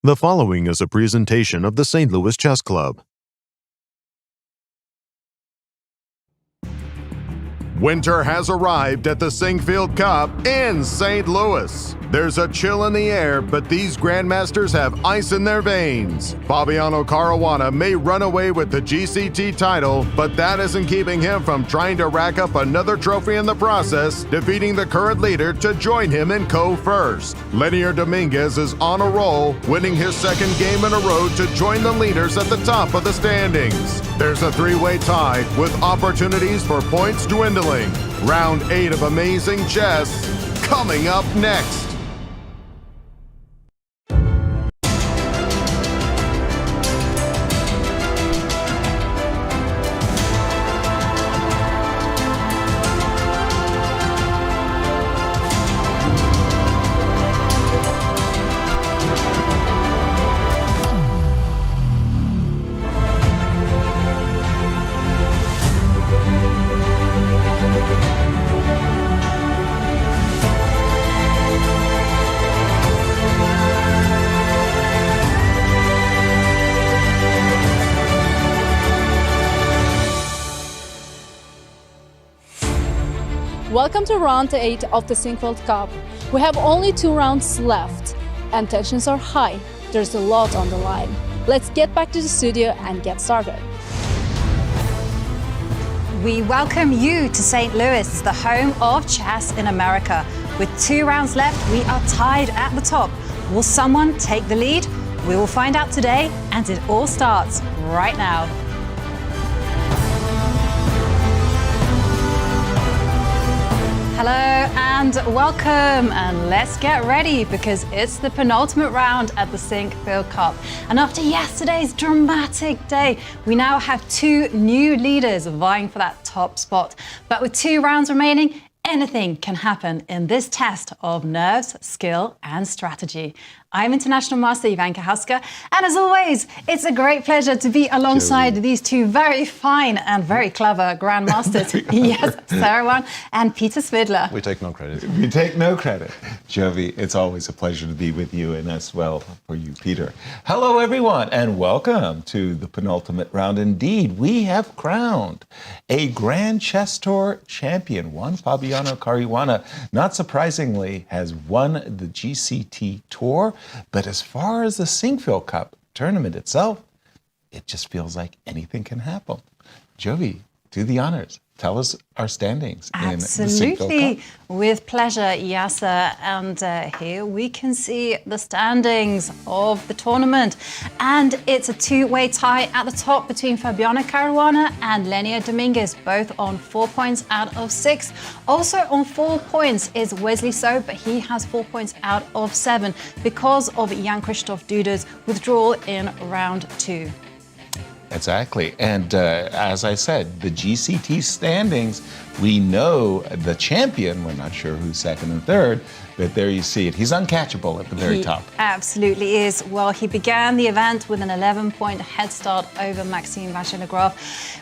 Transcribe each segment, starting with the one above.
The following is a presentation of the St. Louis Chess Club. Winter has arrived at the Sinquefield Cup in St. Louis. There's a chill in the air, but these grandmasters have ice in their veins. Fabiano Caruana may run away with the GCT title, but that isn't keeping him from trying to rack up another trophy in the process, defeating the current leader to join him in co-first. Leinier Dominguez is on a roll, winning his second game in a row to join the leaders at the top of the standings. There's a three-way tie with opportunities for points dwindling. Round 8 of amazing chess coming up next. Welcome to round 8 of the Sinquefield Cup. We have only 2 rounds left and tensions are high. There's a lot on the line. Let's get back to the studio and get started. We welcome you to St. Louis, the home of chess in America. With 2 rounds left, we are tied at the top. Will someone take the lead? We will find out today, and it all starts right now. Hello and welcome, and let's get ready because it's the penultimate round at the Sinquefield Cup. And after yesterday's dramatic day, we now have 2 new leaders vying for that top spot. But with 2 rounds remaining, anything can happen in this test of nerves, skill and strategy. I'm International Master Jovanka Houska, and as always, it's a great pleasure to be alongside these 2 very fine and very clever grandmasters, yes, Seirawan and Peter Svidler. We take no credit. We take no credit. Jovi, it's always a pleasure to be with you, and as well for you, Peter. Hello, everyone, and welcome to the penultimate round. Indeed, we have crowned a Grand Chess Tour champion. One, Fabiano Caruana, not surprisingly, has won the GCT Tour. But as far as the Sinquefield Cup tournament itself, it just feels like anything can happen. Jovi, do the honors. Tell us our standings in the Sinquefield Cup. With pleasure, Yasser. And here we can see the standings of the tournament. And it's a 2-way tie at the top between Fabiano Caruana and Leinier Dominguez, both on 4 points out of 6. Also on 4 points is Wesley So, but he has 4 points out of 7 because of Jan-Krzysztof Duda's withdrawal in round 2. Exactly. And as I said, the GCT standings, we know the champion. We're not sure who's second and third, but there you see it. He's uncatchable at the very top. Absolutely is. Well, he began the event with an 11-point head start over Maxime Vachier-Lagrave.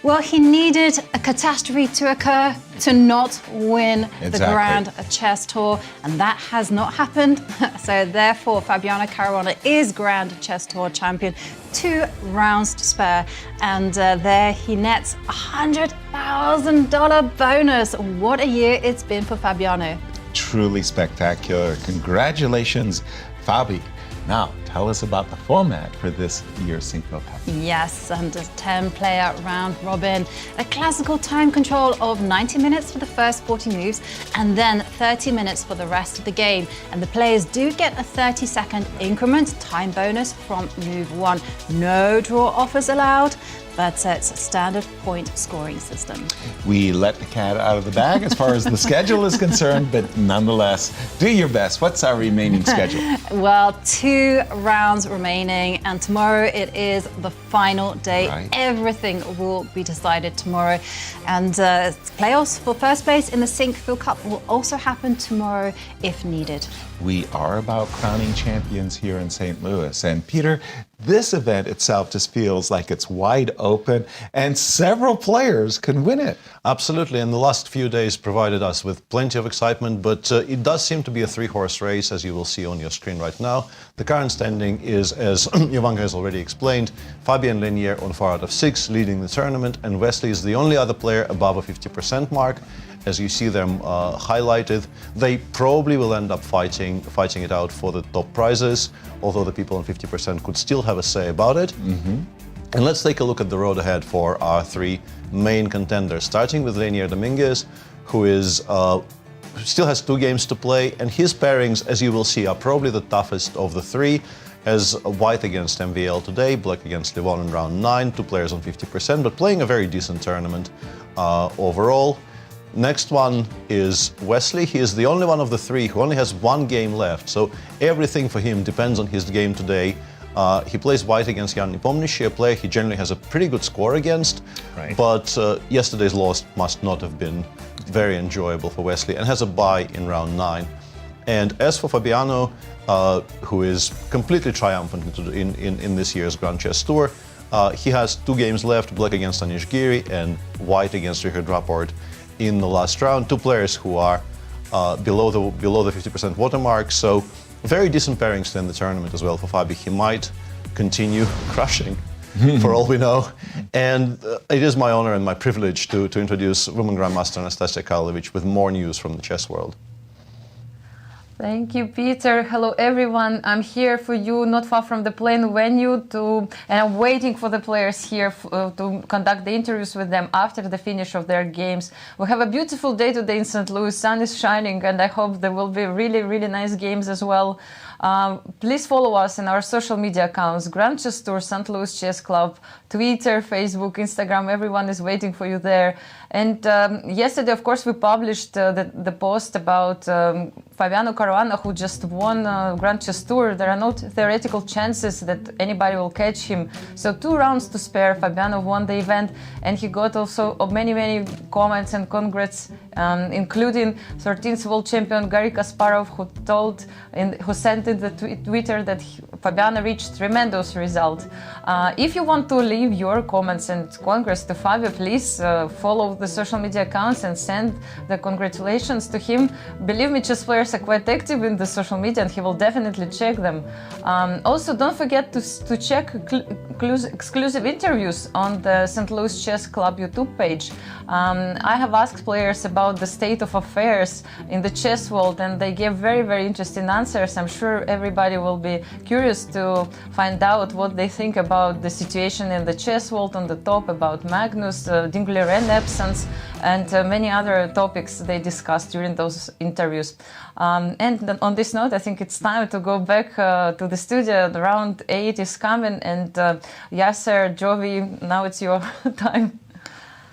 Well, he needed a catastrophe to occur to not win the Grand Chess Tour, and that has not happened. So therefore, Fabiano Caruana is Grand Chess Tour champion. 2 rounds to spare, and there he nets a $100,000 bonus. What a year it's been for Fabiano. Truly spectacular. Congratulations, Fabi. Now, tell us about the format for this year's Sinquefield Cup. Yes, and a 10-player round robin. A classical time control of 90 minutes for the first 40 moves and then 30 minutes for the rest of the game. And the players do get a 30-second increment time bonus from move 1. No draw offers allowed, but it's a standard point scoring system. We let the cat out of the bag as far as the schedule is concerned, but nonetheless, do your best. What's our remaining schedule? Well, 2 rounds remaining, and tomorrow it is the final day. Right. Everything will be decided tomorrow. And playoffs for first place in the Sinquefield Cup will also happen tomorrow if needed. we are about crowning champions here in St. Louis. And Peter, this event itself just feels like it's wide open and several players can win it. Absolutely, and the last few days provided us with plenty of excitement, but it does seem to be a three-horse race, as you will see on your screen right now. The current standing is, as Jovanka has already explained, Fabi and Leinier on 4 out of 6 leading the tournament, and Wesley is the only other player above a 50% mark. As you see them highlighted, they probably will end up fighting it out for the top prizes, although the people on 50% could still have a say about it. And let's take a look at the road ahead for our 3 main contenders, starting with Leinier Dominguez, who is still has 2 games to play, and his pairings, as you will see, are probably the toughest of the 3. As white against MVL today, black against Levon in round 9, 2 players on 50%, but playing a very decent tournament overall. Next one is Wesley. He is the only one of the 3 who only has 1 game left, so everything for him depends on his game today. He plays white against Nepomniachtchi, a player he generally has a pretty good score against, but yesterday's loss must not have been very enjoyable for Wesley, and has a bye in round 9. And as for Fabiano, who is completely triumphant in this year's Grand Chess Tour, he has 2 games left, black against Anish, Giri, and white against Rapport in the last round. 2 players who are below the 50% watermark, so very decent pairings to end the tournament as well for Fabi. He might continue crushing, for all we know. And it is my honor and my privilege to introduce Women Grandmaster Anastasia Karlovich with more news from the chess world. Thank you, Peter. Hello, everyone. I'm here for you, not far from the playing venue, and I'm waiting for the players here to conduct the interviews with them after the finish of their games. We have a beautiful day today in St. Louis. Sun is shining, and I hope there will be really, really nice games as well. Please follow us in our social media accounts, Grand Chess Tour, St. Louis Chess Club, Twitter, Facebook, Instagram. Everyone is waiting for you there. And yesterday, of course, we published the post about Fabiano Caruana, who just won Grand Chess Tour. There are no theoretical chances that anybody will catch him. So 2 rounds to spare. Fabiano won the event, and he got also many, many comments and congrats, including 13th world champion Garry Kasparov, who sent in the Twitter that Fabiano reached tremendous result. If you want to leave your comments and congrats to Fabio, please follow the social media accounts and send the congratulations to him. Believe me, chess players are quite active in the social media, and he will definitely check them. Also, don't forget to check exclusive interviews on the St. Louis Chess Club YouTube page. I have asked players about the state of affairs in the chess world, and they gave very, very interesting answers. I'm sure everybody will be curious to find out what they think about the situation in the chess world on the top, about Magnus, Dingler absence, and many other topics they discussed during those interviews. And on this note, I think it's time to go back to the studio. The round 8 is coming, and Yasser, Jovi, now it's your time.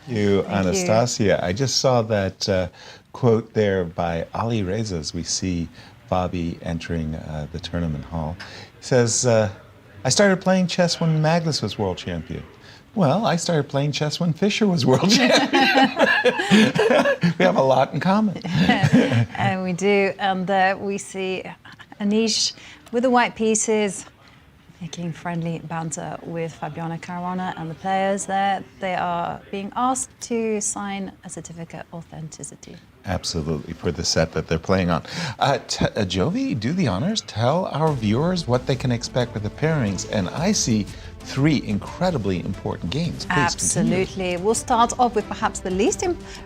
Thank you, Anastasia. I just saw that quote there by Alireza as we see Fabi entering the tournament hall. He says, I started playing chess when Magnus was world champion. Well, I started playing chess when Fischer was world champion. We have a lot in common. And we do. And we see Anish with the white pieces, making friendly banter with Fabiano Caruana and the players there. They are being asked to sign a certificate of authenticity. Absolutely, for the set that they're playing on. Jovi, do the honors. Tell our viewers what they can expect with the pairings. And I see 3 incredibly important games. Please Absolutely. Continue. We'll start off with perhaps the least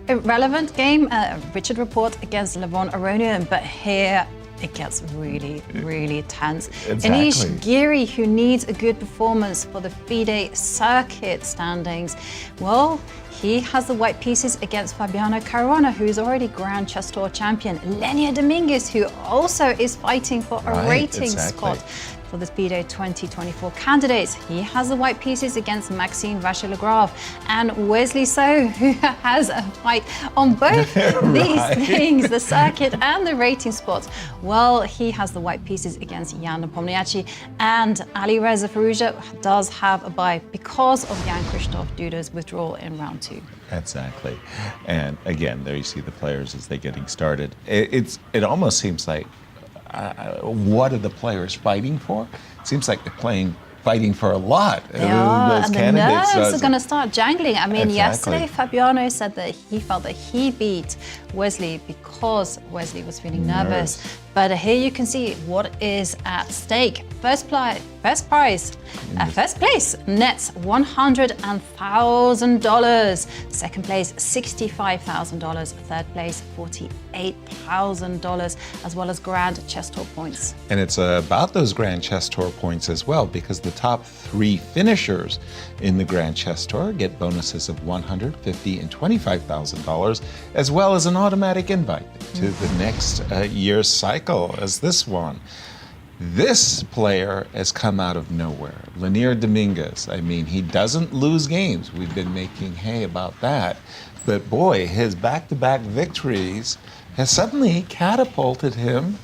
irrelevant game, Richard Rapport against Levon Aronian. But here it gets really, really tense. Exactly. Anish Giri, who needs a good performance for the FIDE circuit standings. Well, he has the white pieces against Fabiano Caruana, who is already Grand Chess Tour champion. Leinier Dominguez, who also is fighting for a rating spot for the FIDE 2024 candidates. He has the white pieces against Maxime, Vachier-Lagrave, and Wesley So, who has a fight on both these things, the circuit and the rating spots. Well, he has the white pieces against Nepomniachtchi, and Alireza Firouzja does have a bye because of Jan-Krzysztof Duda's withdrawal in round 2. Exactly. And again, there you see the players as they're getting started. It almost seems like what are the players fighting for? It seems like they're fighting for a lot. They are, Those and the nerves candidates, are going to start jangling. I mean, Exactly. yesterday Fabiano said that he felt that he beat Wesley because Wesley was feeling nervous. But here you can see what is at stake. First place nets $100,000. Second place, $65,000. Third place, $48,000, as well as grand chess tour points. And it's about those Grand Chess Tour points as well, because the top 3 finishers in the Grand Chess Tour get bonuses of $150,000 and $25,000, as well as an automatic invite to the next year's cycle as this one. This player has come out of nowhere. Leinier Dominguez. I mean, he doesn't lose games. We've been making hay about that. But boy, his back-to-back victories has suddenly catapulted him.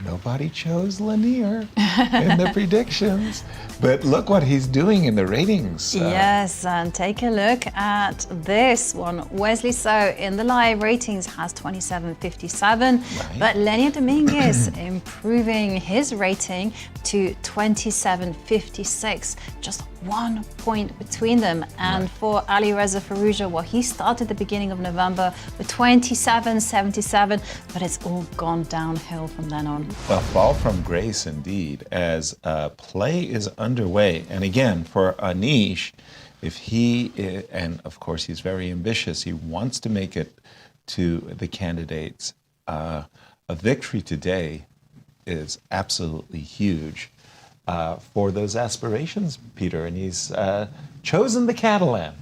Nobody chose Leinier in the predictions. But look what he's doing in the ratings. Yes, and take a look at this one. Wesley So in the live ratings has 27.57, but Leinier Dominguez improving his rating to 27.56, just 1 point between them. And for Alireza Firouzja, well, he started the beginning of November with 27.77, but it's all gone downhill from then on. A fall from grace indeed, as play is underway. And again, for Anish, if he, and of course he's very ambitious, he wants to make it to the candidates. A victory today is absolutely huge for those aspirations, Peter, and he's chosen the Catalan.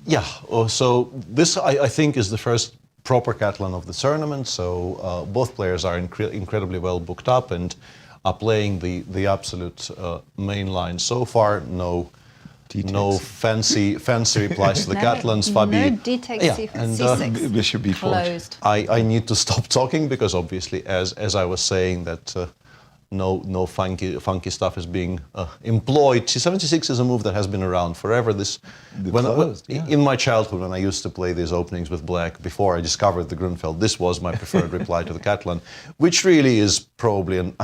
Yeah, so this I think is the first proper Catalan of the tournament, so both players are incredibly well booked up and are playing the absolute main line so far. No fancy replies to the Catalans. No D takes C6. Bishop B4. Closed. I need to stop talking because obviously, as I was saying, that no funky stuff is being employed. C76 is a move that has been around forever. In my childhood, when I used to play these openings with black, before I discovered the Grunfeld, this was my preferred reply to the Catalan, which really is probably an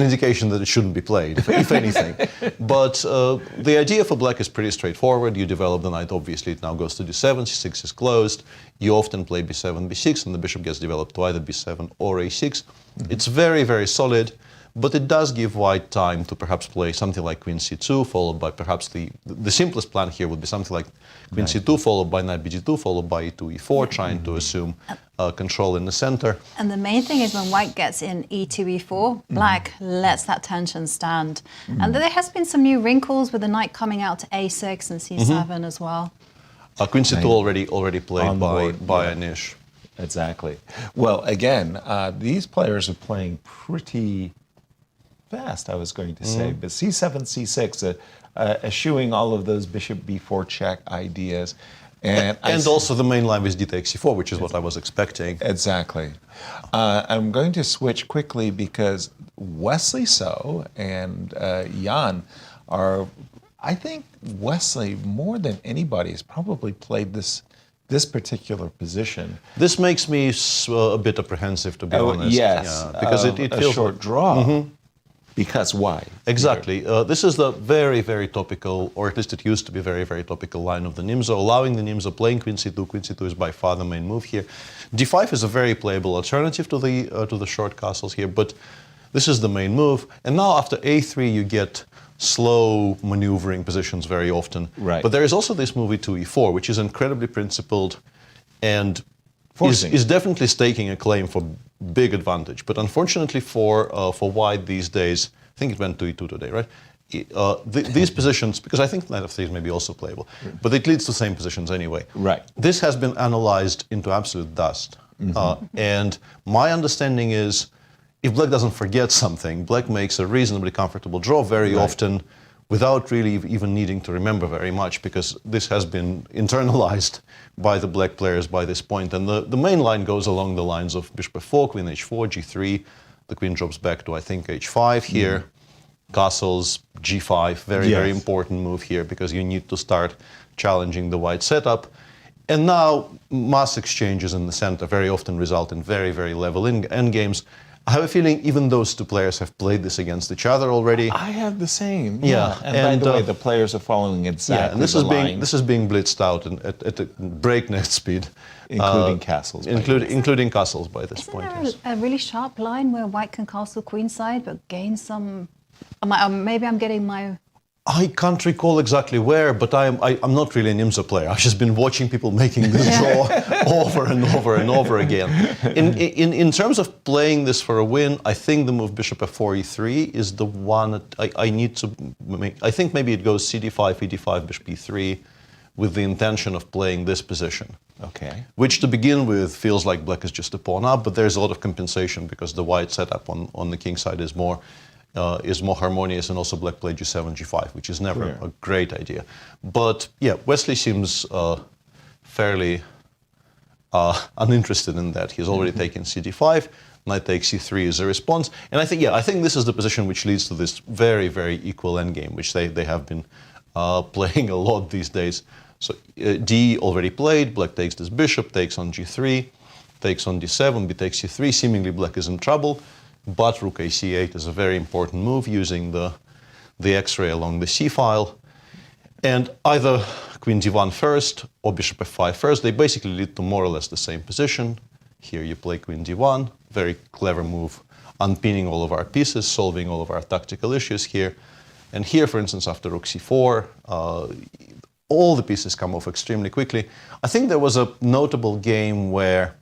indication that it shouldn't be played, if anything. But the idea for black is pretty straightforward. You develop the knight, obviously it now goes to d7, c6 is closed. You often play b7, b6, and the bishop gets developed to either b7 or a6. It's very, very solid, but it does give white time to perhaps play something like queen c2, followed by perhaps the simplest plan here would be something like queen c2, followed by knight bg2, followed by e2, e4, trying to assume control in the center. And the main thing is when white gets in e2, e4, black lets that tension stand. And there has been some new wrinkles with the knight coming out to a6 and c7 as well. Queen c2 already played by Anish. Exactly. Well, again, these players are playing pretty fast, I was going to say, but c7, c6, eschewing all of those bishop b4 check ideas. And also the main line is d takes c4, which is what I was expecting. Exactly. I'm going to switch quickly because Wesley So and Jan are, I think Wesley, more than anybody, has probably played this particular position. This makes me a bit apprehensive, to be honest. Yes, because it feels a short draw. Because why? Exactly. This is the very, very topical, or at least it used to be very, very topical line of the Nimzo, allowing the Nimzo playing queen c2. Queen c2 is by far the main move here. d5 is a very playable alternative to the short castles here, but this is the main move. And now after a3, you get slow maneuvering positions very often. Right. But there is also this move e2, e4, which is incredibly principled and is definitely staking a claim for big advantage. But unfortunately for white these days, I think it went to e2 today, right? These positions, because I think knight of 3 is maybe also playable, but it leads to the same positions anyway. Right. This has been analyzed into absolute dust. And my understanding is, if black doesn't forget something, black makes a reasonably comfortable draw very often without really even needing to remember very much, because this has been internalized by the black players by this point. And the main line goes along the lines of bishop f4, queen h4, g3, the queen drops back to, I think, h5 here, castles, g5, very important move here, because you need to start challenging the white setup. And now mass exchanges in the center very often result in very, very level endgames. I have a feeling even those two players have played this against each other already. I have the same. Yeah. And by the way, the players are following exactly and this the is line, this is being blitzed out at a breakneck speed. including castles. Including castles by this Isn't point. there Yes. a really sharp line where white can castle queenside but gain some... maybe I'm getting my... I can't recall exactly where, but I'm not really an IMSA player. I've just been watching people making this draw over and over and over again. In terms of playing this for a win, I think the move bishop f4 e3 is the one that I need to make. I think maybe it goes cd5, ed5, bishop e3 with the intention of playing this position. Okay. Which to begin with feels like black is just a pawn up, but there's a lot of compensation because the white setup on the king side is more harmonious, and also black played g7, g5, which is never a great idea. But yeah, Wesley seems fairly uninterested in that. He's already taken cd5, knight takes c3 is a response, and I think this is the position which leads to this very, very equal endgame, which they have been playing a lot these days. So d already played, black takes this bishop, takes on g3, takes on d7, b takes c3, seemingly black is in trouble. But rook ac8 is a very important move using the x-ray along the c-file. And either queen d1 first or bishop f5 first, they basically lead to more or less the same position. Here you play queen d1, very clever move, unpinning all of our pieces, solving all of our tactical issues here. And here, for instance, after rook c4, all the pieces come off extremely quickly. I think there was a notable game where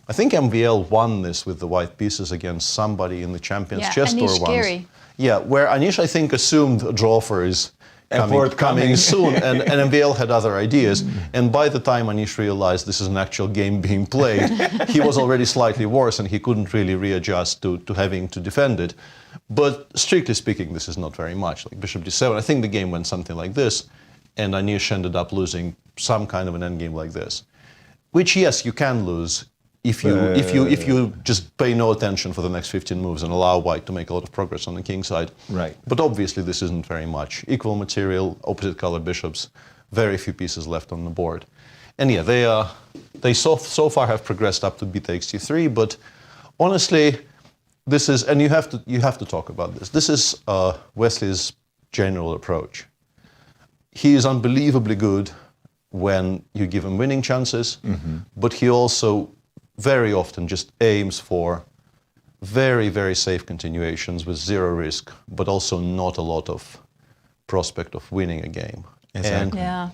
I think MVL won this with the white pieces against somebody in the Champions Chess Tour Anish once. Giri. Yeah, where Anish, I think, assumed a draw for his coming soon, and MVL had other ideas. And by the time Anish realized this is an actual game being played, he was already slightly worse, and he couldn't really readjust to having to defend it. But strictly speaking, this is not very much. Like bishop d7, I think the game went something like this, and Anish ended up losing some kind of an endgame like this. Which, yes, you can lose if you just pay no attention for the next 15 moves and allow white to make a lot of progress on the king side. Right. But obviously this isn't very much. Equal material, opposite color bishops, very few pieces left on the board. And yeah, they so far have progressed up to b takes c3, but honestly, this is, and you have to talk about this. This is Wesley's general approach. He is unbelievably good when you give him winning chances, but he also very often just aims for very, very safe continuations with zero risk, but also not a lot of prospect of winning a game. Exactly. Yeah.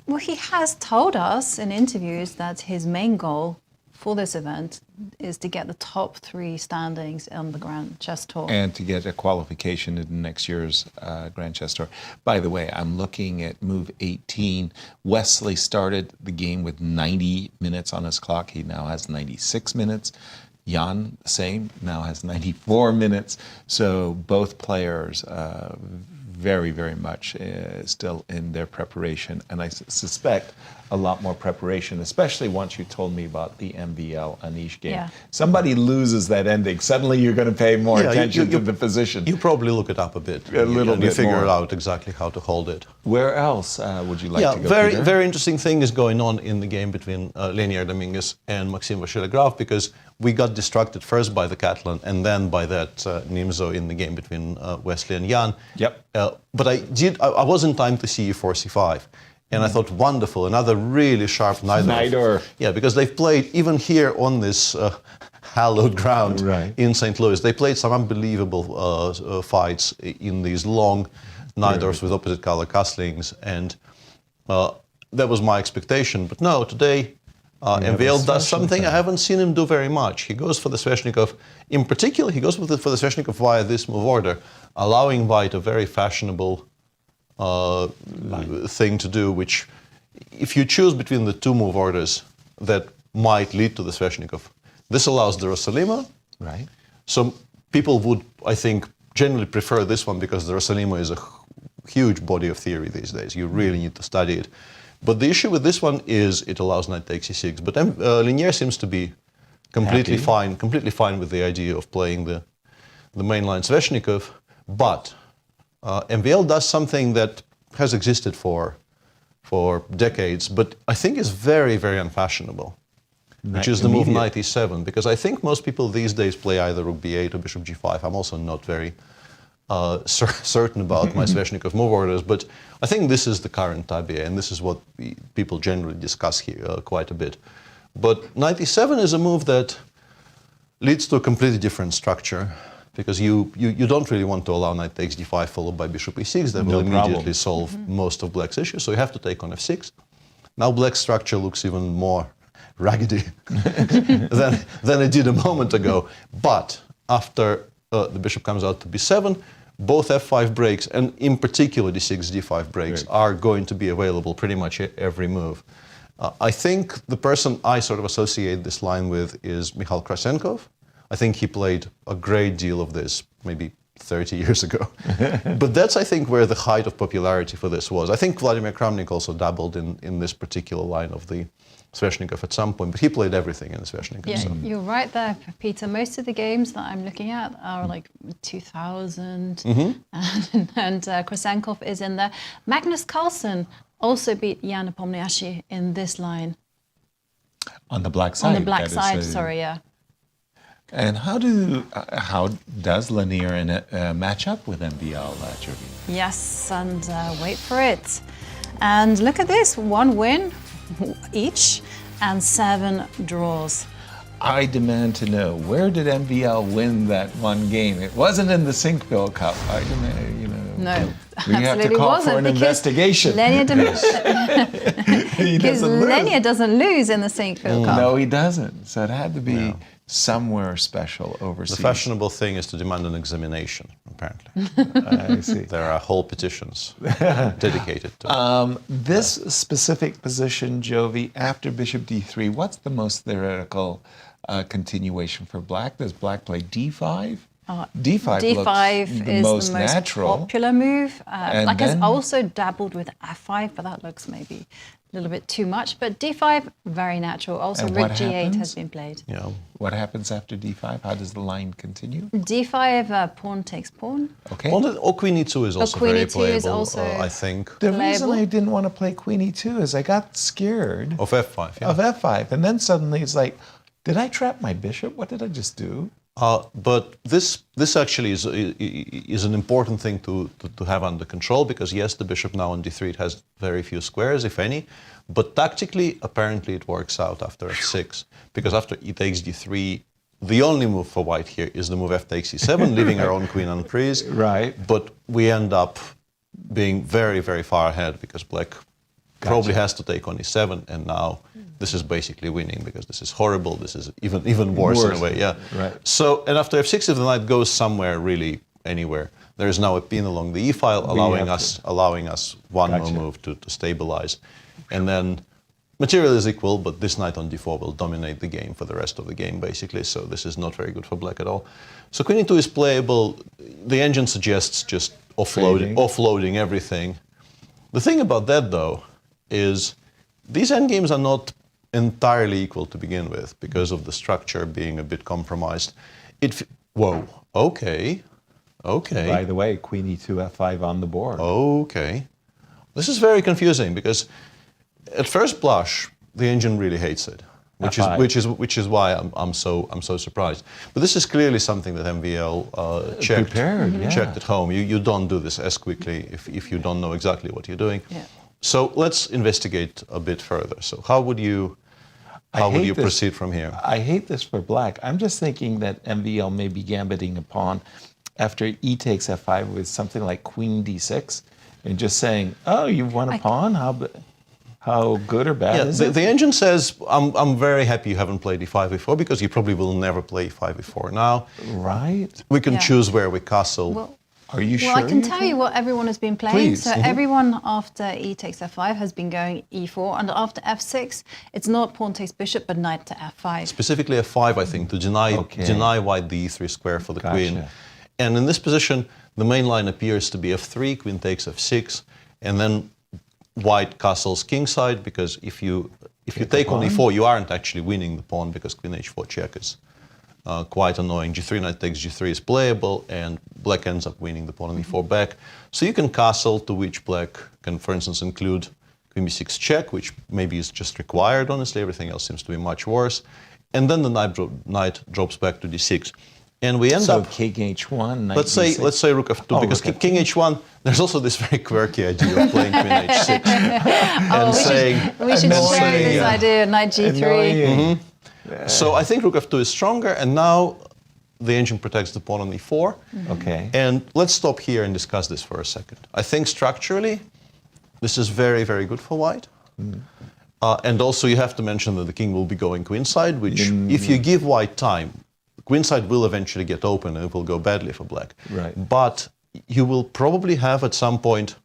Well, he has told us in interviews that his main goal for this event is to get the top 3 standings on the Grand Chess Tour. And to get a qualification in next year's Grand Chess Tour. By the way, I'm looking at move 18. Wesley started the game with 90 minutes on his clock. He now has 96 minutes. Jan, the same, now has 94 minutes. So both players very, very much still in their preparation. And I suspect a lot more preparation, especially once you told me about the MVL Anish game. Yeah. Somebody loses that ending, suddenly you're going to pay more attention to the position. You probably look it up a bit. A little and bit you figure more. out exactly how to hold it. Where else would you like to go, very, Peter? very interesting thing is going on in the game between Leinier Dominguez and Maxime Vachier-Lagrave, because we got distracted first by the Catalan and then by that Nimzo in the game between Wesley and Jan. Yep. But I was in time to see e4, c5. And I thought, wonderful, another really sharp Najdorf. Yeah, because they've played, even here on this hallowed ground in St. Louis, they played some unbelievable fights in these long Najdorfs with opposite color castlings. And that was my expectation. But no, today, MVL does something I haven't seen him do very much. He goes for the Sveshnikov. In particular, he goes for the Sveshnikov via this move order, allowing white a very fashionable thing to do, which if you choose between the 2 move orders that might lead to the Sveshnikov, this allows the Rosalima. Right. So people would, I think, generally prefer this one because the Rosalima is a huge body of theory these days. You really need to study it. But the issue with this one is it allows knight takes c6. But Leinier seems to be completely fine with the idea of playing the mainline Sveshnikov. But MVL does something that has existed for for decades, but I think is very, very unfashionable, which is the move knight e7, because I think most people these days play either rook b8 or bishop g5. I'm also not very certain about my Sveshnikov move orders, but I think this is the current idea, and this is what people generally discuss here quite a bit. But knight e7 is a move that leads to a completely different structure, because you don't really want to allow knight takes d5 followed by bishop e6. That will immediately solve most of black's issues. So you have to take on f6. Now black's structure looks even more raggedy than it did a moment ago. But after the bishop comes out to b7, both f5 breaks, and in particular d6, d5 breaks, are going to be available pretty much every move. I think the person I sort of associate this line with is Mikhail Krasenkov. I think he played a great deal of this maybe 30 years ago. But that's, I think, where the height of popularity for this was. I think Vladimir Kramnik also dabbled in this particular line of the Sveshnikov at some point, but he played everything in the Sveshnikov. Yeah, So. you're right there, Peter. Most of the games that I'm looking at are like 2000, and Krasenkov is in there. Magnus Carlsen also beat Jan Nepomniachtchi in this line. On the black side. On the black side, sorry, yeah. And how does Leinier match up with MVL, Jovanka? Yes, and wait for it. And look at this, 1 win each and 7 draws. I demand to know, where did MVL win that one game? It wasn't in the Sinquefield Cup. I demand, No, we have to absolutely call wasn't, for an investigation. Because Leinier doesn't lose in the Sinquefield Cup. No, he doesn't. So it had to be somewhere special overseas. The fashionable thing is to demand an examination, apparently. I see. There are whole petitions dedicated to it. This specific position, Jovi, after bishop d3, what's the most theoretical continuation for black? Does black play d5? D5 D5 looks the is most the most natural. popular move. Black has then- also dabbled with F5, but that looks maybe a little bit too much. But D5, very natural. Also, And rook what G8 happens? has been played. Yeah. What happens after d5? How does the line continue? D5, pawn takes pawn. Okay. Or queen e2 is also queen very E2 playable, is also- I think. The reason playable. I didn't want to play queen e2 is I got scared Of f5, yeah. of f5. And then suddenly it's like, did I trap my bishop? What did I just do? But this actually is an important thing to have under control, because yes, the bishop now on d3, it has very few squares, if any, but tactically, apparently it works out after f6, because after e takes d3, the only move for white here is the move f takes e7, leaving our own queen unfreezed. Right. But we end up being very, very far ahead, because black probably has to take on e7, and now this is basically winning, because this is horrible. This is even worse in a way, yeah. Right. So, and after f6, if the knight goes somewhere, really anywhere, there is now a pin along the e-file, allowing us one more move to stabilize. And then material is equal, but this knight on d4 will dominate the game for the rest of the game, basically. So this is not very good for black at all. So queen e2 is playable. The engine suggests just offloading everything. The thing about that, though, is these endgames are not entirely equal to begin with, because of the structure being a bit compromised. Okay. By the way, queen e2, f5 on the board. Okay. This is very confusing, because at first blush, the engine really hates it, which is why I'm so surprised. But this is clearly something that MVL checked at home. You don't do this as quickly if you don't know exactly what you're doing. Yeah. So let's investigate a bit further. So how would you proceed from here? I hate this for black. I'm just thinking that MVL may be gambiting a pawn after e takes f5 with something like queen d6, and just saying, "Oh, you've won a pawn. How good or bad is it?" The engine says, "I'm very happy you haven't played e5 before, because you probably will never play e5 before now. Right? We can choose where we castle." Are you sure? Well, I can tell you what everyone has been playing. Please. So everyone after e takes f5 has been going e4, and after f6, it's not pawn takes bishop, but knight to f5. Specifically f5, I think, to deny white the e3 square for the queen. And in this position, the main line appears to be f3, queen takes f6, and then white castles kingside, because if you take on e4, you aren't actually winning the pawn, because queen h4 check is quite annoying. g3 knight takes g3 is playable, and black ends up winning the pawn on e4 back. So you can castle, to which black can, for instance, include queen b6 check, which maybe is just required, honestly. Everything else seems to be much worse. And then the knight drops back to d6. And we end up... king h1, knight let's d6. say rook f2, because king h1, there's also this very quirky idea of playing queen h6. We should share this idea, knight g3. So I think rook f2 is stronger, and now the engine protects the pawn on e4. Okay. And let's stop here and discuss this for a second. I think structurally, this is very, very good for white. And also you have to mention that the king will be going queenside, which if you give white time, queenside will eventually get open and it will go badly for black. Right. But you will probably have at some point...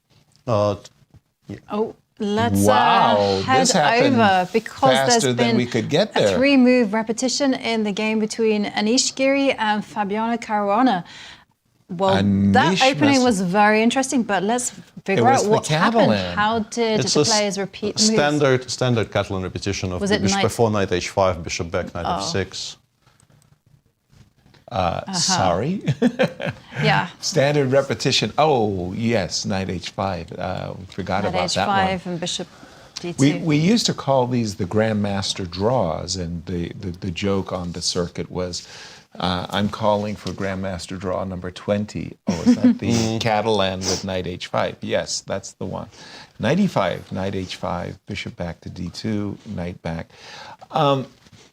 Let's Wow, head this happened over because faster there's than been we could get there. a 3-move repetition in the game between Anish, Giri and Fabiano Caruana. Well, that Anish opening was very interesting, but let's figure out the what's happened. Catalan. How did the players repeat moves? Standard Catalan repetition of Was the it bishop knight- f4, knight h5, bishop back, knight f6. Sorry. Yeah. Standard repetition. Oh, yes, knight h5. We forgot Knight about that one. h5 and bishop d2. We used to call these the grandmaster draws, and the joke on the circuit was, I'm calling for grandmaster draw number 20. Oh, is that the Catalan with knight h5? Yes, that's the one. Knight e5, knight h5, bishop back to d2, knight back.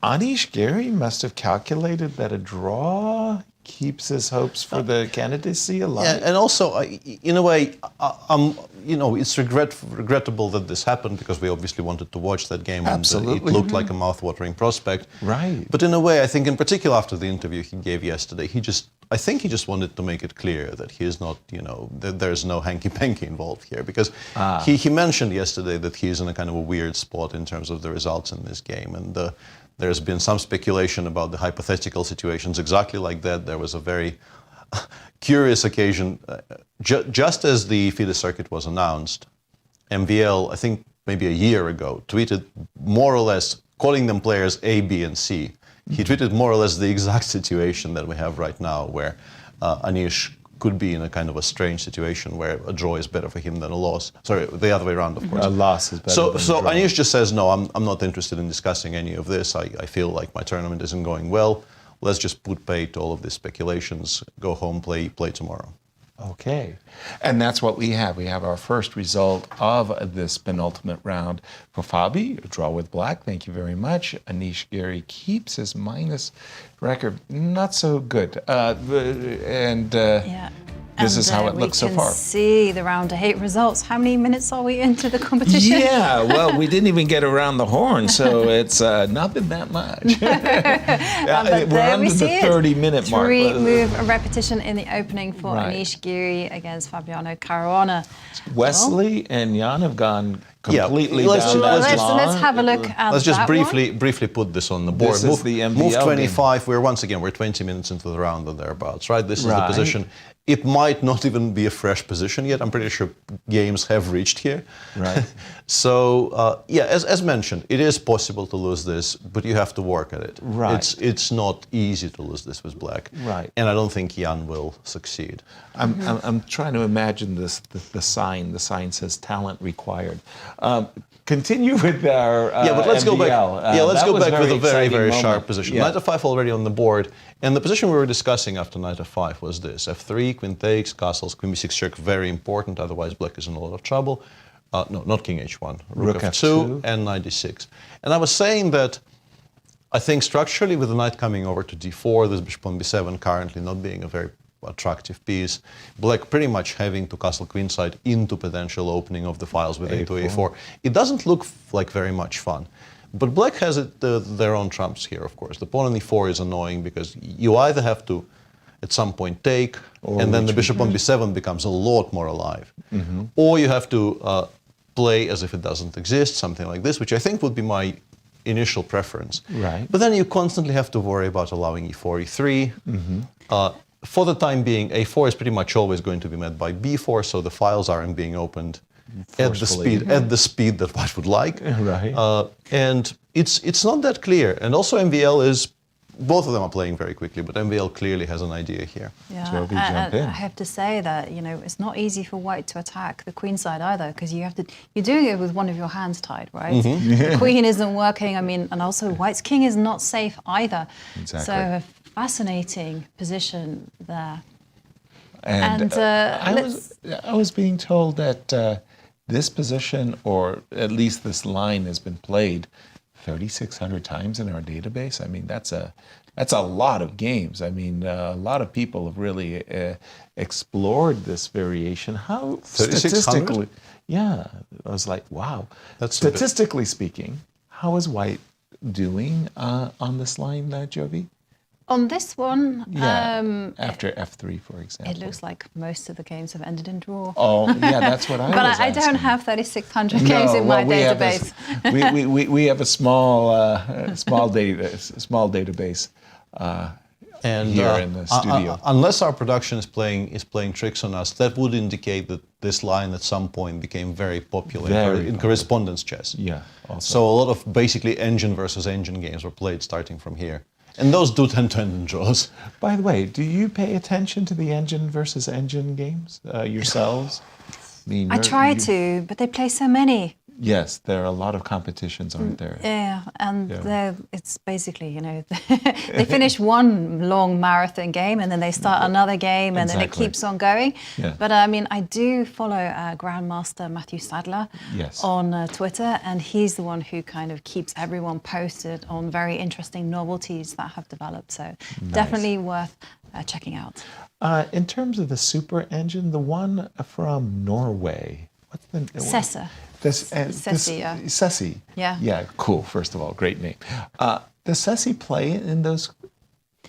Anish Giri must have calculated that a draw keeps his hopes for the candidacy alive. Yeah, and also, in a way, it's regrettable that this happened because we obviously wanted to watch that game. Absolutely. And it looked like a mouth-watering prospect. Right. But in a way, I think, in particular after the interview he gave yesterday, I think he just wanted to make it clear that he is not, that there's no hanky-panky involved here. Because he mentioned yesterday that he's in a kind of a weird spot in terms of the results in this game. And there's been some speculation about the hypothetical situations exactly like that. There was a very curious occasion. Just as the FIDE circuit was announced, MVL, I think maybe a year ago, tweeted more or less, calling them players A, B, and C. He tweeted more or less the exact situation that we have right now, where Anish could be in a kind of a strange situation where a draw is better for him than a loss. Sorry, the other way around, of course. A loss is better than a draw. So Anish just says, no, I'm not interested in discussing any of this. I feel like my tournament isn't going well. Let's just put pay to all of these speculations, go home, play tomorrow. Okay. And that's what we have. We have our first result of this penultimate round for Fabi, a draw with black. Thank you very much. Anish Giri keeps his minus record. Not so good. This is how it looks so far. We can see the round 8 results. How many minutes are we into the competition? Yeah, well, we didn't even get around the horn, so it's not been that much. We're under the 30-minute mark. 3-move repetition in the opening for Anish Giri against Fabiano Caruana. Wesley and Jan have gone completely let's down that Let's have a look at Let's just that briefly put this on the board. This is the MVL move 25. game. We're 20 minutes into the round or thereabouts, right? This is the position. It might not even be a fresh position yet. I'm pretty sure games have reached here. Right. So as mentioned, it is possible to lose this, but you have to work at it. Right. It's not easy to lose this with black. Right. And I don't think Jan will succeed. I'm trying to imagine this. The sign. The sign says "talent required." Continue with our but let's MVL. go back. Let's go back with a very, very moment. sharp position. Yeah. Knight f5 already on the board, and the position we were discussing after knight f5 was this: f3, queen takes, castles, queen b6 check, very important. Otherwise, black is in a lot of trouble. No, not king h1, rook f2, and knight d6. And I was saying that I think structurally, with the knight coming over to d4, this bishop on b7 currently not being a very attractive piece, black pretty much having to castle queenside into potential opening of the files with a2, a4. It doesn't look like very much fun. But black has their own trumps here, of course. The pawn on e4 is annoying because you either have to, at some point, take, and then the bishop on b7 becomes a lot more alive. Or you have to play as if it doesn't exist, something like this, which I think would be my initial preference. Right. But then you constantly have to worry about allowing e4, e3. For the time being, a4 is pretty much always going to be met by b4, so the files aren't being opened at the speed that white would like. Right. And it's not that clear. And also MVL is both of them are playing very quickly, but MVL clearly has an idea here. Yeah, Jovi, jump and in. I have to say that, you know, it's not easy for white to attack the queen side either, because you're doing it with one of your hands tied, right? The queen isn't working, I mean, and also white's king is not safe either. Exactly. So a fascinating position there. And, I was being told that this position, or at least this line, has been played 3,600 times in our database. I mean, that's a lot of games. I mean, a lot of people have really explored this variation. How 3,600? statistically? Yeah, I was like, wow. That's statistically speaking, how is white doing on this line, Jovi? On this one, After F3, for example. it looks like most of the games have ended in draw. Oh, yeah, that's what I But was I don't asking. have 3,600 games in my database. We have a small database And here in the studio. Unless our production is playing tricks on us, that would indicate that this line at some point became very popular in correspondence chess. Yeah, also. So a lot of basically engine versus engine games were played starting from here. And those do tend to end in draws. By the way, do you pay attention to the engine versus engine games yourselves? I try to, but they play so many. Yes, there are a lot of competitions, aren't there? Yeah, and it's basically, you know, they finish one long marathon game and then they start another game and then it keeps on going. Yeah. But I mean, I do follow Grandmaster Matthew Sadler on Twitter, and he's the one who kind of keeps everyone posted on very interesting novelties that have developed. So definitely worth checking out. In terms of the super engine, the one from Norway, what's the name? Sessa. Sessi. Yeah. Yeah, cool. First of all, great name. Does Sessi play in those?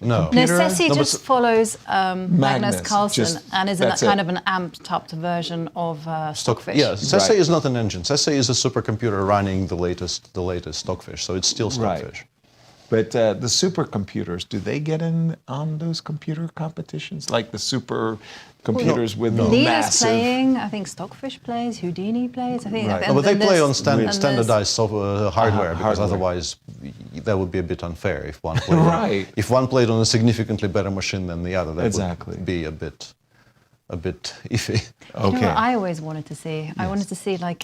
No. No, Sessi just follows Magnus Magnus, Carlsen and is that's kind of an amped-up version of Stockfish. Yeah, Sesse Right. is not an engine. Sesse is a supercomputer running the latest Stockfish, so it's still Stockfish. But the supercomputers, do they get in on those computer competitions? Like the supercomputers with Lena's massive... playing, I think Stockfish plays, Houdini plays, I think. Right. No, but they play on and standardized hardware, because hardware. otherwise that would be a bit unfair if one played if one played on a significantly better machine than the other. That would be a bit iffy. You know what I always wanted to see? I wanted to see like,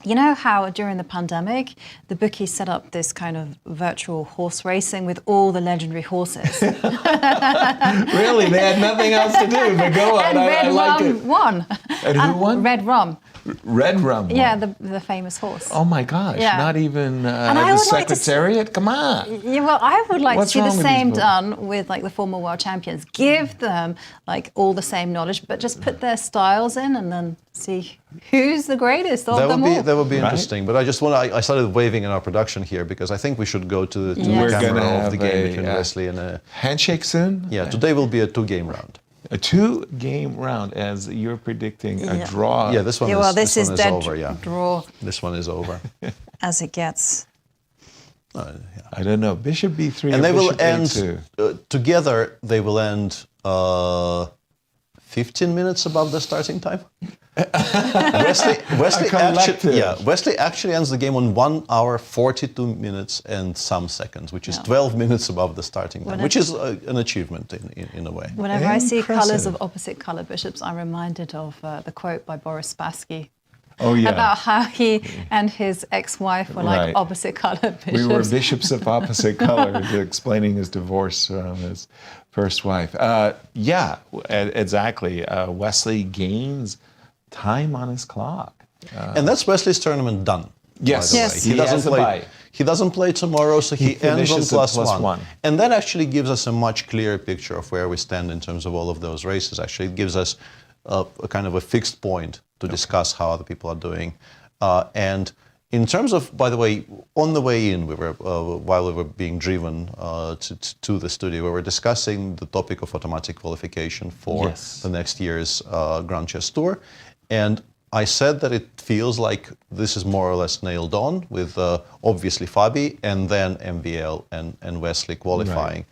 you know how during the pandemic, the bookies set up this kind of virtual horse racing with all the legendary horses. Really? They had nothing else to do, but go on. And Red I like Rum it. won. And who won? Red Rum. Red Rum won. Yeah, the famous horse. Oh my gosh, Yeah. not even I the would like to Secretariat? Come on. Yeah, well, I would like What's to see the wrong with these same books? done with like the former world champions. Give them like all the same knowledge, but just put their styles in and then see who's the greatest of them all. That would be interesting. But I started waving in our production here because I think we should go to the We're camera gonna of the have game a, between Wesley and handshake soon? yeah. Today will be a 2-game round. A 2-game round, as you're predicting a draw. Yeah, this one Yeah, well, is, this is dead over. Yeah, draw this one is over. as it gets. I don't know. Bishop B3 And or they will Bishop end A2? together. They will end 15 minutes above the starting time. Wesley actually ends the game on 1 hour 42 minutes and some seconds, which is 12 minutes above the starting time, which is an achievement in a way. Whenever I see colours Impressive. of opposite colour bishops, I'm reminded of the quote by Boris Spassky Oh, yeah. about how he and his ex-wife were like Right. opposite colour bishops. We were bishops of opposite color, explaining his divorce from his first wife. Exactly. Wesley gains time on his clock. And that's Wesley's tournament done. Yes. By the Yes. way. He has a bye. He doesn't play tomorrow, so he ends on finishes at +1. And that actually gives us a much clearer picture of where we stand in terms of all of those races. Actually, it gives us a kind of a fixed point to discuss how other people are doing. And in terms of, by the way, on the way in, we were while we were being driven to the studio, we were discussing the topic of automatic qualification for the next year's Grand Chess Tour. And I said that it feels like this is more or less nailed on with obviously Fabi and then MVL and Wesley qualifying.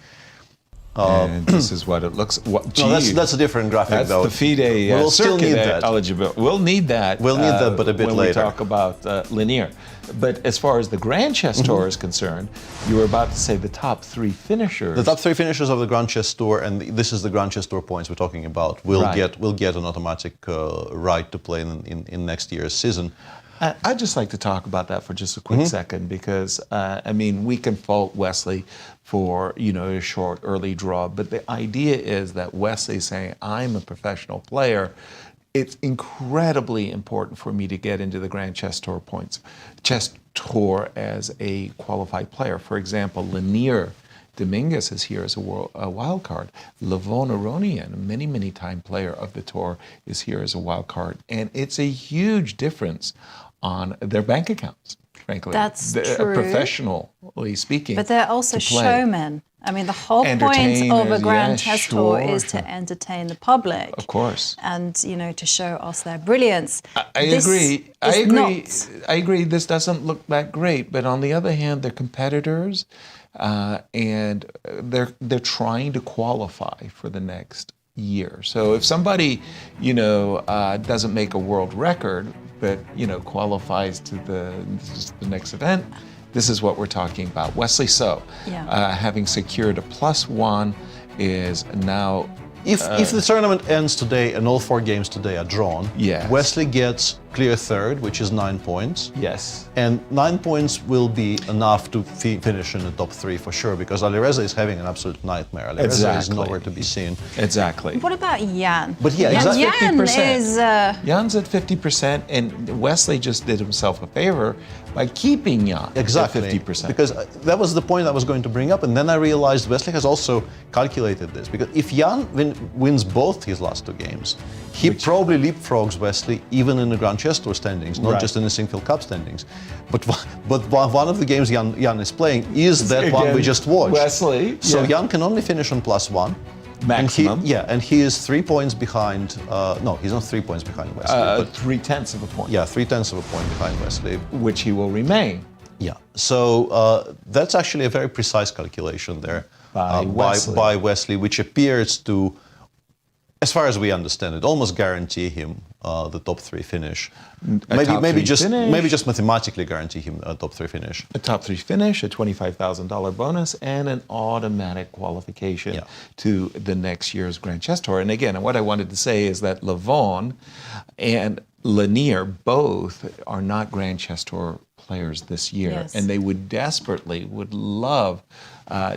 And this is what it looks. No, that's a different graphic, That's though. the FIDE We'll still need circuit that. eligibility. We'll need that. We'll need that, but a bit when later. we talk about Leinier. But as far as the Grand Chess Tour is concerned, you were about to say the top 3 finishers. The top 3 finishers of the Grand Chess Tour, and this is the Grand Chess Tour points we're talking about, will get an automatic right to play in next year's season. I'd just like to talk about that for just a quick second, because I mean, we can fault Wesley for a short early draw, but the idea is that Wesley's saying, I'm a professional player. It's incredibly important for me to get into the Grand Chess Tour Chess Tour as a qualified player. For example, Leinier Dominguez is here as a wild card. Levon Aronian, a many time player of the tour, is here as a wild card, and it's a huge difference on their bank accounts. Frankly, That's true. Professionally speaking, But they're also to play. showmen. I mean, the whole point of a Entertainers, Grand yeah, Chess Tour sure, is to entertain the public. Of course. And, to show us their brilliance. I This agree. is not. I agree. This doesn't look that great, but on the other hand, they're competitors, and they're trying to qualify for the next year. So if somebody, doesn't make a world record, but qualifies to the next event, this is what we're talking about. Wesley So, having secured a +1, is now. If the tournament ends today and all 4 games today are drawn, Yes. Wesley gets clear third, which is 9 points. Yes. And 9 points will be enough to finish in the top 3 for sure, because Alireza is having an absolute nightmare. Alireza is nowhere to be seen. Exactly. What about Jan? But yeah, exactly. Jan 50%. is... Jan's at 50%, and Wesley just did himself a favor by keeping Jan Exactly, at 50%. because that was the point I was going to bring up, and then I realized Wesley has also calculated this, because if Jan wins both his last 2 games, he probably leapfrogs Wesley even in the Grand Chess Tour standings, not just in the Sinquefield Cup standings. But one of the games Jan is playing is that one we just watched. Wesley. So Jan can only finish on +1. Maximum. And he is 3 points behind. No, he's not 3 points behind Wesley. But 3/10 of a point. yeah, 3/10 of a point behind Wesley. Which he will remain. Yeah, so that's actually a very precise calculation there by Wesley, which appears to, as far as we understand it, almost guarantee him the top 3 finish. Maybe just mathematically guarantee him a top 3 finish. A top 3 finish, a $25,000 bonus, and an automatic qualification to the next year's Grand Chess Tour. And again, what I wanted to say is that Levon and Leinier both are not Grand Chess Tour players this year, Yes. and they would love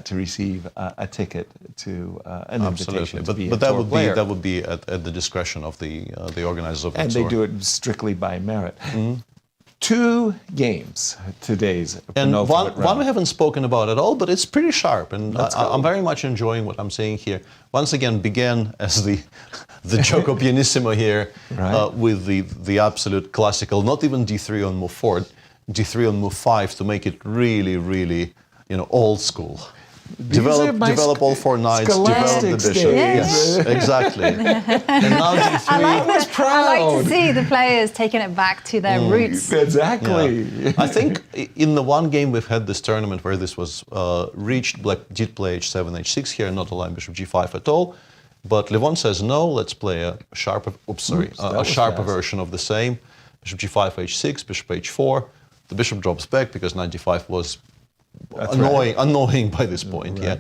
to receive a ticket to an invitation to be a But tour player. that would be at the discretion of the organizers of the And tour. they do it strictly by merit. 2 games today's And penultimate one round. we haven't spoken about at all, but it's pretty sharp, and I'm very much enjoying what I'm seeing here. Once again, began as the Gioco Pianissimo here with the absolute classical, not even D3 on move 4, D3 on move 5 to make it really, old school. Develop all 4 knights, develop the Scholastic bishop. days. Yes, exactly. And now D3. I like to see the players taking it back to their roots. Exactly. I think in the one game we've had this tournament where this was reached, Black did play H7, H6 here, not allowing Bishop G5 at all. But Levon says no. Let's play a sharper. A sharper version of the same. Bishop G5, H6, Bishop H4. The bishop drops back because knight D5 was annoying by this point. Yeah.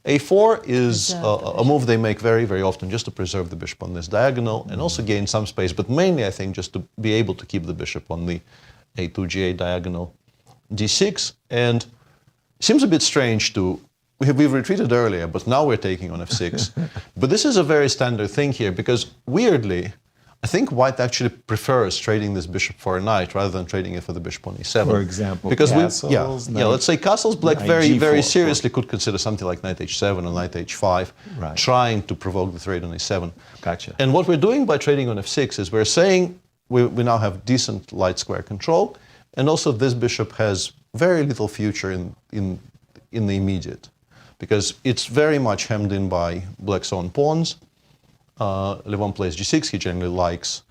A4 is a move they make very often just to preserve the bishop on this diagonal and also gain some space, but mainly I think just to be able to keep the bishop on the A2 G8 diagonal. D6, and seems a bit strange to, we've retreated earlier, but now we're taking on F6. But this is a very standard thing here because weirdly, I think White actually prefers trading this bishop for a knight rather than trading it for the bishop on E7. For example, because castles, let's say castles. Black knight very G4, seriously could consider something like knight H7 or knight H5, trying to provoke the trade on E7. Gotcha. And what we're doing by trading on F6 is we're saying we now have decent light square control, and also this bishop has very little future in the immediate, because it's very much hemmed in by Black's own pawns. Levon plays G6. He generally likes.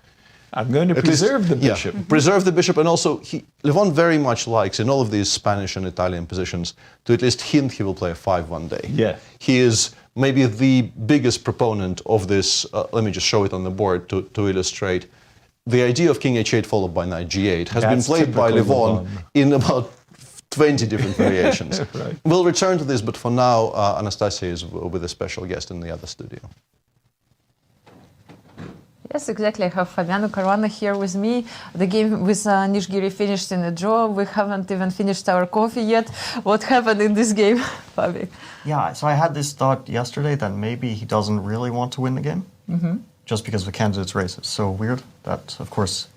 I'm going to preserve the bishop. Yeah, preserve the bishop, and also Levon very much likes in all of these Spanish and Italian positions to at least hint he will play a 5 one day. Yeah. He is maybe the biggest proponent of this, let me just show it on the board to illustrate. The idea of king h8 followed by knight g8 has been played by Levon in about 20 different variations. Right. We'll return to this, but for now, Anastasia is with a special guest in the other studio. Yes, exactly. I have Fabiano Caruana here with me. The game with Anish Giri finished in a draw. We haven't even finished our coffee yet. What happened in this game, Fabi? Yeah, so I had this thought yesterday that maybe he doesn't really want to win the game, just because the candidates race is so weird that, of course,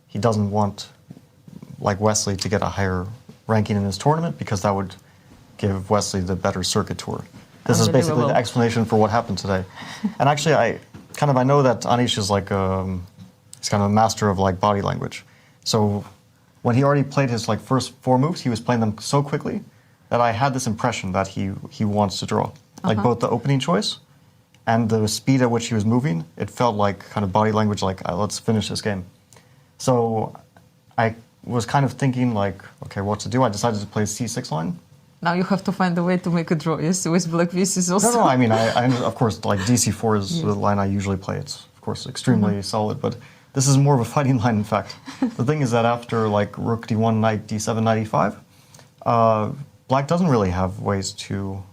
he doesn't want, like Wesley, to get a higher ranking in his tournament because that would give Wesley the better circuit tour. This is basically the explanation for what happened today. And actually, I know that Anish is like he's kind of a master of like body language. So when he already played his like first 4 moves, he was playing them so quickly that I had this impression that he wants to draw. Like both the opening choice and the speed at which he was moving, it felt like kind of body language like, let's finish this game. So I was kind of thinking like, okay, what to do? I decided to play C6 line. Now you have to find a way to make a draw, yes, with black pieces also. No, I mean, I of course, like DC4 is the line I usually play. It's, of course, extremely solid, but this is more of a fighting line, in fact. The thing is that after, like, rook d1, knight d7, knight e5, black doesn't really have ways to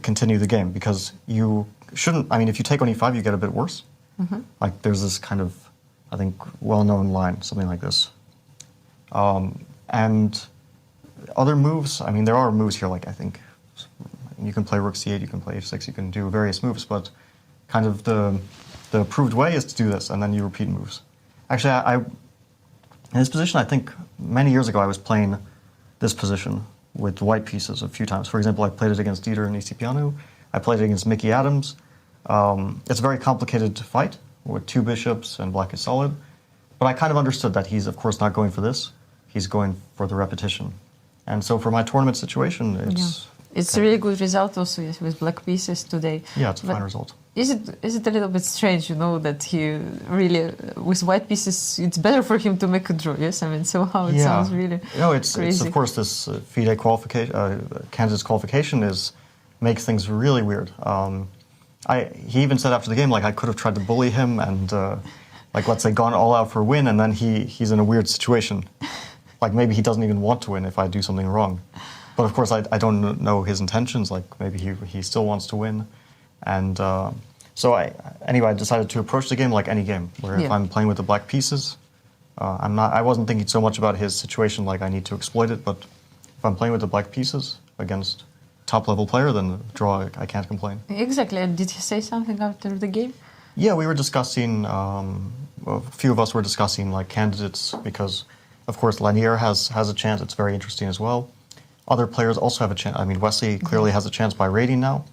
continue the game, because you shouldn't, I mean, if you take on e5, you get a bit worse. Like, there's this kind of, I think, well-known line, something like this. And other moves, I mean, there are moves here, like, I think you can play rook c8, you can play h6, you can do various moves, but kind of the approved way is to do this, and then you repeat moves. Actually, in this position, I think many years ago I was playing this position with white pieces a few times. For example, I played it against Dieter and Icipianu. I played it against Mickey Adams. It's a very complicated fight with 2 bishops and black is solid, but I kind of understood that he's, of course, not going for this. He's going for the repetition. And so for my tournament situation, it's a really good result also, yes, with black pieces today. Yeah, it's a fine result. Is it a little bit strange, you know, that he really, with white pieces, it's better for him to make a draw, yes? I mean, somehow it sounds really crazy. It's of course, this FIDE qualification, candidate's qualification makes things really weird. He even said after the game, like, I could have tried to bully him and, like, let's say, gone all out for a win, and then he's in a weird situation. Like, maybe he doesn't even want to win if I do something wrong. But of course, I don't know his intentions. Like, maybe he still wants to win. And so anyway, I decided to approach the game like any game, where if I'm playing with the black pieces, I wasn't thinking so much about his situation, like I need to exploit it, but if I'm playing with the black pieces against top-level player, then draw, I can't complain. Exactly. And did he say something after the game? Yeah, we were discussing, a few of us were discussing like candidates, because of course Leinier has a chance. It's very interesting as well. Other players also have a chance. I mean, Wesley clearly has a chance by rating now.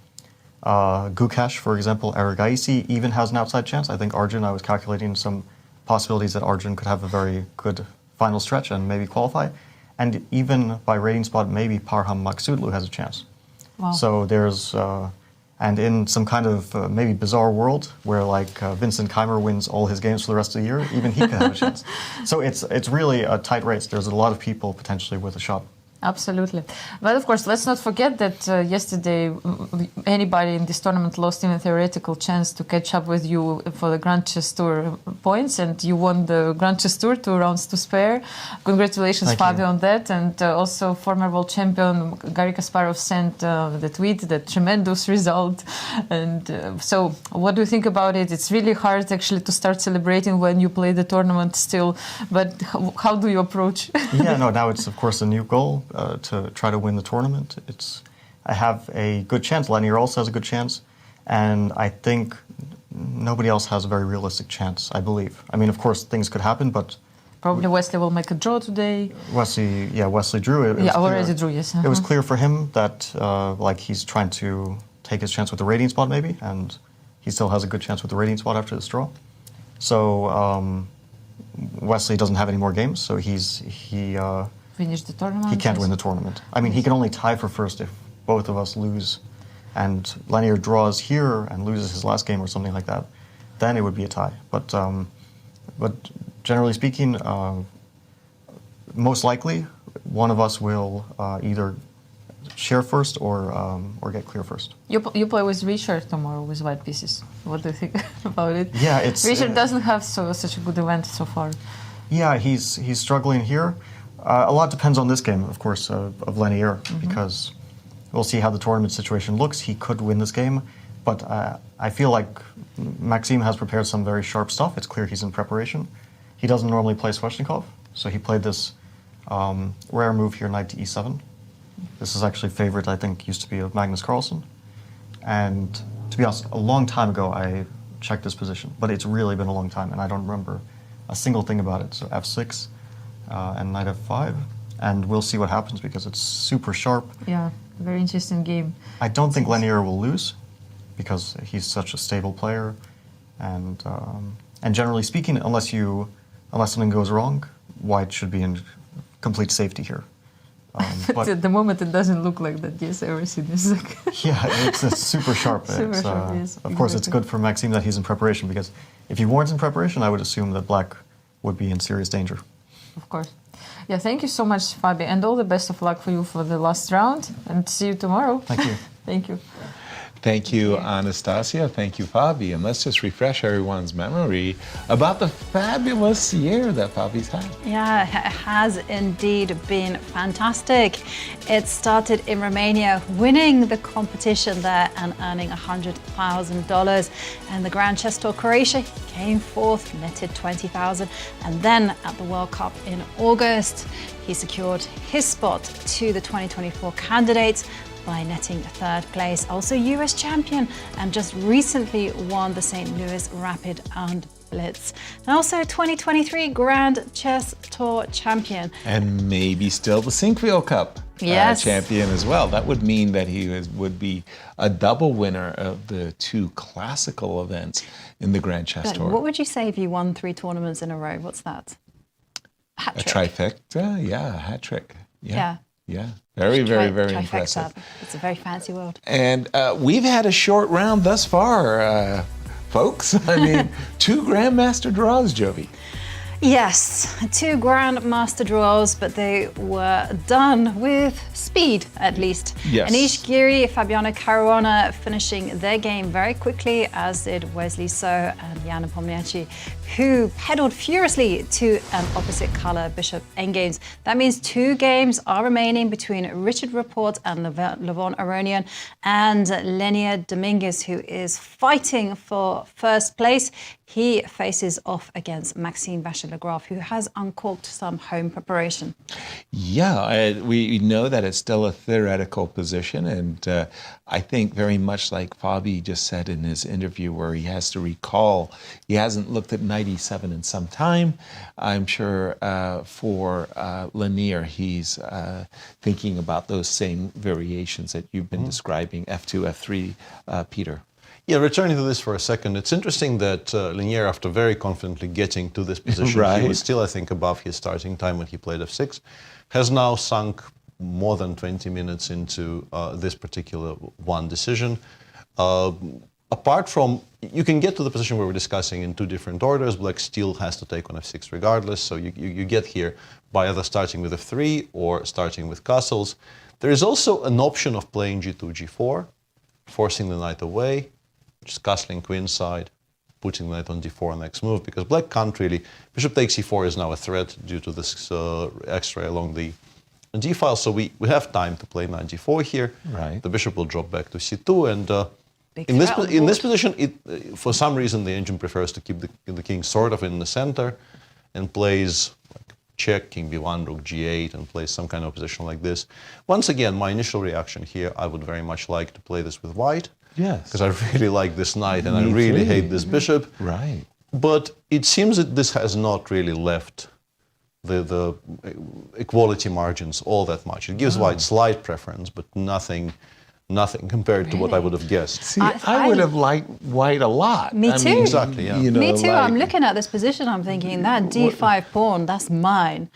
Gukash, for example, Aragaisi even has an outside chance. I think Arjun, I was calculating some possibilities that Arjun could have a very good final stretch and maybe qualify. And even by rating spot, maybe Parham Maksudlu has a chance. Wow. So there's, and in some kind of maybe bizarre world where like Vincent Keimer wins all his games for the rest of the year, even he could have a chance. So it's really a tight race. There's a lot of people potentially with a shot. Absolutely. But of course, let's not forget that yesterday anybody in this tournament lost even theoretical chance to catch up with you for the Grand Chess Tour points, and you won the Grand Chess Tour 2 rounds to spare. Congratulations, Fabio, on that. And also former world champion Garry Kasparov sent the tweet, that tremendous result. And so what do you think about it? It's really hard actually to start celebrating when you play the tournament still, but how do you approach? Yeah, no, now it's of course a new goal. To try to win the tournament. I have a good chance. Leinier also has a good chance, and I think nobody else has a very realistic chance, I believe. I mean, of course, things could happen, but... Probably Wesley will make a draw today. Wesley drew. Already drew, yes. It was clear for him that like he's trying to take his chance with the rating spot, maybe, and he still has a good chance with the rating spot after this draw. So Wesley doesn't have any more games, so finish the tournament. He can't win the tournament. I mean, he can only tie for first if both of us lose, and Leinier draws here and loses his last game or something like that. Then it would be a tie. But generally speaking, most likely one of us will either share first or get clear first. You play with Richard tomorrow with white pieces. What do you think about it? Yeah, it's Richard doesn't have such a good event so far. Yeah, he's struggling here. A lot depends on this game, of course, of Leinier, because we'll see how the tournament situation looks. He could win this game, but I feel like Maxime has prepared some very sharp stuff. It's clear he's in preparation. He doesn't normally play Sveshnikov, so he played this rare move here, knight to e7. This is actually favorite, I think, used to be of Magnus Carlsen. And to be honest, a long time ago I checked this position, but it's really been a long time, and I don't remember a single thing about it. So f6 and knight f5, and we'll see what happens because it's super sharp. Yeah, very interesting game. I don't think Leinier will lose because he's such a stable player, and generally speaking, unless something goes wrong, white should be in complete safety here. But at the moment, it doesn't look like that. Yes, everything is like. Yeah, it's super sharp. Super sharp, yes, of course, it's exactly. good for Maxime that he's in preparation, because if he weren't in preparation, I would assume that black would be in serious danger. Of course. Yeah, thank you so much, Fabi, and all the best of luck for you for the last round, and see you tomorrow. Thank you. Thank you. Thank you, Anastasia. Thank you, Fabi. And let's just refresh everyone's memory about the fabulous year that Fabi's had. Yeah, it has indeed been fantastic. It started in Romania, winning the competition there and earning $100,000. And the Grand Chess Tour Croatia, he came fourth, netted $20,000. And then at the World Cup in August, he secured his spot to the 2024 candidates by netting third place. Also US champion, and just recently won the St. Louis Rapid and Blitz. And also 2023 Grand Chess Tour champion. And maybe still the Sinquefield Cup Yes. champion as well. That would mean that he would be a double winner of the two classical events in the Grand Chess But Tour. what would you say if you won 3 tournaments in a row? What's that? Hat A trick. trifecta? Yeah, a hat trick. Yeah. Yeah. Very, very, very Trifecta. impressive. It's a very fancy word. And we've had a short round thus far, folks. I mean, 2 Grandmaster draws, Jovi. Yes, 2 Grandmaster draws, but they were done with speed, at least. Yes. Anish, Giri, Fabiano Caruana finishing their game very quickly, as did Wesley So and Nepomniachtchi, who pedaled furiously to an opposite color bishop endgames. That means 2 games are remaining between Richard Rapport and Levon Aronian, and Leinier Dominguez, who is fighting for first place. He faces off against Maxime Vachier-Lagrave, who has uncorked some home preparation. Yeah, we know that it's still a theoretical position, and I think very much like Fabi just said in his interview, where he has to recall, he hasn't looked at knight e7 in some time. I'm sure for Leinier, he's thinking about those same variations that you've been describing, f2, f3, Peter. Yeah, returning to this for a second, it's interesting that Leinier, after very confidently getting to this position, Right. he was still, I think, above his starting time when he played f6, has now sunk more than 20 minutes into this particular one decision. Apart from, you can get to the position where we're discussing in 2 different orders. Black still has to take on f6 regardless, so you get here by either starting with f3 or starting with castles. There is also an option of playing g2, g4, forcing the knight away, just castling queenside, putting the knight on d4 next move, because black can't really. Bishop takes e4 is now a threat due to this x-ray along the d file, so we have time to play knight g4 here. Right. The bishop will drop back to c2, and Big in this threat on in this board. position, for some reason, the engine prefers to keep the king sort of in the center, and plays like check, king b1, rook g8, and plays some kind of position like this. Once again, my initial reaction here, I would very much like to play this with white. Yes. Because I really like this knight and I Me really too. hate this bishop. Right. But it seems that this has not really left the equality margins all that much. It gives white slight preference, but nothing compared to what I would have guessed. See, I would have liked white a lot. Me I too. mean, Exactly, yeah. you know, Me too. I'm like- looking at this position. I'm thinking that d5 pawn, that's mine.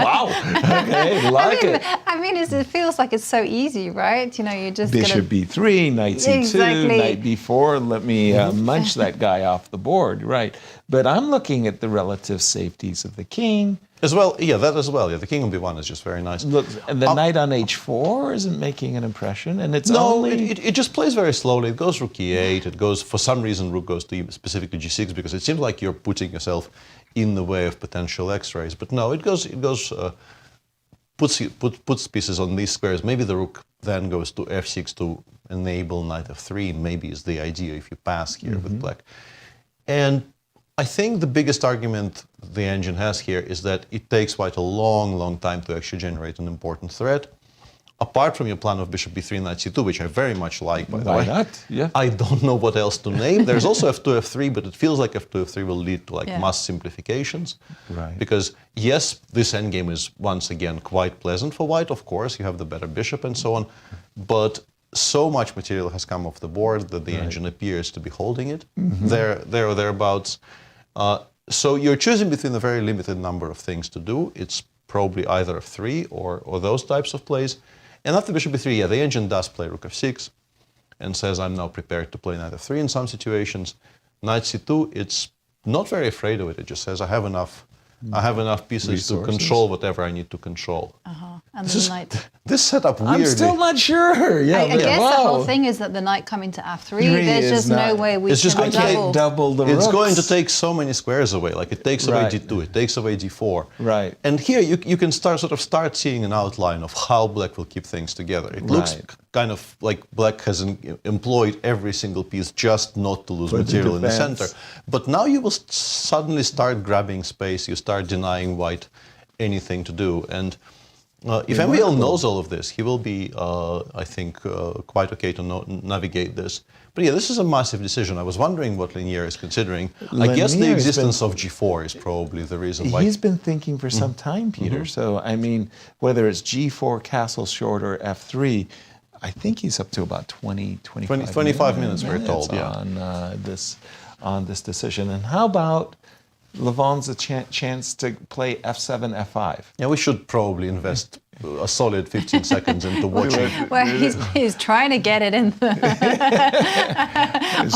Wow. Okay, like it. I mean, it feels like it's so easy, right? You know, you just Bishop b3, knight c2, Exactly. knight b4. Let me munch that guy off the board, right? But I'm looking at the relative safeties of the king, As well, yeah, that as well. Yeah, the king on b1 is just very nice. Look, and the knight on h4 isn't making an impression, and it's No, only... it just plays very slowly. It goes rook e8. It goes, for some reason, rook goes to specifically g6 because it seems like you're putting yourself in the way of potential x-rays. But no, it puts pieces on these squares. Maybe the rook then goes to f6 to enable knight f3. Maybe is the idea if you pass here with black. And I think the biggest argument the engine has here is that it takes quite a long, long time to actually generate an important threat. Apart from your plan of bishop b3, knight c2, which I very much like, by the way. Why not? Yeah. I don't know what else to name. There's also f2, f3, but it feels like f2, f3 will lead to mass simplifications. Right. Because yes, this endgame is once again quite pleasant for white. Of course, you have the better bishop and so on, but so much material has come off the board that the engine appears to be holding it there or thereabouts. So you're choosing between a very limited number of things to do. It's probably either f3 or those types of plays. And after bishop b3, yeah, the engine does play rook f6 and says, I'm now prepared to play knight f3 in some situations. Knight c2, it's not very afraid of it. It just says, I have enough pieces Resources. to control whatever I need to control. And the knight. This setup weirdly... I'm still not sure. Yeah, I guess the whole thing is that the knight coming to f3, there's just no way we It's just can going to double. double the It's rooks. going to take so many squares away. Like it takes away Right. d2, it takes away d4. Right. And here you can start seeing an outline of how black will keep things together. It looks Right. kind of like black has employed every single piece just not to lose For the material in the defense. center. But now you will suddenly start grabbing space. You start denying white anything to do. And if MVL knows all of this, he will be, I think, quite okay to navigate this. But yeah, this is a massive decision. I was wondering what Leinier is considering. I guess the Leinier has existence of g4 is probably the reason why. He's been thinking for some time, Peter. So, I mean, whether it's g4, castle short, or f3, I think he's up to about 25 minutes, we're told, yeah. on this decision. And how about Levon's chance to play f7, f5? Yeah, we should probably invest a solid 15 seconds into watching. Well, he's trying to get it in. The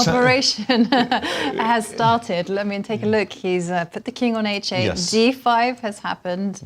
operation has started. Let me take a look. He's put the king on h8. Yes. g5 has happened.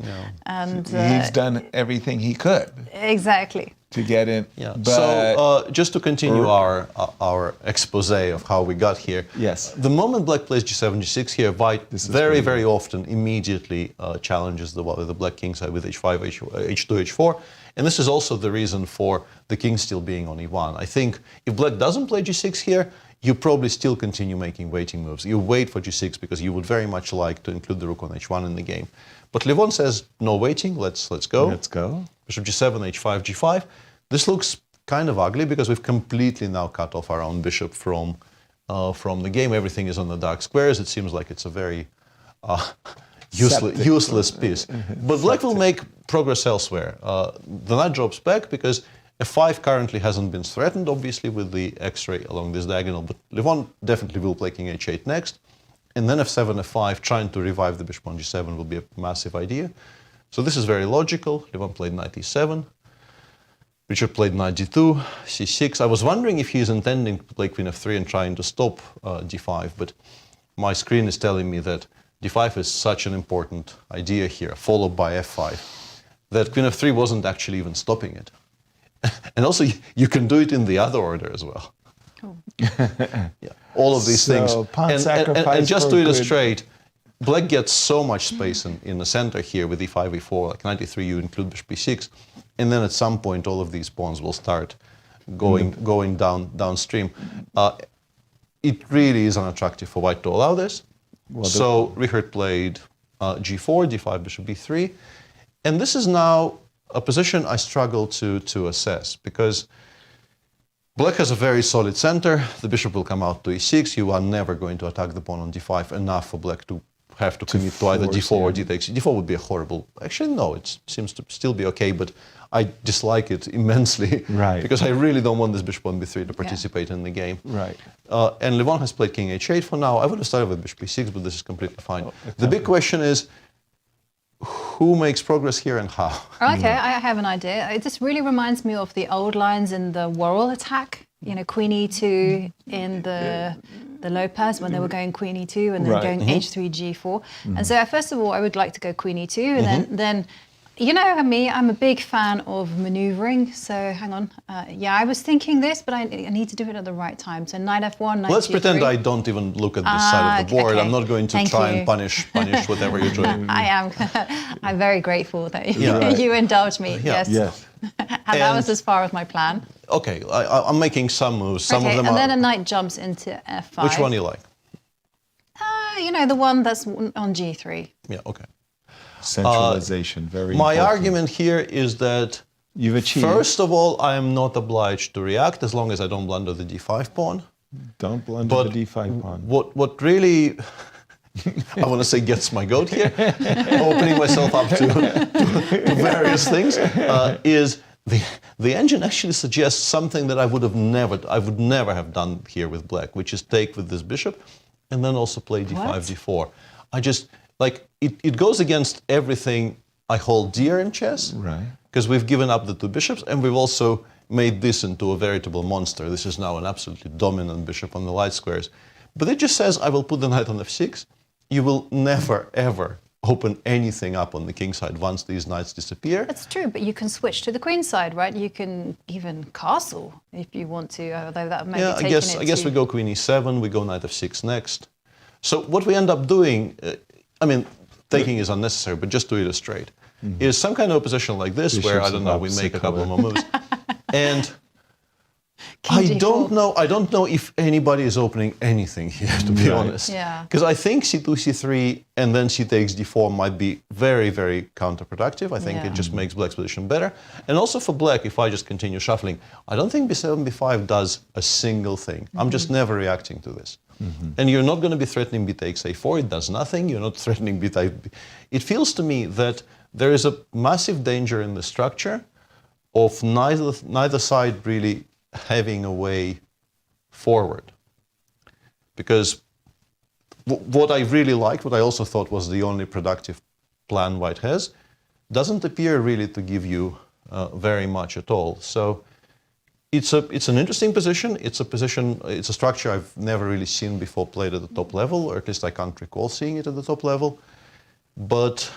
And He's done everything he could exactly. to get in. Yeah. But So just to continue our expose of how we got here. Yes. The moment black plays g7, g6 here, white very often immediately challenges the black king side with h5, h2, h4. And this is also the reason for the king still being on e1. I think if black doesn't play g6 here, you probably still continue making waiting moves. You wait for g6 because you would very much like to include the rook on h1 in the game. But Levon says, no waiting, let's go. Let's go. Bishop g7, h5, g5. This looks kind of ugly because we've completely now cut off our own bishop from the game. Everything is on the dark squares. It seems like it's a very useless piece. But black will make progress elsewhere. The knight drops back because f5 currently hasn't been threatened, obviously, with the x-ray along this diagonal. But Levon definitely will play king h8 next. And then f7, f5, trying to revive the bishop on g7 will be a massive idea. So this is very logical. Levon played knight e7. Richard played knight d2, c6. I was wondering if he's intending to play queen f3 and trying to stop d5, but my screen is telling me that d5 is such an important idea here, followed by f5, that queen f3 wasn't actually even stopping it. And also, you can do it in the other order as well. Oh. Yeah, all of these things. Pawn sacrifice and just for to good. illustrate, black gets so much space in the center here with e5, e4, like knight e3, you include bishop b6, and then at some point all of these pawns will start going downstream. It really is unattractive for white to allow this. Well, So Richard played g4, d5, bishop b3, and this is now a position I struggle to assess because black has a very solid center. The bishop will come out to e6. You are never going to attack the pawn on d5 enough for black to have to commit to either d4 or d takes. d4 would be a horrible. Actually, no, it seems to still be okay, but I dislike it immensely. Right. Because I really don't want this bishop on b3 to participate in the game. Right. And Levon has played king h8 for now. I would have started with bishop b6, but this is completely fine. The big question is, who makes progress here and how? Okay, I have an idea. It just really reminds me of the old lines in the Worrell attack, queen e2 in the Lopez when they were going queen e2 and then Right. going h3 g4. And so first of all, I would like to go queen e2, and then you know me, I'm a big fan of maneuvering. So hang on, I was thinking this, but I need to do it at the right time. So knight f1, knight Let's g3. pretend I don't even look at this side of the board. okay. I'm not going to Thank try you. and punish whatever you're doing. I am. I'm very grateful that Yeah. you indulge me. Yeah. Yes. Yes. And that was as far as my plan. Okay, I'm making some moves. Some okay, of them and are. then a knight jumps into f5. Which one you like? The one that's on g3. Yeah, okay. Centralization, very My important. argument here is that You've achieved. first of all, I am not obliged to react as long as I don't blunder the d5 pawn. Don't blunder But the d5 pawn. what really I want to say gets my goat here, opening myself up to various things, is the engine actually suggests something that I would never have done here with black, which is take with this bishop, and then also play d5, What? d4. I just it goes against everything I hold dear in chess, Right. because we've given up the two bishops, and we've also made this into a veritable monster. This is now an absolutely dominant bishop on the light squares. But it just says, I will put the knight on f6. You will never, ever open anything up on the king side once these knights disappear. That's true, but you can switch to the queen side, right? You can even castle if you want to, although that may Yeah, be taking I guess we go queen e7, we go knight f6 next. So what we end up doing, taking is unnecessary, but just to illustrate, is some kind of position like this, where, I Bishops don't of know, we opposite make a couple color. more moves. And King I g4. don't know if anybody is opening anything here, to be Right. honest. Yeah. Because I think c2, c3, and then c takes d4 might be very, very counterproductive. I think Yeah. it just makes black's position better. And also for black, if I just continue shuffling, I don't think b7, b5 does a single thing. I'm just never reacting to this. And you're not going to be threatening b takes a4. It does nothing. You're not threatening b takes. It feels to me that there is a massive danger in the structure of neither side really having a way forward. Because what I really liked, what I also thought was the only productive plan white has, doesn't appear really to give you very much at all. So it's an interesting position. It's a structure I've never really seen before played at the top level, or at least I can't recall seeing it at the top level. But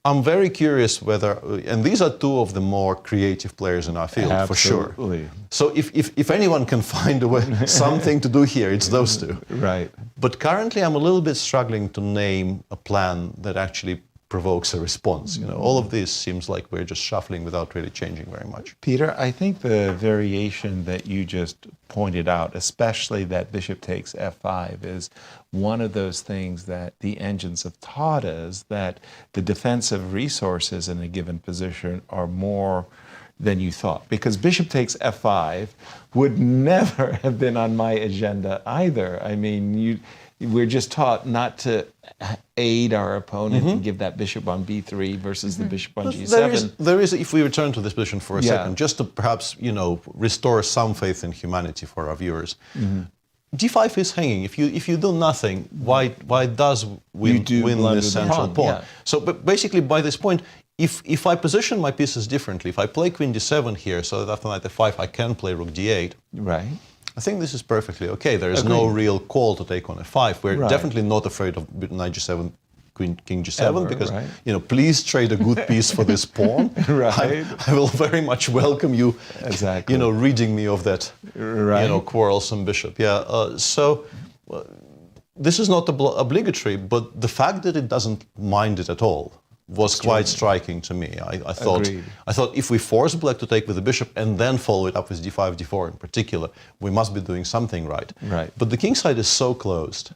I'm very curious whether, and these are two of the more creative players in our field, for sure. Absolutely. So if anyone can find a way, something to do here, it's those two. Right. But currently I'm a little bit struggling to name a plan that actually provokes a response. All of this seems like we're just shuffling without really changing very much. Peter, I think the variation that you just pointed out, especially that bishop takes f5, is one of those things that the engines have taught us, that the defensive resources in a given position are more than you thought. Because bishop takes f5 would never have been on my agenda either. I mean, we're just taught not to aid our opponent and give that bishop on b3 versus the bishop on g7. There is, if we return to this position for a Yeah. second, just to perhaps, restore some faith in humanity for our viewers. d5 is hanging. If you do nothing, why does win blunder this the central pawn, pawn? yeah. So, but basically, by this point, if I position my pieces differently, if I play queen d7 here, so that after knight f5 I can play rook d8. Right. I think this is perfectly okay. There is no real call to take on f5. We're Right. definitely not afraid of knight g7, king g7, Ever, because right. please trade a good piece for this pawn. Right. I will very much welcome you. Exactly. Ridding me of that. Right. Quarrelsome bishop. Yeah. This is not obligatory, but the fact that it doesn't mind it at all was quite striking to me. I thought if we force black to take with the bishop and then follow it up with d5, d4 in particular, we must be doing something right. Right. But the king side is so closed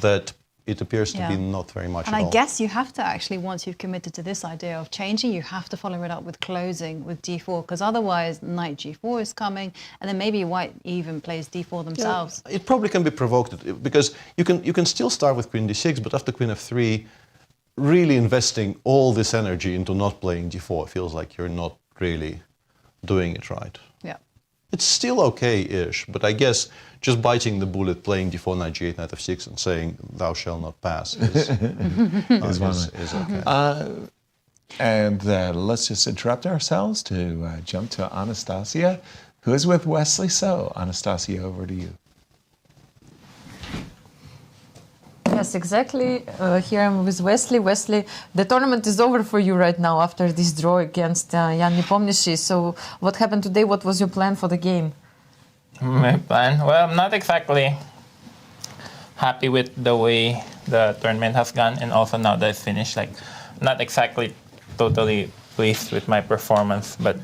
that it appears to be not very much And at I all. guess you have to actually, once you've committed to this idea of changing, you have to follow it up with closing with d4, because otherwise knight g4 is coming, and then maybe white even plays d4 themselves. It probably can be provoked, because you can still start with queen d6, but after queen f3, really investing all this energy into not playing d4 feels like you're not really doing it right. Yeah. It's still okay-ish, but I guess just biting the bullet, playing d4, knight g8, knight f6, and saying thou shall not pass is okay. And let's just interrupt ourselves to jump to Anastasia. who is with Wesley So. Anastasia, over to you. Yes, exactly. Here I'm with Wesley. Wesley, the tournament is over for you right now after this draw against Jan Nepomniachtchi. So what happened today? What was your plan for the game? My plan? Well, I'm not exactly happy with the way the tournament has gone, and also now that it's finished, like, not exactly totally pleased with my performance, but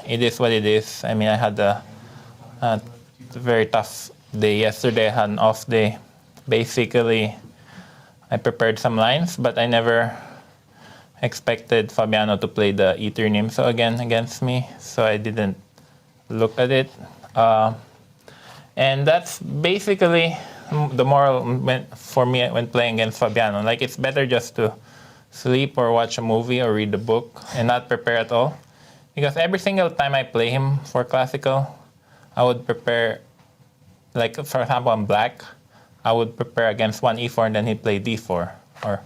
it is what it is. I mean, I had a very tough day yesterday. I had an off day. Basically, I prepared some lines, but I never expected Fabiano to play the Ether Nimso again against me, so I didn't look at it. And that's basically the moral for me when playing against Fabiano. Like, it's better just to sleep or watch a movie or read a book and not prepare at all. Because every single time I play him for Classical, I would prepare, like, for example, on black, I would prepare against 1 e4 and then he'd play d4. Or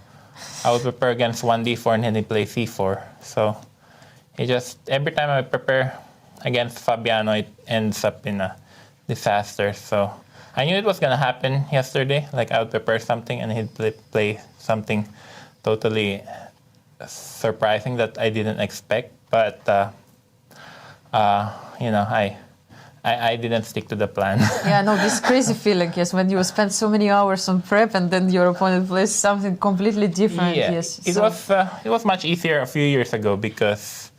I would prepare against 1 d4 and then he'd play c4. So it just, every time I prepare against Fabiano, it ends up in a disaster. So I knew it was going to happen yesterday. Like, I would prepare something and he'd play something totally surprising that I didn't expect. But, you know, I didn't stick to the plan. Yeah, no, this crazy feeling, yes, when you spend so many hours on prep and then your opponent plays something completely different, Yeah. yes. It was much easier a few years ago because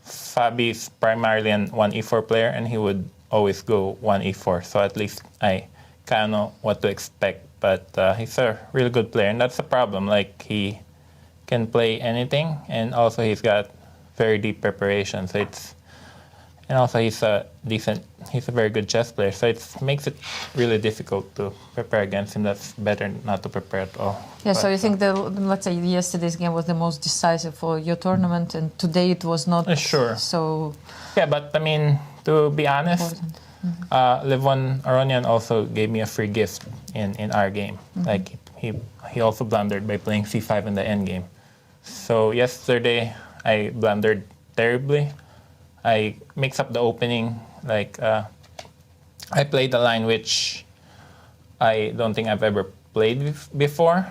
Fabi's primarily an 1 e4 player and he would always go 1 e4. So at least I kind of know what to expect. But he's a really good player, and that's the problem. Like, he can play anything, and also he's got very deep preparation. So and also he's a very good chess player. So it makes it really difficult to prepare against him. That's better not to prepare at all. Yeah, so you think let's say yesterday's game was the most decisive for your tournament, and today it was not Sure. so... Yeah, but I mean, to be honest, Levon Aronian also gave me a free gift in our game. Like, he also blundered by playing c5 in the endgame. So yesterday I blundered terribly. I mixed up the opening. Like, I played a line which I don't think I've ever played before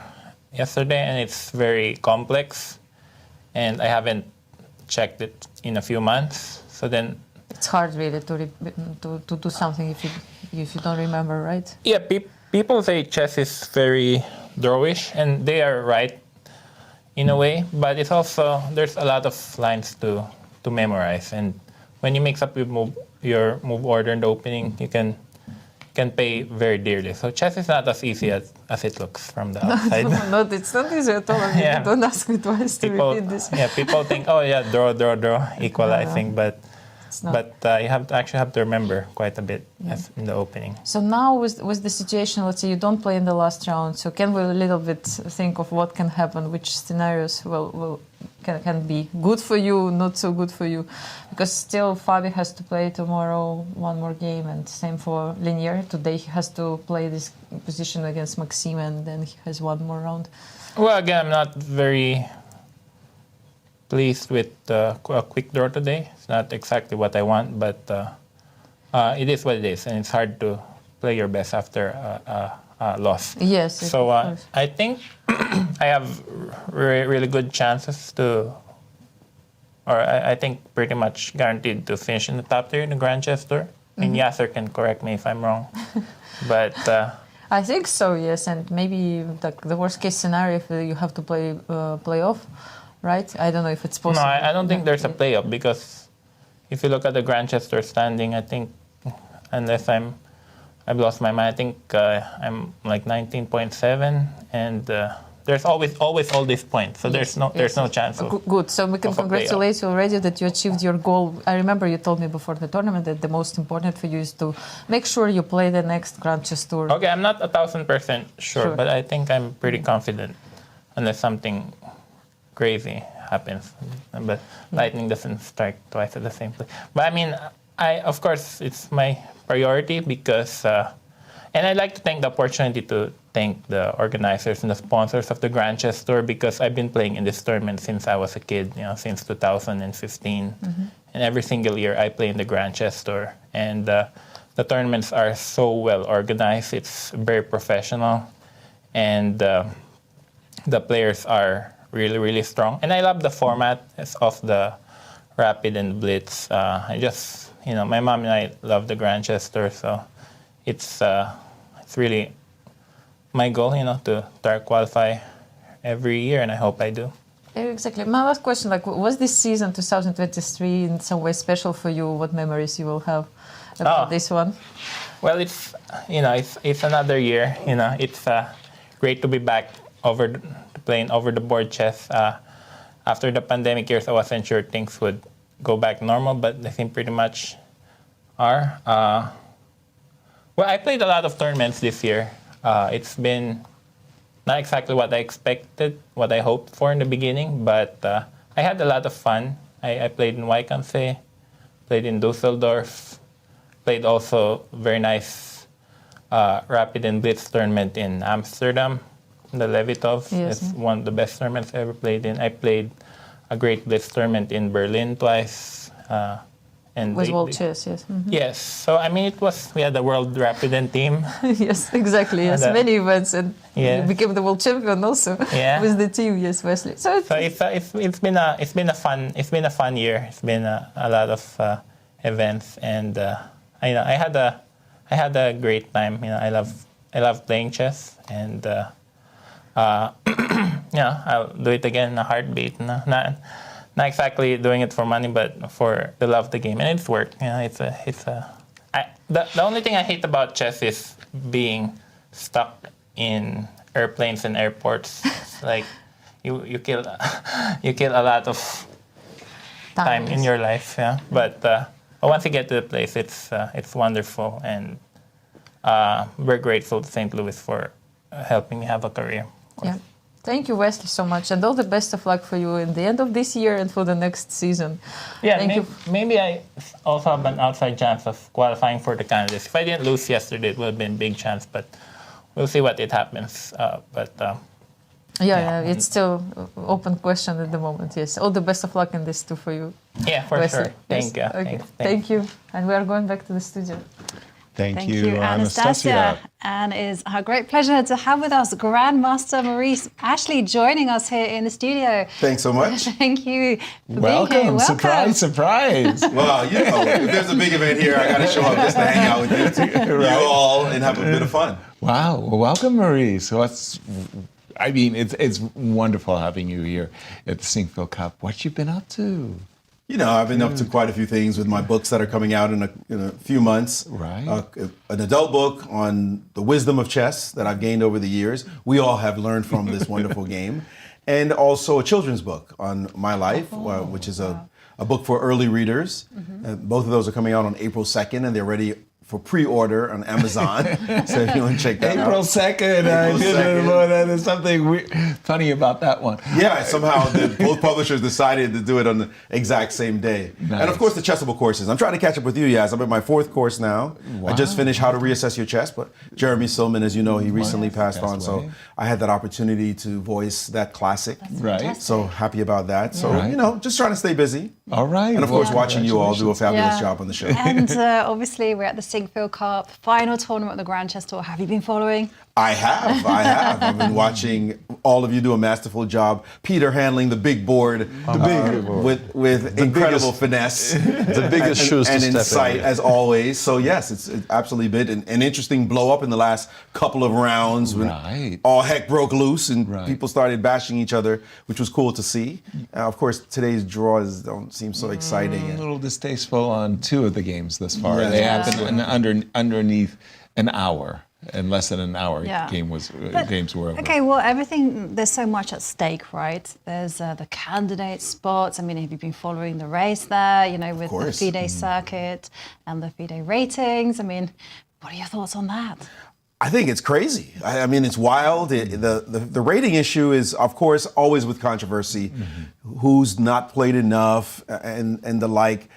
yesterday, and it's very complex, and I haven't checked it in a few months. So then It's hard really to do something if you don't remember, right? yeah, people say chess is very drawish, and they are right in a way, but it's also, there's a lot of lines to memorize, and when you mix up your move order in the opening, you can pay very dearly. So chess is not as easy as it looks from the outside. No, it's not easy at all. I mean, Yeah. don't ask me twice to repeat this. Yeah, people think, oh yeah, draw, equalizing, but you actually have to remember quite a bit as in the opening. So now with the situation, let's say you don't play in the last round, so can we a little bit think of what can happen, which scenarios can be good for you, not so good for you? Because still Fabi has to play tomorrow one more game, and same for Leinier. Today he has to play this position against Maxime, and then he has one more round. Well, again, I'm not very pleased with a quick draw today. It's not exactly what I want, but it is what it is, and it's hard to play your best after a loss. Yes. So I think I have really good chances I think pretty much guaranteed to finish in the top 3 in the Grand Chess Tour. I mean, Yasser can correct me if I'm wrong, but I think so, yes, and maybe the worst case scenario if you have to play playoff, right? I don't know if it's possible. No, I don't think there's a playoff, because if you look at the Grand Chess Tour standing, I think, unless I've lost my mind, I think I'm like 19.7, and there's always all these points, so there's no chance of Good, so we can of a congratulate you already that you achieved your goal. I remember you told me before the tournament that the most important for you is to make sure you play the next Grand Chess Tour. Okay, I'm not 1,000% sure, but I think I'm pretty confident, unless something crazy happens. But lightning doesn't strike twice at the same place. But I mean, of course, it's my priority, because And I'd like to take the opportunity to thank the organizers and the sponsors of the Grand Chess Tour, because I've been playing in this tournament since I was a kid, since 2015. And every single year I play in the Grand Chess Tour. And the tournaments are so well organized. It's very professional. And the players are really, really strong. And I love the format of the Rapid and Blitz. My mom and I love the Grand Chess Tour, so it's really my goal, to try to qualify every year, and I hope I do. Exactly. My last question, was this season 2023 in some way special for you? What memories you will have about this one? Well, it's another year. It's great to be back playing over the board chess. After the pandemic years, I wasn't sure things would go back normal, but I think pretty much are. Well, I played a lot of tournaments this year. It's been not exactly what I expected, what I hoped for in the beginning, but I had a lot of fun. I played in Weikamsee, played in Dusseldorf, played also very nice Rapid and Blitz tournament in Amsterdam. The Levitov is one of the best tournaments I ever played in. I played a great Blitz tournament in Berlin twice. With World Chess, yes. Mm-hmm. Yes. So, we had the World Rapid and team. Yes, exactly. Yes, many events, and you became the world champion also with the team. Yes, Wesley. So it's been a fun year. It's been a lot of events, and I had a great time. I love playing chess, and I'll do it again in a heartbeat. Not exactly doing it for money, but for the love of the game, and it's worked. The only thing I hate about chess is being stuck in airplanes and airports. Like you kill a lot of time in your life. Yeah, but once you get to the place, it's wonderful, and we're grateful to St. Louis for helping me have a career. Yeah. Thank you, Wesley, so much, and all the best of luck for you in the end of this year and for the next season. Yeah, maybe I also have an outside chance of qualifying for the candidates. If I didn't lose yesterday, it would have been a big chance, but we'll see what it happens. It's still open question at the moment. Yes, all the best of luck in this too for you. Yeah, for Wesley. sure. Thank you. Okay. Thank you, and we are going back to the studio. Thank you, Anastasia. And it's a great pleasure to have with us Grandmaster Maurice Ashley joining us here in the studio. Thanks so much. Thank you for Welcome. being here. Surprise. Well, if there's a big event here, I got to show up just to hang out with you all and have a bit of fun. Wow. Well, welcome, Maurice. It's wonderful having you here at the Sinquefield Cup. What you been up to? I've been up to quite a few things with my books that are coming out in a few months. Right. An adult book on the wisdom of chess that I've gained over the years. We all have learned from this wonderful game. And also a children's book on my life, which is a book for early readers. Both of those are coming out on April 2nd, and they're ready for pre-order on Amazon. So if you want to check that April out. 2nd. There's something funny about that one. Yeah, somehow both publishers decided to do it on the exact same day. Nice. And of course the Chessable courses. I'm trying to catch up with you, Yas. I'm at my 4th course now. Wow. I just finished How to Reassess Your Chess, but Jeremy Silman, as you know, he recently passed on. So I had that opportunity to voice that classic. Right. So happy about that. So, just trying to stay busy. All right. And of course, watching you all do a fabulous job on the show. And obviously, we're at the Sinquefield Cup, final tournament of the Grand Chess Tour. Have you been following? I have. I've been watching all of you do a masterful job. Peter handling the big board, with incredible finesse. The biggest shoes to and step insight, in. as always. So yes, it's absolutely been an interesting blow up in the last couple of rounds when all heck broke loose and people started bashing each other, which was cool to see. Of course, today's draws don't seem so exciting. A little distasteful on 2 of the games thus far. Yeah. They happened underneath an hour. In less than an hour, games were over. Okay, well, there's so much at stake, right? There's the candidate spots. Have you been following the race there, with the FIDE circuit and the FIDE ratings? What are your thoughts on that? I think it's crazy. It's wild. The rating issue is, of course, always with controversy. Who's not played enough and the like.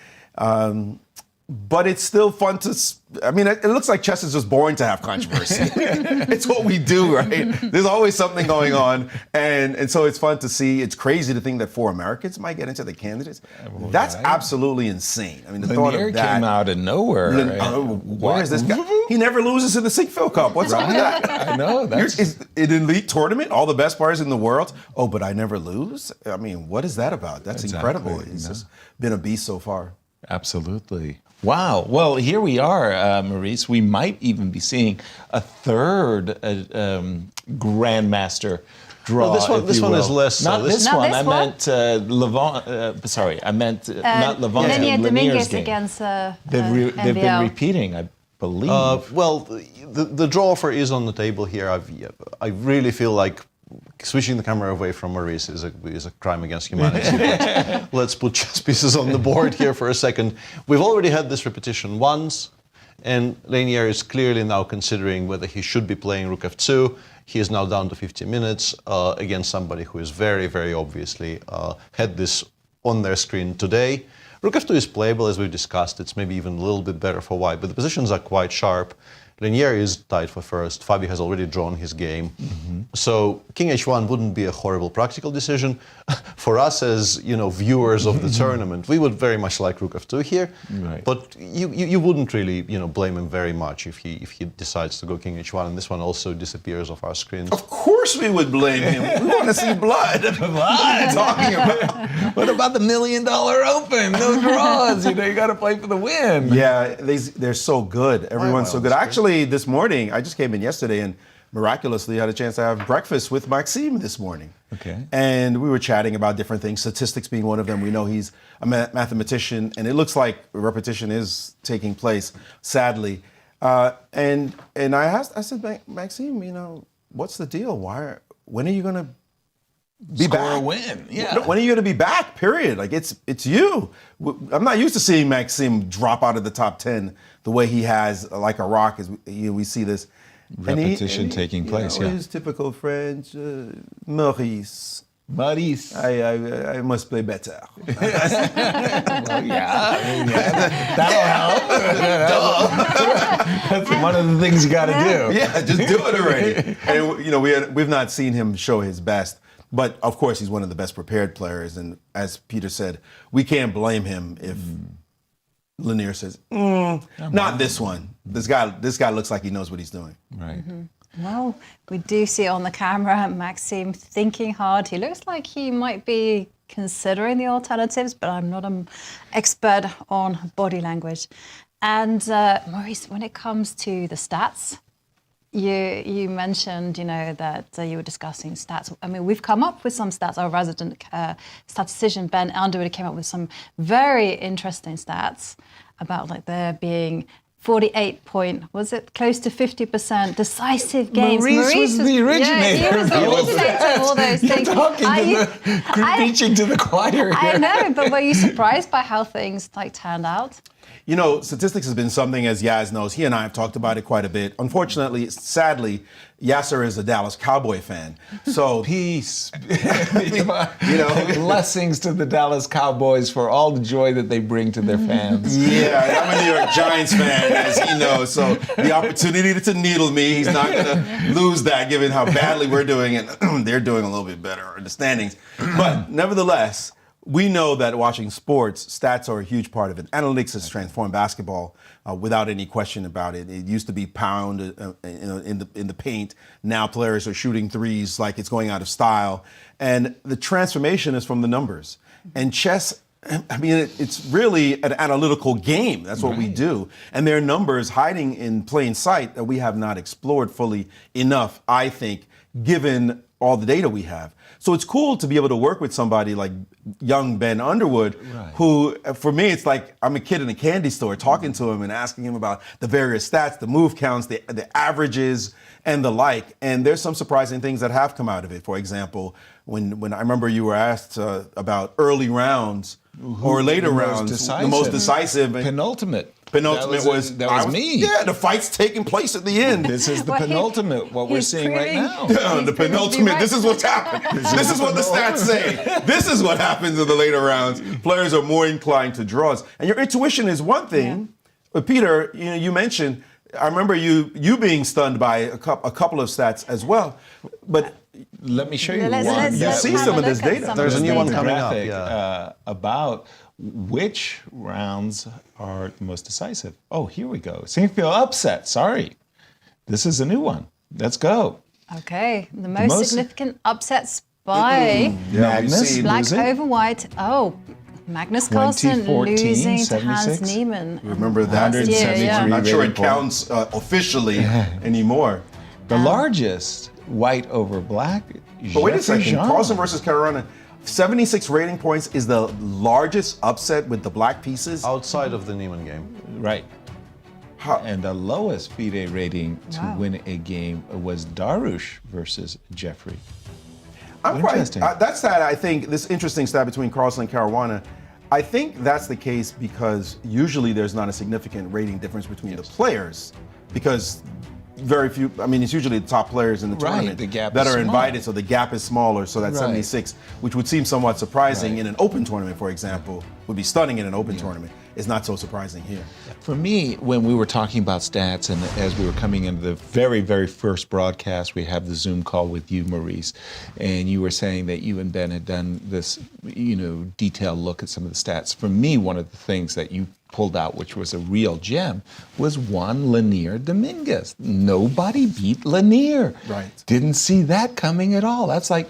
but it's still fun to. I mean, it looks like chess is just boring to have controversy. It's what we do, right? There's always something going on, and so it's fun to see. It's crazy to think that 4 Americans might get into the candidates. That's absolutely insane. I mean, the thought of that came out of nowhere. Where is this guy? He never loses in the Sinquefield Cup. What's up with that? I know. That's Is an elite tournament, all the best players in the world. Oh, but I never lose? I mean, what is that about? That's incredible. He's just been a beast so far. Absolutely. Wow. Well, here we are, Maurice. We might even be seeing a third Grandmaster draw. Well, this one is less. Not this Not one. this I one? meant Levon. Sorry, I meant not Levon. Leinier Dominguez game. against They've been NBL. repeating, I believe. Well, the draw offer is on the table here. I really feel like switching the camera away from Maurice is a crime against humanity. But let's put chess pieces on the board here for a second. We've already had this repetition once, and Leinier is clearly now considering whether he should be playing Rook F2. He is now down to 50 minutes against somebody who is very, very obviously had this on their screen today. Rook F2 is playable, as we've discussed. It's maybe even a little bit better for white, but the positions are quite sharp. Leinier is tied for first. Fabio has already drawn his game. So King H1 wouldn't be a horrible practical decision. For us as viewers of the tournament, we would very much like Rook F2 here. Right. But you wouldn't really blame him very much if he decides to go King H1, and this one also disappears off our screen. Of course we would blame him. We want to see blood. What are you talking about? What about the $1 Million Open? No draws. You got to play for the win. Yeah, they're so good. Everyone's so good. Actually, this morning, I just came in yesterday and miraculously had a chance to have breakfast with Maxime this morning. Okay. And we were chatting about different things, statistics being one of them. We know he's a mathematician, and it looks like repetition is taking place, sadly. And I said, Maxime, what's the deal? When are you going to be back? Score a win. Yeah. When are you going to be back? Period. Like it's you. I'm not used to seeing Maxime drop out of the top 10 the way he has, like a rock. As we see this Repetition taking place. His typical French, Maurice. Maurice. I must play better. Well, that'll help. That's one of the things you got to do. Yeah, just do it already. And we've not seen him show his best. But of course, he's one of the best prepared players. And as Peter said, we can't blame him if Leinier says, not this one. This guy looks like he knows what he's doing. Right. Well, we do see on the camera Maxime thinking hard. He looks like he might be considering the alternatives, but I'm not an expert on body language. And Maurice, when it comes to the stats, you mentioned, that you were discussing stats. I mean, we've come up with some stats. Our resident statistician, Ben Underwood, came up with some very interesting stats about there being 48 was it close to 50% decisive games. Maurice was the originator. Yeah, he was the originator of all those things. Preaching to the choir here. I know, but were you surprised by how things turned out? Statistics has been something, as Yaz knows, he and I have talked about it quite a bit. Unfortunately, sadly, Yasser is a Dallas Cowboy fan. So peace. Blessings to the Dallas Cowboys for all the joy that they bring to their fans. Yeah, I'm a New York Giants fan, as he knows. So the opportunity to needle me, he's not going to lose that given how badly we're doing, and they're doing a little bit better in the standings. But nevertheless, we know that watching sports, stats are a huge part of it. Analytics has transformed basketball without any question about it. It used to be pound in the paint. Now players are shooting threes like it's going out of style. And the transformation is from the numbers. And chess, it's really an analytical game. That's what we do. And there are numbers hiding in plain sight that we have not explored fully enough, I think, given all the data we have. So it's cool to be able to work with somebody like young Ben Underwood, who, for me, it's like I'm a kid in a candy store talking to him and asking him about the various stats, the move counts, the averages, and the like. And there's some surprising things that have come out of it. For example, when I remember you were asked about early rounds or later rounds, the most decisive. Penultimate. Penultimate that was me. Yeah, the fight's taking place at the end. This is the penultimate, what we're seeing right now. The penultimate, this is what's happening. This is what the stats say. This is what happens in the later rounds. Players are more inclined to draws. And your intuition is one thing, But Peter, you mentioned, I remember you being stunned by a couple of stats as well. But let me show you Let's- one. let's- You let's see have some a of this look at data. some of There's a this new one data. coming up. Graphic, Yeah. about which rounds are the most decisive. Oh, here we go. Sinquefield upset. Sorry. This is a new one. Let's go. Okay, the most significant upsets by Magnus Black losing. over white. Oh, Magnus Carlsen 2014, losing to Hans 76. Niemann. Remember that? Last year, yeah. I'm not sure it rating point. counts officially anymore. The largest white over black. But wait a Jeffrey second, Jean. Carlsen versus Caruana, 76 rating points is the largest upset with the black pieces. Outside of the Niemann game. Right. How- And the lowest FIDE rating to Wow. win a game was Darush versus Jeffrey. I'm quite, Interesting. that's that. I think this interesting stat between Carlsen and Caruana. I think that's the case because usually there's not a significant rating difference between the players because very few. I mean, it's usually the top players in the Right, tournament the gap that is are small. invited, so the gap is smaller. So that Right. 76, which would seem somewhat surprising Right. in an open tournament, for example, would be stunning in an open tournament. Is not so surprising here. For me, when we were talking about stats and as we were coming into the very, very first broadcast, we had the Zoom call with you, Maurice, and you were saying that you and Ben had done this, detailed look at some of the stats. For me, one of the things that you pulled out, which was a real gem, was one Leinier Dominguez. Nobody beat Leinier. Right. Didn't see that coming at all. That's like,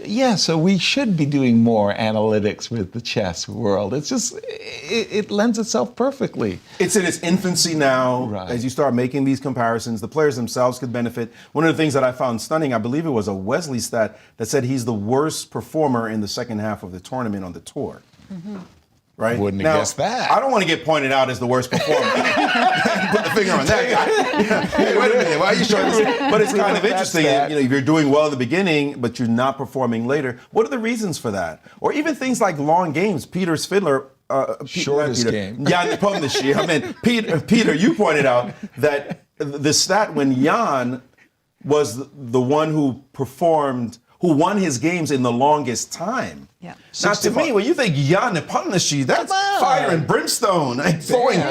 yeah, so we should be doing more analytics with the chess world. It's just, it lends itself perfectly. It's in its infancy now. Right. As you start making these comparisons, the players themselves could benefit. One of the things that I found stunning, I believe it was a Wesley stat that said he's the worst performer in the second half of the tournament on the tour. Right? Wouldn't have Now, guessed that. I don't want to get pointed out as the worst performer. Put the finger on that guy. Hey, wait a minute, why are you showing this? But it's kind of interesting. that. If you're doing well in the beginning, but you're not performing later, what are the reasons for that? Or even things like long games. Peter Svidler. Shortest game. Yeah, Nepomniachtchi. I mean, Peter, you pointed out that the stat when Jan was the one who won his games in the longest time. Yeah. Now, to me, when you think Jan Nepomniachtchi, that's fire and brimstone and throwing,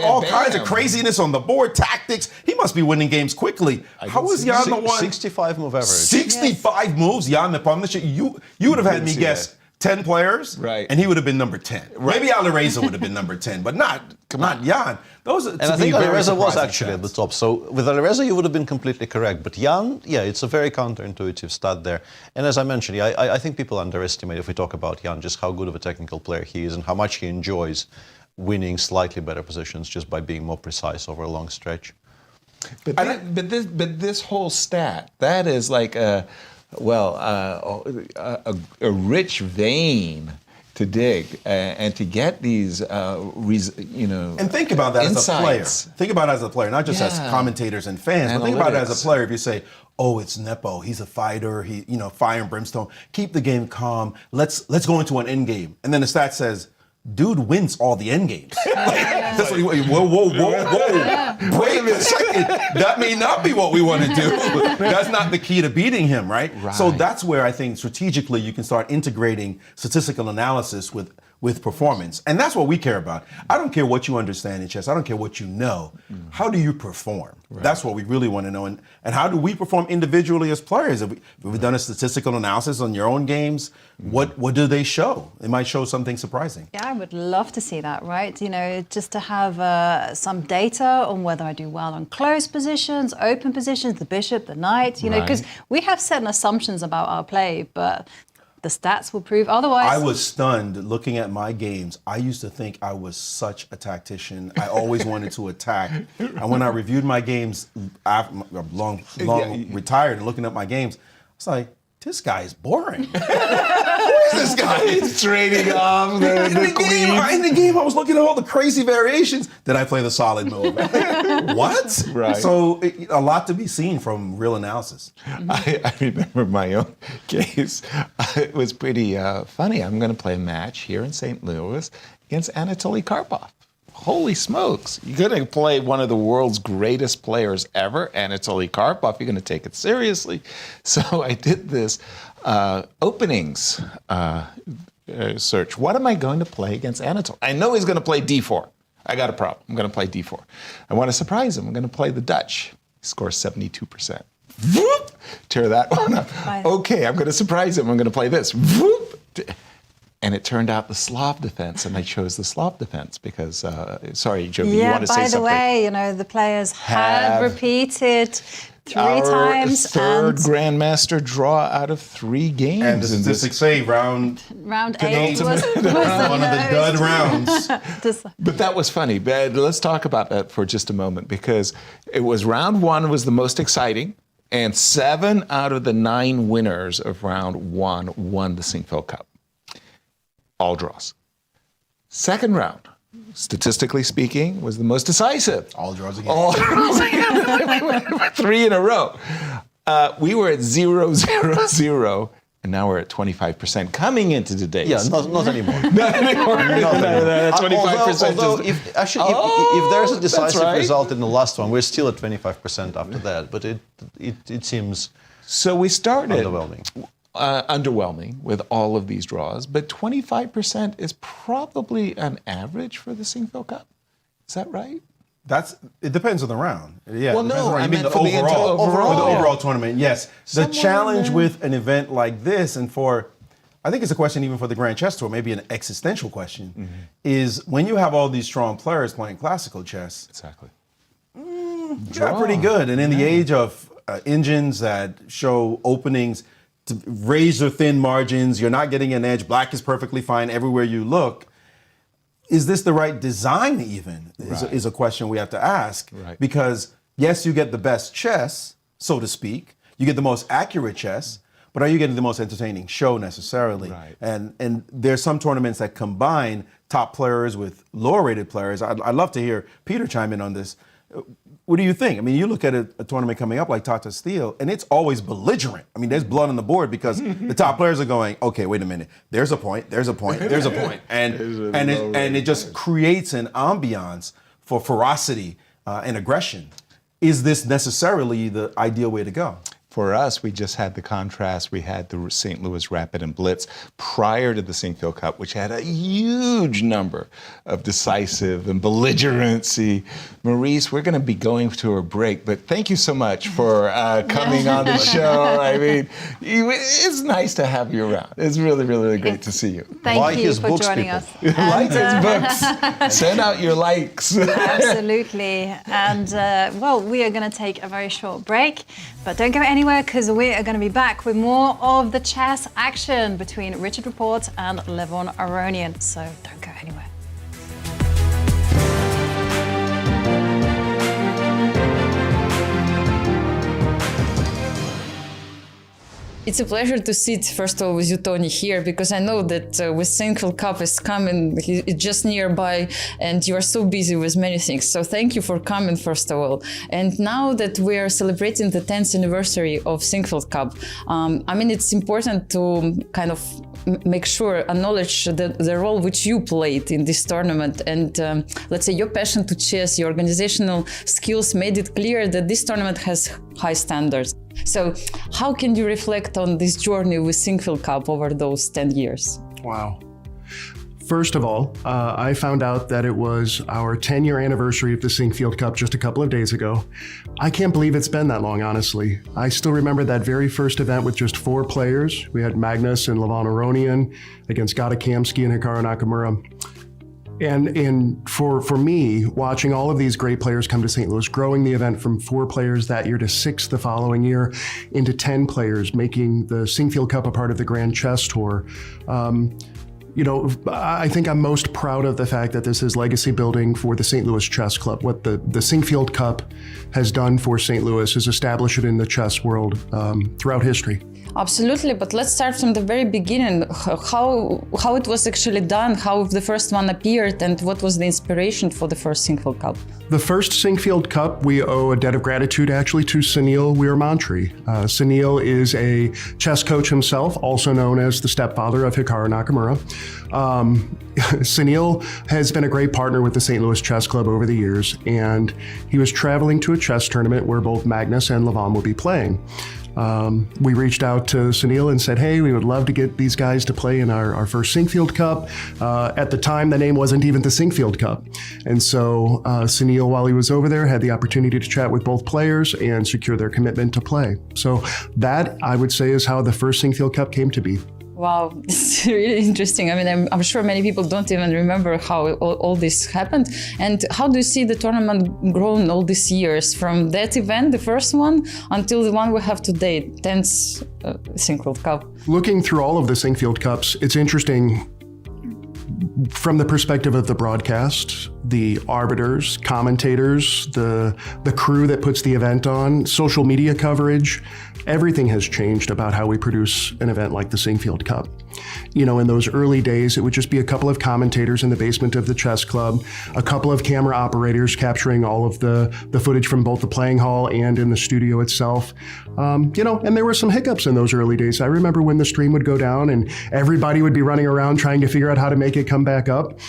all kinds of craziness on the board, tactics. He must be winning games quickly. How was Jan the one? 65 move average. 65 moves, Jan Nepomniachtchi. You would have had me see guess 10 players, Right. and he would have been number 10. Maybe Alireza would have been number 10, but not Jan. Those are, And I think Alireza was actually at the top. So with Alireza, you would have been completely correct. But Jan, yeah, it's a very counterintuitive stat there. And as I mentioned, I think people underestimate, if we talk about Jan, just how good of a technical player he is and how much he enjoys winning slightly better positions just by being more precise over a long stretch. But this whole stat, that is like a rich vein to dig and to get these, And think about that as a player. insights. Think about it as a player, not just as Yeah. commentators and fans, but think about it as Analytics. a player. If you say, "Oh, it's Nepo. He's a fighter. He, fire and brimstone. Keep the game calm. Let's go into an end game." And then the stat says, "Dude wins all the end games." That's what whoa. Wait a second. That may not be what we want to do. That's not the key to beating him, right? So that's where I think strategically you can start integrating statistical analysis with performance. And that's what we care about. I don't care what you understand in chess. I don't care what you know. How do you perform? That's what we really want to know. And how do we perform individually as players? If we've done a statistical analysis on your own games, what do they show? They might show something surprising. Yeah, I would love to see that, right? Just to have some data on whether I do well on closed positions, open positions, the bishop, the knight, because we have certain assumptions about our play, but the stats will prove otherwise. I was stunned looking at my games. I used to think I was such a tactician. I always wanted to attack. And when I reviewed my games, after long retired and looking at my games, I was like, this guy is boring. Who is this guy? He's trading off In the game, I was looking at all the crazy variations. Did I play the solid move? What? Right. So a lot to be seen from real analysis. I remember my own case. It was pretty funny. I'm going to play a match here in St. Louis against Anatoly Karpov. Holy smokes. You're going to play one of the world's greatest players ever, Anatoly Karpov. You're going to take it seriously. So I did this openings search. What am I going to play against Anatoly? I know he's going to play d4. I got a problem. I'm going to play d4. I want to surprise him. I'm going to play the Dutch. He scores 72%. Whoop! Tear that one up. Okay, I'm going to surprise him. I'm going to play this. Whoop! And it turned out the Slav defense, and I chose the Slav defense because, sorry, Jovi, you want to say something? Yeah, by the way, the players have repeated 3 our times. Third Grandmaster draw out of 3 games. And the statistics say round 8 was one of the dud rounds. But that was funny. But let's talk about that for just a moment, because it was round 1 was the most exciting, and 7 out of the 9 winners of round 1 won the Sinquefield Cup. All draws. Second round, statistically speaking, was the most decisive. All draws again. All draws again. 3 in a row. We were at 0-0-0, and now we're at 25% coming into today. Yeah, not anymore. Not anymore. No, 25%. Although if there's a decisive result in the last one, we're still at 25% after that. But it seems so we started underwhelming. With all of these draws, but 25% is probably an average for the Sinquefield Cup. Is that right? It depends on the round. Yeah. Well, no, I mean the overall tournament. Yes. The challenge with an event like this, and I think it's a question even for the Grand Chess Tour, maybe an existential question, is when you have all these strong players playing classical chess. Exactly. You're pretty good, and in the age of engines that show openings to razor thin margins, you're not getting an edge. Black is perfectly fine everywhere you look. Is this the right design even, is a question we have to ask. Right. Because yes, you get the best chess, so to speak. You get the most accurate chess, but are you getting the most entertaining show necessarily? Right. And there's some tournaments that combine top players with lower rated players. I'd love to hear Peter chime in on this. What do you think? I mean, you look at a tournament coming up like Tata Steel, and it's always belligerent. I mean, there's blood on the board because the top players are going, okay, wait a minute. There's a point, there's a point, there's a point. And it just creates an ambiance for ferocity and aggression. Is this necessarily the ideal way to go? For us, we just had the contrast. We had the St. Louis Rapid and Blitz prior to the Sinquefield Cup, which had a huge number of decisive and belligerency. Maurice, we're going to be going to a break, but thank you so much for coming on the show. I mean, it's nice to have you around. It's really, really great to see you. Thank you for joining us. Like his books. Send out your likes. Absolutely. And, we are going to take a very short break, but don't go anywhere, because we are going to be back with more of the chess action between Richard Rapport and Levon Aronian. So don't go anywhere. It's a pleasure to sit, first of all, with you, Tony, here, because I know that with Sinquefield Cup is coming, it's just nearby, and you are so busy with many things. So thank you for coming, first of all. And now that we are celebrating the 10th anniversary of Sinquefield Cup, it's important to kind of make sure, acknowledge the role which you played in this tournament. And let's say your passion to chess, your organizational skills made it clear that this tournament has high standards. So how can you reflect on this journey with Sinquefield Cup over those 10 years? Wow. First of all, I found out that it was our 10-year anniversary of the Sinquefield Cup just a couple of days ago. I can't believe it's been that long, honestly. I still remember that very first event with just 4 players. We had Magnus and Levon Aronian against Gata Kamsky and Hikaru Nakamura. And for me, watching all of these great players come to St. Louis, growing the event from 4 players that year to 6 the following year, into 10 players, making the Sinquefield Cup a part of the Grand Chess Tour. I think I'm most proud of the fact that this is legacy building for the St. Louis Chess Club. What the Sinquefield Cup has done for St. Louis is establish it in the chess world throughout history. Absolutely, but let's start from the very beginning. How it was actually done, how the first one appeared, and what was the inspiration for the first Sinquefield Cup? The first Sinquefield Cup, we owe a debt of gratitude actually to Sunil Weermanthri. Sunil is a chess coach himself, also known as the stepfather of Hikaru Nakamura. Sunil has been a great partner with the St. Louis Chess Club over the years, and he was traveling to a chess tournament where both Magnus and Levon will be playing. We reached out to Sunil and said, hey, we would love to get these guys to play in our first Sinquefield Cup. At the time, the name wasn't even the Sinquefield Cup. And so Sunil, while he was over there, had the opportunity to chat with both players and secure their commitment to play. So that, I would say, is how the first Sinquefield Cup came to be. Wow, it's really interesting. I mean, I'm sure many people don't even remember how all this happened. And how do you see the tournament grown all these years from that event, the first one, until the one we have today, 10th Sinquefield Cup? Looking through all of the Sinquefield Cups, it's interesting from the perspective of the broadcast, the arbiters, commentators, the crew that puts the event on, social media coverage, everything has changed about how we produce an event like the Sinquefield Cup. You know, in those early days, it would just be a couple of commentators in the basement of the chess club, a couple of camera operators capturing all of the footage from both the playing hall and in the studio itself. You know, and there were some hiccups in those early days. I remember when the stream would go down and everybody would be running around trying to figure out how to make it come back up.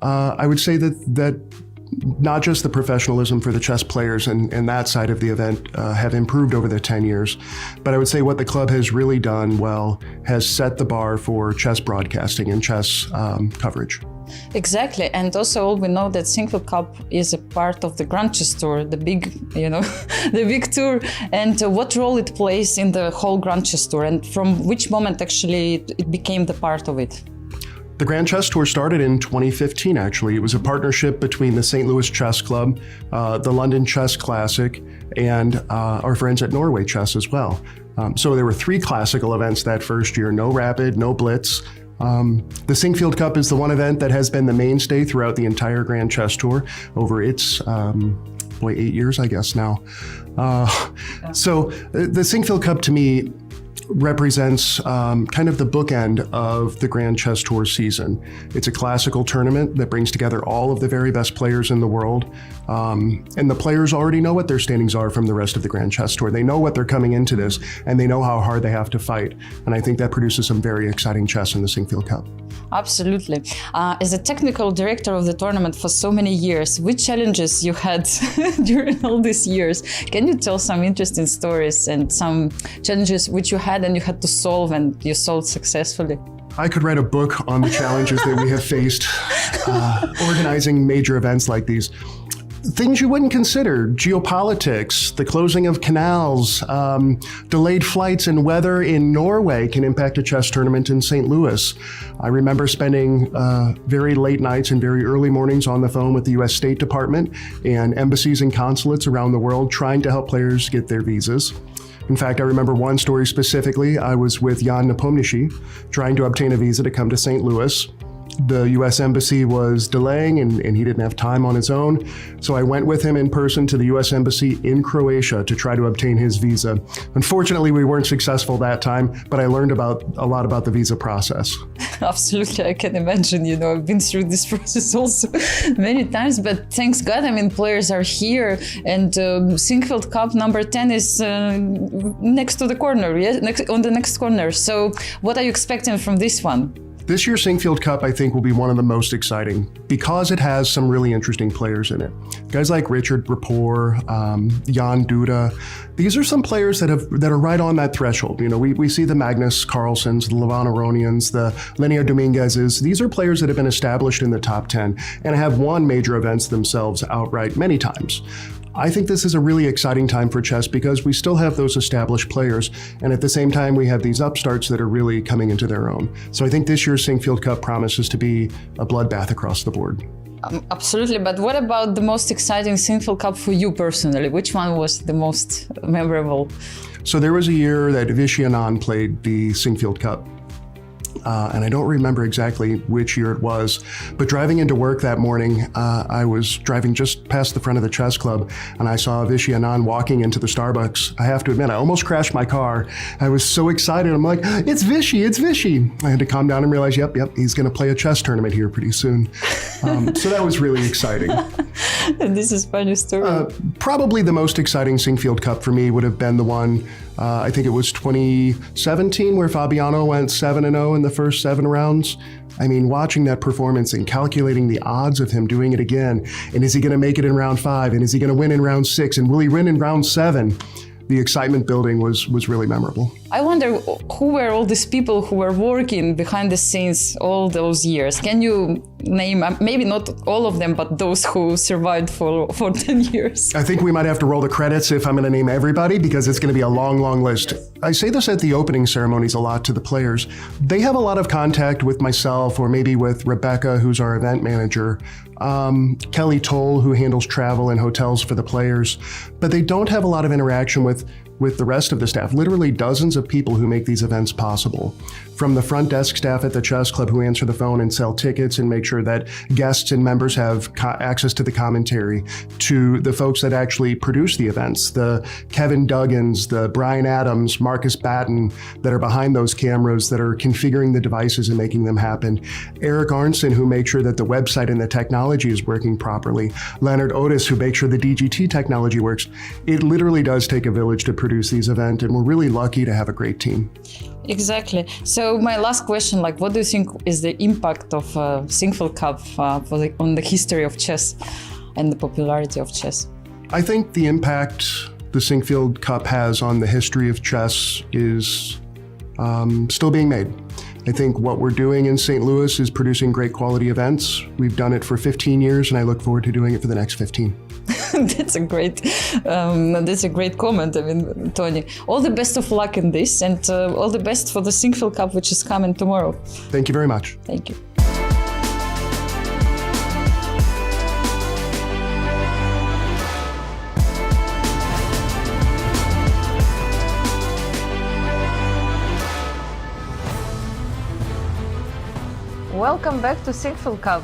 I would say that not just the professionalism for the chess players and that side of the event have improved over the 10 years, but I would say what the club has really done well has set the bar for chess broadcasting and chess coverage. Exactly, and also we know that Sinquefield Cup is a part of the Grand Chess Tour, the big, you know, the big tour, and what role it plays in the whole Grand Chess Tour, and from which moment actually it became the part of it. The Grand Chess Tour started in 2015, actually. It was a partnership between the St. Louis Chess Club, the London Chess Classic, and our friends at Norway Chess as well. So there were 3 classical events that first year, no Rapid, no Blitz. The Sinquefield Cup is the one event that has been the mainstay throughout the entire Grand Chess Tour over its, 8 years, I guess now. So the Sinquefield Cup to me represents kind of the bookend of the Grand Chess Tour season. It's a classical tournament that brings together all of the very best players in the world. And the players already know what their standings are from the rest of the Grand Chess Tour. They know what they're coming into this, and they know how hard they have to fight. And I think that produces some very exciting chess in the Sinquefield Cup. Absolutely. As a technical director of the tournament for so many years, which challenges you had during all these years? Can you tell some interesting stories and some challenges which you had and you had to solve and you solved successfully? I could write a book on the challenges that we have faced organizing major events like these. Things you wouldn't consider: geopolitics, the closing of canals, delayed flights, and weather in Norway can impact a chess tournament in St. Louis. I remember spending very late nights and very early mornings on the phone with the U.S. State Department and embassies and consulates around the world trying to help players get their visas. In fact, I remember one story specifically. I was with Nepomniachtchi trying to obtain a visa to come to St. Louis. The U.S. Embassy was delaying and he didn't have time on his own. So I went with him in person to the U.S. Embassy in Croatia to try to obtain his visa. Unfortunately, we weren't successful that time, but I learned a lot about the visa process. Absolutely, I can imagine. You know, I've been through this process also many times, but thanks God, I mean, players are here, and Sinquefield Cup number 10 is next to the corner, on the next corner. So what are you expecting from this one? This year's Sinquefield Cup, I think, will be one of the most exciting because it has some really interesting players in it. Guys like Richard Rapport, Jan Duda. These are some players that are right on that threshold. You know, we see the Magnus Carlsens, the Levon Aronians, the Leinier Dominguezes. These are players that have been established in the top 10 and have won major events themselves outright many times. I think this is a really exciting time for chess because we still have those established players, and at the same time we have these upstarts that are really coming into their own. So I think this year's Sinquefield Cup promises to be a bloodbath across the board. Absolutely, but what about the most exciting Sinquefield Cup for you personally? Which one was the most memorable? So there was a year that Vachier-Lagrave played the Sinquefield Cup. And I don't remember exactly which year it was, but driving into work that morning, I was driving just past the front of the chess club, and I saw Vachier-Lagrave walking into the Starbucks. I have to admit, I almost crashed my car. I was so excited. I'm like, it's Vichy, it's Vichy. I had to calm down and realize, yep, he's going to play a chess tournament here pretty soon. So that was really exciting. This is a funny story. Probably the most exciting Sinquefield Cup for me would have been the one, I think it was 2017, where Fabiano went 7-0 in the first 7 rounds. I mean, watching that performance and calculating the odds of him doing it again, and is he going to make it in round 5, and is he going to win in round 6, and will he win in round 7? the excitement building was really memorable. I wonder who were all these people who were working behind the scenes all those years. Can you name, maybe not all of them, but those who survived for 10 years? I think we might have to roll the credits if I'm going to name everybody, because it's going to be a long, long list. I say this at the opening ceremonies a lot to the players. They have a lot of contact with myself, or maybe with Rebecca, who's our event manager, Kelly Toll, who handles travel and hotels for the players, but they don't have a lot of interaction with the rest of the staff, literally dozens of people who make these events possible. From the front desk staff at the chess club who answer the phone and sell tickets and make sure that guests and members have access to the commentary, to the folks that actually produce the events, the Kevin Duggins, the Brian Adams, Marcus Batten, that are behind those cameras, that are configuring the devices and making them happen. Eric Arnson, who makes sure that the website and the technology is working properly. Leonard Otis, who makes sure the DGT technology works. It literally does take a village to produce these events, and we're really lucky to have a great team. Exactly. So my last question, what do you think is the impact of Sinquefield Cup on the history of chess and the popularity of chess? I think the impact the Sinquefield Cup has on the history of chess is still being made. I think what we're doing in St. Louis is producing great quality events. We've done it for 15 years, and I look forward to doing it for the next 15. That's a great comment. I mean, Tony, all the best of luck in this, and all the best for the Sinquefield Cup, which is coming tomorrow. Thank you very much. Thank you. Welcome back to Sinquefield Cup.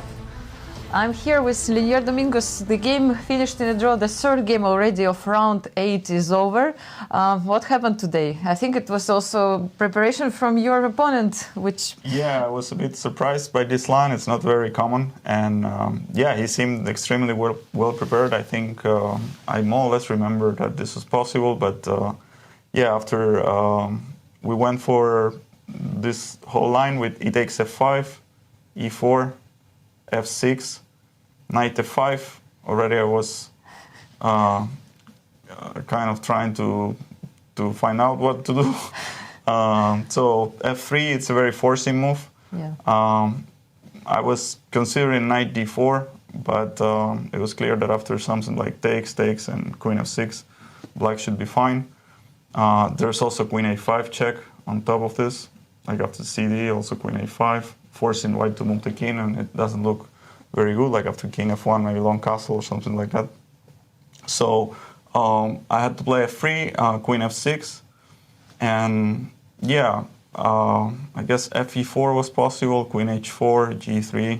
I'm here with Leinier Dominguez. The game finished in a draw. The third game already of round 8 is over. What happened today? I think it was also preparation from your opponent, which... Yeah, I was a bit surprised by this line. It's not very common. And yeah, he seemed extremely well prepared. I think I more or less remember that this was possible. But yeah, after we went for this whole line with e takes f5, e4, f6, knight f5. Already I was kind of trying to find out what to do. So f3, it's a very forcing move. Yeah. I was considering knight d4, but it was clear that after something like takes, and queen f6, black should be fine. There's also queen a5 check on top of this. Like after cd, also queen a5, forcing white to multi-king, and it doesn't look very good, like after king f1, maybe long castle or something like that. So I had to play f3, queen f6, and yeah, I guess fe4 was possible, queen h4, g3,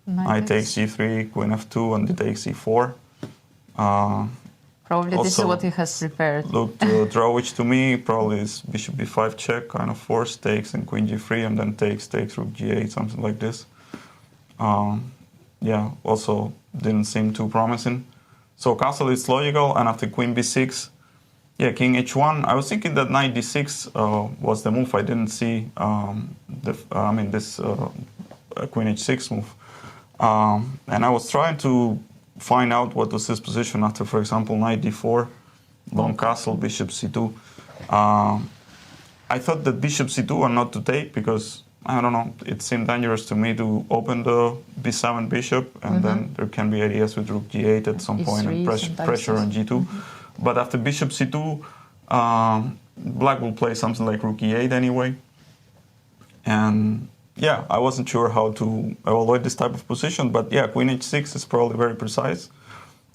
knight takes g3, queen f2, and d takes e4. Probably this is what he has prepared. Looked draw, which to me probably is bishop b5 check, kind of force, takes, and queen g3, and then takes, rook g8, something like this. Yeah, also didn't seem too promising. So castle is logical, and after queen b6, yeah, king h1. I was thinking that knight d6 was the move. I didn't see this queen h6 move, and I was trying to find out what was his position after, for example, knight d4, long castle, bishop c2. I thought that bishop c2 are not to take because, I don't know, it seemed dangerous to me to open the b7 bishop, and then there can be ideas with rook g8 at some point and pressure on g2. But after bishop c2, black will play something like rook e8 anyway. And yeah, I wasn't sure how to evaluate this type of position, but yeah, queen h6 is probably very precise.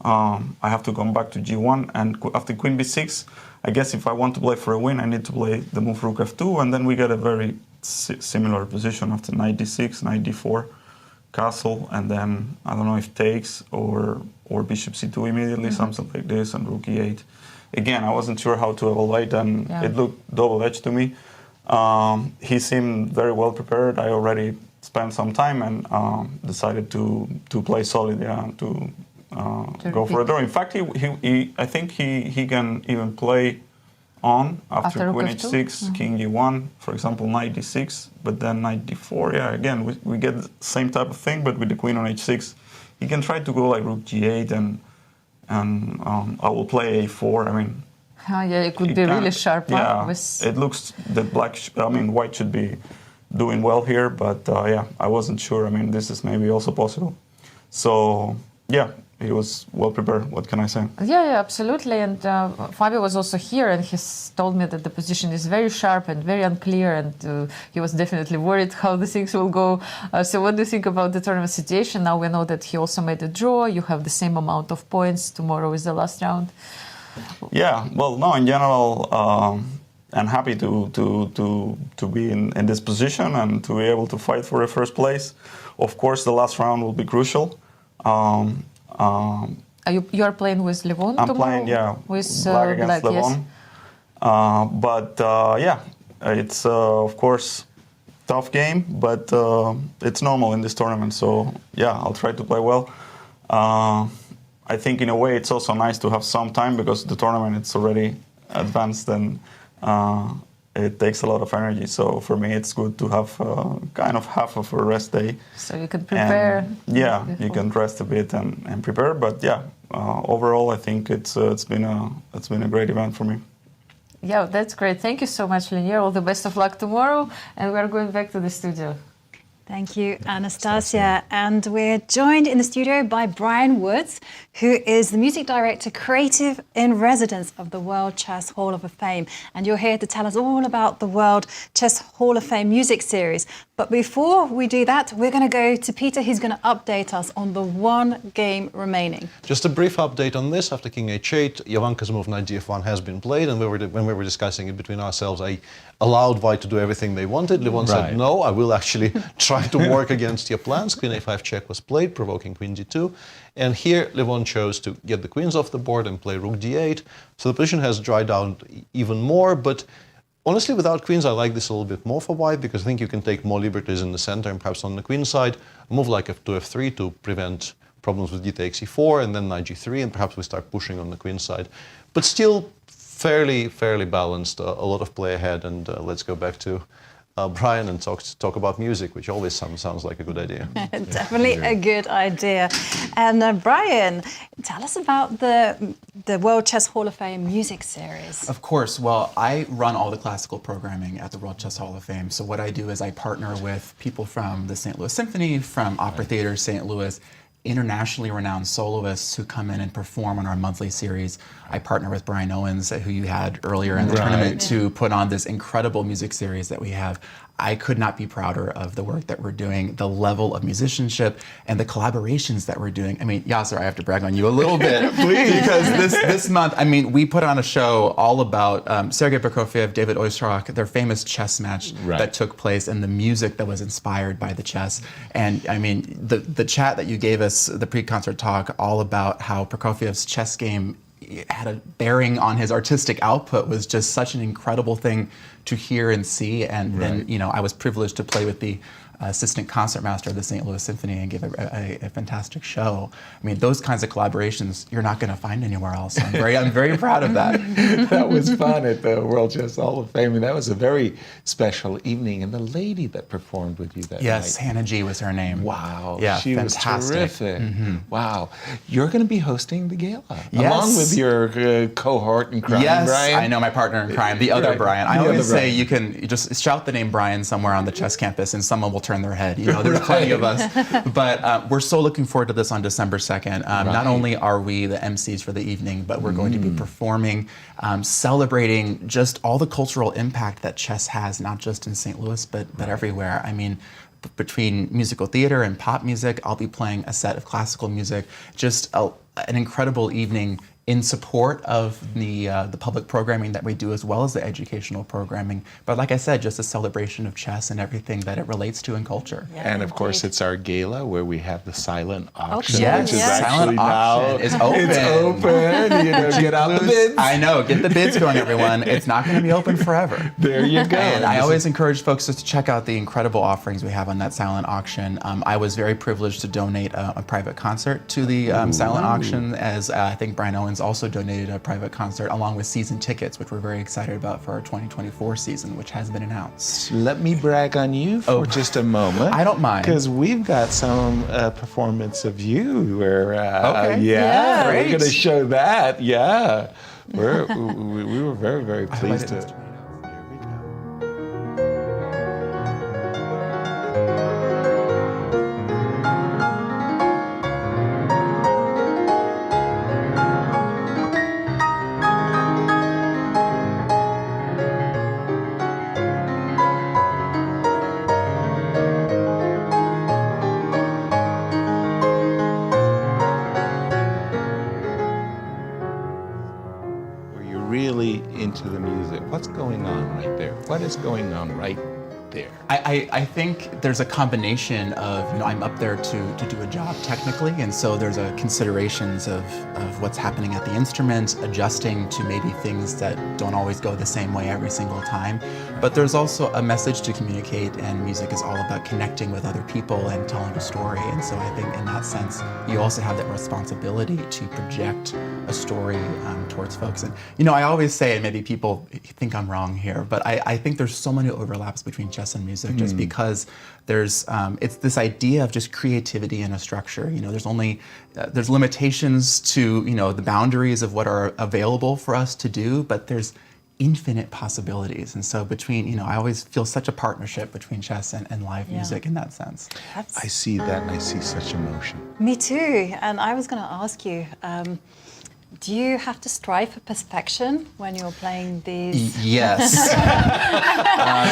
I have to come back to g1, and after queen b6, I guess if I want to play for a win, I need to play the move rook f2, and then we get a very similar position after knight d6, knight d4, castle, and then I don't know if takes or bishop c2 immediately, something like this, and rook e8. Again, I wasn't sure how to evaluate, and it looked double-edged to me. He seemed very well prepared. I already spent some time and decided to play solid, to go for a draw. In fact, I think he can even play on after queen h6, king g1, for example, knight d6, but then knight d4. Yeah, again, we get the same type of thing, but with the queen on h6. He can try to go like rook g8, and I will play a4. I mean, Yeah, it could be really sharp. Yeah, it looks that white should be doing well here, but yeah, I wasn't sure. I mean, this is maybe also possible. So yeah, he was well prepared. What can I say? Yeah, absolutely. And Fabio was also here, and he told me that the position is very sharp and very unclear, and he was definitely worried how the things will go. So what do you think about the tournament situation? Now we know that he also made a draw. You have the same amount of points. Tomorrow is the last round. Yeah, well, no, in general, I'm happy to be in this position and to be able to fight for the first place. Of course, the last round will be crucial. You are playing with Levon tomorrow? I'm playing, yeah, with Black against Levon. Yes. But yeah, it's of course tough game, but it's normal in this tournament. So yeah, I'll try to play well. I think in a way it's also nice to have some time because the tournament it's already advanced and it takes a lot of energy. So for me it's good to have kind of half of a rest day. So you can prepare. And, yeah, you can rest a bit and prepare. But yeah, overall I think it's been a great event for me. Yeah, that's great. Thank you so much, Leinier. All the best of luck tomorrow. And we're going back to the studio. Thank you, Anastasia. And we're joined in the studio by Brian Woods, who is the music director, creative in residence of the World Chess Hall of Fame. And you're here to tell us all about the World Chess Hall of Fame music series. But before we do that, we're going to go to Peter, who's going to update us on the one game remaining. Just a brief update on this. After King H8, Jovanka's move knight df1 has been played, and when we were discussing it between ourselves, I allowed White to do everything they wanted. Levon said, no, I will actually try to work against your plans. Queen a5 check was played, provoking queen d2. And here, Levon chose to get the queens off the board and play rook d8. So the position has dried out even more, but honestly, without queens, I like this a little bit more for White because I think you can take more liberties in the center and perhaps on the queen side, a move like f2, f3 to prevent problems with d takes e4 and then knight g3, and perhaps we start pushing on the queen side. But still fairly balanced, a lot of play ahead, and let's go back to Brian and talk about music, which always sounds like a good idea. Definitely a good idea. And Brian, tell us about the World Chess Hall of Fame music series. Of course. Well, I run all the classical programming at the World Chess Hall of Fame. So what I do is I partner with people from the St. Louis Symphony, from Opera Theater St. Louis, internationally renowned soloists who come in and perform on our monthly series. I partner with Brian Owens, who you had earlier in the tournament, to put on this incredible music series that we have. I could not be prouder of the work that we're doing, the level of musicianship and the collaborations that we're doing. I mean, Yasser, I have to brag on you a little bit. Please. Because this month, I mean, we put on a show all about Sergei Prokofiev, David Oistrakh, their famous chess match that took place, and the music that was inspired by the chess. And I mean, the chat that you gave us, the pre-concert talk, all about how Prokofiev's chess game had a bearing on his artistic output was just such an incredible thing to hear and see. And then, you know, I was privileged to play with the assistant concertmaster of the St. Louis Symphony and give a fantastic show. I mean, those kinds of collaborations you're not going to find anywhere else. So I'm very proud of that. That was fun at the World Chess Hall of Fame, and that was a very special evening. And the lady that performed with you that night, Hannah G was her name. Wow, yeah, she fantastic. was terrific. Wow, you're going to be hosting the gala along with your cohort in crime, Brian. I know my partner in crime, the other Brian. I always say you can just shout the name Brian somewhere on the chess campus, and someone will turn their head. You know, there's plenty of us. But we're so looking forward to this on December 2nd. Not only are we the MCs for the evening, but we're going to be performing, celebrating just all the cultural impact that chess has, not just in St. Louis, but everywhere. I mean, between musical theater and pop music, I'll be playing a set of classical music. Just an incredible evening in support of the public programming that we do, as well as the educational programming. But like I said, just a celebration of chess and everything that it relates to in culture. Yeah, and of course, it's our gala where we have the silent auction, which is actually now it's open. It's open. You know, get out the bids. I know, get the bids going, everyone. It's not going to be open forever. There you go. And I always encourage folks just to check out the incredible offerings we have on that silent auction. I was very privileged to donate a private concert to the silent auction, as I think Brian Owens also donated a private concert along with season tickets, which we're very excited about for our 2024 season, which has been announced. Let me brag on you for just a moment. I don't mind. Because we've got some performance of you where, okay. we're going to show that, We were very, very pleased to. Into the music. What's going on right there? What is going on right there? I think there's a combination of, I'm up there to do a job technically, and so there's a considerations of what's happening at the instrument, adjusting to maybe things that don't always go the same way every single time. But there's also a message to communicate, and music is all about connecting with other people and telling a story. And so I think in that sense, you also have that responsibility to project a story towards folks. And I always say, and maybe people think I'm wrong here, but I think there's so many overlaps between chess and music just because there's it's this idea of just creativity and a structure. There's limitations to the boundaries of what are available for us to do, but there's infinite possibilities. And so between, I always feel such a partnership between chess and live music in that sense. I see that, and I see such emotion. Me too. And I was going to ask you, do you have to strive for perfection when you're playing these? Yes.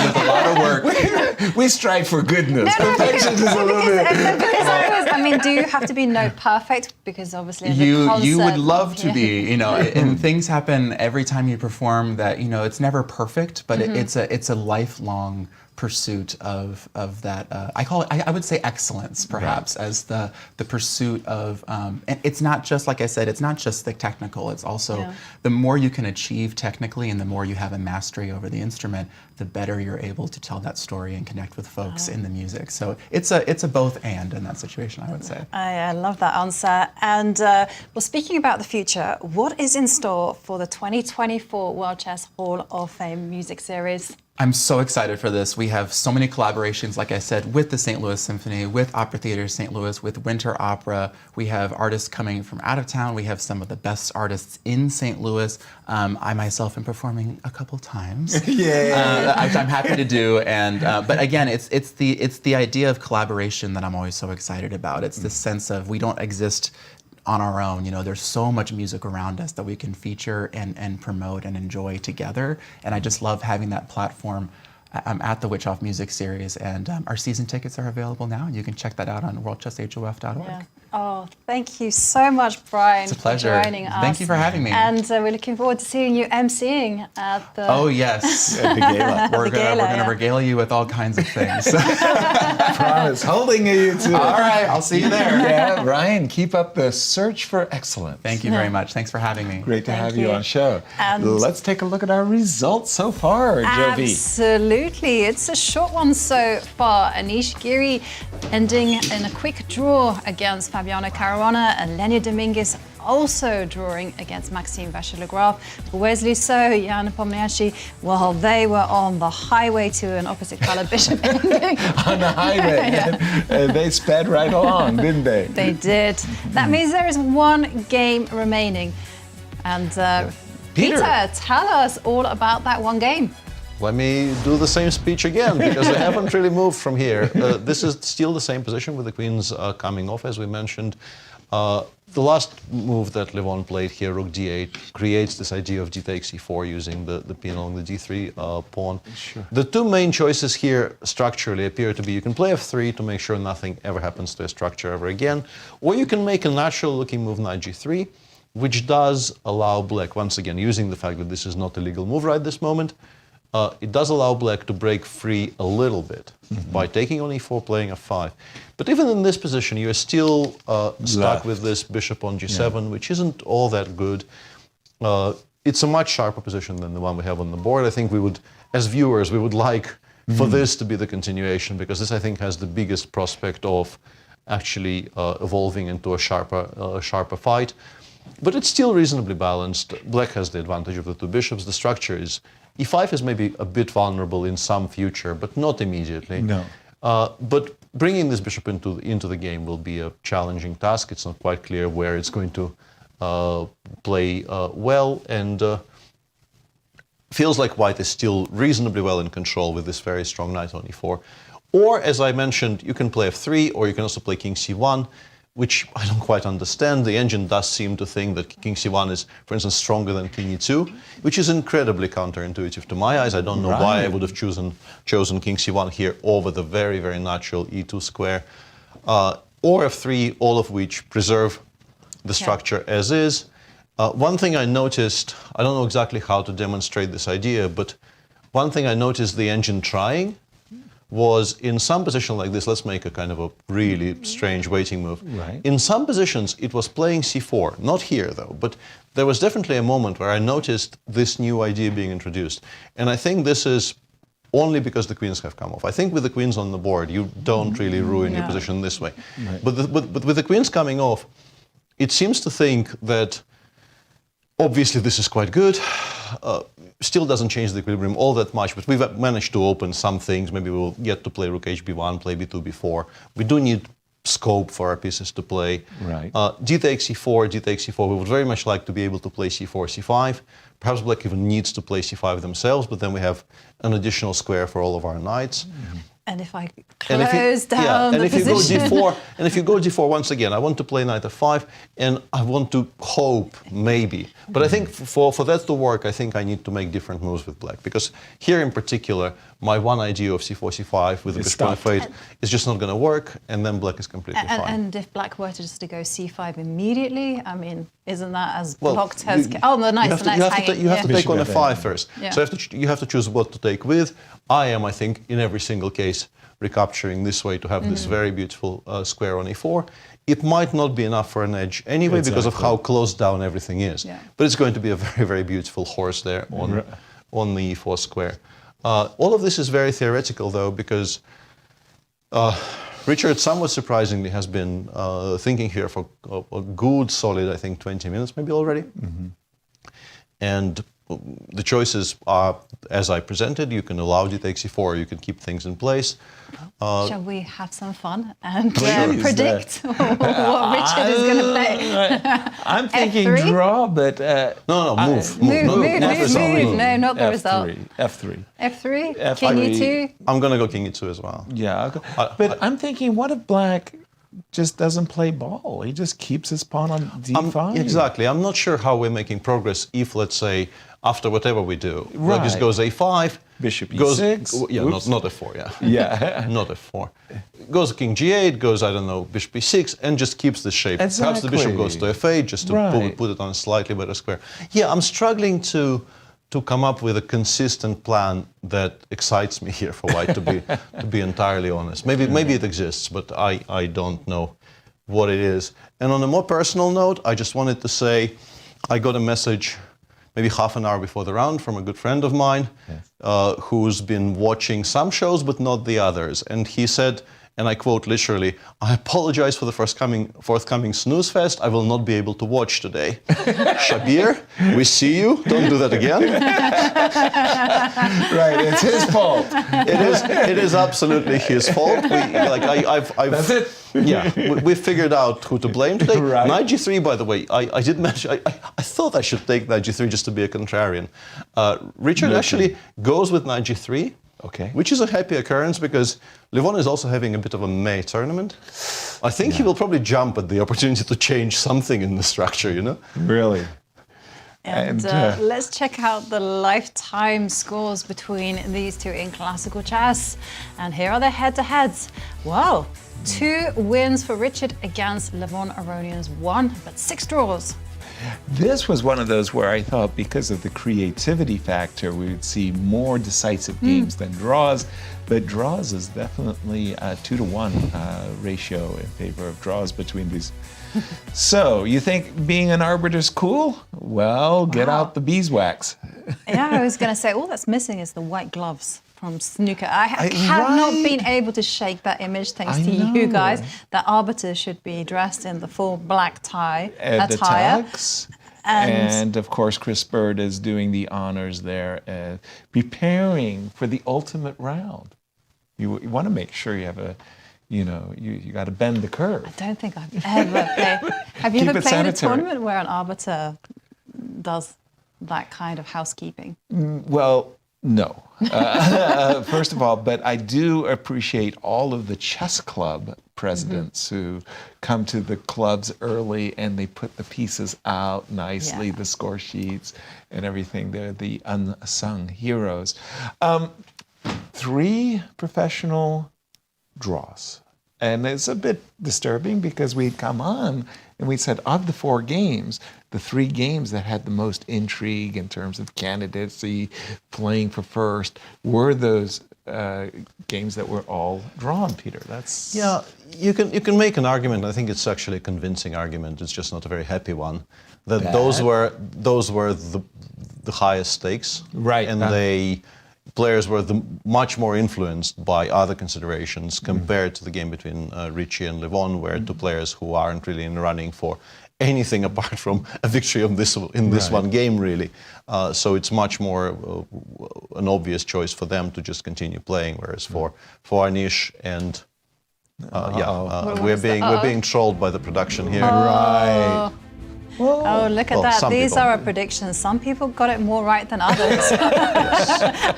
With a lot of work. We strive for goodness. Perfection is a little bit. Do you have to be perfect? Because obviously as you a concert, you would love to be, and things happen every time you perform that, it's never perfect, but it's a lifelong pursuit of that. I would say excellence, perhaps, as the pursuit of, and it's not just, like I said, it's not just the technical, it's also the more you can achieve technically and the more you have a mastery over the instrument, the better you're able to tell that story and connect with folks in the music. So it's a both and in that situation, I would say. I love that answer. And speaking about the future, what is in store for the 2024 World Chess Hall of Fame Music Series? I'm so excited for this. We have so many collaborations, like I said, with the St. Louis Symphony, with Opera Theater St. Louis, with Winter Opera. We have artists coming from out of town. We have some of the best artists in St. Louis. I myself am performing a couple times. I'm happy to do. And but again, it's the idea of collaboration that I'm always so excited about. It's this sense of we don't exist on our own. There's so much music around us that we can feature and promote and enjoy together. And I just love having that platform. I'm at the Witch Off Music Series, and our season tickets are available now. You can check that out on worldchesshof.org. Yeah. Oh, thank you so much, Brian, it's a pleasure. for joining us. Thank you for having me. And we're looking forward to seeing you emceeing at the... Oh, yes. At the gala. We're going to regale you with all kinds of things. Promise. Holding you to it. All right. I'll see you there. Yeah, Ryan, keep up the search for excellence. Thank you very much. Thanks for having me. Great to have you on show. And let's take a look at our results so far, Jovi. Absolutely. It's a short one so far. Anish, Giri ending in a quick draw against Fabiano Caruana, and Leinier Dominguez also drawing against Maxime Vachier-Lagrave. Wesley So, Nepomniachtchi, well, they were on the highway to an opposite color bishop ending. On the highway. They sped right along, didn't they? They did. That means there is one game remaining. And Peter, tell us all about that one game. Let me do the same speech again, because I haven't really moved from here. This is still the same position with the queens coming off, as we mentioned. The last move that Levon played here, rook d8, creates this idea of d takes e4 using the pin along the d3 pawn. Sure. The two main choices here structurally appear to be you can play f3 to make sure nothing ever happens to a structure ever again, or you can make a natural looking move knight g3, which does allow black, once again, using the fact that this is not a legal move right this moment, it does allow black to break free a little bit by taking on e4, playing f5. But even in this position, you're still stuck with this bishop on g7, which isn't all that good. It's a much sharper position than the one we have on the board. I think we would, as viewers, we would like for this to be the continuation, because this, I think, has the biggest prospect of actually evolving into a sharper fight. But it's still reasonably balanced. Black has the advantage of the two bishops. The structure is e5 is maybe a bit vulnerable in some future, but not immediately. No. But bringing this bishop into the game will be a challenging task. It's not quite clear where it's going to play well, and feels like white is still reasonably well in control with this very strong knight on e4. Or, as I mentioned, you can play f3, or you can also play king c1, which I don't quite understand. The engine does seem to think that king c1 is, for instance, stronger than king e2, which is incredibly counterintuitive to my eyes. I don't know why I would have chosen king c1 here over the very, very natural e2 square. Or f3, all of which preserve the structure as is. One thing I noticed, I don't know exactly how to demonstrate this idea, but one thing I noticed the engine trying was in some position like this, let's make a kind of a really strange waiting move. Right. In some positions, it was playing c4, not here though, but there was definitely a moment where I noticed this new idea being introduced. And I think this is only because the queens have come off. I think with the queens on the board, you don't really ruin your position this way. Right. But with the queens coming off, it seems to think that obviously this is quite good. Still doesn't change the equilibrium all that much, but we've managed to open some things. Maybe we'll get to play rook hb1, play b2, b4. We do need scope for our pieces to play. Right. D takes c4, d takes c4. We would very much like to be able to play c4, c5. Perhaps black even needs to play c5 themselves, but then we have an additional square for all of our knights. Mm-hmm. And if I close down the position. And if you go d4, once again, I want to play knight f5, and I want to hope, maybe. But I think for that to work, I think I need to make different moves with black. Because here in particular, my one idea of c4, c5 with the bishop on f8 is just not going to work, and then black is completely fine. And if black were to just to go c5 immediately, I mean, isn't that as blocked as... Oh, no, nice, you have to take on f5 first. Yeah. So you have to choose what to take with. I am, I think, in every single case, recapturing this way to have this very beautiful square on e4. It might not be enough for an edge anyway because of how close down everything is. Yeah. But it's going to be a very, very beautiful horse there on the e4 square. All of this is very theoretical, though, because Richard, somewhat surprisingly, has been thinking here for a good, solid, I think, 20 minutes maybe already. And the choices are, as I presented, you can allow d takes c4, or you can keep things in place. Shall we have some fun and predict what Richard is going to play? I'm thinking draw, but... move. No, not the result. F3. F3? King e2? I'm going to go king e2 as well. Yeah, but I'm thinking, what if black just doesn't play ball? He just keeps his pawn on d5. Exactly. I'm not sure how we're making progress if, let's say, after whatever we do, black just goes a5, bishop e6, not f4, not f4. Goes king g8, goes, I don't know, bishop e6, and just keeps the shape. Exactly. Perhaps the bishop goes to f8 just to put it on a slightly better square. Yeah, I'm struggling to come up with a consistent plan that excites me here for white, to be entirely honest. Maybe it exists, but I don't know what it is. And on a more personal note, I just wanted to say I got a message maybe half an hour before the round from a good friend of mine who's been watching some shows but not the others. And he said, and I quote literally, "I apologize for the forthcoming snooze fest. I will not be able to watch today." Shabir, we see you. Don't do that again. Right, it's his fault. It is absolutely his fault. That's it. Yeah, we figured out who to blame today. Right. Knight g3, by the way, I did mention, I thought I should take knight g3 just to be a contrarian. Richard actually goes with knight g3. Okay. Which is a happy occurrence because Levon is also having a bit of a May tournament. I think he will probably jump at the opportunity to change something in the structure, you know? Really? And let's check out the lifetime scores between these two in classical chess. And here are the head-to-heads. Wow, 2 wins for Richard against Levon Aronian's 1, but 6 draws. This was one of those where I thought because of the creativity factor, we would see more decisive games than draws. But draws is definitely a 2-to-1 ratio in favor of draws between these. So, you think being an arbiter is cool? Well, get out the beeswax. Yeah, I was going to say, all that's missing is the white gloves from snooker. I have not been able to shake that image thanks to you guys. The arbiter should be dressed in the full black tie attire. The tux. And of course, Chris Bird is doing the honors there, preparing for the ultimate round. You want to make sure you have a, you got to bend the curve. I don't think I've ever played. Have you Keep ever it played sanitary. a tournament where an arbiter does that kind of housekeeping? Well, no. First of all, but I do appreciate all of the chess club presidents who come to the clubs early and they put the pieces out nicely, the score sheets and everything. They're the unsung heroes. 3 professional draws. And it's a bit disturbing because we'd come on and we said, of the 4 games, the 3 games that had the most intrigue in terms of candidacy, playing for first, were those games that were all drawn, Peter. That's you can make an argument. I think it's actually a convincing argument. It's just not a very happy one. That Bad. those were the highest stakes, right? And players were much more influenced by other considerations compared to the game between Richie and Levon, where 2 players who aren't really in the running for anything apart from a victory in this one game, really. So it's much more an obvious choice for them to just continue playing, whereas for Anish and we're being trolled by the production here. Right. Oh, look at that. These people. are our predictions. Some people got it more right than others.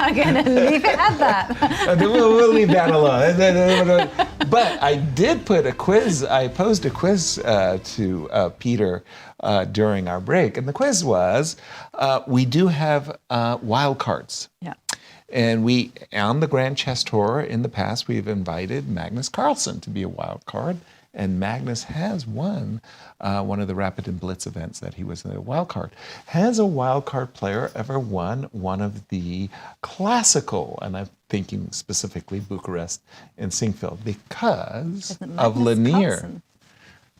I'm going to leave it at that. We'll leave that alone. But I did put a quiz, I posed a quiz to Peter during our break. And the quiz was, we do have wild cards. Yeah. And on the Grand Chess Tour in the past, we've invited Magnus Carlsen to be a wild card. And Magnus has won one of the Rapid and Blitz events that he was a wild card. Has a wild card player ever won one of the classical, and I'm thinking specifically Bucharest and Sinquefield, because of Leinier? Carlsen?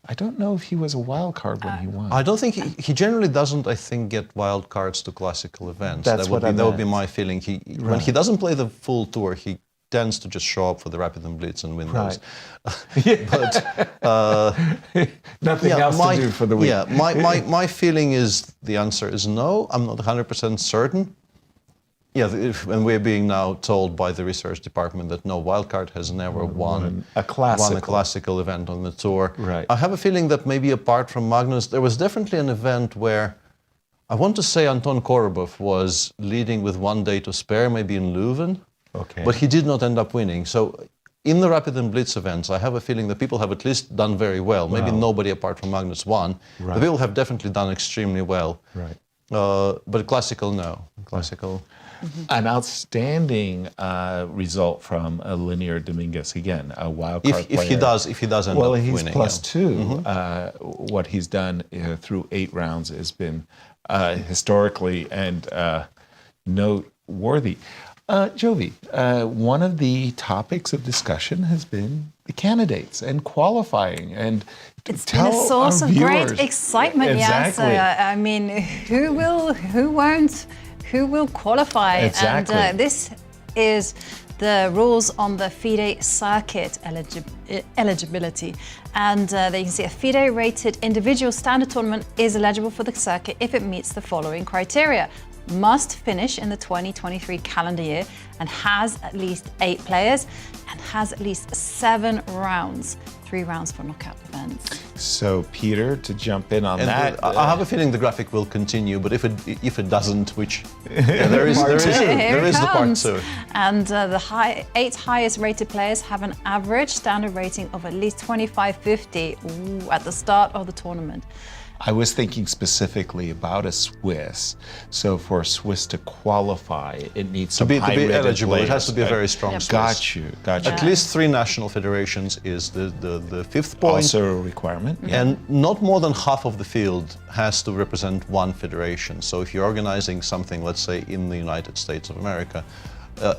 I don't know if he was a wild card when he won. I don't think he generally doesn't. I think get wild cards to classical events. That would be my feeling. When he doesn't play the full tour, he tends to just show up for the Rapid and Blitz and win those. But nothing else to do for the week. Yeah, my feeling is the answer is no. I'm not 100% certain. Yeah, and we're being now told by the research department that no, wildcard has never won a classical event on the tour. Right. I have a feeling that maybe apart from Magnus, there was definitely an event where I want to say Anton Korobov was leading with 1 day to spare, maybe in Leuven. Okay. But he did not end up winning. So in the Rapid and Blitz events, I have a feeling that people have at least done very well. Maybe nobody apart from Magnus won. Right. But people have definitely done extremely well. Right. But classical, no. Classical. An outstanding result from Leinier Dominguez, again, a wild card player. If he does end up winning. Well, he's +2. What he's done through 8 rounds has been historically and noteworthy. Jovi, one of the topics of discussion has been the candidates and qualifying, and it's been a source of great excitement. Exactly. Yasser. I mean, who will qualify? Exactly. And this is the rules on the FIDE circuit eligibility. And there you can see a FIDE-rated individual standard tournament is eligible for the circuit if it meets the following criteria. Must finish in the 2023 calendar year and has at least 8 players and has at least 7 rounds, 3 rounds for knockout events. So, Peter, to jump in on that, I have a feeling the graphic will continue, but if it doesn't, which there is the part 2. And the 8 highest rated players have an average standard rating of at least 2550 at the start of the tournament. I was thinking specifically about a Swiss. So for a Swiss to qualify, it needs to be eligible. Players. It has to be a very strong Swiss. Got you. At least 3 national federations is the 5th point. Also a requirement. And not more than half of the field has to represent 1 federation. So if you're organizing something, let's say in the United States of America,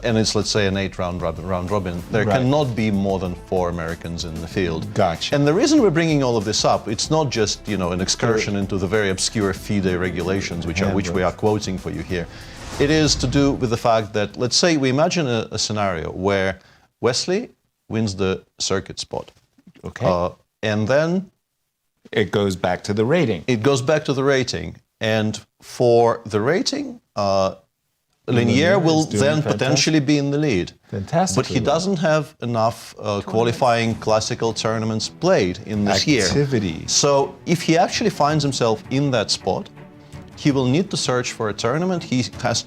and it's, let's say, an 8-round round robin, there cannot be more than 4 Americans in the field. Gotcha. And the reason we're bringing all of this up, it's not just, an excursion into the very obscure FIDE regulations, which we are quoting for you here. It is to do with the fact that, let's say, we imagine a scenario where Wesley wins the circuit spot. Okay. And then it goes back to the rating. It goes back to the rating. And for the rating, Leinier will is doing then fantastic. potentially be in the lead. Fantastically But he well. doesn't have enough qualifying classical tournaments played in this year. Activity. So if he actually finds himself in that spot, he will need to search for a tournament he has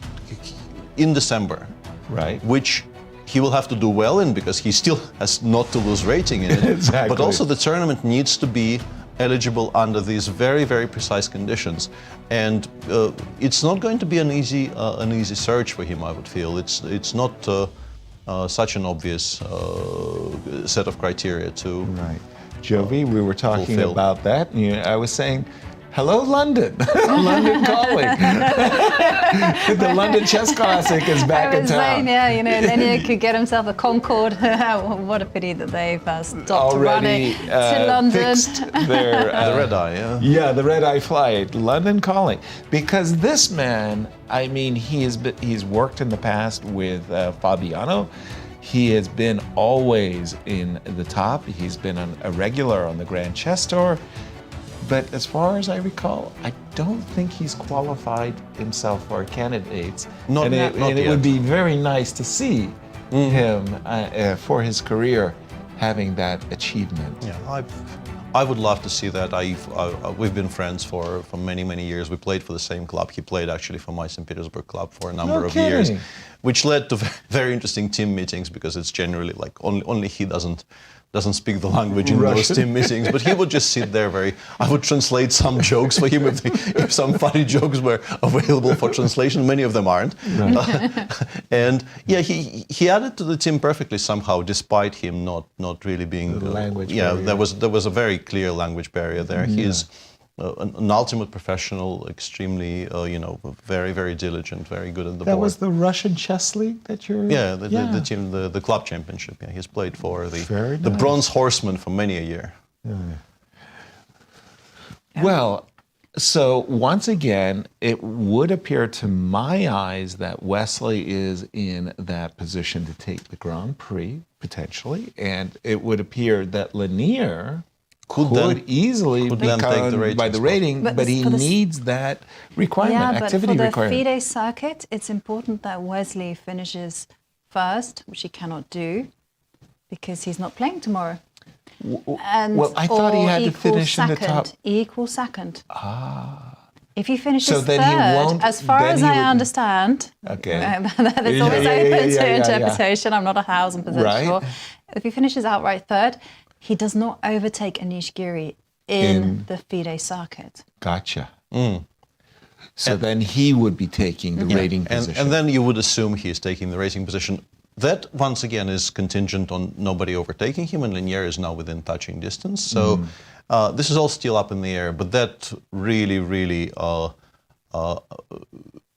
in December. Right. Which he will have to do well in because he still has not to lose rating in it. Exactly. But also the tournament needs to be eligible under these very, very precise conditions. And it's not going to be an easy search for him, I would feel. It's not such an obvious set of criteria to Right. Jovi, we were talking fulfill. about that. And I was saying, hello, London. London calling. The London Chess Classic is back I in was town. saying, yeah, Leinier could get himself a Concorde. What a pity that they've stopped running to London. Fixed their the red eye, yeah. Yeah, the red eye flight. London calling, because this man, I mean, he's worked in the past with Fabiano. He has been always in the top. He's been a regular on the Grand Chess Tour. But as far as I recall, I don't think he's qualified himself for candidates. Not it yet. would be very nice to see him for his career having that achievement. Yeah, I would love to see that. We've been friends for many, many years. We played for the same club. He played actually for my St. Petersburg club for a number of years, which led to very interesting team meetings because it's generally like only he doesn't speak the language in those team meetings, but he would just sit there I would translate some jokes for him if some funny jokes were available for translation. Many of them aren't. And yeah, he added to the team perfectly somehow, despite him not really being the language yeah, barrier. there was a very clear language barrier there. He is an ultimate professional, extremely, very, very diligent, very good at the board. That was the Russian Chess League that you're... Yeah, the team, the club championship. Yeah, he's played for Very the nice. Bronze Horseman for many a year. Well, so once again, it would appear to my eyes that Wesley is in that position to take the Grand Prix, potentially, and it would appear that Leinier could easily then take the rating by the spot. rating, but he needs that requirement, Yeah, but activity for the requirement. FIDE circuit, it's important that Wesley finishes first, which he cannot do because he's not playing tomorrow. And well, I thought he or had to equal finish in the top. Equal second. If he finishes So then he third, won't- as far then as he I would- understand, Okay. it's always open to interpretation. I'm not 1,000% Right. sure. If he finishes outright third, he does not overtake Anish Giri in the FIDE circuit. Gotcha. So then he would be taking the rating position. And then you would assume he is taking the rating position. That, once again, is contingent on nobody overtaking him, and Leinier is now within touching distance. So this is all still up in the air, but that really, really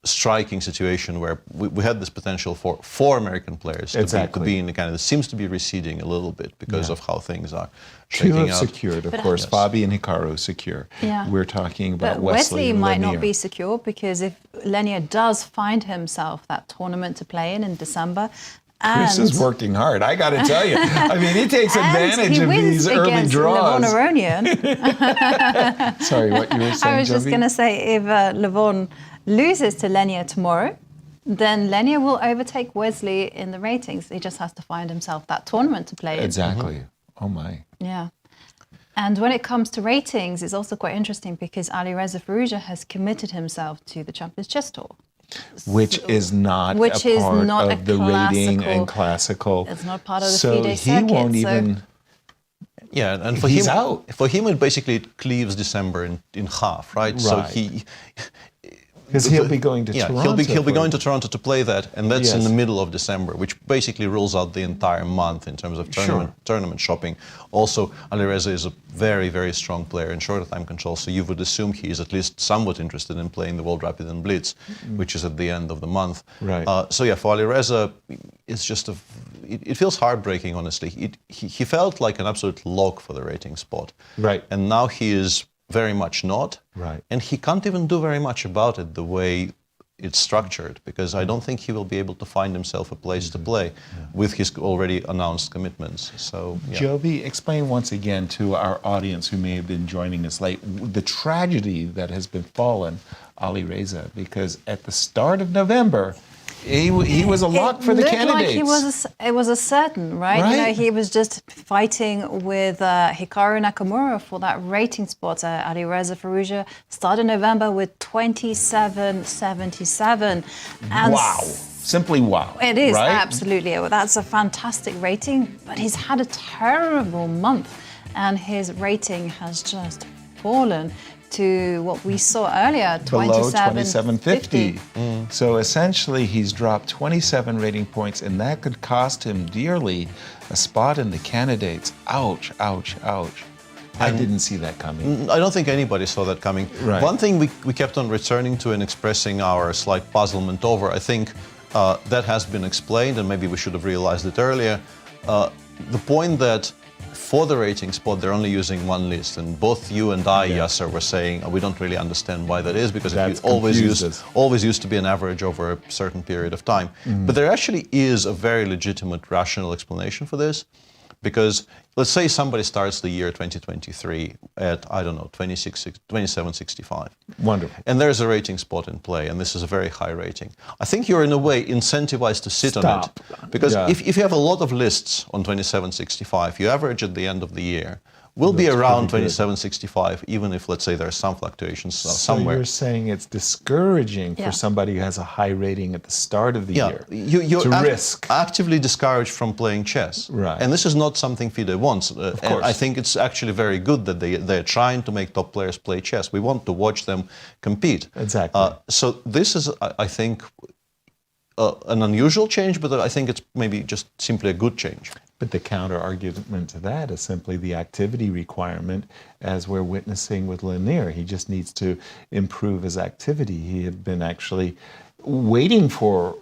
striking situation where we had this potential for four American players to be in the kind of, it seems to be receding a little bit because of how things are Two shaking have out. secured, of course. Fabi and Hikaru secure. Yeah. We're talking about But Wesley and might Leinier. not be secure because if Leinier does find himself that tournament to play in December, Chris is working hard, I got to tell you. I mean, he takes and advantage he of wins these early against draws. Levon Aronian. Sorry, what you were saying, I was just Jovi? going to say, if Levon loses to Leinier tomorrow, then Leinier will overtake Wesley in the ratings. He just has to find himself that tournament to play in. Exactly. Oh, my. Yeah. And when it comes to ratings, it's also quite interesting because Alireza Firouzja has committed himself to the Champions Chess Tour. Which is not Which a is part not of a the rating classical- and classical. It's not part of the so FIDE he circuit. won't so even... Yeah, and for He's him, out. for him, it basically cleaves December in half, right? So Right. Because he'll be going to Toronto. he'll be for- going to Toronto to play that, and that's in Yes. the middle of December, which basically rules out the entire month in terms of tournament shopping. Also, Alireza is a very, very strong player in shorter time control, so you would assume he is at least somewhat interested in playing the World Rapid and Blitz, which is at the end of the month. Right. So yeah, for Alireza, it's just it feels heartbreaking, honestly. He felt like an absolute lock for the rating spot. Right. And now he is very much not. Right. And he can't even do very much about it the way it's structured, because I don't think he will be able to find himself a place to play with his already announced commitments. So, yeah. Jovi, explain once again to our audience who may have been joining us late the tragedy that has befallen Alireza, because at the start of November, he was a lock for the candidates. It was a certain, right? You know, he was just fighting with Hikaru Nakamura for that rating spot. Alireza Firouzja started November with 27.77. And wow. Simply wow. It is, right? Absolutely. That's a fantastic rating, but he's had a terrible month and his rating has just fallen to what we saw earlier, below 2750. So essentially he's dropped 27 rating points, and that could cost him dearly a spot in the candidates. Ouch, ouch, ouch. I didn't see that coming. I don't think anybody saw that coming. Right. One thing we kept on returning to and expressing our slight puzzlement over, I think that has been explained, and maybe we should have realized it earlier. The point that for the rating spot, they're only using one list, and both you and I, Yasser, were saying we don't really understand why that is, because it always used to be an average over a certain period of time. But there actually is a very legitimate, rational explanation for this, because let's say somebody starts the year 2023 at, I don't know, 2765. Wonderful. And there's a rating spot in play, and this is a very high rating. I think you're in a way incentivized to sit on it. Because if you have a lot of lists on 2765, you average at the end of the year, will be around 2765, even if, let's say, there are some fluctuations somewhere. So you're saying it's discouraging for somebody who has a high rating at the start of the year you're risk. Actively discouraged from playing chess. Right. And this is not something FIDE wants. Of And course. I think it's actually very good that they're trying to make top players play chess. We want to watch them compete. Exactly. So this is, I think, an unusual change, but I think it's maybe just simply a good change. But the counter argument to that is simply the activity requirement, as we're witnessing with Leinier. He just needs to improve his activity. He had been actually waiting for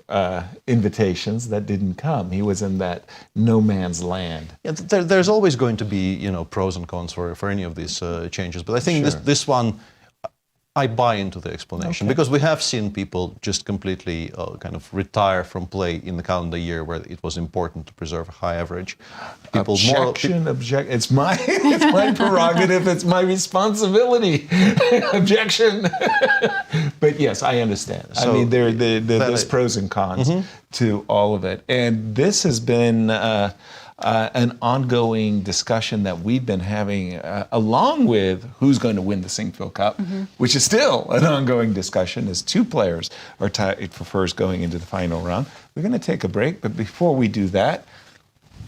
invitations that didn't come. He was in that no man's land. Yeah, there's always going to be, pros and cons for any of these changes. But I think this one, I buy into the explanation, because we have seen people just completely kind of retire from play in the calendar year where it was important to preserve a high average. People It's my prerogative. It's my responsibility. Objection. But yes, I understand. So, I mean, there's pros and cons to all of it, and this has been an ongoing discussion that we've been having, along with who's going to win the Sinquefield Cup, which is still an ongoing discussion, as two players are tied for first going into the final round. We're going to take a break, but before we do that,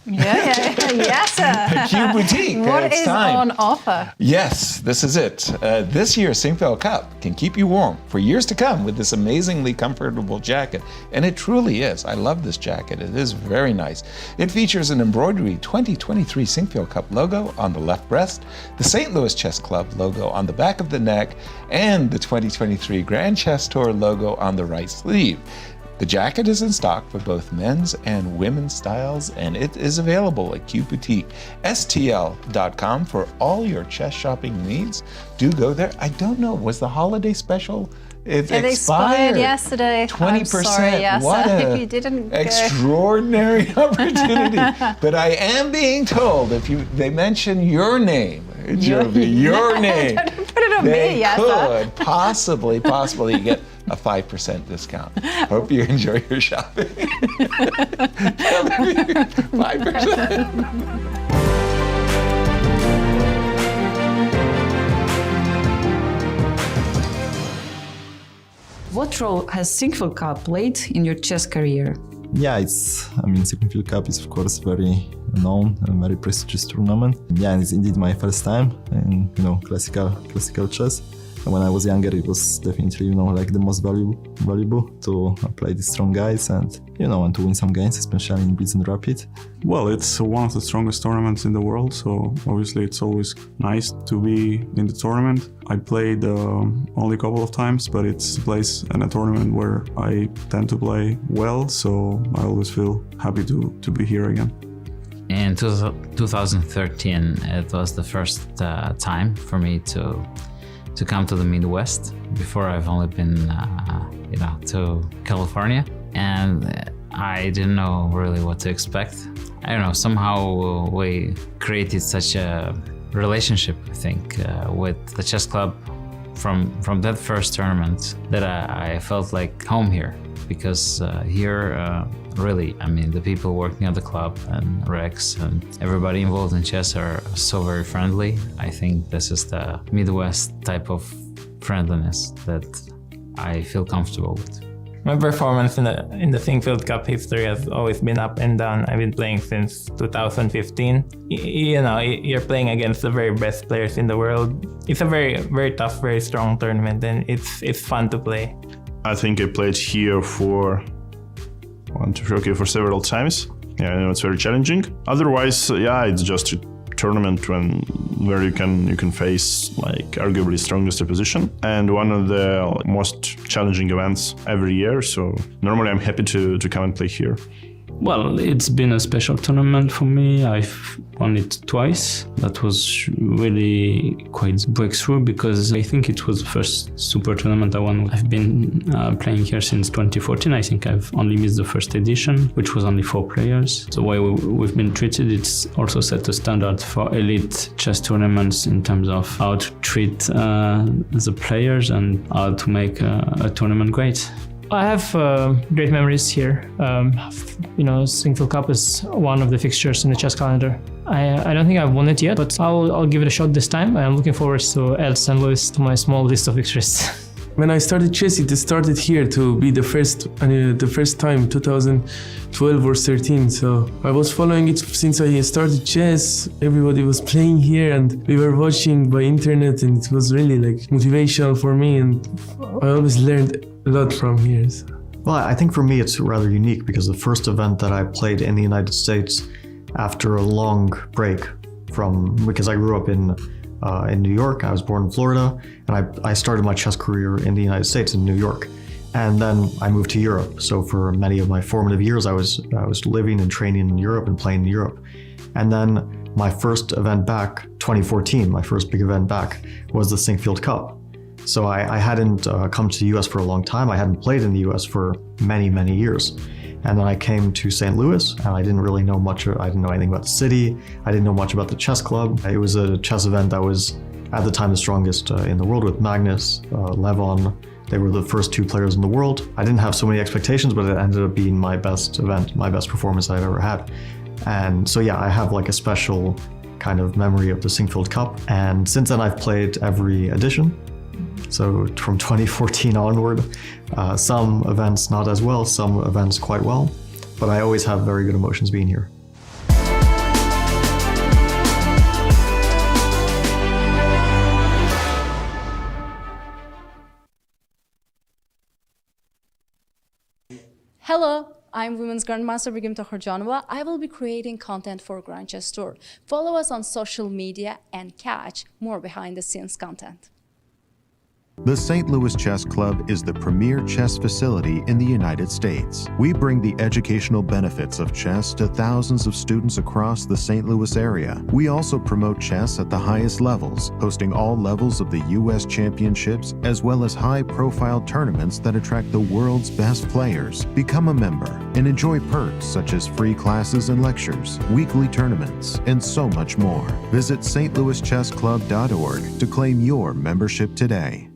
Yes, sir. Q Boutique. What is on offer? Yes, this is it. This year's Sinquefield Cup can keep you warm for years to come with this amazingly comfortable jacket. And it truly is. I love this jacket. It is very nice. It features an embroidery 2023 Sinquefield Cup logo on the left breast, the St. Louis Chess Club logo on the back of the neck, and the 2023 Grand Chess Tour logo on the right sleeve. The jacket is in stock for both men's and women's styles, and it is available at Q Boutique, STL.com for all your chess shopping needs. Do go there. I don't know, was the holiday special? It expired yesterday. 20%. I'm sorry, yes. What if you didn't go. Extraordinary opportunity. But I am being told they mention your name, Jovi, your name. Don't put it on me, They could possibly get a 5% discount. Hope you enjoy your shopping. 5%. What role has Sinquefield Cup played in your chess career? Yeah, Sinquefield Cup is of course very known and very prestigious tournament. Yeah, and it's indeed my first time in classical chess. And when I was younger, it was definitely like the most valuable to play these strong guys and and to win some games, especially in Blitz and Rapid. Well, it's one of the strongest tournaments in the world, so obviously it's always nice to be in the tournament. I played only a couple of times, but it's a place and a tournament where I tend to play well, so I always feel happy to be here again. In 2013, it was the first time for me to come to the Midwest. Before, I've only been, to California, and I didn't know really what to expect. I don't know, somehow we created such a relationship, I think, with the chess club, from that first tournament that I felt like home here, because here really, I mean, the people working at the club and Rex and everybody involved in chess are so very friendly. I think this is the Midwest type of friendliness that I feel comfortable with. My performance in the Sinquefield Cup history has always been up and down. I've been playing since 2015. You know, you're playing against the very best players in the world. It's a very, very tough, very strong tournament, and it's fun to play. I think I played here for for several times. Yeah, I know it's very challenging. Otherwise, yeah, it's just a tournament where you can face like arguably strongest opposition and one of the most challenging events every year. So normally I'm happy to come and play here. Well, it's been a special tournament for me. I've won it twice. That was really quite breakthrough because I think it was the first super tournament I won. I've been playing here since 2014. I think I've only missed the first edition, which was only 4 players. The way we've been treated, it's also set a standard for elite chess tournaments in terms of how to treat the players and how to make a tournament great. I have great memories here. You know, Sinquefield Cup is one of the fixtures in the chess calendar. I don't think I've won it yet, but I'll give it a shot this time. I'm looking forward to add St. Louis to my small list of fixtures. When I started chess, it started here to be the first time, 2012 or 13. So I was following it since I started chess. Everybody was playing here and we were watching by internet, and it was really like motivational for me, and I always learned a lot from here. Well, I think for me it's rather unique because the first event that I played in the United States after a long break because I grew up in New York. I was born in Florida, and I started my chess career in the United States in New York. And then I moved to Europe. So for many of my formative years, I was living and training in Europe and playing in Europe. And then my first event back, 2014, my first big event back, was the Sinquefield Cup. So I hadn't come to the US for a long time. I hadn't played in the US for many, many years. And then I came to St. Louis, and I didn't really know much. I didn't know anything about the city. I didn't know much about the chess club. It was a chess event that was, at the time, the strongest in the world with Magnus, Levon. They were the first 2 players in the world. I didn't have so many expectations, but it ended up being my best event, my best performance I've ever had. And so, yeah, I have like a special kind of memory of the Sinquefield Cup. And since then, I've played every edition. So from 2014 onward, some events not as well, some events quite well, but I always have very good emotions being here. Hello, I'm Women's Grandmaster Begim Tokhorjanova. I will be creating content for Grand Chess Tour. Follow us on social media and catch more behind-the-scenes content. The St. Louis Chess Club is the premier chess facility in the United States. We bring the educational benefits of chess to thousands of students across the St. Louis area. We also promote chess at the highest levels, hosting all levels of the U.S. championships, as well as high-profile tournaments that attract the world's best players. Become a member and enjoy perks such as free classes and lectures, weekly tournaments, and so much more. Visit stlouischessclub.org to claim your membership today.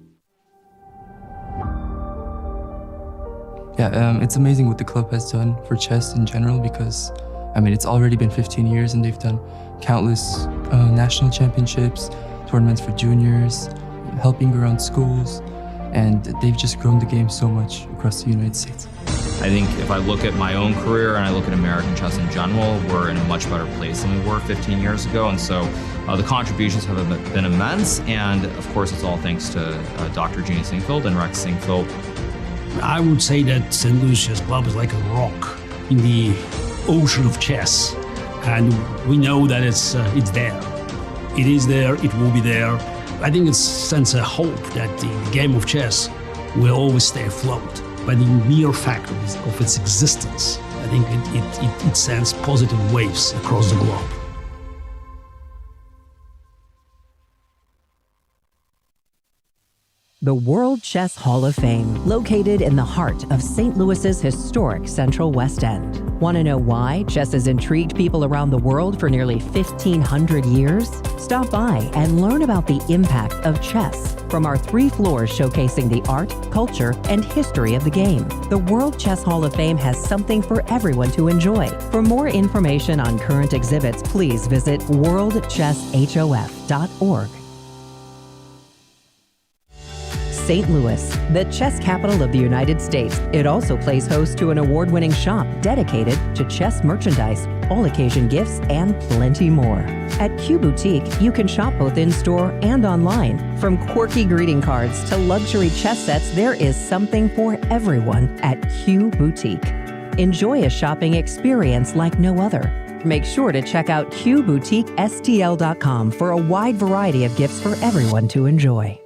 Yeah, it's amazing what the club has done for chess in general because, I mean, it's already been 15 years and they've done countless national championships, tournaments for juniors, helping around schools, and they've just grown the game so much across the United States. I think if I look at my own career and I look at American chess in general, we're in a much better place than we were 15 years ago. And so the contributions have been immense. And of course, it's all thanks to Dr. Jeannie Sinquefield and Rex Sinquefield. I would say that St. Louis Chess Club is like a rock in the ocean of chess. And we know that it's there. It is there, it will be there. I think it sends a hope that the game of chess will always stay afloat. By the mere fact of its existence, I think it sends positive waves across the globe. The World Chess Hall of Fame, located in the heart of St. Louis's historic Central West End. Want to know why chess has intrigued people around the world for nearly 1,500 years? Stop by and learn about the impact of chess from our 3 floors showcasing the art, culture, and history of the game. The World Chess Hall of Fame has something for everyone to enjoy. For more information on current exhibits, please visit worldchesshof.org. St. Louis, the chess capital of the United States. It also plays host to an award-winning shop dedicated to chess merchandise, all-occasion gifts, and plenty more. At Q Boutique, you can shop both in-store and online. From quirky greeting cards to luxury chess sets, there is something for everyone at Q Boutique. Enjoy a shopping experience like no other. Make sure to check out QBoutiqueSTL.com for a wide variety of gifts for everyone to enjoy.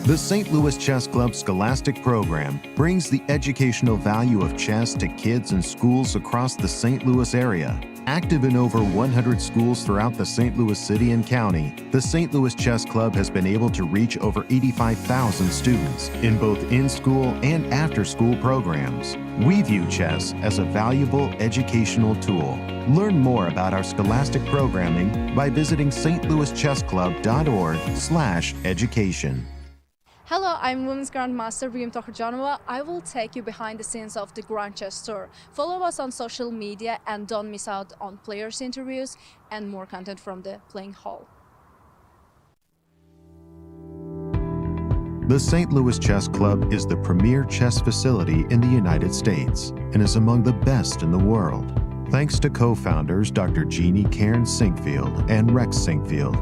The St. Louis Chess Club Scholastic Program brings the educational value of chess to kids and schools across the St. Louis area. Active in over 100 schools throughout the St. Louis City and County, the St. Louis Chess Club has been able to reach over 85,000 students in both in-school and after-school programs. We view chess as a valuable educational tool. Learn more about our scholastic programming by visiting stlouischessclub.org/education. Hello, I'm Women's Grandmaster Riem Tokarjanova. I will take you behind the scenes of the Grand Chess Tour. Follow us on social media and don't miss out on players' interviews and more content from the playing hall. The St. Louis Chess Club is the premier chess facility in the United States and is among the best in the world. Thanks to co-founders Dr. Jeannie Cairn Sinquefield and Rex Sinquefield,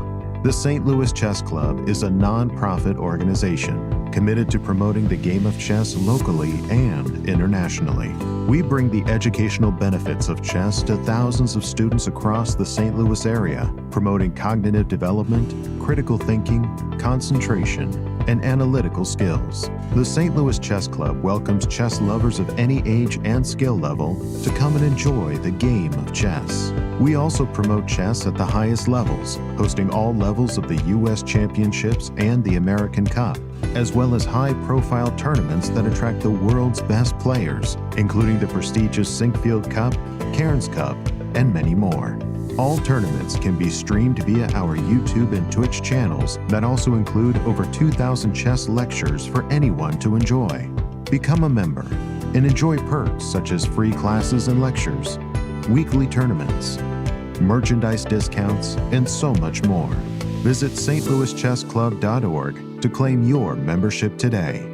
the St. Louis Chess Club is a non-profit organization committed to promoting the game of chess locally and internationally. We bring the educational benefits of chess to thousands of students across the St. Louis area, promoting cognitive development, critical thinking, concentration, and analytical skills. The St. Louis Chess Club welcomes chess lovers of any age and skill level to come and enjoy the game of chess. We also promote chess at the highest levels, hosting all levels of the U.S. Championships and the American Cup, as well as high-profile tournaments that attract the world's best players, including the prestigious Sinquefield Cup, Cairns Cup, and many more. All tournaments can be streamed via our YouTube and Twitch channels that also include over 2,000 chess lectures for anyone to enjoy. Become a member and enjoy perks such as free classes and lectures, weekly tournaments, merchandise discounts, and so much more. Visit stlouischessclub.org to claim your membership today.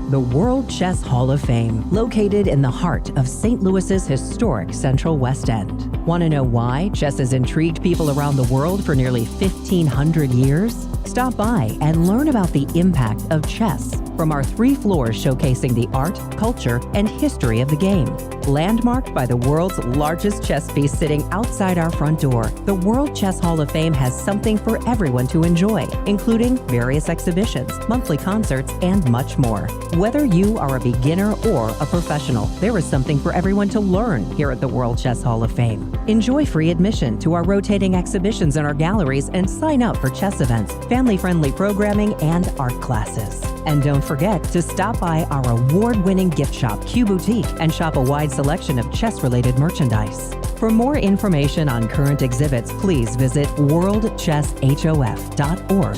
The World Chess Hall of Fame, located in the heart of St. Louis's historic Central West End. Want to know why chess has intrigued people around the world for nearly 1,500 years? Stop by and learn about the impact of chess from our 3 floors showcasing the art, culture, and history of the game. Landmarked by the world's largest chess piece sitting outside our front door, the World Chess Hall of Fame has something for everyone to enjoy, including various exhibitions, monthly concerts, and much more. Whether you are a beginner or a professional, there is something for everyone to learn here at the World Chess Hall of Fame. Enjoy free admission to our rotating exhibitions in our galleries and sign up for chess events, family-friendly programming, and art classes. And don't forget to stop by our award-winning gift shop, Q Boutique, and shop a wide selection of chess-related merchandise. For more information on current exhibits, please visit worldchesshof.org.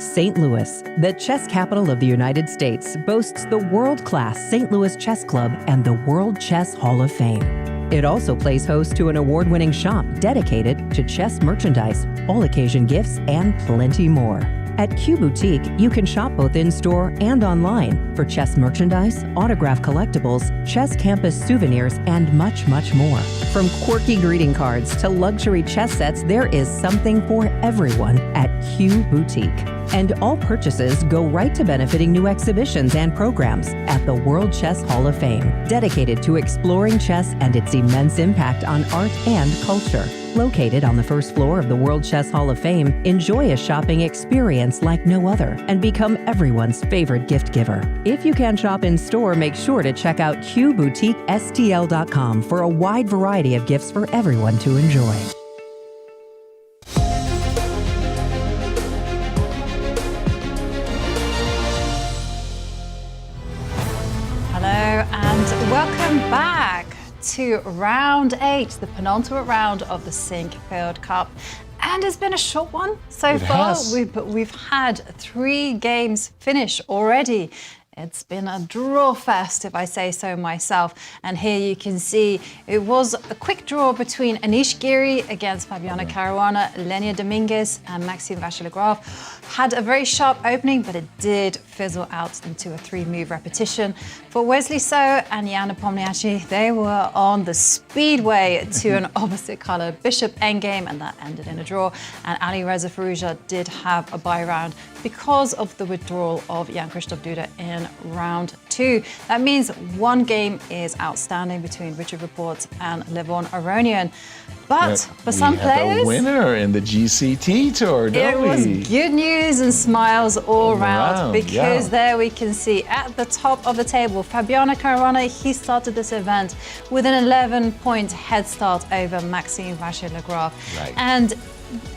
St. Louis, the chess capital of the United States, boasts the world-class St. Louis Chess Club and the World Chess Hall of Fame. It also plays host to an award-winning shop dedicated to chess merchandise, all-occasion gifts, and plenty more. At Q Boutique, you can shop both in-store and online for chess merchandise, autograph collectibles, chess campus souvenirs, and much, much more. From quirky greeting cards to luxury chess sets, there is something for everyone at Q Boutique. And all purchases go right to benefiting new exhibitions and programs at the World Chess Hall of Fame, dedicated to exploring chess and its immense impact on art and culture. Located on the first floor of the World Chess Hall of Fame, enjoy a shopping experience like no other and become everyone's favorite gift giver. If you can shop in store, make sure to check out QBoutiqueSTL.com for a wide variety of gifts for everyone to enjoy. Hello and welcome back to round 8, the penultimate round of the Sinquefield Cup. And it's been a short one so far. We've had 3 games finish already. It's been a draw fest, if I say so myself. And here you can see it was a quick draw between Anish Giri against Fabiano Caruana, Leinier Dominguez and Maxime Vachier-Lagrave. Had a very sharp opening, but it did fizzle out into a 3-move repetition. For Wesley So and Nepomniachtchi, they were on the speedway to an opposite color bishop endgame, and that ended in a draw. And Alireza Firouzja did have a bye round because of the withdrawal of Jan-Krzysztof Duda in round 2. That means 1 game is outstanding between Richard Rapport and Levon Aronian. But for some players, a winner in the GCT tour, don't we? It was good news and smiles all round because there we can see at the top of the table, Fabiano Caruana, he started this event with an 11-point head start over Maxime Vachier-Lagrave. Right. And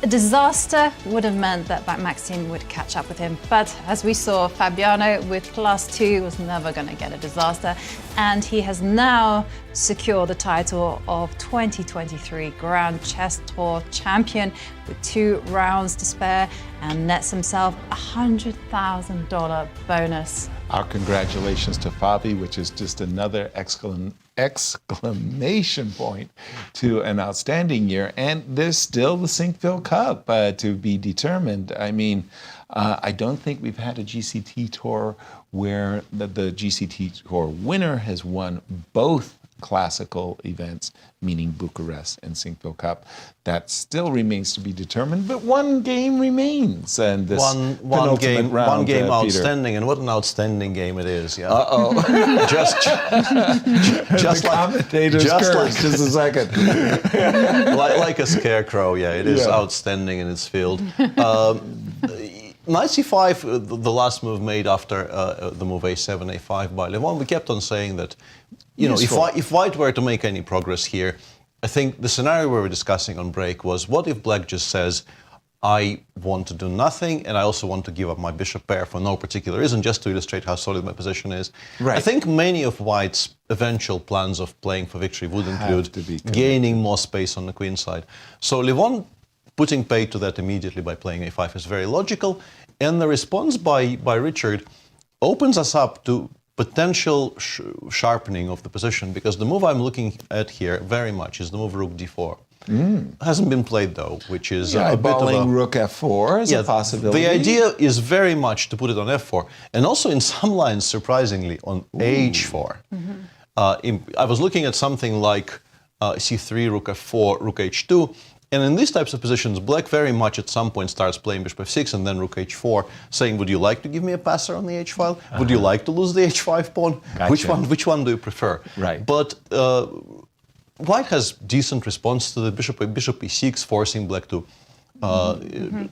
a disaster would have meant that Maxime would catch up with him. But as we saw, Fabiano with +2 was never going to get a disaster. And he has now secured the title of 2023 Grand Chess Tour champion with 2 rounds to spare and nets himself a $100,000 bonus. Our congratulations to Fabi, which is just another exclamation point to an outstanding year. And there's still the Sinquefield Cup to be determined. I mean, I don't think we've had a GCT tour where the GCT tour winner has won both classical events, meaning Bucharest and Sinquefield Cup. That still remains to be determined, but 1 game remains. And this one game Peter. outstanding, and what an outstanding game it is! Yeah. just like commentators just a second. like a scarecrow. Yeah, it is outstanding in its field. Knight c5, the last move made after the move a7, a5 by Levon. We kept on saying that, if White were to make any progress here, I think the scenario we were discussing on break was, what if Black just says, I want to do nothing, and I also want to give up my bishop pair for no particular reason, just to illustrate how solid my position is. Right. I think many of White's eventual plans of playing for victory would include gaining more space on the queen side. So Levon putting paid to that immediately by playing a5 is very logical, and the response by Richard opens us up to potential sharpening of the position, because the move I'm looking at here very much is the move rook d4. Hasn't been played though, which is a bit of a... rook f4 is a possibility. The idea is very much to put it on f4, and also in some lines, surprisingly, on h4. I was looking at something like c3, rook f4, rook h2, and in these types of positions, Black very much at some point starts playing bishop f6 and then rook h4, saying, would you like to give me a passer on the h file? Would you like to lose the h5 pawn? Gotcha. Which one do you prefer? Right. But White has decent response to the bishop e6, forcing Black to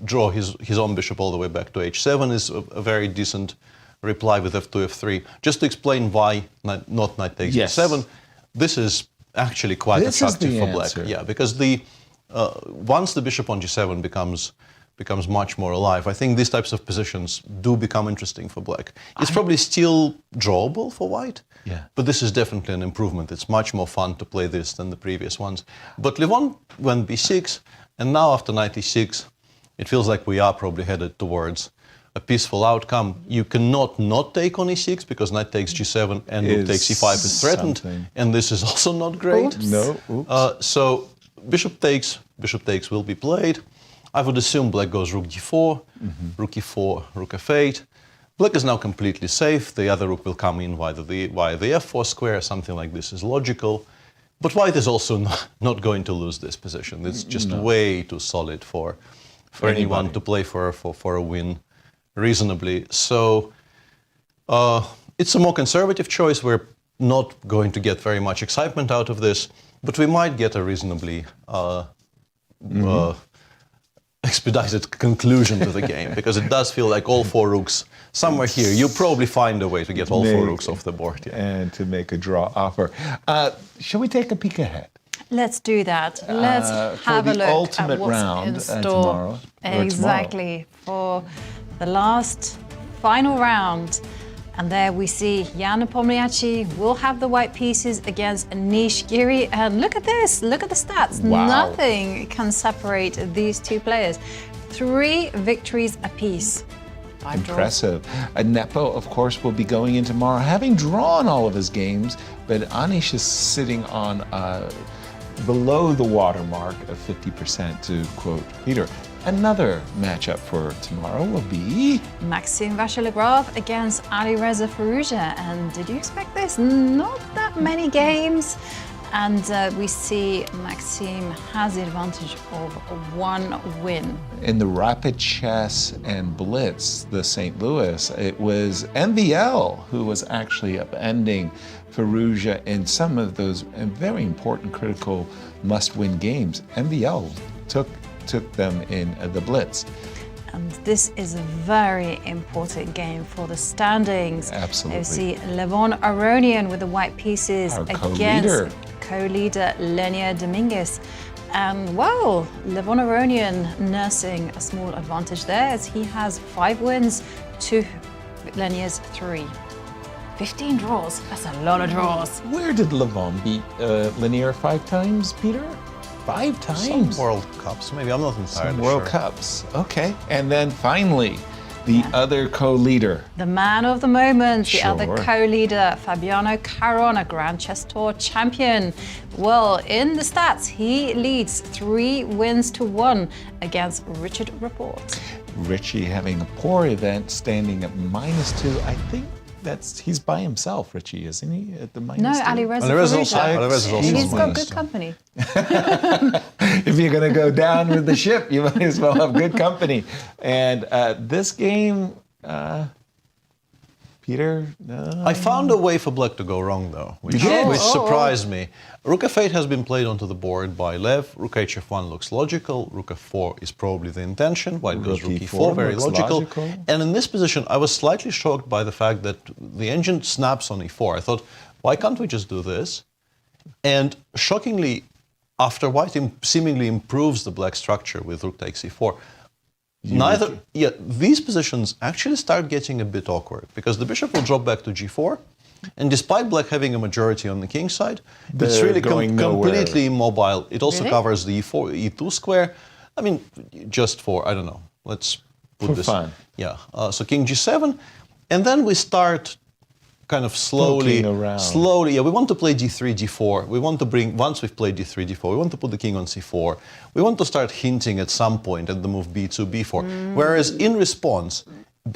draw his own bishop all the way back to h7 is a very decent reply with f2, f3. Just to explain why not knight takes e7, this is actually quite attractive for Black. Yeah, because once the bishop on g7 becomes much more alive, I think these types of positions do become interesting for Black. It's probably still drawable for White, but this is definitely an improvement. It's much more fun to play this than the previous ones. But Levon went b6, and now after knight e6, it feels like we are probably headed towards a peaceful outcome. You cannot not take on e6 because knight takes g7 and rook takes e5 is threatened, and this is also not great. So bishop takes will be played. I would assume Black goes rook d4, rook e4, rook f8. Black is now completely safe. The other rook will come in via the f4 square. Something like this is logical. But White is also not going to lose this position. It's just way too solid for anyone to play for a win reasonably. So it's a more conservative choice. We're not going to get very much excitement out of this, but we might get a reasonably expedited conclusion to the game, because it does feel like all 4 rooks somewhere here. You'll probably find a way to get all 4 rooks off the board. Yeah. And to make a draw offer. Shall we take a peek ahead? Let's do that. Let's have a look ultimate at what's round in store. tomorrow. Exactly, for the last final round. And there we see Jan Nepomniachtchi will have the white pieces against Anish, Giri. And look at this, look at the stats. Wow. Nothing can separate these 2 players. 3 victories apiece. 5 draws. Impressive. Nepo, of course, will be going in tomorrow, having drawn all of his games, but Anish is sitting on below the watermark of 50%, to quote Peter. Another matchup for tomorrow will be Maxime Vachier-Lagrave against Alireza Firouzja. And did you expect this? Not that many games. And we see Maxime has the advantage of 1 win. in the rapid chess and blitz, the St. Louis. It was MVL who was actually upending Firouzja in some of those very important, critical, must-win games. MVL took them in the blitz. And this is a very important game for the standings. Absolutely. You see Levon Aronian with the white pieces Our against co-leader Leinier Dominguez. And well, Levon Aronian nursing a small advantage there as he has 5 wins to Leinier's 3. 15 draws, that's a lot of draws. Where did Levon beat Leinier 5 times, Peter? 5 times? Some World Cups, maybe, I'm not entirely Some World Cups, okay. And then finally, the other co-leader. The man of the moment, the other Sure. co-leader, Fabiano Caruana, Grand Chess Tour champion. Well, in the stats, he leads 3 wins to 1 against Richard Rapport. Richie having a poor event, standing at -2. I think he's by himself, Richie, isn't he? At the -2? No, Alireza Firouzja. He's got good company. If you're going to go down with the ship, you might as well have good company. And this game, Peter? I found a way for black to go wrong, though, which surprised me. Rook f8 has been played onto the board by Lev. Rook hf1 looks logical. Rook f4 is probably the intention. White goes rook e4, very logical. And in this position, I was slightly shocked by the fact that the engine snaps on e4. I thought, why can't we just do this? And shockingly, after white seemingly improves the black structure with rook takes e4, these positions actually start getting a bit awkward because the bishop will drop back to g4, and despite black having a majority on the king side, it's really completely immobile. It also covers the e4, e2 square. I mean, just for, I don't know, let's put this. fun. Yeah, so king g7, and then we start kind of slowly, we want to play d3, d4. We want to bring, once we've played d3, d4, we want to put the king on c4. We want to start hinting at some point at the move b2, b4. Whereas in response,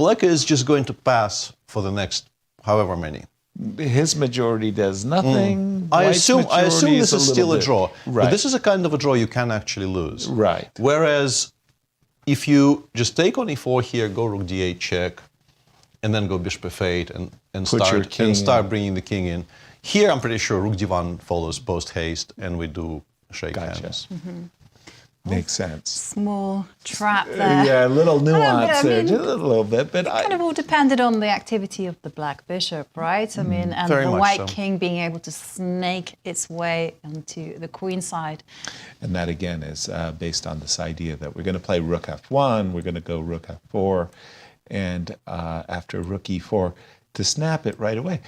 black is just going to pass for the next however many. His majority does nothing. I assume this is still a draw. Right. But this is a kind of a draw you can actually lose. Right. Whereas if you just take on e4 here, go rook d8 check, and then go bishop f8 and start bringing the king in. Here, I'm pretty sure rook d1 follows post haste, and we do shake hands. Makes sense. Small trap there. Yeah, a little nuance there, mean, just a little bit. But it kind of all depended on the activity of the black bishop, right? I mean, and the white king being able to snake its way onto the queen side. And that, again, is based on this idea that we're going to play rook f1, we're going to go rook f4, and after rook e4 to snap it right away.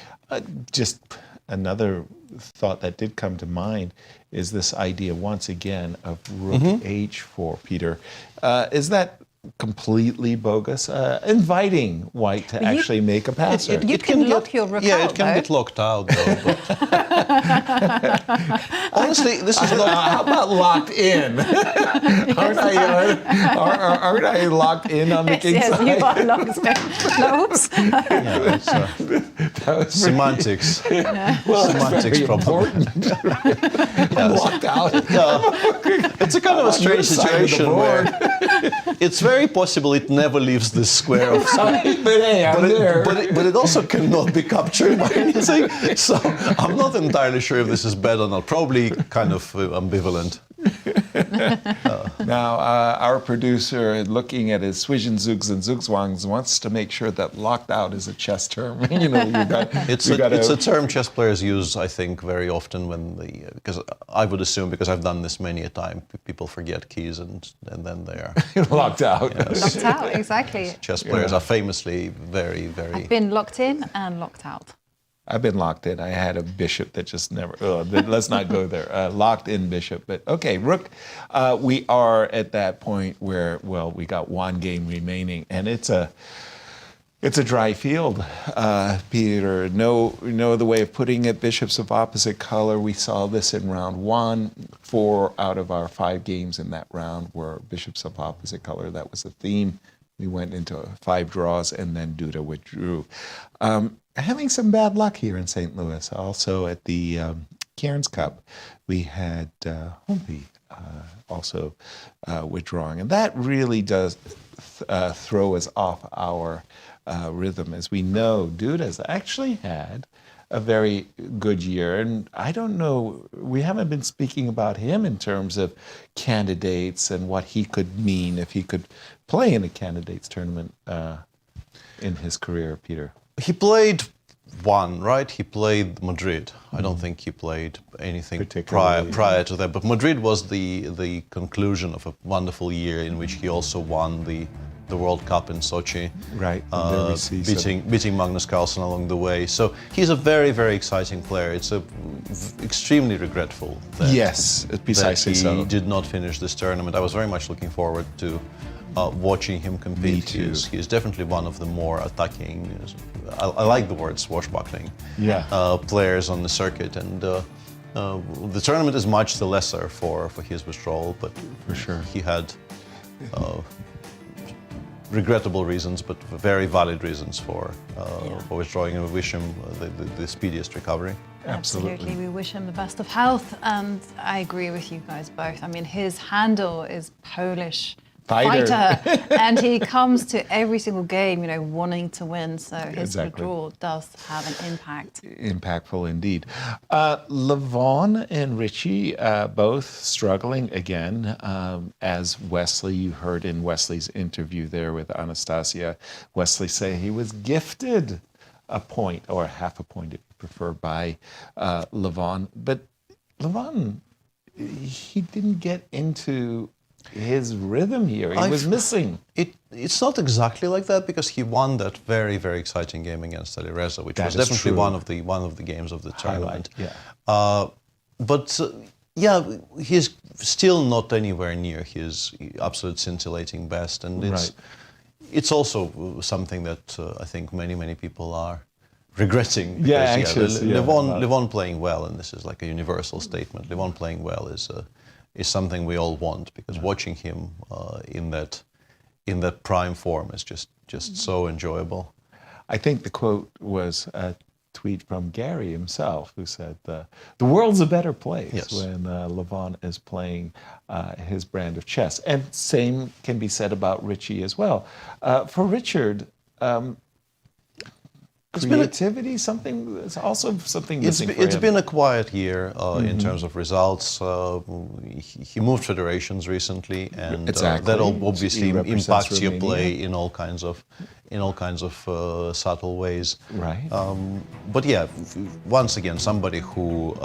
Just another thought that did come to mind is this idea once again of rook h4, Peter. Is that completely bogus? Inviting white to actually make a pass. You can lock your rook out, Yeah, it can get locked out, though. But honestly, this is how about locked in? Aren't I locked in on the king side? Yes, you are locked in. No, oops. That was semantics. Well, semantics very problem. I'm locked out. It's a kind of a strange situation where it's very possible it never leaves this square of but hey, I'm there. But it also cannot be captured by anything. So I'm not entirely sure if this is bad or not. Probably kind of ambivalent. Now, our producer, looking at his Zwischenzugs and Zugzwangs, wants to make sure that locked out is a chess term. You know, it's a term chess players use, I think, very often when because I would assume, because I've done this many a time, people forget keys and then they are locked out. Yes. Locked out, exactly. Chess players are famously very, very. I've been locked in and locked out. I've been locked in. I had a bishop that just never. Let's not go there. Locked in bishop, but okay, rook. We are at that point where, well, we got one game remaining, and it's a dry field. Peter, no other way of putting it. Bishops of opposite color. We saw this in round 1. 4 out of our 5 games in that round were bishops of opposite color. That was the theme. We went into 5 draws, and then Duda withdrew. Having some bad luck here in St. Louis. Also at the Cairns Cup, we had Homby also withdrawing. And that really does throw us off our rhythm. As we know, Duda's actually had a very good year. And I don't know, we haven't been speaking about him in terms of candidates and what he could mean if he could play in a candidates tournament in his career, Peter. He played one, right? He played Madrid. I don't think he played anything prior to that. But Madrid was the conclusion of a wonderful year in which he also won the World Cup in Sochi, right? Beating Magnus Carlsen along the way. So he's a very, very exciting player. It's extremely regretful that, he did not finish this tournament. I was very much looking forward to watching him compete. Me too. He's definitely one of the more attacking, I like the word swashbuckling, players on the circuit. And the tournament is much the lesser for his withdrawal, but for sure he had regrettable reasons, but very valid reasons for withdrawing, and we wish him the speediest recovery. Absolutely. We wish him the best of health, and I agree with you guys both. I mean, his handle is Polish fighter, and he comes to every single game, wanting to win. So his withdrawal does have an impact. Impactful indeed. Levon and Richie both struggling again. As Wesley, you heard in Wesley's interview there with Anastasia, Wesley say he was gifted a point, or half a point if you prefer, by Levon. But Levon, he didn't get into his rhythm here. He was missing. It's not exactly like that, because he won that very, very exciting game against Alireza, which was definitely one of the games of the tournament. He's still not anywhere near his absolute scintillating best, and it's also something that I think many people are regretting. Levon playing well, and this is like a universal statement. Levon playing well is something we all want, because watching him in that prime form is just so enjoyable. I think the quote was a tweet from Gary himself, who said, "The world's a better place when Levon is playing his brand of chess." And same can be said about Richie as well. For Richard, creativity, it's also something missing for him. It's been a quiet year in terms of results. He moved federations recently, and that obviously impacts your play in all kinds of subtle ways. Right. But yeah, once again, somebody who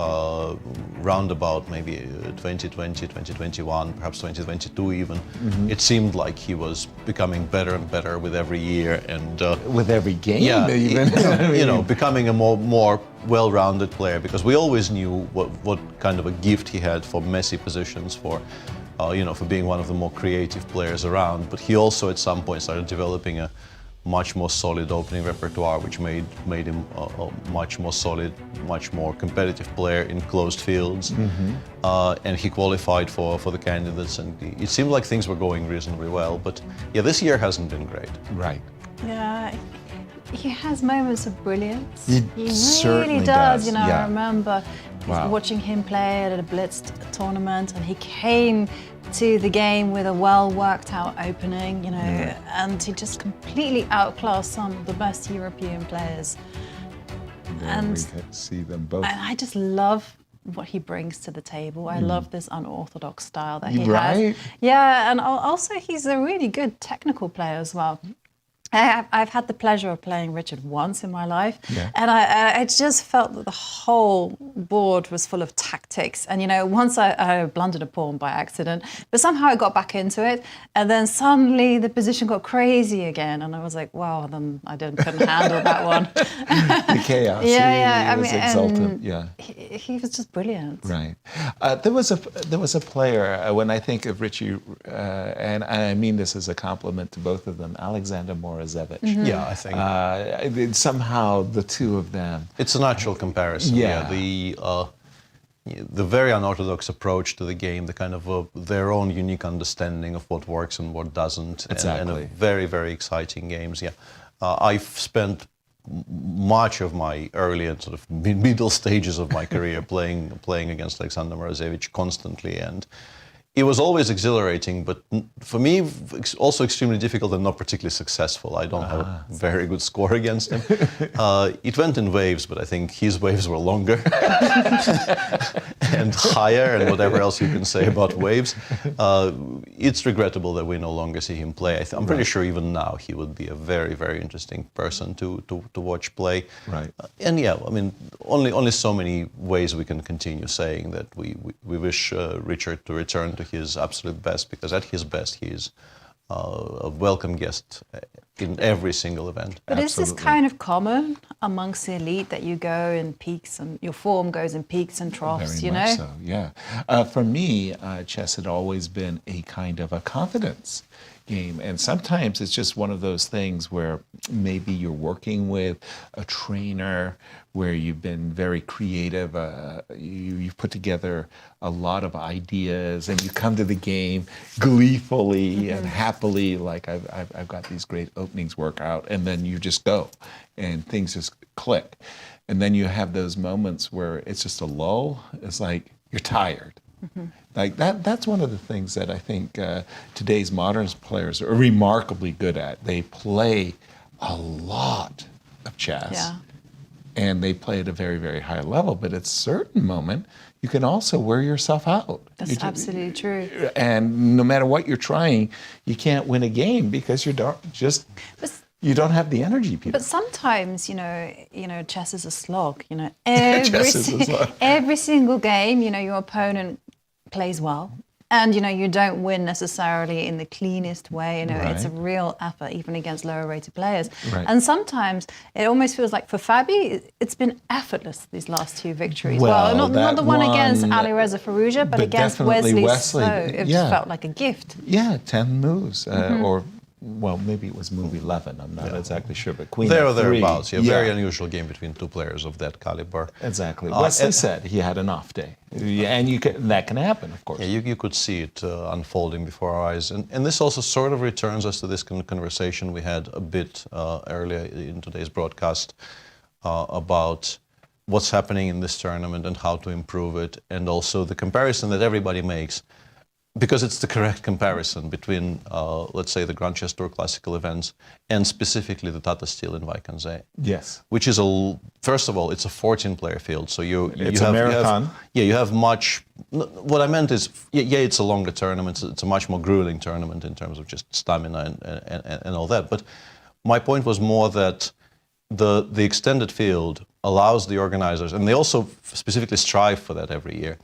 roundabout maybe 2020, 2021, perhaps 2022 even, it seemed like he was becoming better and better with every year, and with every game, even. Becoming a more well-rounded player, because we always knew what kind of a gift he had for messy positions, for being one of the more creative players around. But he also at some point started developing a much more solid opening repertoire, which made him a much more solid, much more competitive player in closed fields. And he qualified for the candidates, and it seemed like things were going reasonably well. But yeah, this year hasn't been great. Right. Yeah. he has moments of brilliance. He certainly really does. You know, yeah. I remember Wow. watching him play at a blitzed tournament, and he came to the game with a well-worked-out opening. You know, and he just completely outclassed some of the best European players. And we see them both. And I just love what he brings to the table. I love this unorthodox style that he Right. has. Yeah, and also he's a really good technical player as well. I've had the pleasure of playing Richard once in my life, and I just felt that the whole board was full of tactics. And, you know, once I blundered a pawn by accident, but somehow I got back into it, and then suddenly the position got crazy again, and I was like, wow, then I couldn't handle that one. The chaos. Yeah, He was exultant. Yeah. He was just brilliant. Right. There was a player, when I think of Richie, and I mean this as a compliment to both of them, Alexander Morozevich. Yeah, I think. Somehow the two of them. It's a natural comparison. Yeah. The very unorthodox approach to the game, the kind of their own unique understanding of what works and what doesn't. Exactly. And a very, very exciting games, yeah. I've spent much of my early and sort of middle stages of my career playing against Alexander Morozevich constantly, and it was always exhilarating, but for me, also extremely difficult and not particularly successful. I don't have a very good score against him. It went in waves, but I think his waves were longer and higher, and whatever else you can say about waves. It's regrettable that we no longer see him play. I'm pretty sure even now he would be a very, very interesting person to watch play. Right. And yeah, I mean, only so many ways we can continue saying that we wish Richard to return to his absolute best, because at his best he is a welcome guest in every single event. But is this kind of common amongst the elite, that you go in peaks and your form goes in peaks and troughs, Very much so, yeah. For me, chess had always been a kind of a confidence game, and sometimes it's just one of those things where maybe you're working with a trainer where you've been very creative, you've put together a lot of ideas, and you come to the game gleefully and happily, like I've got these great openings work out, and then you just go and things just click. And then you have those moments where it's just a lull. It's like you're tired. Like that's one of the things that I think today's modern players are remarkably good at. They play a lot of chess, and they play at a very, very high level, but at a certain moment, you can also wear yourself out. That's absolutely true. And no matter what you're trying, you can't win a game because you don't have the energy, Peter. But sometimes, you know, chess is a slog. You know, every single game, you know, your opponent plays well, and you know, you don't win necessarily in the cleanest way. You know, it's a real effort, even against lower-rated players. Right. And sometimes it almost feels like for Fabi, it's been effortless these last two victories. Well, not the one against Alireza Firouzja, but against definitely Wesley So. It just felt like a gift. Yeah, 10 moves, or well, maybe it was move 11. I'm not exactly sure, but Queen there or F3. thereabouts. Yeah, very unusual game between two players of that caliber. Exactly. Wesley said he had an off day, and that can happen, of course. Yeah, you could see it unfolding before our eyes, and this also sort of returns us to this conversation we had a bit earlier in today's broadcast about what's happening in this tournament and how to improve it, and also the comparison that everybody makes. Because it's the correct comparison between, let's say, the Grand Chess Tour classical events and specifically the Tata Steel in Vaikanze. Yes. Which is, first of all, it's a 14-player field. So it's a marathon. You have much, what I meant is, it's a longer tournament. It's a much more grueling tournament in terms of just stamina and all that. But my point was more that the extended field allows the organizers, and they also specifically strive for that every year,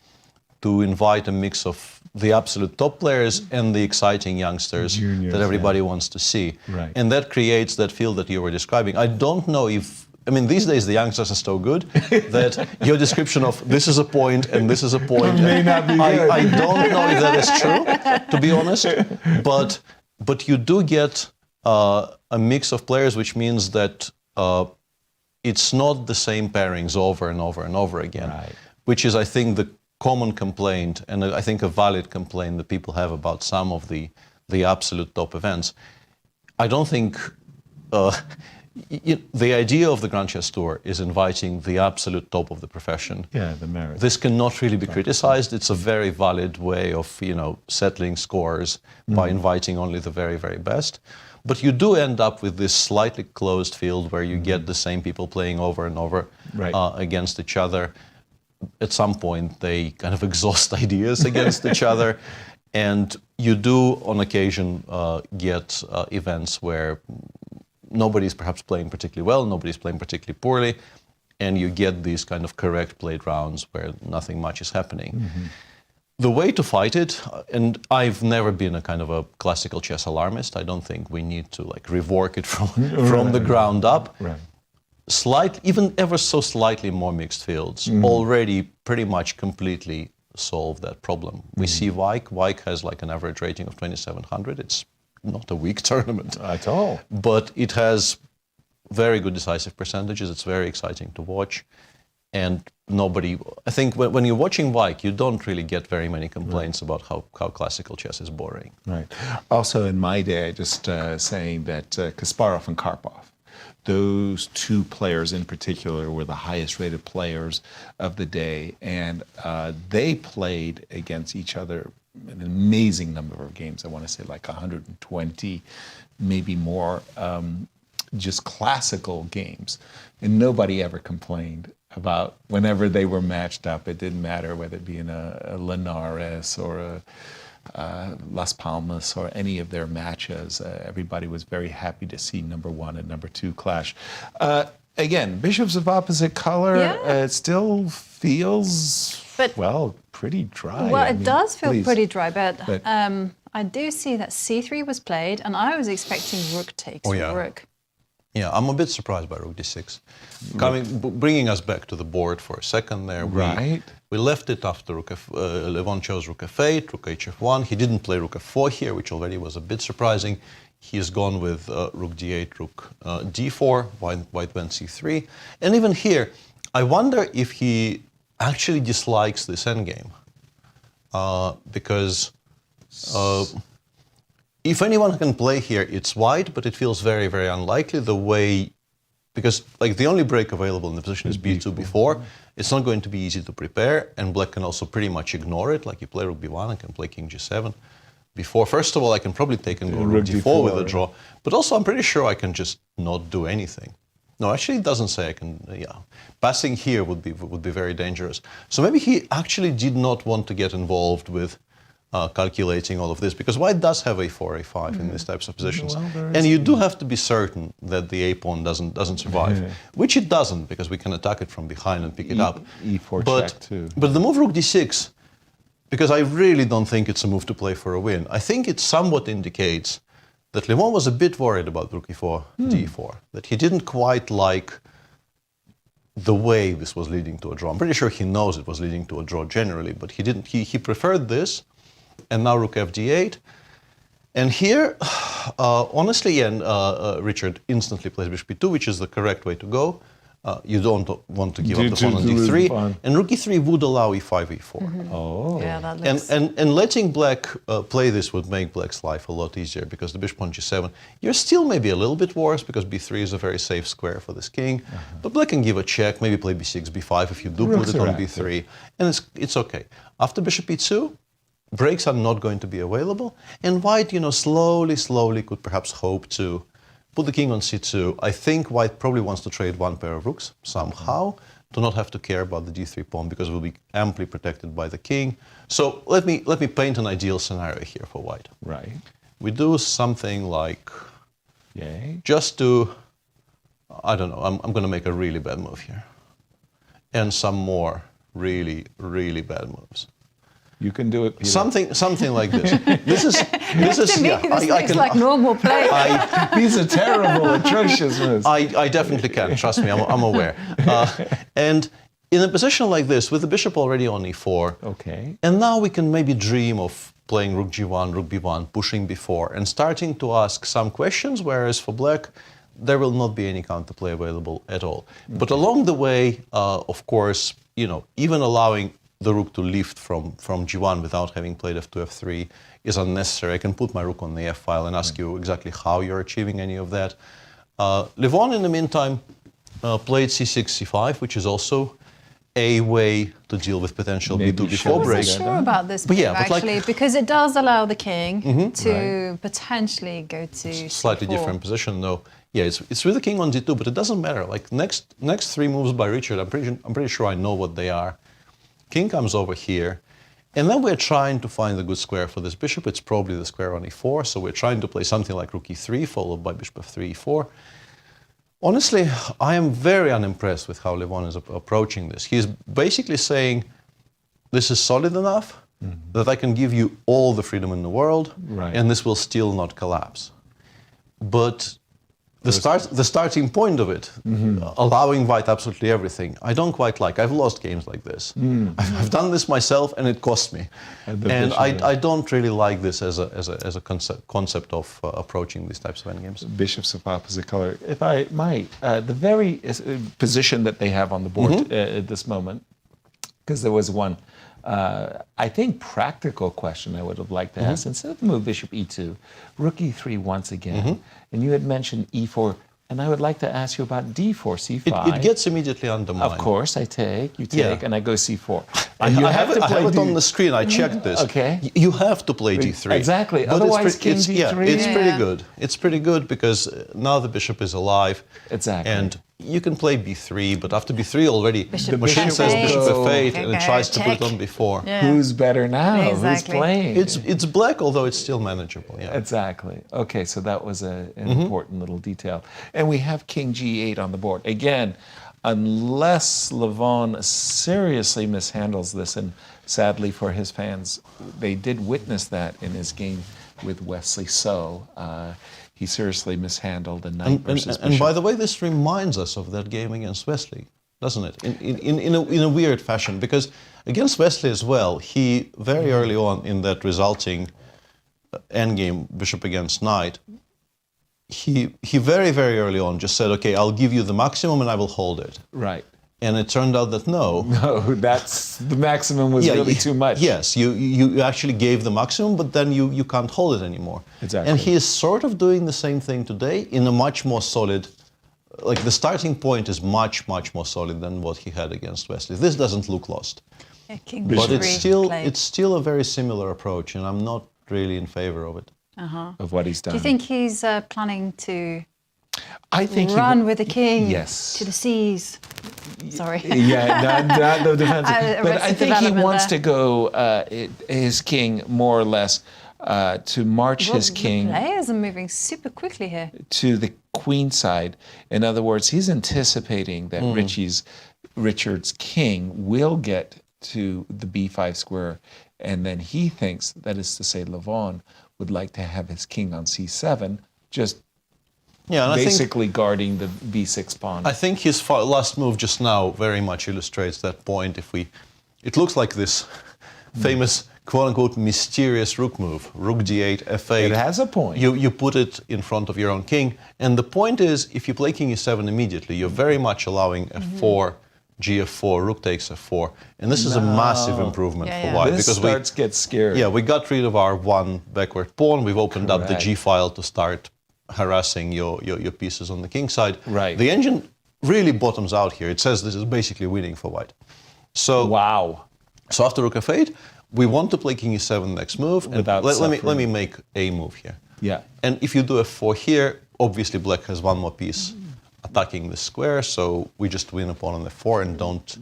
to invite a mix of the absolute top players and the exciting youngsters that everybody wants to see. Right. And that creates that field that you were describing. I don't know these days the youngsters are so good that your description of this is a point and this is a point, may not be good. I don't know if that is true, to be honest, but you do get a mix of players, which means that it's not the same pairings over and over and over again, which is, I think, the common complaint, and I think a valid complaint that people have about some of the absolute top events. I don't think the idea of the Grand Chess Tour is inviting the absolute top of the profession. Yeah, the merit. This cannot really be criticized. It's a very valid way of, settling scores by inviting only the very, very best. But you do end up with this slightly closed field where you get the same people playing over and over against each other. At some point, they kind of exhaust ideas against each other. And you do, on occasion, get events where nobody's perhaps playing particularly well, nobody's playing particularly poorly, and you get these kind of correct played rounds where nothing much is happening. The way to fight it, and I've never been a kind of a classical chess alarmist. I don't think we need to rework it from the ground up. Even ever so slightly more mixed fields already pretty much completely solve that problem. We see Vaik. Vaik has an average rating of 2,700. It's not a weak tournament at all, but it has very good decisive percentages. It's very exciting to watch, and I think when you're watching Vaik, you don't really get very many complaints about how classical chess is boring. Right. Also, in my day, just saying that Kasparov and Karpov, those two players in particular were the highest rated players of the day, and they played against each other an amazing number of games. I want to say 120, maybe more, just classical games. And nobody ever complained about whenever they were matched up. It didn't matter whether it be in a Linares or a Las Palmas or any of their matches. Everybody was very happy to see number one and number two clash. Again, bishops of opposite color, it still feels, pretty dry. Well, it does feel pretty dry, but I do see that c3 was played, and I was expecting rook takes rook. Yeah, I'm a bit surprised by rook d6. Bringing us back to the board for a second there. We left it after Levon chose rook f8, rook hf1. He didn't play rook f4 here, which already was a bit surprising. He's gone with rook d8, rook d4, white went c3. And even here, I wonder if he actually dislikes this endgame. Because if anyone can play here, it's white, but it feels very, very unlikely because the only break available in the position is b2, b4. It's not going to be easy to prepare, and black can also pretty much ignore it. You play rook b1 and can play king g7. Before, first of all, I can probably take and go rook d4 with a draw, but also I'm pretty sure I can just not do anything. No, actually, it doesn't say I can. Passing here would be very dangerous. So maybe he actually did not want to get involved with calculating all of this, because white does have a4, a5 in these types of positions, and you do have to be certain that the a pawn doesn't survive, which it doesn't, because we can attack it from behind and pick it up. e4 check too. But the move rook d6. Because I really don't think it's a move to play for a win. I think it somewhat indicates that Levon was a bit worried about rook e4, d4, that he didn't quite like the way this was leading to a draw. I'm pretty sure he knows it was leading to a draw generally, but he didn't. He preferred this, and now rook f d8. And here, honestly, Richard instantly plays bishop e2, which is the correct way to go. You don't want to give up the pawn on d3, and rook e3 would allow e5, e4. Oh, yeah, that looks... and letting black play this would make black's life a lot easier, because the bishop on g7, you're still maybe a little bit worse, because b3 is a very safe square for this king. But black can give a check, maybe play b6, b5 if you do put it on b3, and it's okay. After bishop e2, breaks are not going to be available, and white, slowly could perhaps hope to put the king on c2. I think white probably wants to trade one pair of rooks somehow, to not have to care about the d3 pawn, because it will be amply protected by the king. So let me paint an ideal scenario here for white. Right. We do something like, just to, I don't know, I'm going to make a really bad move here, and some more really, really bad moves. You can do it, Peter. Something like this. This is looks like normal play. These are terrible, atrocious moves. I definitely can. Trust me, I'm aware. And in a position like this, with the bishop already on e4, and now we can maybe dream of playing rook g1, rook b1, pushing b4, and starting to ask some questions. Whereas for black, there will not be any counterplay available at all. But along the way, of course, even allowing the rook to lift from g1 without having played f2, f3 is unnecessary. I can put my rook on the f file and ask you exactly how you're achieving any of that. Levon, in the meantime, played c6, c5, which is also a way to deal with potential b2 before break. I'm not sure about this move, actually, because it does allow the king to potentially go to slightly c4. different position, though. Yeah, it's with the king on d2, but it doesn't matter. Like next three moves by Richard, I'm pretty sure I know what they are. King comes over here, and then we're trying to find a good square for this bishop. It's probably the square on e4, so we're trying to play something like rook e3, followed by bishop f3, e4. Honestly, I am very unimpressed with how Levon is approaching this. He's basically saying, this is solid enough that I can give you all the freedom in the world, and this will still not collapse. But the starting point of it, allowing white absolutely everything, I don't quite like. I've lost games like this. I've done this myself, and it cost me. And I don't really like this as a concept of approaching these types of endgames. Bishops of opposite color. If I might, the very position that they have on the board at this moment, because there was one, I think, practical question I would have liked to ask. Instead of the move bishop e2, rook e3 once again, and you had mentioned e4, and I would like to ask you about d4, c5. It gets immediately undermined. Of course, you take, and I go c4. And I have it on the screen, I checked this. Okay. You have to play d3. Exactly, But otherwise king d3. Yeah, it's pretty good. It's pretty good because now the bishop is alive. Exactly. And you can play b3, but after b3 already, Bishop the machine says bishop f8, and it Okay, tries to put check. it on b4. Yeah. Who's better now? Exactly. Who's playing? It's black, although it's still manageable. Yeah. Exactly. Okay, so that was an important little detail. And we have king g8 on the board. Again, unless Levon seriously mishandles this, and sadly for his fans, they did witness that in his game with Wesley So. He seriously mishandled a knight versus bishop. And by the way, this reminds us of that game against Wesley, doesn't it? In a weird fashion, because against Wesley as well, he very early on in that resulting endgame, bishop against knight, he very, very early on just said, okay, I'll give you the maximum and I will hold it. Right. And it turned out that no. No, the maximum was really too much. Yes, you actually gave the maximum, but then you can't hold it anymore. Exactly. And he is sort of doing the same thing today in a much more solid, like the starting point is much, much more solid than what he had against Wesley. This doesn't look lost. Yeah, king But b3 it's still a very similar approach, and I'm not really in favor of it. Of what he's done. Do you think he's planning to I think run with the king yes. to the seas? Sorry. Yeah, not the defensive. But I think he wants there. to go his king more or less to march his king The players are moving super quickly here. to the queen side. In other words, he's anticipating that Richard's king will get to the b5 square, and then he thinks, that is to say Levon, would like to have his king on c7, just basically guarding the b6 pawn. I think his last move just now very much illustrates that point. It looks like this famous quote-unquote mysterious rook move, rook d8, f8. It has a point. You put it in front of your own king, and the point is, if you play king e7 immediately, you're very much allowing f4, gf4, rook takes f4, and this is a massive improvement for white. This because starts to get scary. Yeah, we got rid of our one backward pawn, we've opened up the g file to start harassing your pieces on the king side. Right. The engine really bottoms out here. It says this is basically winning for white. So wow. So after rook f8, we want to play king e7 next move. And let me make a move here. Yeah. And if you do f4 here, obviously black has one more piece attacking the square, so we just win a pawn on f4 and don't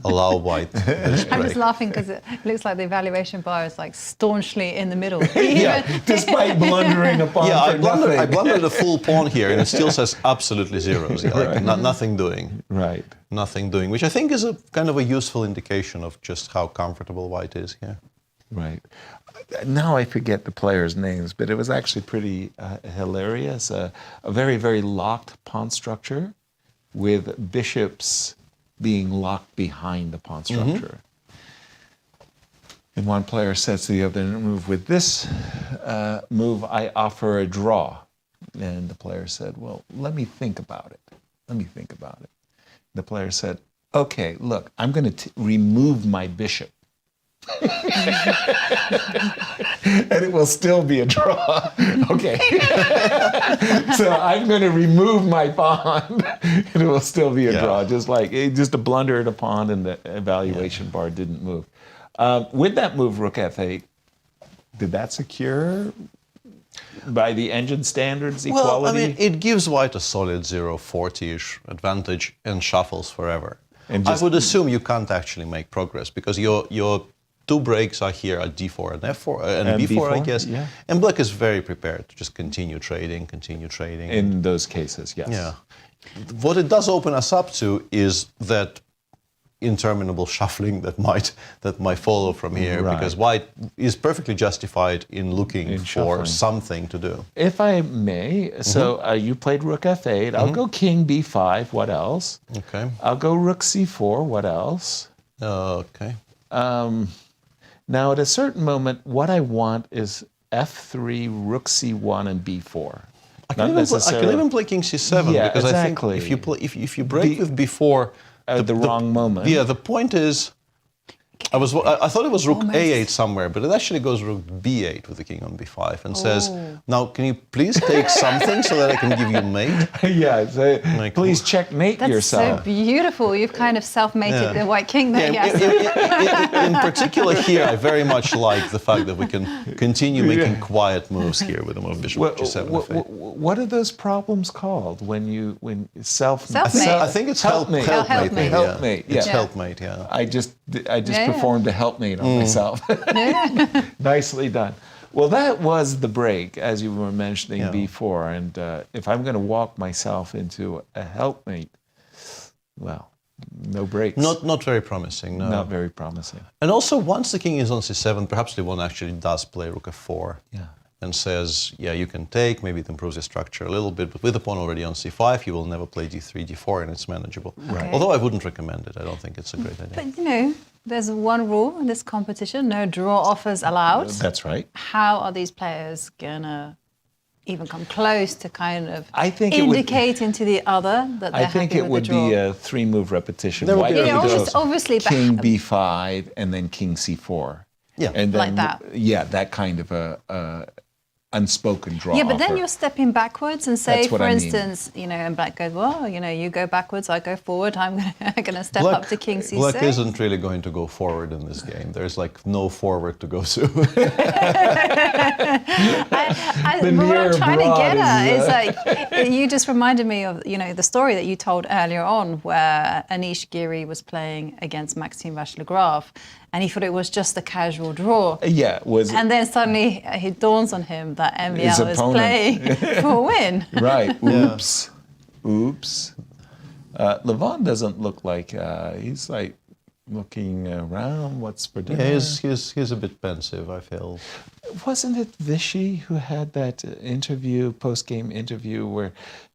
allow white this break. I'm just laughing because it looks like the evaluation bar is like staunchly in the middle. Despite blundering a pawn I nothing. blundered a full pawn here, and it still says absolutely zeros. Yeah, like nothing doing. Right. Nothing doing, which I think is a kind of a useful indication of just how comfortable white is here. Right. Now I forget the players' names, but it was actually pretty hilarious. A very, very locked pawn structure with bishops being locked behind the pawn structure. And one player says to the other move, with this move, I offer a draw. And the player said, well, let me think about it. Let me think about it. The player said, okay, look, I'm going to remove my bishop. And it will still be a draw. Okay. So I'm going to remove my pawn, and it will still be a draw. Just a blunder at a pawn, and the evaluation bar didn't move. With that move, rook f8, did that secure, by the engine standards, equality? Well, I mean, it gives white a solid 0-40-ish advantage and shuffles forever. And I would assume you can't actually make progress because your two breaks are here at d4 and f4 and b4, I guess. Yeah. And black is very prepared to just continue trading. In those cases, yes. Yeah. What it does open us up to is that interminable shuffling that might follow from here, because white is perfectly justified in looking for something to do. If I may, so you played rook f8. I'll go king b5. What else? Okay. I'll go rook c4. What else? Okay. Now, at a certain moment, what I want is f3, rook c1, and b4. I can even play king c7 because exactly. I think if you break with b4 at the wrong moment. Yeah, the point is, I thought it was rook a8 somewhere, but it actually goes rook b8 with the king on b5 and says, now can you please take something so that I can give you mate? Yeah, please checkmate yourself. That's so beautiful. You've kind of self-mated the white king there, in particular here, I very much like the fact that we can continue making quiet moves here with the move bishop g7. What are those problems called when self-mate? I think it's helpmate. Helpmate. It's helpmate. Yeah. I just performed a helpmate on myself. Nicely done. Well, that was the break, as you were mentioning before. And if I'm going to walk myself into a helpmate, well, no breaks. Not very promising, no. Not very promising. And also, once the king is on c7, perhaps Levon actually does play rook f4. Yeah. And says, yeah, you can take, maybe it improves the structure a little bit, but with the pawn already on c5, you will never play d3, d4, and it's manageable. Okay. Although I wouldn't recommend it. I don't think it's a great idea. But, you know, there's one rule in this competition, no draw offers allowed. That's right. How are these players going to even come close to kind of indicating to the other that they're happy with the draw? I think it would be a three-move repetition. Obviously, king b5 and then king c4. Yeah, and then, like that. Yeah, that kind of a unspoken draw. Yeah, but offer. then you're stepping backwards and say, That's what for I instance, you know, and black goes, well, you know, you go backwards, I go forward, I'm going to step up to king c6. Black isn't really going to go forward in this game. There's like no forward to go to. What I'm trying to get at is like, you just reminded me of, you know, the story that you told earlier on where Anish Giri was playing against Maxime Vachier-Lagrave. And he thought it was just a casual draw. Yeah, it was. And then suddenly it dawns on him that MVL is playing for a win. Right. Oops. Oops. Levon doesn't look like he's like looking around. What's for dinner? Yeah, he's a bit pensive, I feel. Wasn't it Vichy who had that interview, post-game interview, where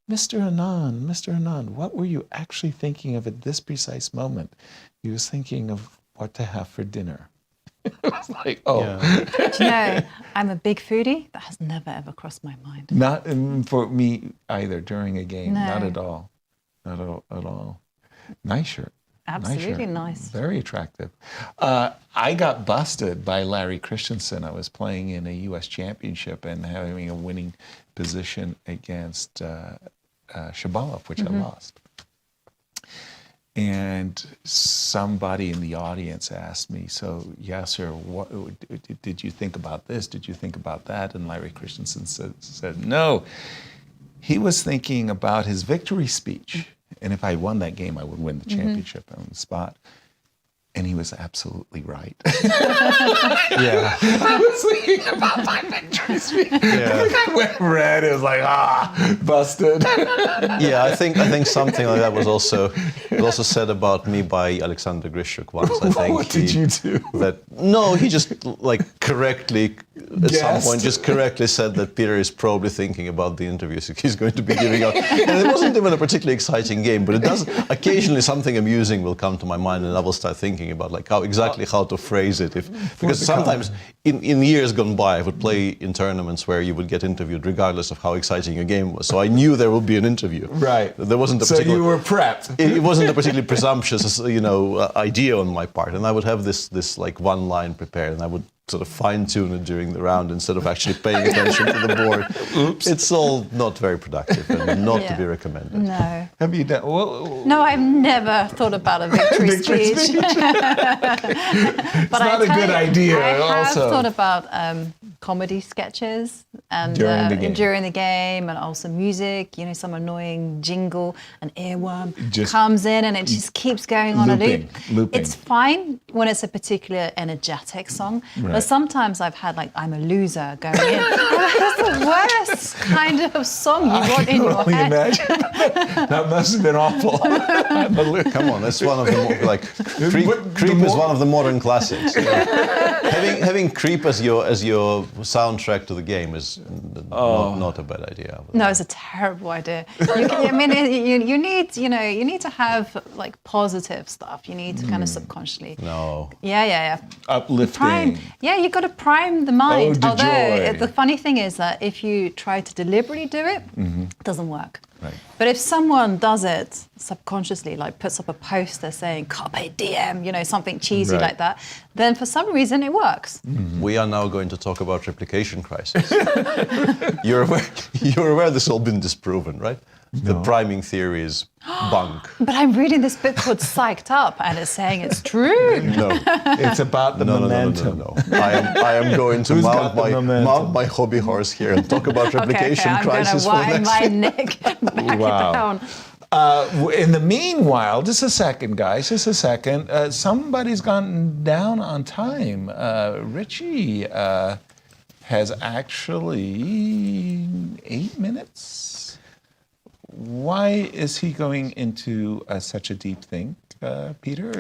Mr. Anand, what were you actually thinking of at this precise moment? He was thinking of what to have for dinner. It was like, oh. Yeah. Do you know, I'm a big foodie. That has never, ever crossed my mind. Not for me either during a game. No. Not at all. Not at all. Nice shirt. Absolutely nice. Very attractive. I got busted by Larry Christensen. I was playing in a U.S. championship and having a winning position against Shabalov, which I lost. And somebody in the audience asked me, so Yasser, what did you think about this? Did you think about that? And Larry Christensen said no. He was thinking about his victory speech. And if I won that game, I would win the championship on the spot. And he was absolutely right. Yeah. I was thinking about my victory speech. Yeah. I went red. It was like, busted. Yeah, I think something like that was also said about me by Alexander Grishuk once. I think. What did you do? He just like correctly at some point just correctly said that Peter is probably thinking about the interviews he's going to be giving out. And it wasn't even a particularly exciting game, but it does occasionally something amusing will come to my mind, and I will start thinking about like how to phrase it, because sometimes in years gone by, I would play in tournaments where you would get interviewed regardless of how exciting your game was. So I knew there would be an interview. Right. There wasn't a So particular, you were prepped. It wasn't a particularly presumptuous, idea on my part, and I would have this like one line prepared, and I would sort of fine-tune it during the round instead of actually paying attention to the board. Oops. It's all not very productive and not to be recommended. No. Have you done? No, I've never thought about a victory speech. But It's not a good idea. I have also thought about comedy sketches and during the game, and also music. Some annoying jingle, an earworm Just comes in and it just keeps going on a loop. Looping. It's fine when it's a particular energetic song, but sometimes I've had like "I'm a Loser" going in. That's the worst kind of song you want in your head. Imagine. That must have been awful. Come on, that's one of the more, like Creep is one of the modern classics. Having Creep as your soundtrack to the game is not a bad idea. No, it's a terrible idea. You need to have like positive stuff. You need to kind of subconsciously. No. Yeah. Uplifting. You got to prime the mind. the Although joy. the funny thing is that if you try to deliberately do it, it doesn't work. Right. But if someone does it subconsciously, like puts up a poster saying "Carpe Diem," something cheesy like that, then for some reason it works. We are now going to talk about replication crisis. You're aware this has all been disproven, right? No. The priming theory is bunk. But I'm reading this book called Psyched Up, and it's saying it's true. No, it's about the momentum. No. I am going to mount my hobby horse here and talk about replication crisis for the next. I'm going to wind my neck back down. In the meanwhile, just a second, guys, somebody's gone down on time. Richie has actually 8 minutes. Why is he going into such a deep think, Peter?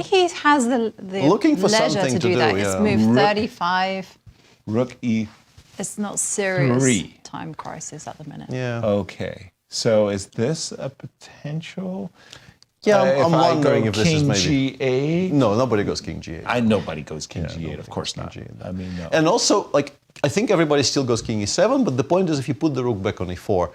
He has the looking for leisure something to do that. Yeah. It's move 35. Rook E3. It's not serious time crisis at the minute. Yeah. Okay. So is this a potential? Yeah, I'm wondering if this is maybe King G8. No, nobody goes King G8. Nobody goes King G8. Of course not. G8. No. And also, I think everybody still goes King E7, but the point is, if you put the rook back on E4,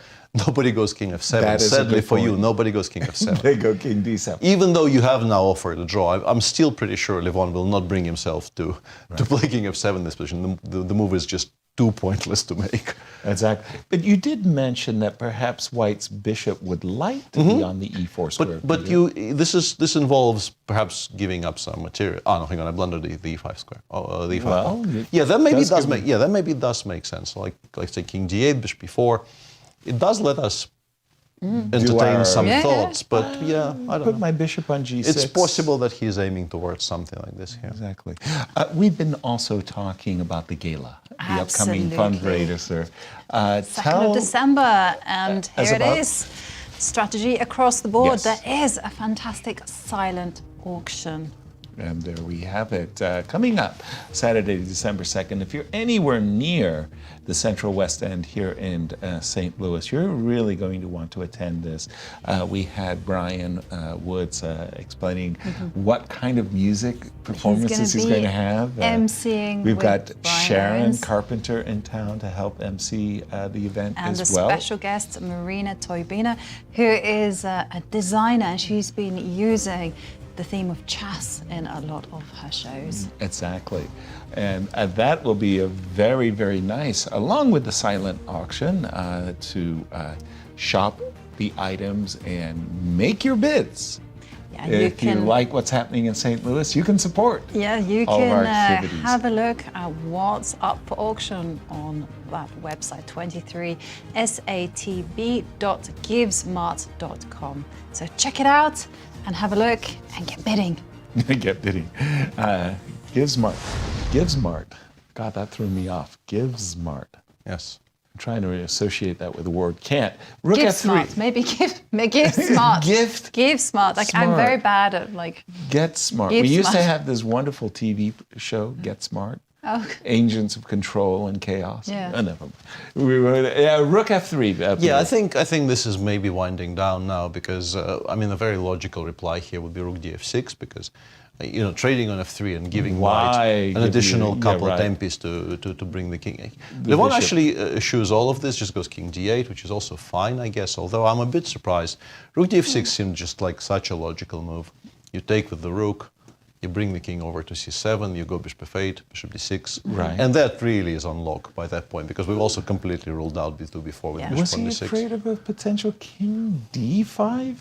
nobody goes King F7. That is Sadly for point. you, nobody goes King F7. They go King D7. Even though you have now offered a draw, I'm still pretty sure Levon will not bring himself to play King F7 in this position. The move is just too pointless to make. Exactly. But you did mention that perhaps White's bishop would like to be on the E4 square. But this involves perhaps giving up some material. Oh no, hang on, I blundered the E5 square. The E5. Well, that maybe does make sense. Like say King G8, Bishop E4. It does let us entertain some thoughts, but I don't know. Put my bishop on G6. It's possible that he's aiming towards something like this here. Exactly. We've been also talking about the gala, the upcoming fundraiser. 2nd of December, and here it is. Strategy across the board. Yes. There is a fantastic silent auction. And there we have it. Coming up Saturday, December 2nd. If you're anywhere near the Central West End here in St. Louis, you're really going to want to attend this. We had Brian Woods explaining what kind of music performances he's going to have. MCing We've with got Brian Sharon Owens. Carpenter in town to help MC the event and as a well. special guest, Marina Toybina, who is a designer, and she's been using the theme of chess in a lot of her shows. Exactly. And that will be a very, very nice, along with the silent auction, to shop the items and make your bids. Yeah, If you like what's happening in St. Louis, you can support you all of our can activities. have a look at what's up for auction on that website, 23satb.givesmart.com. So check it out and have a look and get bidding. Get bidding. GiveSmart. GiveSmart. God, that threw me off. GiveSmart. Yes. I'm trying to associate that with the word can't. Rook Give F3. smart, maybe give smart. Give smart. Like Smart. I'm very bad at Get Smart. Give We used to Smart. have this wonderful TV show, Get Smart. Oh. Agents of Control and Chaos. Yeah. Rook F3. Yeah, I think this is maybe winding down now because a very logical reply here would be Rook DF6 because trading on f3 and giving white an additional couple tempis to bring the king. Levon actually eschews all of this, just goes king d8, which is also fine, I guess, although I'm a bit surprised. Rook d6 seemed just like such a logical move. You take with the rook, you bring the king over to c7, you go bishop f8, bishop d6, and that really is on lock by that point, because we've also completely ruled out b2, b4 with bishop on d6. Was he afraid of a potential king d5?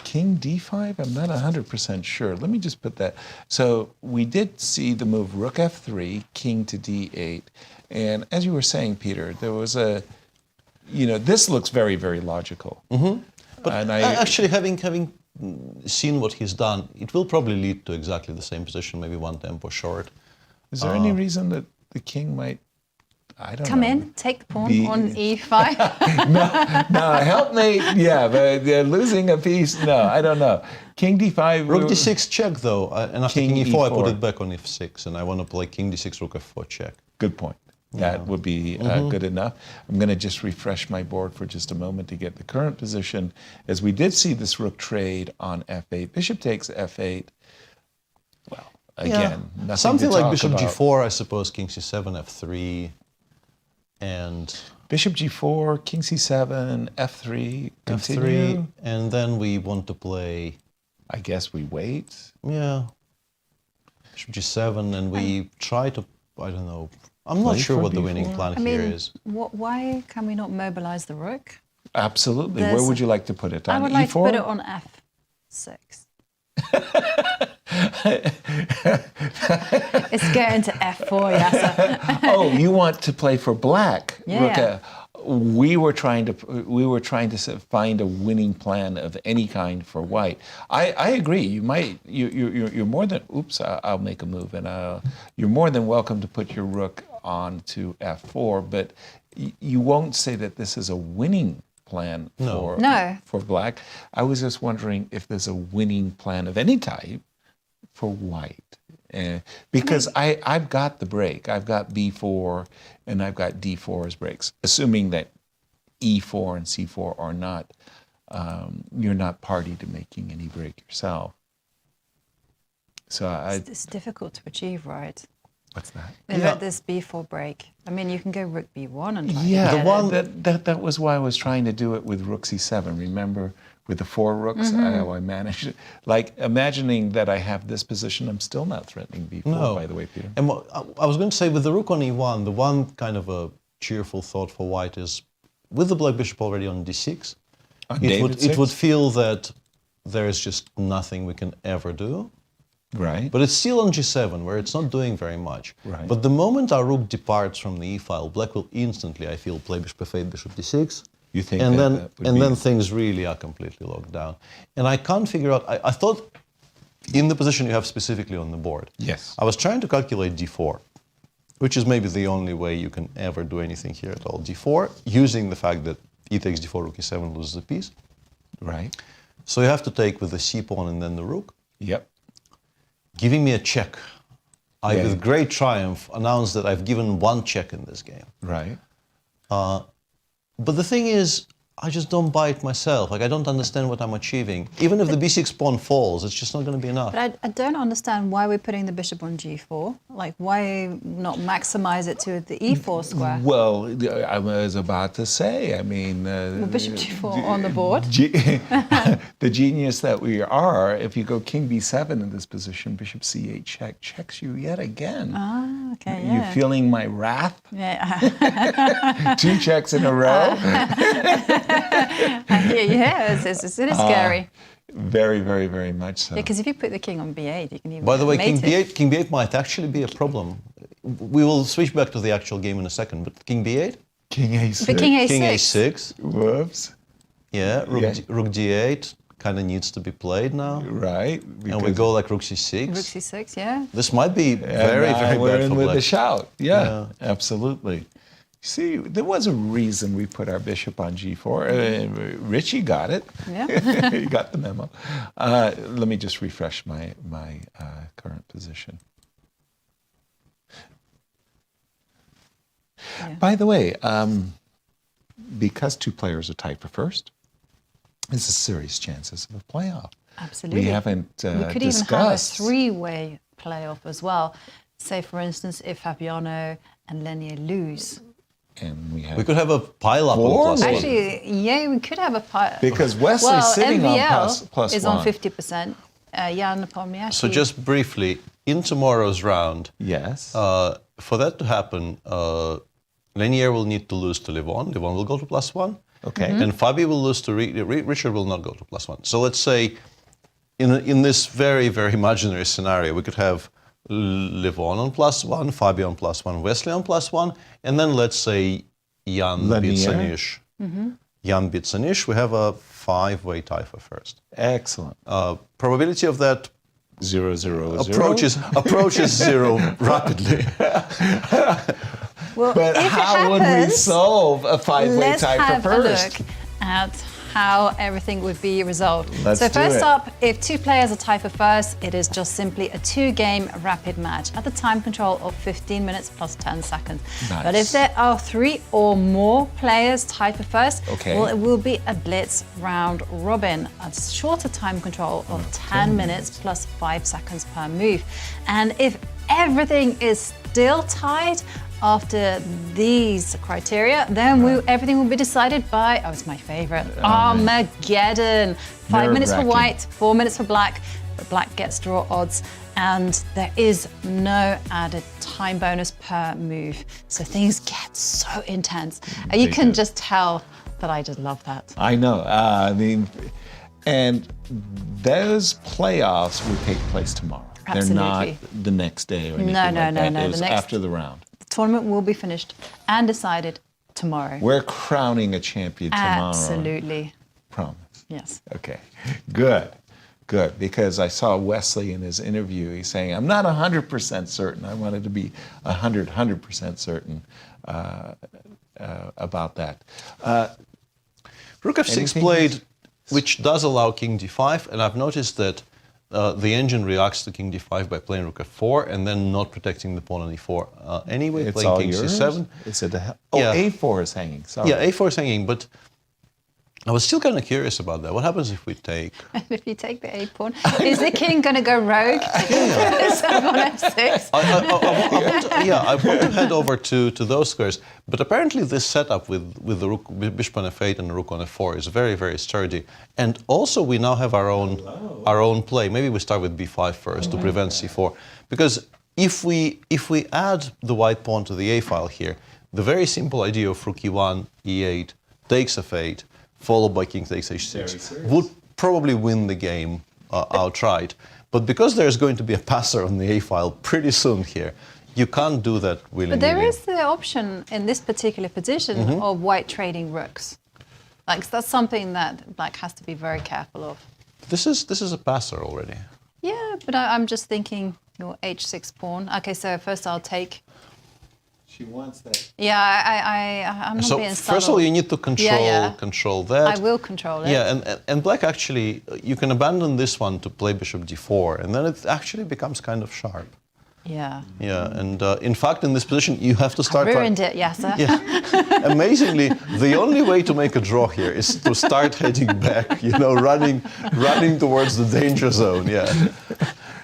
King d5? I'm not 100% sure. Let me just put that. So we did see the move rook f3, king to d8. And as you were saying, Peter, there was a, this looks very, very logical. But actually, having seen what he's done, it will probably lead to exactly the same position, maybe one tempo short. Is there any reason that the king might, I don't know. Come in, take the pawn on e5. No, help me. Yeah, but they're losing a piece. No, I don't know. King d5. Rook d6 check, though. And after king e4, I put it back on f6, and I want to play king d6, rook f4 check. Good point. That would be good enough. I'm going to just refresh my board for just a moment to get the current position. As we did see this rook trade on f8. Bishop takes f8. Well, again, nothing something to like talk bishop about. g4, I suppose, king c7, f3, and... Bishop g4, king c7, f3, continue. f3, and then we want to play... I guess we wait. Yeah. Bishop g7, and we try to, I don't know... I'm not sure what the winning plan here is. Why can we not mobilize the rook? Absolutely. Where would you like to put it? On I would e4? like to put it on f6. It's going to f4, Yasser. Oh, you want to play for black? Yeah. We were trying to find a winning plan of any kind for white. I agree. You might. You're more than. Oops. I'll make a move, and you're more than welcome to put your rook on to f4. But you won't say that this is a winning plan for black. I was just wondering if there's a winning plan of any type for white. Because I've got the break. I've got b4 and I've got d4 as breaks, assuming that e4 and c4 are not, you're not party to making any break yourself. So it's difficult to achieve, right? What's that? About this b4 break. I mean, you can go rook b1 and try yeah, to the one that was why I was trying to do it with rook c7. Remember? With the 4 rooks, how I managed it. Like, imagining that I have this position, I'm still not threatening b4, by the way, Peter. And I was going to say, with the rook on e1, the one kind of a cheerful thought for white is, with the black bishop already on d6, it would feel that there is just nothing we can ever do. Right. But it's still on g7, where it's not doing very much. Right. But the moment our rook departs from the e-file, black will instantly, I feel, play bishop f8, bishop d6. You think and then things really are completely locked down. And I can't figure out, I thought in the position you have specifically on the board, yes, I was trying to calculate d4, which is maybe the only way you can ever do anything here at all. d4, using the fact that e takes d4, rook e7 loses a piece. Right. So you have to take with the c pawn and then the rook. Yep. Giving me a check. I, with great triumph, announced that I've given one check in this game. Right. But the thing is, I just don't buy it myself. Like, I don't understand what I'm achieving. Even if the b6 pawn falls, it's just not going to be enough. But I don't understand why we're putting the bishop on g4. Like, why not maximize it to the e4 square? Well, I was about to say, I mean... well, bishop g4 on the board. The genius that we are, if you go king b7 in this position, bishop c8 checks you yet again. Ah, okay, yeah. You feeling my wrath? Yeah. 2 checks in a row? Yeah, it is scary. Very, very, very much so. Yeah, because if you put the king on b8, you can even. By the way, king mate b8 might actually be a problem. We will switch back to the actual game in a second, but king b8? King a6. But king a6. King a6. Whoops. Yeah, rook d8 kind of needs to be played now. Right. And we go like rook c6. Rook c6, yeah. This might be very, very we're bad in for with black. the shout. Yeah, absolutely. See, there was a reason we put our bishop on g4. Richie got it. Yeah. He got the memo. Let me just refresh my current position. Yeah. By the way, because 2 players are tied for first, there's a serious chances of a playoff. Absolutely. we haven't We could discussed. even have a three-way playoff as well. Say, for instance, if Fabiano and Leinier lose. And we could have a pile-up on +1. Actually, yeah, we could have a pile. Because Wesley's sitting on MVL plus is one. on 50%. Nepomniachtchi. So just briefly, in tomorrow's round, yes, for that to happen, Leinier will need to lose to Levon. Levon will go to +1. Okay. And Fabi will lose to Richard will not go to +1. So let's say, in this very, very imaginary scenario, we could have Levon on +1, Fabi on +1, Wesley on +1, and then let's say Jan beats Anish. Jan beats Anish. We have a 5-way tie for first. Excellent. Probability of that 0-0-0 approaches 0 rapidly. Well, but how would we solve a 5-way tie for first? Let's have a look at how everything would be resolved. Let's so do first it. up, if two players are tied for first, it is just simply a 2-game rapid match at the time control of 15 minutes plus 10 seconds. Nice. But if there are 3 or more players tied for first, Okay. well, it will be a blitz round robin, a shorter time control of 10 minutes plus 5 seconds per move. And if everything is still tied, after these criteria, then everything will be decided by, it's my favorite, Armageddon. 5 minutes for Nerve-wracking. white, 4 minutes for black, but black gets draw odds, and there is no added time bonus per move. So things get so intense. And you can just tell that I just love that. I know. And those playoffs will take place tomorrow. They're not Absolutely. the next day or anything No, like that. no. It was after the round. The tournament will be finished and decided tomorrow. We're crowning a champion tomorrow. Absolutely. Promise. Yes. Okay. Good. Because I saw Wesley in his interview. He's saying, I'm not 100% certain. I wanted to be 100% certain about that. Rook f6 played, which does allow king d5, and I've noticed that the engine reacts to king d5 by playing rook f4 and then not protecting the pawn on e4. Anyway, It's playing all king yours? c7. Is it A4 is hanging. Sorry. Yeah, a4 is hanging, but I was still kind of curious about that. What happens if we take? And if you take the A pawn, is the king going to go rogue? On F6? I want to head over to those squares. But apparently this setup with the rook, bishop on f8 and the rook on f4 is very, very sturdy. And also we now have our own play. Maybe we start with b5 first to prevent c4. Because if we add the white pawn to the a file here, the very simple idea of rook e1, e8, takes f8, followed by king takes h6, would probably win the game outright. But because there's going to be a passer on the a file pretty soon here, you can't do that willy-nilly. But there is the option in this particular position of white trading rooks. Like, that's something that black has to be very careful of. This is a passer already. Yeah, but I'm just thinking your h6 pawn. Okay, so first I'll take. She wants that. Yeah, I'm not being subtle. So first of all, you need to control that. I will control it. Yeah, and black actually, you can abandon this one to play bishop d4, and then it actually becomes kind of sharp. Yeah. Yeah, and in fact, in this position, you have to start. I ruined it, Yasser. Yeah. Amazingly, the only way to make a draw here is to start heading back. Running towards the danger zone. Yeah.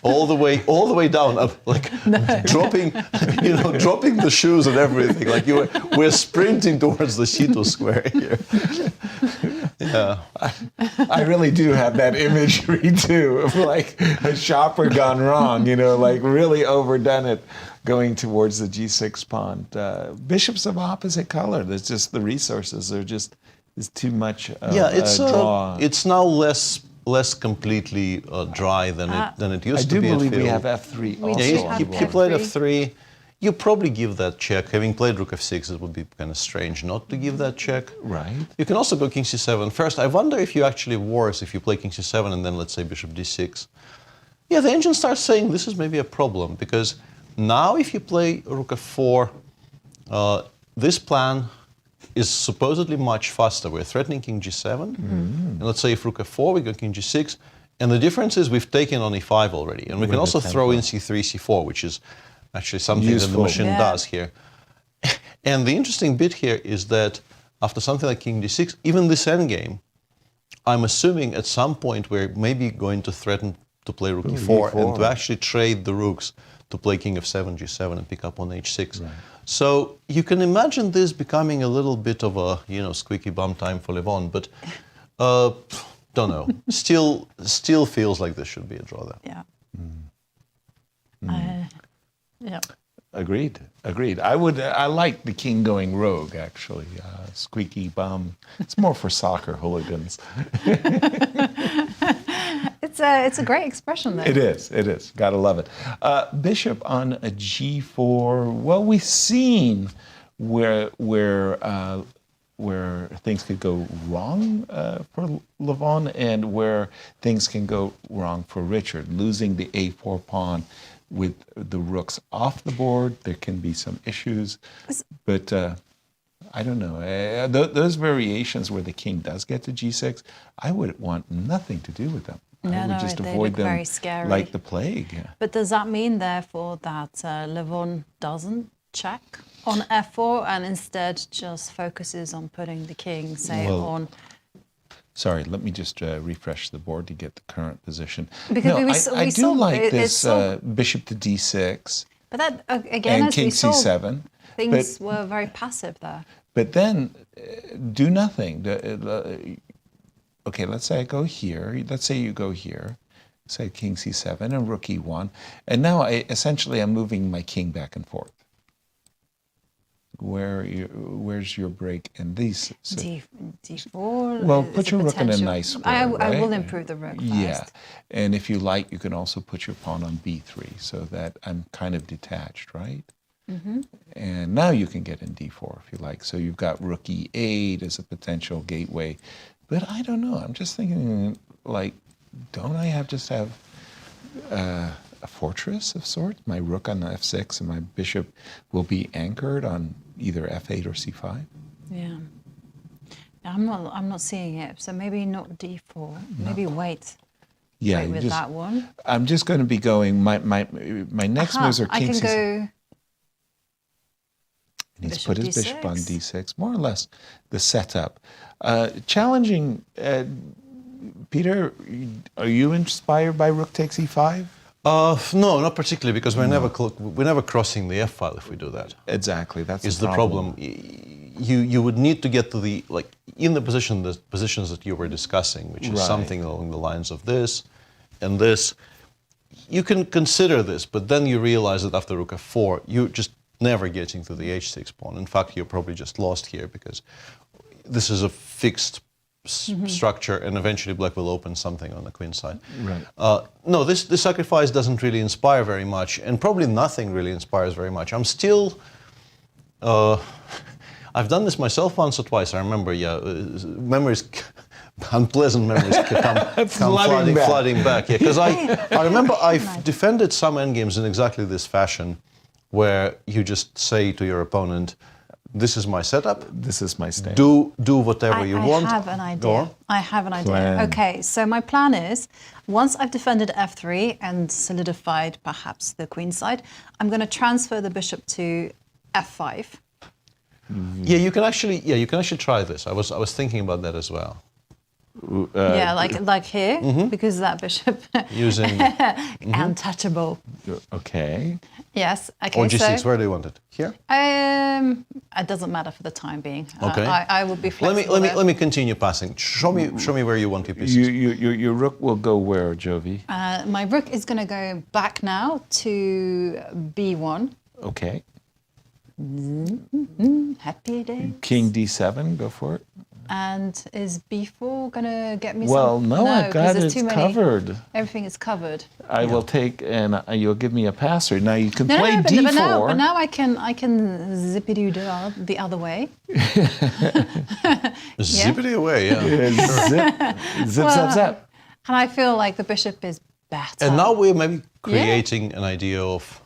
All the way down, dropping the shoes and everything. Like we're sprinting towards the c2 square here. Yeah, I really do have that imagery too of like a shopper gone wrong. Really overdone it, going towards the g6 pawn. Bishops of opposite color. There's just the resources are just is too much. Draw. It's now less completely dry than it used to be. I do believe we field. have f3 We also. do He played f3. You probably give that check. Having played rook f6, it would be kind of strange not to give that check. Right. You can also go king c7 first. I wonder if you actually worse if you play king c7 and then let's say bishop d6. Yeah, the engine starts saying this is maybe a problem because now if you play rook f4, this plan is supposedly much faster. We're threatening king g7, and let's say if rook f4, we go king g6, and the difference is we've taken on e5 already, and we can also throw in c3, c4, which is actually something that the machine does here. And the interesting bit here is that after something like king d6, even this endgame, I'm assuming at some point we're maybe going to threaten to play rook e4 and to actually trade the rooks to play king f7, g7 and pick up on h6. Right. So you can imagine this becoming a little bit of a, you know, squeaky bum time for Levon, but don't know. Still feels like this should be a draw there. Yeah. Yeah. Agreed. I like the king going rogue, actually. Squeaky bum. It's more for soccer hooligans. It's a great expression, though. It is. Gotta love it. Bishop on a g4. Well, we've seen where things could go wrong for Levon and where things can go wrong for Richard. Losing the a4 pawn with the rooks off the board, there can be some issues. But I don't know. Those variations where the king does get to g6, I would want nothing to do with them. I would just avoid them very scary. like the plague. But does that mean, therefore, that Levon doesn't check on f4 and instead just focuses on putting the king, say, on... Sorry, let me just refresh the board to get the current position. Because I do like this bishop to d6. But that, again, and as king we saw, c7. things were very passive there. But then do nothing. Okay, let's say I go here. Let's say you go here. Say king c7 and rook e1. And now essentially I'm moving my king back and forth. Where's your break in these? D4. Well, put your rook in a nice square, I right? will improve the rook first. Yeah, and if you like, you can also put your pawn on b3 so that I'm kind of detached, right? Mm-hmm. And now you can get in d4 if you like. So you've got rook e8 as a potential gateway. But I don't know. I'm just thinking, like, don't I have a fortress of sorts? My rook on f6 and my bishop will be anchored on either f8 or c5. Yeah. I'm not seeing it. So maybe not d4. Maybe wait. Yeah, wait with that one. I'm just going to be going. My next moves are king c6. I can go. And he's put his bishop on d6. More or less the setup. Challenging. Peter, are you inspired by rook takes e5? No, not particularly, because we're never crossing the f file if we do that. Exactly, that's the problem. You would need to get to the in the positions that you were discussing, which is something along the lines of this and this. You can consider this, but then you realize that after rook f4, you're just never getting to the h6 pawn. In fact, you're probably just lost here because this is a fixed structure, and eventually black will open something on the queen side. Right. No, this sacrifice doesn't really inspire very much, and probably nothing really inspires very much. I'm still... I've done this myself once or twice. I remember, memories, unpleasant memories come flooding back. Because I remember I've defended some endgames in exactly this fashion, where you just say to your opponent, this is my setup. This is my stand. Do whatever you want. I have an idea. I have an idea. Okay, so my plan is, once I've defended f3 and solidified perhaps the queen side, I'm going to transfer the bishop to f5. Yeah, you can actually try this. I was thinking about that as well. Like here, because that bishop using untouchable. Okay. Yes. Okay. Or g6. Where do you want it? Here. It doesn't matter for the time being. Okay. I will be flexible. Let me continue passing. Show me where you want your pieces. Your rook will go where, Jovi? My rook is going to go back now to b1. Okay. Happy day. King d7. Go for it. And is b4 going to get me Well, some? no, I got it covered. Everything is covered. I will take, and you'll give me a passer. Now you can play d4. But now I can zippity the other way. Zippity away, yeah. Zip, zap. And I feel like the bishop is better. And now we're maybe creating an idea of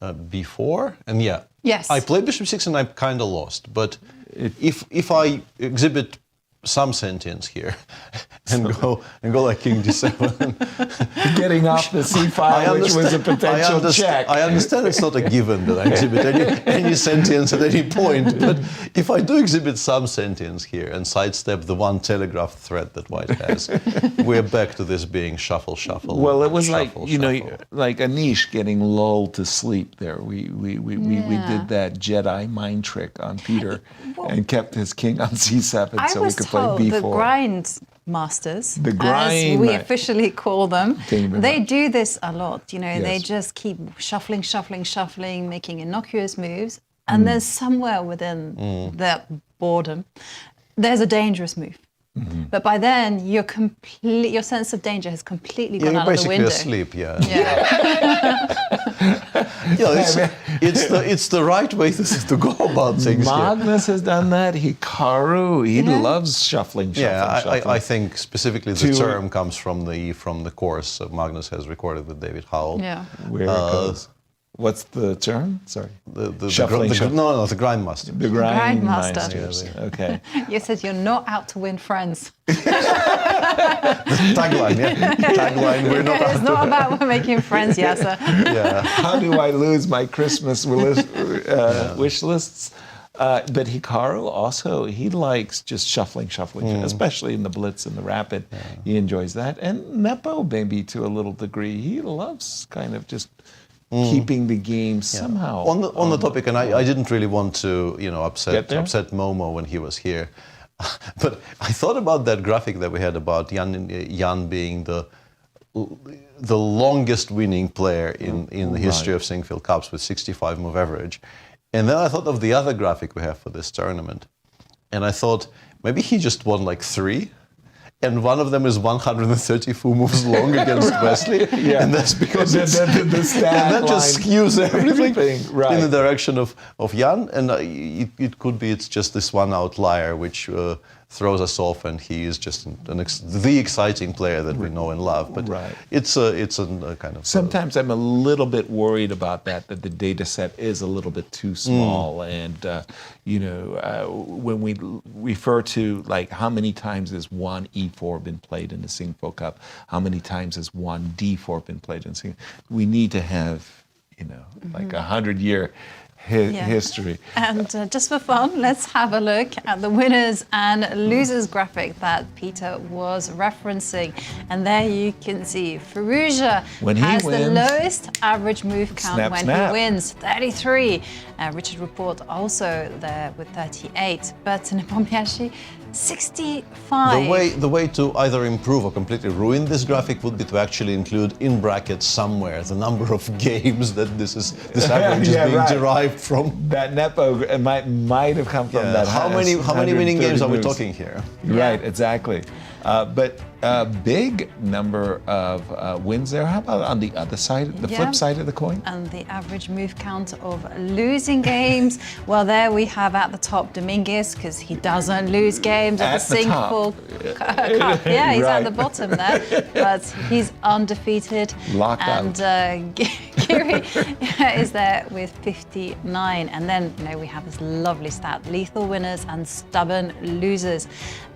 b4, and yes, I played bishop 6 and I'm kind of lost. But if I exhibit some sentience here and go like king d7. Getting off the c5, which was a potential check. I understand it's not a given that I exhibit any sentience at any point, but if I do exhibit some sentience here and sidestep the one telegraphed threat that white has, we're back to this being shuffle, shuffle. Well, it was shuffle, like, you know, like Anish getting lulled to sleep there. We did that Jedi mind trick on Peter and kept his king on c7 so we could play b4. The grind masters, The grind as we ma- officially call them, Thank you very they much. do this a lot. You know, they Yes. just keep shuffling, making innocuous moves, and then somewhere within that boredom, there's a dangerous move. But by then, your sense of danger has completely gone out of the window. You're basically asleep, it's the right way to go about things. Magnus has done that. Hikaru, he loves shuffling. I think specifically the term comes from the course Magnus has recorded with David Howell. Yeah. Where it goes. What's the term? Sorry. The grindmaster. The Grindmaster. grindmasters. Okay. You said you're not out to win friends. Tagline, Tagline, we're not It's not about making friends, Yasser. How do I lose my Christmas wish lists? But Hikaru also, he likes just shuffling, especially in the blitz and the rapid. He enjoys that. And Nepo, maybe to a little degree, he loves kind of just keeping the game somehow. On the topic, and I didn't really want to, upset Momo when he was here. But I thought about that graphic that we had about Jan being the longest winning player in the history of Sinquefield Cups with 65 move average. And then I thought of the other graphic we have for this tournament. And I thought, maybe he just won like 3. And one of them is 130 full moves long against Wesley. And that's because the stat and that just skews everything right. in the direction of Jan. And it could be it's just this one outlier which throws us off, and he is just the exciting player that we know and love. But it's a kind of... Sometimes I'm a little bit worried about that the data set is a little bit too small. And, when we refer to, like, how many times has one E4 been played in the Sinquefield Cup, how many times has one D4 been played in Sinquefield, we need to have, like a 100-year history. And just for fun, let's have a look at the winners and losers graphic that Peter was referencing. And there you can see Firouzja has the lowest average move count he wins, 33. Richard Rapport also there with 38. But Nepomniachtchi, 65. The way to either improve or completely ruin this graphic would be to actually include in brackets somewhere the number of games that this average is being derived from. That Nepo might have come from that. How many winning games are we talking here? Right, exactly. But a big number of wins there. How about on the other side, the flip side of the coin? And the average move count of losing games. Well, there we have at the top Dominguez, because he doesn't lose games at the Sinquefield Cup. Yeah, he's at the bottom there, but he's undefeated. Locked out. And Giri is there with 59. And then we have this lovely stat: lethal winners and stubborn losers.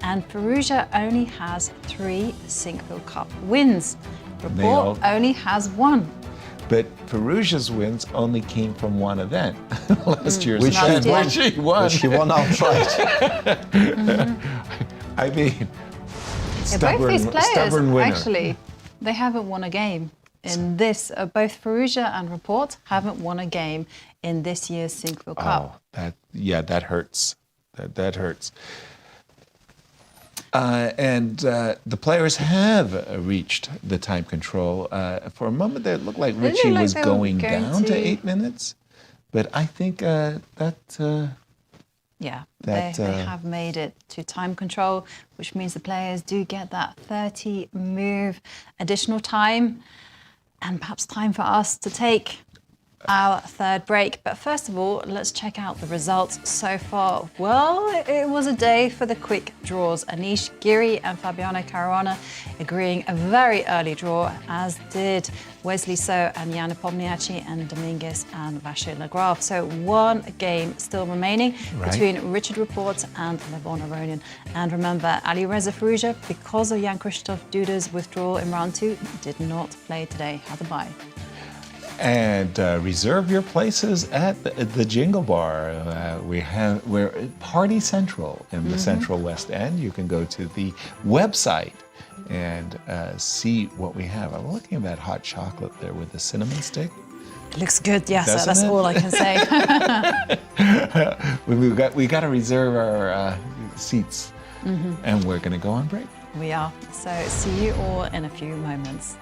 And Firouzja only has 3 Sinquefield Cup wins. Rapport only has 1. But Firouzja's wins only came from one event last year. Which he won outright. I mean, both these players, winner. actually, they haven't won a game in this. Both Firouzja and Rapport haven't won a game in this year's Sinquefield Cup. That hurts. That hurts. And the players have reached the time control. For a moment there, it looked like Richie was going down to 8 minutes. But I think they have made it to time control, which means the players do get that 30 move additional time, and perhaps time for us to take our third break. But first of all, let's check out the results so far. Well, it was a day for the quick draws. Anish, Giri and Fabiano Caruana agreeing a very early draw, as did Wesley So and Nepomniachtchi and Dominguez and Vachier-Lagrave. So one game still remaining between Richard Rapport and Levon Aronian. And remember, Alireza Firouzja, because of Jan-Krzysztof Duda's withdrawal in round 2, did not play today. Had a bye. And reserve your places at the Jingle Bar. We're Party Central in the Central West End. You can go to the website and see what we have. I'm looking at that hot chocolate there with the cinnamon stick. Looks good, yes, that's all I can say. we got to reserve our seats, and we're going to go on break. We are. So see you all in a few moments.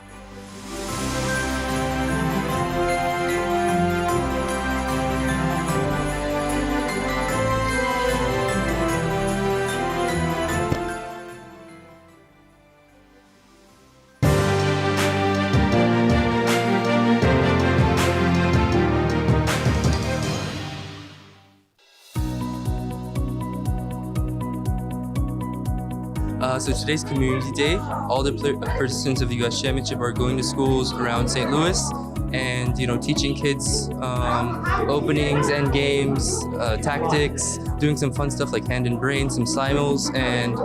So today's community day. All the participants of the U.S. Championship are going to schools around St. Louis and, teaching kids openings, end games, tactics, doing some fun stuff like hand and brain, some simuls, and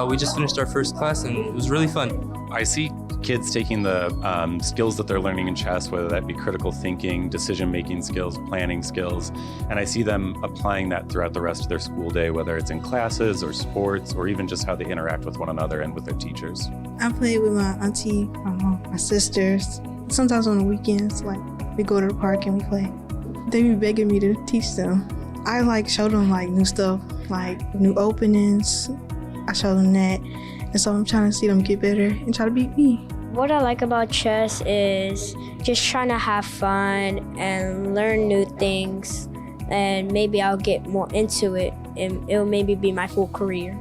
we just finished our first class and it was really fun. I see kids taking the skills that they're learning in chess, whether that be critical thinking, decision-making skills, planning skills, and I see them applying that throughout the rest of their school day, whether it's in classes or sports or even just how they interact with one another and with their teachers. I play with my auntie, my mom, my sisters. Sometimes on the weekends, we go to the park and we play. They be begging me to teach them. I show them new stuff, like new openings. I show them that. And so I'm trying to see them get better and try to beat me. What I like about chess is just trying to have fun and learn new things, and maybe I'll get more into it and it'll maybe be my full career.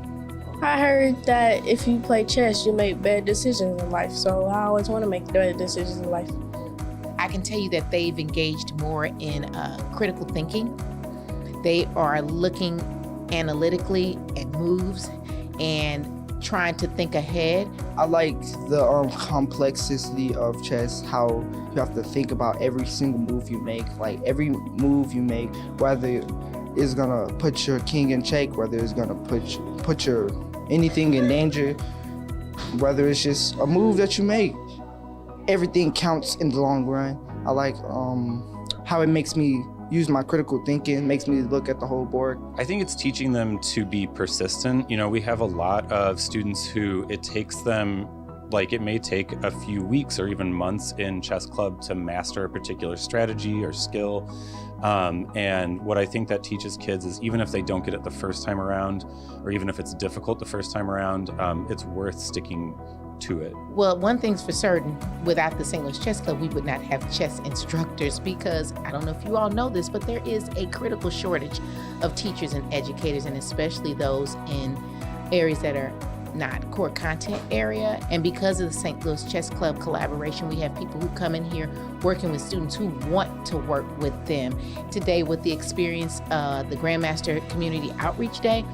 I heard that if you play chess, you make better decisions in life, so I always want to make better decisions in life. I can tell you that they've engaged more in critical thinking. They are looking analytically at moves and trying to think ahead. I like the complexity of chess, how you have to think about every single move you make. Like every move you make, whether it's gonna put your king in check, whether it's gonna put your anything in danger, whether it's just a move that you make. Everything counts in the long run. I like how it makes me use my critical thinking, makes me look at the whole board. I think it's teaching them to be persistent. We have a lot of students who it takes them, it may take a few weeks or even months in chess club to master a particular strategy or skill. And what I think that teaches kids is even if they don't get it the first time around, or even if it's difficult the first time around, it's worth sticking to it. Well, one thing's for certain, without the St. Louis Chess Club, we would not have chess instructors because, I don't know if you all know this, but there is a critical shortage of teachers and educators, and especially those in areas that are not core content area. And because of the St. Louis Chess Club collaboration, we have people who come in here working with students who want to work with them. Today, with the experience, the Grandmaster Community Outreach Day,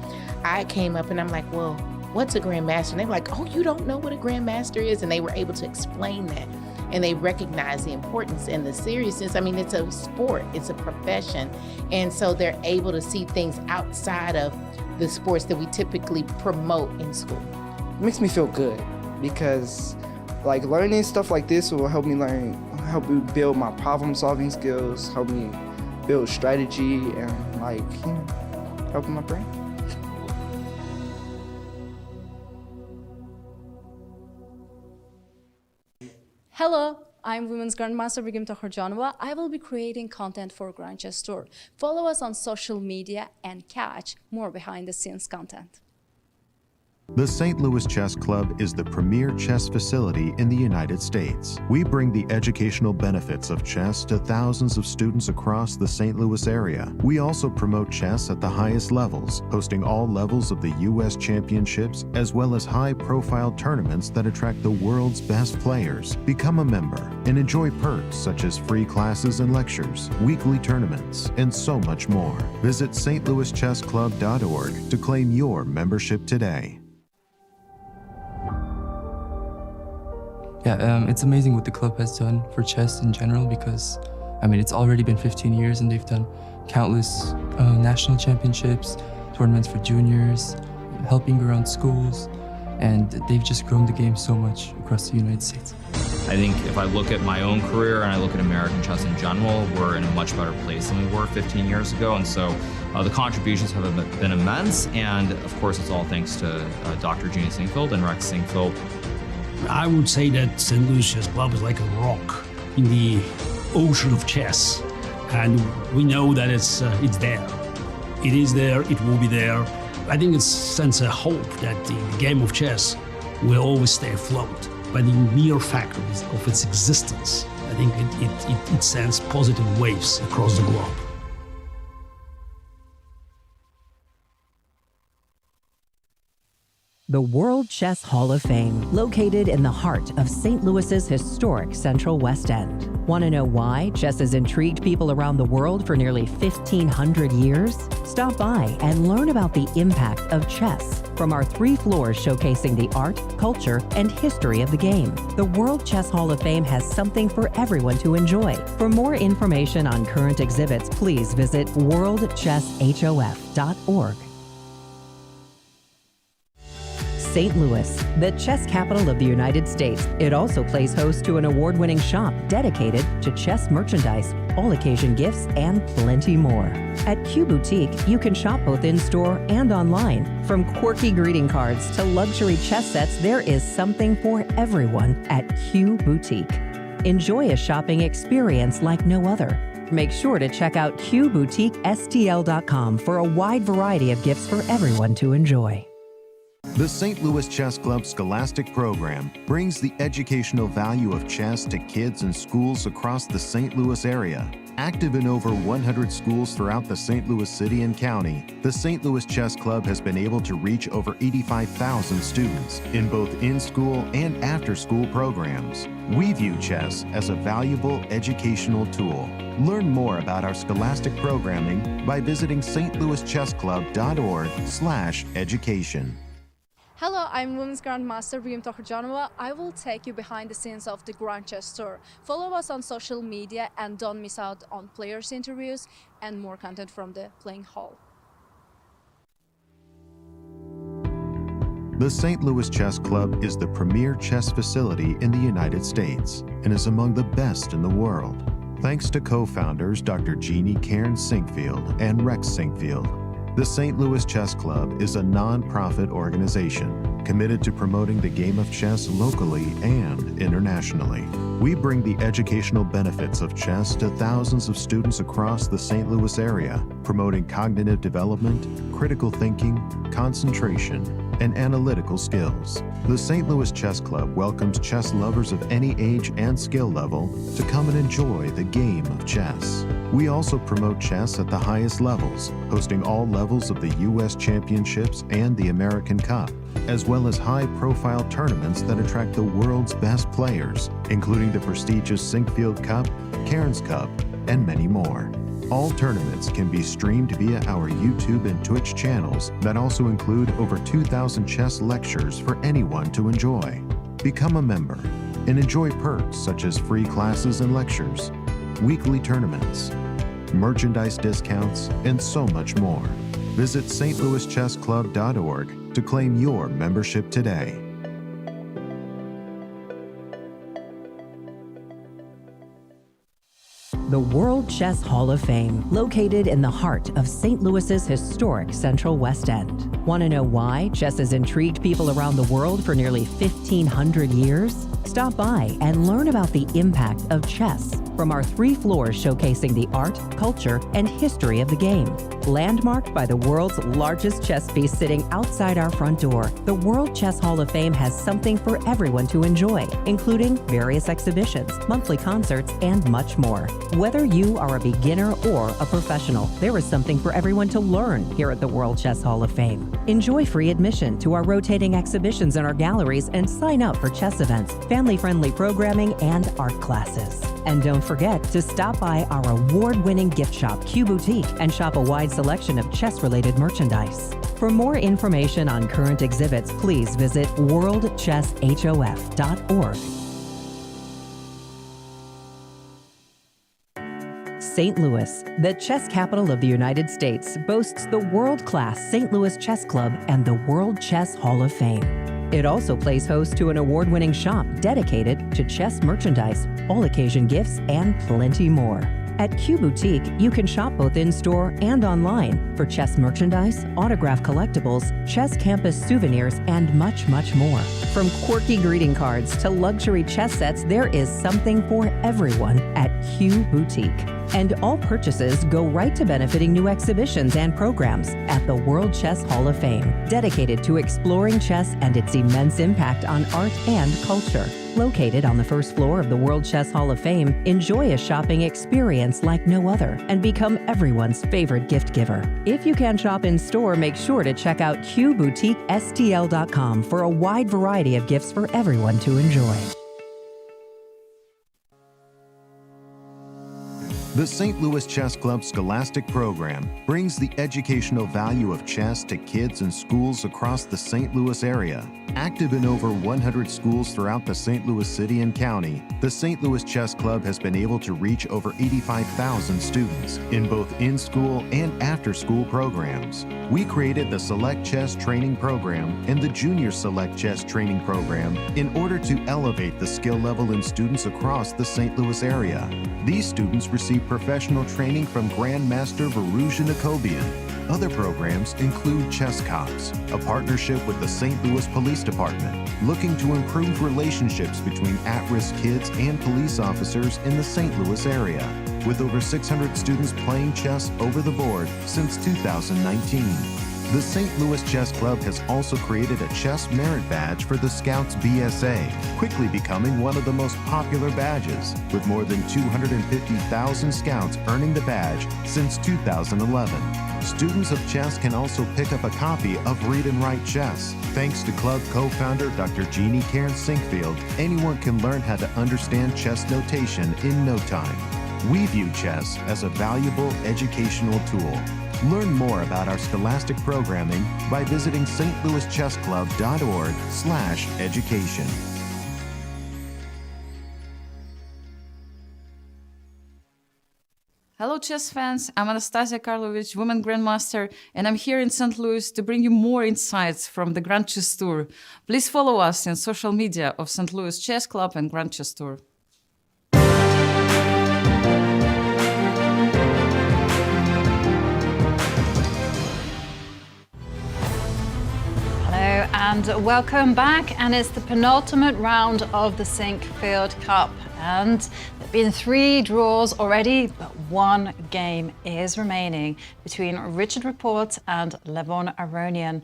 I came up and I'm like, well, what's a grandmaster? And they're like, oh, you don't know what a grandmaster is? And they were able to explain that. And they recognize the importance and the seriousness. I mean, it's a sport, it's a profession. And so they're able to see things outside of the sports that we typically promote in school. It makes me feel good because learning stuff like this will help me build my problem solving skills, help me build strategy and helping my brain. Hello, I'm Women's Grandmaster Vachier-Lagrave. I will be creating content for Grand Chess Tour. Follow us on social media and catch more behind the scenes content. The St. Louis Chess Club is the premier chess facility in the United States. We bring the educational benefits of chess to thousands of students across the St. Louis area. We also promote chess at the highest levels, hosting all levels of the U.S. championships, as well as high-profile tournaments that attract the world's best players. Become a member and enjoy perks such as free classes and lectures, weekly tournaments, and so much more. Visit stlouischessclub.org to claim your membership today. Yeah, it's amazing what the club has done for chess in general because, it's already been 15 years and they've done countless national championships, tournaments for juniors, helping around schools, and they've just grown the game so much across the United States. I think if I look at my own career and I look at American chess in general, we're in a much better place than we were 15 years ago. And so the contributions have been immense. And of course, it's all thanks to Dr. Gini Sinquefield and Rex Sinquefield. I would say that St. Louis Chess Club is like a rock in the ocean of chess, and we know that it's there. It is there. It will be there. I think it sends a hope that the game of chess will always stay afloat. By the mere fact of its existence, I think it sends positive waves across the globe. The World Chess Hall of Fame, located in the heart of St. Louis's historic Central West End. Want to know why chess has intrigued people around the world for nearly 1,500 years? Stop by and learn about the impact of chess from our 3 floors showcasing the art, culture, and history of the game. The World Chess Hall of Fame has something for everyone to enjoy. For more information on current exhibits, please visit worldchesshof.org. St. Louis, the chess capital of the United States. It also plays host to an award-winning shop dedicated to chess merchandise, all-occasion gifts, and plenty more. At Q Boutique, you can shop both in-store and online. From quirky greeting cards to luxury chess sets, there is something for everyone at Q Boutique. Enjoy a shopping experience like no other. Make sure to check out QBoutiqueSTL.com for a wide variety of gifts for everyone to enjoy. The St. Louis Chess Club Scholastic Program brings the educational value of chess to kids in schools across the St. Louis area. Active in over 100 schools throughout the St. Louis city and county, the St. Louis Chess Club has been able to reach over 85,000 students in both in-school and after-school programs. We view chess as a valuable educational tool. Learn more about our scholastic programming by visiting stlouischessclub.org/education. Hello, I'm Women's Grandmaster Vachier-Lagrave. I will take you behind the scenes of the Grand Chess Tour. Follow us on social media and don't miss out on players' interviews and more content from the playing hall. The St. Louis Chess Club is the premier chess facility in the United States and is among the best in the world. Thanks to co-founders Dr. Gini Sinquefield and Rex Sinquefield, the St. Louis Chess Club is a non-profit organization committed to promoting the game of chess locally and internationally. We bring the educational benefits of chess to thousands of students across the St. Louis area, promoting cognitive development, critical thinking, concentration, and analytical skills. The St. Louis Chess Club welcomes chess lovers of any age and skill level to come and enjoy the game of chess. We also promote chess at the highest levels, hosting all levels of the U.S. championships and the American Cup, as well as high-profile tournaments that attract the world's best players, including the prestigious Sinquefield Cup, Cairns Cup, and many more. All tournaments can be streamed via our YouTube and Twitch channels that also include over 2,000 chess lectures for anyone to enjoy. Become a member and enjoy perks such as free classes and lectures, weekly tournaments, merchandise discounts, and so much more. Visit stlouischessclub.org to claim your membership today. The World Chess Hall of Fame, located in the heart of St. Louis's historic Central West End. Want to know why chess has intrigued people around the world for nearly 1,500 years? Stop by and learn about the impact of chess from our 3 floors showcasing the art, culture, and history of the game. Landmarked by the world's largest chess piece sitting outside our front door, the World Chess Hall of Fame has something for everyone to enjoy, including various exhibitions, monthly concerts, and much more. Whether you are a beginner or a professional, there is something for everyone to learn here at the World Chess Hall of Fame. Enjoy free admission to our rotating exhibitions in our galleries and sign up for chess events, family-friendly programming, and art classes. And don't forget to stop by our award-winning gift shop, Q Boutique, and shop a wide selection of chess-related merchandise. For more information on current exhibits, please visit worldchesshof.org. St. Louis, the chess capital of the United States, boasts the world-class St. Louis Chess Club and the World Chess Hall of Fame. It also plays host to an award-winning shop dedicated to chess merchandise, all-occasion gifts, and plenty more. At Q Boutique, you can shop both in-store and online for chess merchandise, autographed collectibles, chess campus souvenirs, and much, much more. From quirky greeting cards to luxury chess sets, there is something for everyone at Q Boutique. And all purchases go right to benefiting new exhibitions and programs at the World Chess Hall of Fame, dedicated to exploring chess and its immense impact on art and culture. Located on the first floor of the World Chess Hall of Fame, enjoy a shopping experience like no other and become everyone's favorite gift giver. If you can shop in store, make sure to check out QBoutiqueSTL.com for a wide variety of gifts for everyone to enjoy. The St. Louis Chess Club Scholastic Program brings the educational value of chess to kids and schools across the St. Louis area. Active in over 100 schools throughout the St. Louis City and County, the St. Louis Chess Club has been able to reach over 85,000 students in both in-school and after-school programs. We created the Select Chess Training Program and the Junior Select Chess Training Program in order to elevate the skill level in students across the St. Louis area. These students receive professional training from Grandmaster Firouzja. Other programs include Chess Cops, a partnership with the St. Louis Police Department, looking to improve relationships between at-risk kids and police officers in the St. Louis area, with over 600 students playing chess over the board since 2019. The St. Louis Chess Club has also created a Chess Merit Badge for the Scouts BSA, quickly becoming one of the most popular badges, with more than 250,000 Scouts earning the badge since 2011. Students of chess can also pick up a copy of Read and Write Chess. Thanks to club co-founder Dr. Jeannie Karen Sinquefield, anyone can learn how to understand chess notation in no time. We view chess as a valuable educational tool. Learn more about our scholastic programming by visiting stlouischessclub.org/education. Hello, chess fans. I'm Anastasia Karlovich, Women Grandmaster, and I'm here in St. Louis to bring you more insights from the Grand Chess Tour. Please follow us in social media of St. Louis Chess Club and Grand Chess Tour. And welcome back, and it's the penultimate round of the Sinquefield Cup, and there have been 3 draws already, but 1 game is remaining between Richard Rapport and Levon Aronian.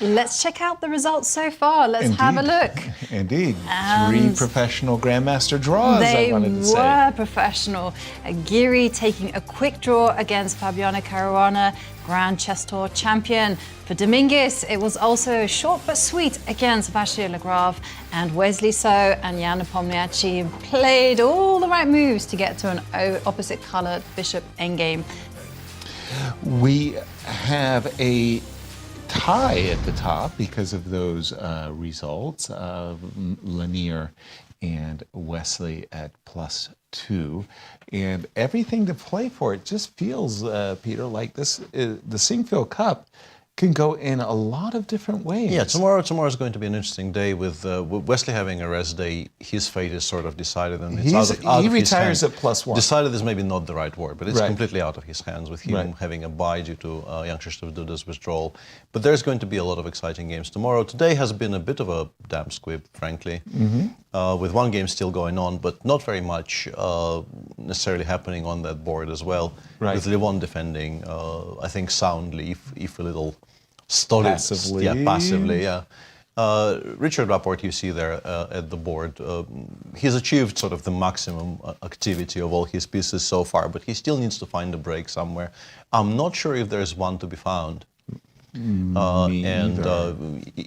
Let's check out the results so far. Let's have a look. Indeed. 3 professional Grandmaster draws, I wanted to say. They were professional. Giri taking a quick draw against Fabiano Caruana, Grand Chess Tour champion. For Dominguez, it was also short but sweet against Vachier-Lagrave, and Wesley So and Nepomniachtchi played all the right moves to get to an opposite colored bishop endgame. We have a tie at the top because of those results of Leinier and Wesley at +2, and everything to play for. It just feels, Peter, like this the Sinquefield Cup can go in a lot of different ways. Yeah, tomorrow is going to be an interesting day with Wesley having a rest day. His fate is sort of decided, and it's out of he his retires hands. at +1. Decided is maybe not the right word, but it's Right. completely out of his hands with him Right. having a bye due to youngster Duda's withdrawal. But there's going to be a lot of exciting games tomorrow. Today has been a bit of a damp squib, frankly, with one game still going on, but not very much necessarily happening on that board as well. Right. With Levon defending, I think soundly, if a little stolid, Passively. yeah, passively, yeah. Richard Rapport, you see there at the board, he's achieved sort of the maximum activity of all his pieces so far, but he still needs to find a break somewhere. I'm not sure if there's one to be found.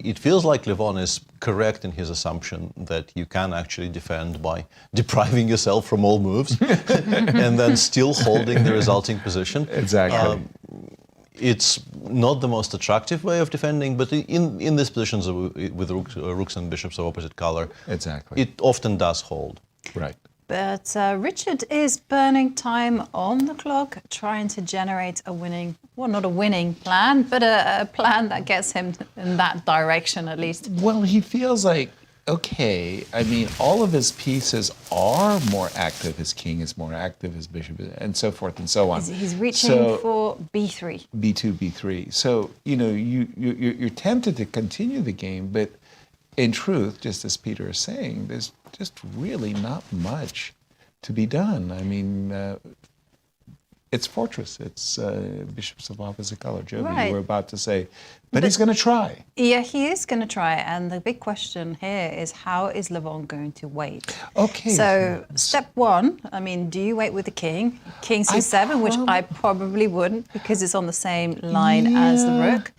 It feels like Levon is correct in his assumption that you can actually defend by depriving yourself from all moves and then still holding the resulting position. Exactly. It's not the most attractive way of defending, but in these positions with rooks and bishops of opposite color, exactly, it often does hold. Right. But Richard is burning time on the clock, trying to generate a winning, well, not a winning plan, but a plan that gets him in that direction at least. Well, he feels like, okay, I mean, all of his pieces are more active. His king is more active, his bishop, and so forth and so on. He's reaching for B3. B2, B3. So, you know, you're tempted to continue the game, but in truth, just as Peter is saying, there's just really not much to be done. I mean, it's fortress. It's bishops of opposite color. Jovi, Right. you were about to say, but he's going to try. Yeah, he is going to try. And the big question here is, how is Levon going to wait? Okay. So step one, I mean, do you wait with the king? King C7, which I probably wouldn't because it's on the same line as the rook.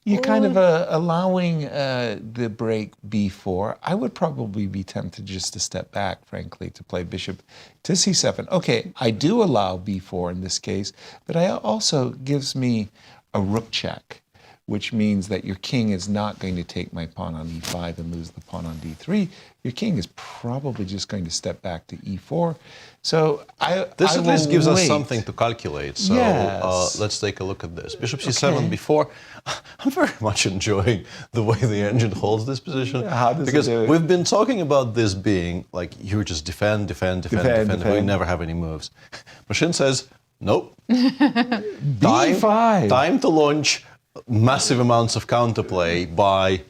You're kind of allowing the break B4. I would probably be tempted just to step back, frankly, to play bishop to C7. Okay, I do allow B4 in this case, but I also gives me a rook check, which means that your king is not going to take my pawn on E5 and lose the pawn on D3. Your king is probably just going to step back to E4. So This I at least will gives us wait. something to calculate. So Yes. let's take a look at this. Bishop C7 Okay. before. I'm very much enjoying the way the engine holds this position. How does it because do it? we've been talking about this being like you just defend. We never have any moves. Machine says, nope. B5. Time to launch massive amounts of counterplay by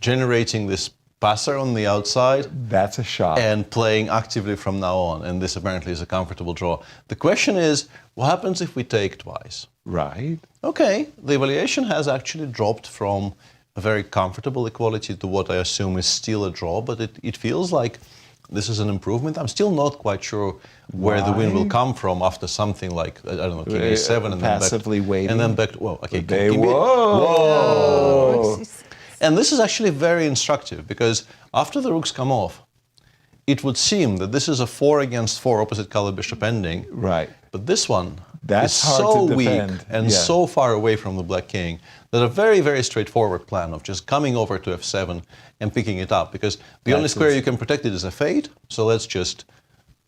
generating this passer on the outside. That's a shot. And playing actively from now on. And this apparently is a comfortable draw. The question is, what happens if we take twice? Right. Okay, the evaluation has actually dropped from a very comfortable equality to what I assume is still a draw, but it feels like this is an improvement. I'm still not quite sure where the win will come from after something like, I don't know, King A7 and passively waiting. And then back to, whoa, okay, Whoa! And this is actually very instructive because after the rooks come off, it would seem that this is a 4 against 4 opposite color bishop ending. Right. But this one That's is hard so to weak defend. and Yeah. so far away from the black king that a very, very straightforward plan of just coming over to F7 and picking it up, because the only square you can protect it is F8, so let's just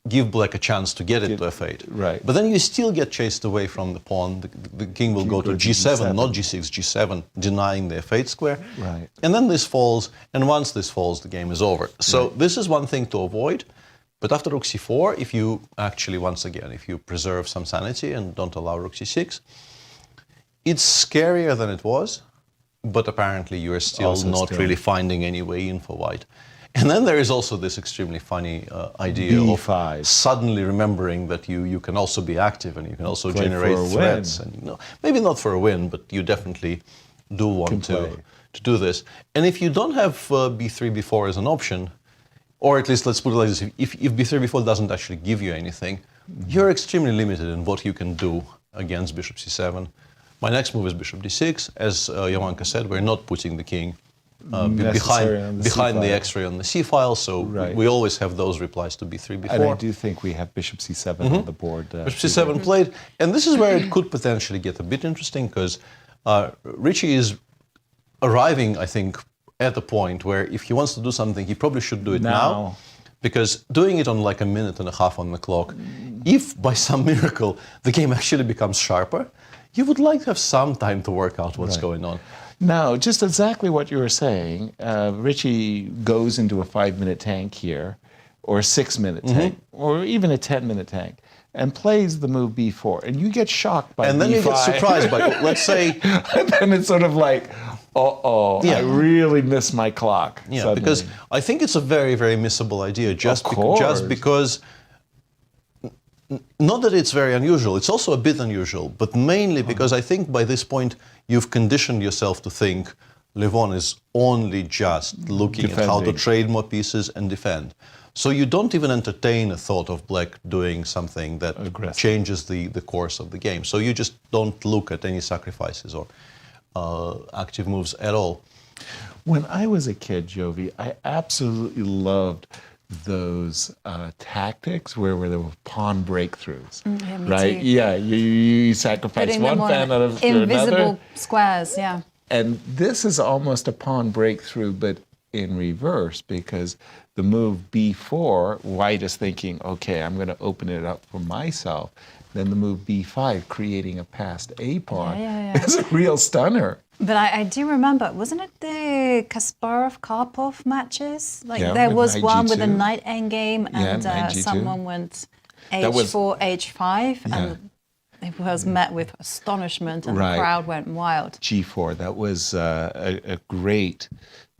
give black a chance to get it to F8. Right. But then you still get chased away from the pawn. The king will go to G7, not G6, G7, denying the F8 square. Right. And then this falls, and once this falls, the game is over. So this is one thing to avoid. But after rook c4, if you actually, once again, if you preserve some sanity and don't allow rook c6, it's scarier than it was, but apparently you're still not really finding any way in for white. And then there is also this extremely funny idea B5. of suddenly remembering that you can also be active and you can also Play generate for a threats. win. And maybe not for a win, but you definitely do want to do this. And if you don't have b3, b4 as an option, or at least let's put it like this, if b3, b4 doesn't actually give you anything, you're extremely limited in what you can do against bishop c7. My next move is bishop d6. As Jovanka said, we're not putting the king behind the x-ray on the c file, so we always have those replies to b3, b4. And I do think we have bishop c7 on the board. Bishop c7 played, and this is where it could potentially get a bit interesting, because Richie is arriving, I think, at the point where if he wants to do something, he probably should do it now. Because doing it on like a minute and a half on the clock, if by some miracle the game actually becomes sharper, you would like to have some time to work out what's going on. No, just exactly what you were saying. Richie goes into a 5-minute tank here, or a 6-minute tank, or even a 10-minute tank, and plays the move b4, and you get shocked by and then b5. you get surprised by, let's say... and then it's sort of like, I really missed my clock. Yeah, suddenly. because I think it's a very, very missable idea, just because... Not that it's very unusual, it's also a bit unusual, but mainly because I think by this point you've conditioned yourself to think Levon is only just looking at how to trade more pieces and defend. So you don't even entertain a thought of black doing something that changes the course of the game. So you just don't look at any sacrifices or active moves at all. When I was a kid, Jovi, I absolutely loved those tactics where there were pawn breakthroughs, right? Too. Yeah, you sacrifice Putting one them fan out of invisible another. squares, yeah. And this is almost a pawn breakthrough, but in reverse, because the move b4, white is thinking, okay, I'm going to open it up for myself. Then the move b5, creating a passed a pawn, is a real stunner. But I do remember, wasn't it the Kasparov-Karpov matches? Like Yeah, there with was knight one with a G2. knight endgame, and knight G2. someone went That was- h4, h5, and it was met with astonishment, and the crowd went wild. G4, that was a great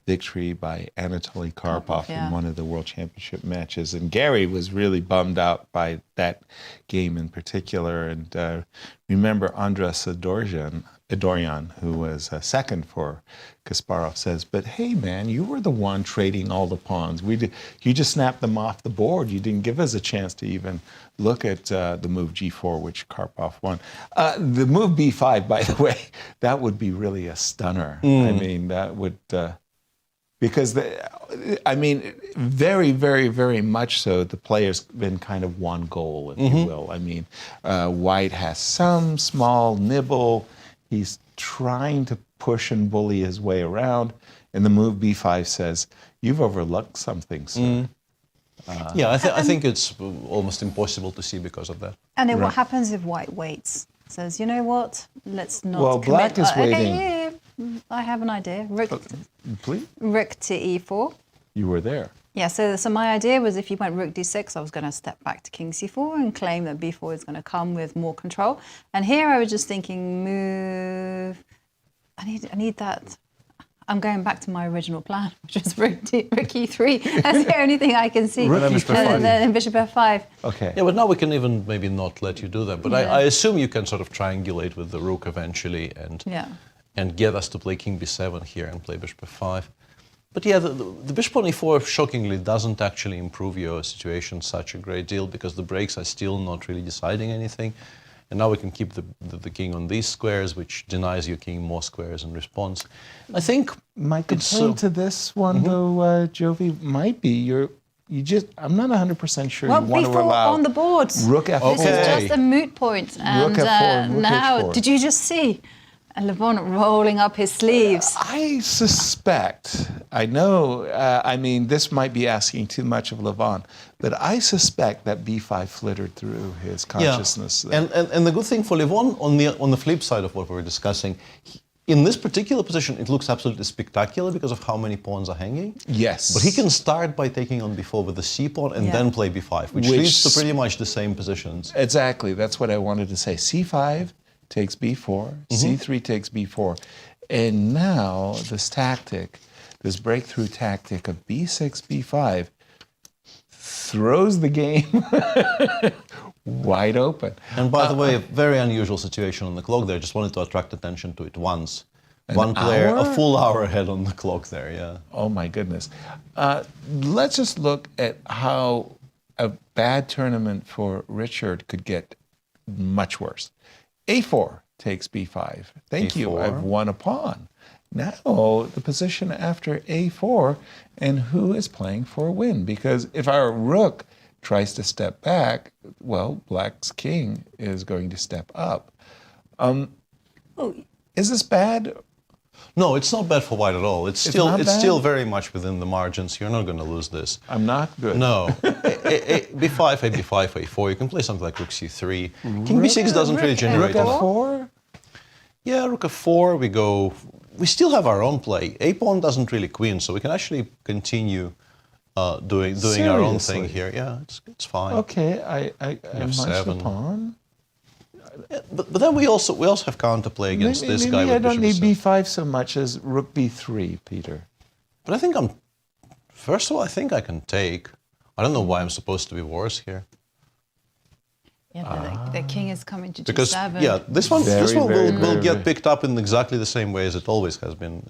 victory by Anatoly Karpov in one of the World Championship matches. And Gary was really bummed out by that game in particular. And remember Andras Adoryan, who was second for Kasparov, says, but hey, man, you were the one trading all the pawns. You just snapped them off the board. You didn't give us a chance to even look at the move G4, which Karpov won. The move B5, by the way, that would be really a stunner. I mean, that would... because, very, very, very much so, the player's been kind of one goal, if you will. I mean, white has some small nibble. He's trying to push and bully his way around. And the move b5 says, you've overlooked something, sir. I think it's almost impossible to see because of that. And then what happens if white waits? Says, you know what, let's not Well, black is waiting. Okay, I have an idea. Please? Rook to e4. You were there. Yeah, so my idea was if you went rook d6, I was going to step back to king c4 and claim that b4 is going to come with more control. And here I was just thinking, move. I need that. I'm going back to my original plan, which was rook e3. That's the only thing I can see. And then bishop f5. Okay. Yeah, but now we can even maybe not let you do that. But I assume you can sort of triangulate with the rook eventually and get us to play king b7 here and play bishop f5. But yeah, the bishop on e4 shockingly doesn't actually improve your situation such a great deal because the breaks are still not really deciding anything. And now we can keep the king on these squares, which denies your king more squares in response. I think my complaint to this one, though, Jovi, might be I'm not 100% sure you want to allow on the board. Rook f4. This is just a moot point. And rook f4, rook now, h4. Did you just see? And Levon rolling up his sleeves. I suspect, I know, this might be asking too much of Levon, but I suspect that b5 flittered through his consciousness. Yeah. And the good thing for Levon, on the flip side of what we were discussing, in this particular position, it looks absolutely spectacular because of how many pawns are hanging. Yes. But he can start by taking on b4 with the c pawn and then play b5, which leads to pretty much the same positions. Exactly, that's what I wanted to say. c5 takes b4, c3 takes b4. And now this tactic, this breakthrough tactic of b6, b5, throws the game wide open. And by the way, a very unusual situation on the clock there. Just wanted to attract attention to it once. One player, a full hour ahead on the clock there, yeah. Oh my goodness. Let's just look at how a bad tournament for Richard could get much worse. A4 takes b5. Thank you, I've won a pawn. Now the position after a4, and who is playing for a win? Because if our rook tries to step back, well, black's king is going to step up. Is this bad? No, it's not bad for white at all. It's still very much within the margins. You're not going to lose this. I'm not good. No. B5, A5, A4. You can play something like rook c3. King b6 doesn't really generate rook f4? Yeah, rook f4, we still have our own play. A-pawn doesn't really queen, so we can actually continue doing our own thing here. Yeah, it's fine. Okay, I munch the pawn. But then we also have counterplay against this guy. Maybe I with don't need bishop b5 so much as rook b3, Peter. But I think first of all, I think I can take. I don't know why I'm supposed to be worse here. Yeah, but the king is coming to Because g7. yeah, this one will get picked up in exactly the same way as it always has been.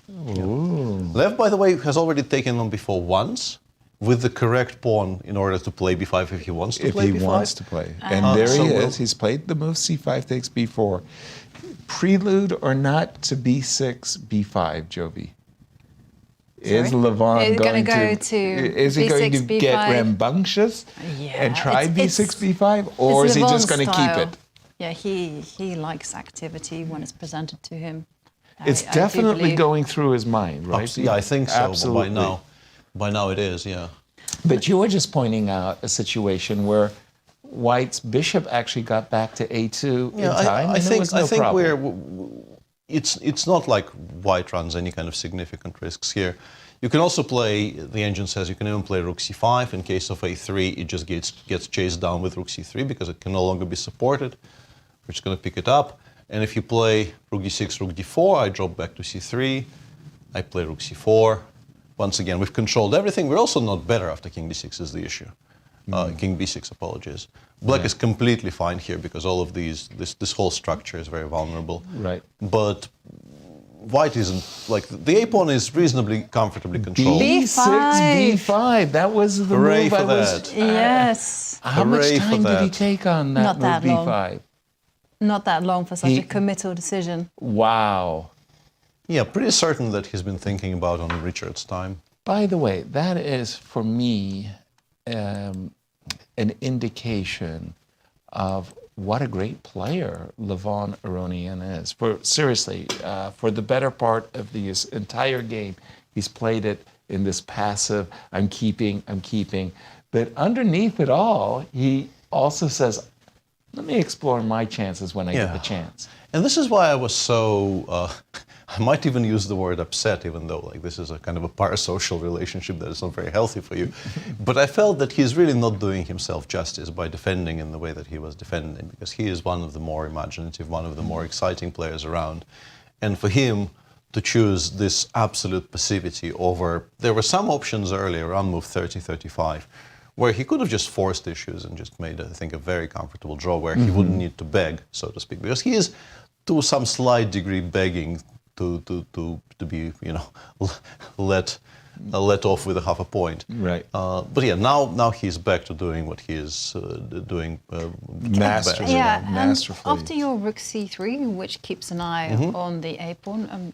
Lev, by the way, has already taken on before once with the correct pawn in order to play b5 if he wants to play b5. If he wants to play. And there he is. He's played the move c5 takes b4. Prelude or not to b6, b5, Jovi? Is Levon going to B6, get B5? rambunctious and try b6, b5? Or is he just going to keep it? Yeah, he likes activity when it's presented to him. It's definitely going through his mind, right? Yeah, I think so. Absolutely. By now it is, yeah. But you were just pointing out a situation where White's bishop actually got back to a2 in time, and there was no problem. It's not like White runs any kind of significant risks here. You can also play, the engine says you can even play rook c5. In case of a3, it just gets chased down with rook c3 because it can no longer be supported. We're just going to pick it up. And if you play rook d6, rook d4, I drop back to c3. I play rook c4. Once again, we've controlled everything. We're also not better after king d6 is the issue. King b6, apologies. Black is completely fine here because all of this whole structure is very vulnerable. Right. But White isn't, like, the a-pawn is reasonably comfortably controlled. b6, b5, that was the Hooray move for I was... that. Yes. How much time did he take on that Not move, that long. b5? Not that long for such a committal decision. Wow. Yeah, pretty certain that he's been thinking about on Richard's time. By the way, that is, for me, an indication of what a great player Levon Aronian is. Seriously, for the better part of this entire game, he's played it in this passive, I'm keeping. But underneath it all, he also says, let me explore my chances when I get the chance. And this is why I was so, I might even use the word upset, even though like this is a kind of a parasocial relationship that is not very healthy for you. But I felt that he's really not doing himself justice by defending in the way that he was defending, because he is one of the more imaginative, one of the more exciting players around. And for him to choose this absolute passivity over, there were some options earlier around move 30, 35, where he could have just forced issues and just made, I think, a very comfortable draw where he wouldn't need to beg, so to speak, because he is to some slight degree begging to be, you know, let off with a half a point. Right. But yeah, now he's back to doing what he is doing masterfully. Yeah, masterfully. after your rook c3, which keeps an eye on the a-pawn,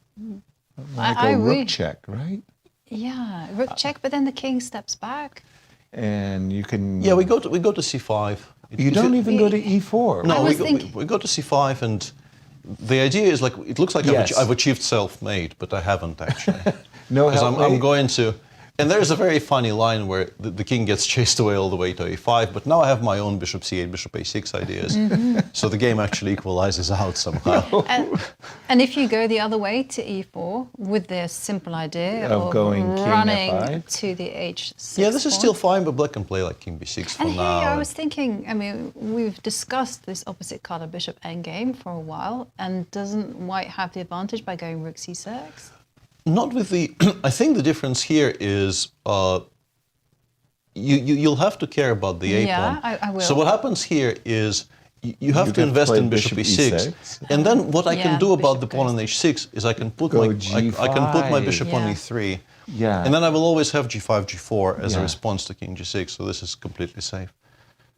like a rook check, right? Yeah, rook check, but then the king steps back. And you can... Yeah, we go to c5. You don't even go to e4. No, we go to c5, and the idea is like, it looks like I've achieved self-made, but I haven't actually. No, because I'm going to, and there's a very funny line where the king gets chased away all the way to a5, but now I have my own bishop c8, bishop a6 ideas, so the game actually equalizes out somehow. And if you go the other way to e4 with the simple idea of going running king to the h6 yeah, this is pawn. still fine, but black can play like king b6 for And now. here I was thinking, I mean, we've discussed this opposite colour bishop endgame for a while, and doesn't white have the advantage by going rook c6? Not with the, I think the difference here is you'll have to care about the a-pawn. Yeah, I will. So what happens here is you have to invest in bishop e6, and then what I can do about the pawn on h6 is I can put my bishop on e3, and then I will always have g5, g4 as a response to king g6. So this is completely safe.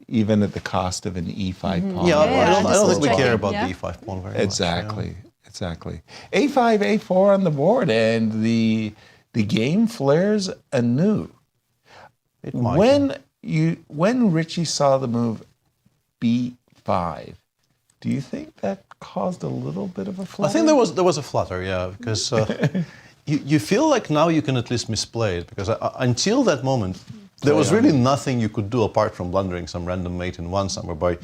Even at the cost of an e5 pawn. Yeah, I don't think we care about the e5 pawn very much. Exactly. A5, A4 on the board, and the game flares anew. When Richie saw the move B5, do you think that caused a little bit of a flutter? I think there was a flutter, yeah, because you feel like now you can at least misplay it, because until that moment there was really nothing you could do apart from blundering some random mate in one somewhere by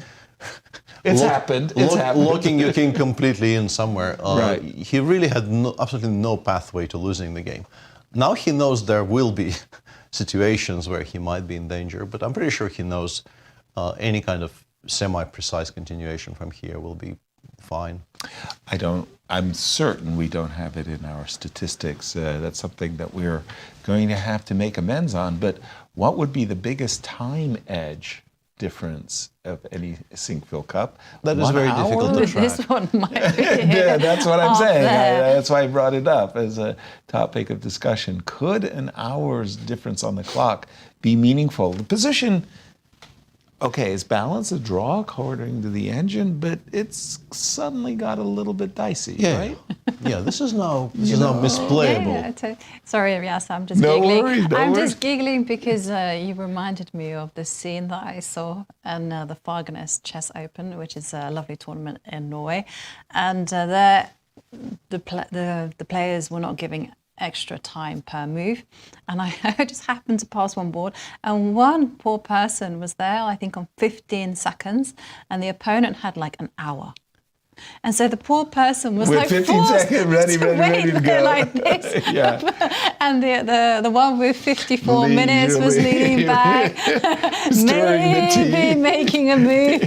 It's happened. It's happened. Locking your king completely in somewhere. Right. He really had absolutely no pathway to losing the game. Now he knows there will be situations where he might be in danger, but I'm pretty sure he knows any kind of semi-precise continuation from here will be fine. I'm certain we don't have it in our statistics. That's something that we're going to have to make amends on. But what would be the biggest time edge difference of any Sinquefield Cup? That is very difficult to track. This one might be. Yeah, that's what I'm saying. There. That's why I brought it up as a topic of discussion. Could an hour's difference on the clock be meaningful? The position, okay, is balanced, a draw according to the engine, but it's suddenly got a little bit dicey, right? Yeah, this is now misplayable. Sorry, Yasser, I'm just No giggling. worries, no I'm worries. just giggling because you reminded me of the scene that I saw in the Fagernes Chess Open, which is a lovely tournament in Norway, and there the players were not giving extra time per move, and I just happened to pass one board, and one poor person was there, I think on 15 seconds, and the opponent had like an hour. And so the poor person was With like 15 forced seconds, ready to to wait there go. like this. Yeah. And the one with 54 minutes was Leisurely. leaning back, Stirring the tea. maybe making a move.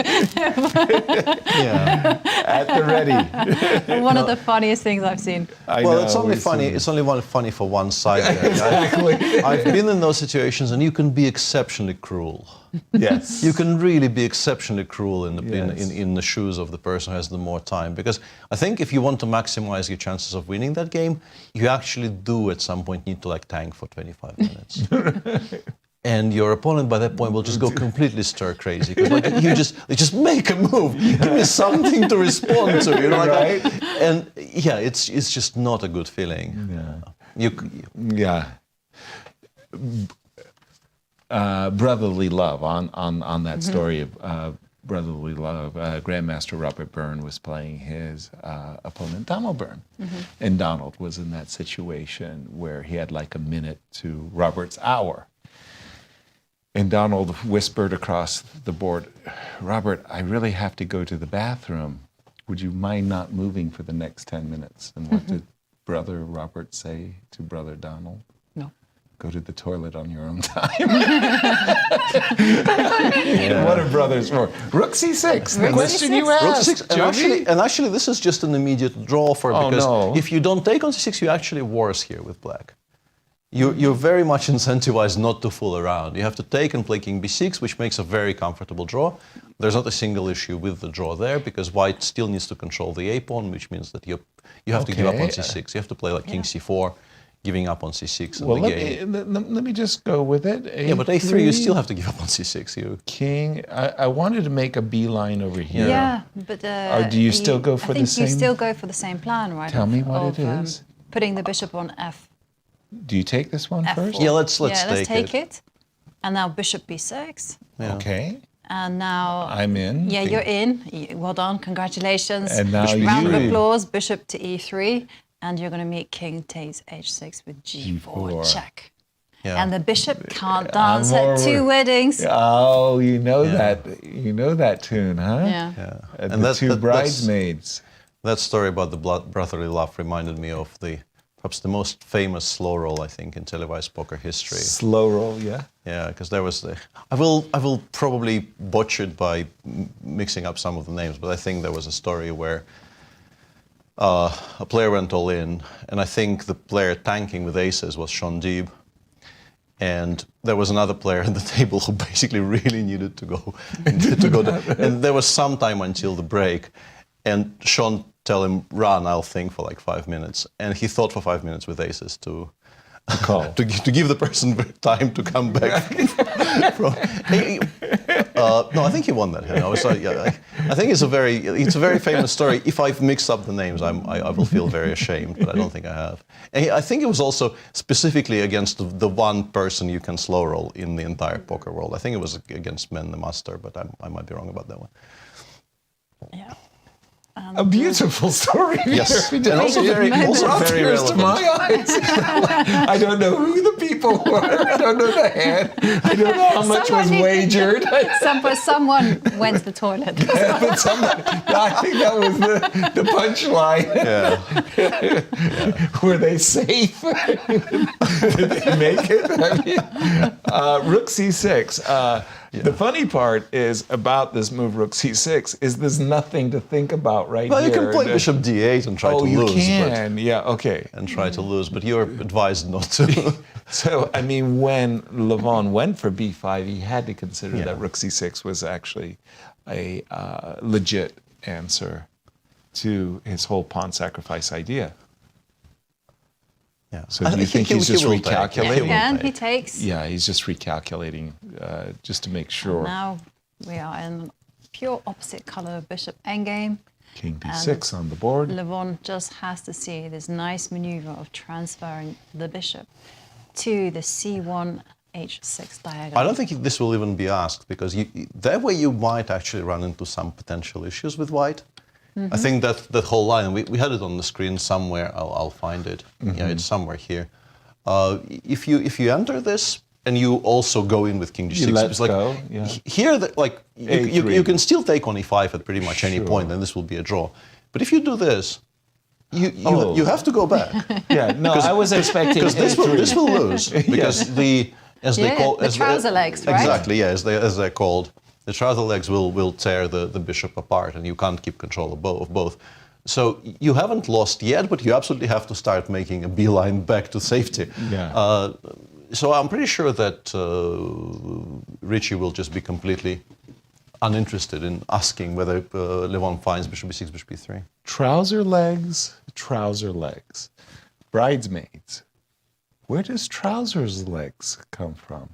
Yeah. At the ready. One of the funniest things I've seen. It's only funny. It's only funny for one side. Exactly. I've been in those situations, and you can be exceptionally cruel. Yes. You can really be exceptionally cruel in Yes. in the shoes of the person who has the more time. Because I think if you want to maximize your chances of winning that game, you actually do at some point need to like tank for 25 minutes. And your opponent by that point will just go completely stir crazy because like they just make a move, give me something to respond to, you know, like, Right. and yeah, it's just not a good feeling. Yeah. Brotherly love on that story of brotherly love. Grandmaster Robert Byrne was playing his opponent Donald Byrne, and Donald was in that situation where he had like a minute to Robert's hour. And Donald whispered across the board, "Robert, I really have to go to the bathroom. Would you mind not moving for the next 10 minutes?" And what did Brother Robert say to Brother Donald? No. Go to the toilet on your own time. What are brothers for? Rook C6, the question you Rook asked. C6, and actually this is just an immediate draw for Oh, because no. if you don't take on C6, you actually worse here with black. You're very much incentivized not to fool around. You have to take and play King B6, which makes a very comfortable draw. There's not a single issue with the draw there because white still needs to control the A-pawn, which means that you have to give up on C6. You have to play like King C4, giving up on C6 in Well, the game. let me just go with it. Yeah, but A3 you still have to give up on C6. King, I wanted to make a beeline over here. Yeah, but or do you still go for I the think same? you still go for the same plan, right? Tell me what it is. Putting the bishop on F. Do you take this one F4. first? Yeah, let's take it. And now bishop B6. Yeah. Okay. And now I'm in. Yeah, you're in. Well done, congratulations. And now round of you- applause. Bishop to E3, and you're going to meet King takes H6 with G4 check. Yeah. And the bishop can't dance at two weddings. Oh, you know that tune, huh? Yeah. And the two bridesmaids. That story about the brotherly love reminded me of perhaps the most famous slow roll, I think, in televised poker history. Slow roll, yeah? Yeah, because there was I will probably butcher it by mixing up some of the names, but I think there was a story where a player went all in, and I think the player tanking with aces was Sean Deeb. And there was another player at the table who basically really needed to go. And there was some time until the break. And Sean tell him, run, I'll think for like 5 minutes. And he thought for 5 minutes with aces to give the person time to come back no, I think he won that hand. I think it's a very famous story. If I've mixed up the names, I will feel very ashamed, but I don't think I have. And I think it was also specifically against the one person you can slow roll in the entire poker world. I think it was against Men the Master, but I might be wrong about that one. Yeah. A beautiful story. Yes, and also very tears relevant. to my eyes. I don't know who the people people were. I don't know the hand. I don't know how much was wagered. Someone went to the toilet. But somebody, I think that was the punchline. Were they safe? Did they make it? I mean, Rook C6. The funny part is about this move, Rook C6, is there's nothing to think about right well, here. You can play Bishop D8 and try to lose. Oh, you can. Yeah, okay. And try to lose, but you're advised not to. So, I mean, when Levon went for B5, he had to consider that Rook C6 was actually a legit answer to his whole pawn sacrifice idea. Yeah. So do you think he's just recalculating? Again, he takes. Yeah, he's just recalculating just to make sure. Now we are in pure opposite color bishop endgame. King B6 on the board. Levon just has to see this nice maneuver of transferring the bishop to the C1 H6 diagonal. I don't think this will even be asked, because that way you might actually run into some potential issues with white. I think that whole line, we had it on the screen somewhere. I'll find it. Yeah, it's somewhere here. If you enter this and you also go in with King G6, it's like here, you can still take on E5 at pretty much any point, and this will be a draw. But if you do this, you have to go back. Yeah, no, I was expecting because this will lose because they call the trouser legs, right? Exactly, yeah, as they're called. The trouser legs will tear the bishop apart, and you can't keep control of both. So you haven't lost yet, but you absolutely have to start making a beeline back to safety. Yeah. So I'm pretty sure that Richie will just be completely uninterested in asking whether Levon finds bishop b6, bishop b3. Trouser legs. Bridesmaids. Where does trousers legs come from?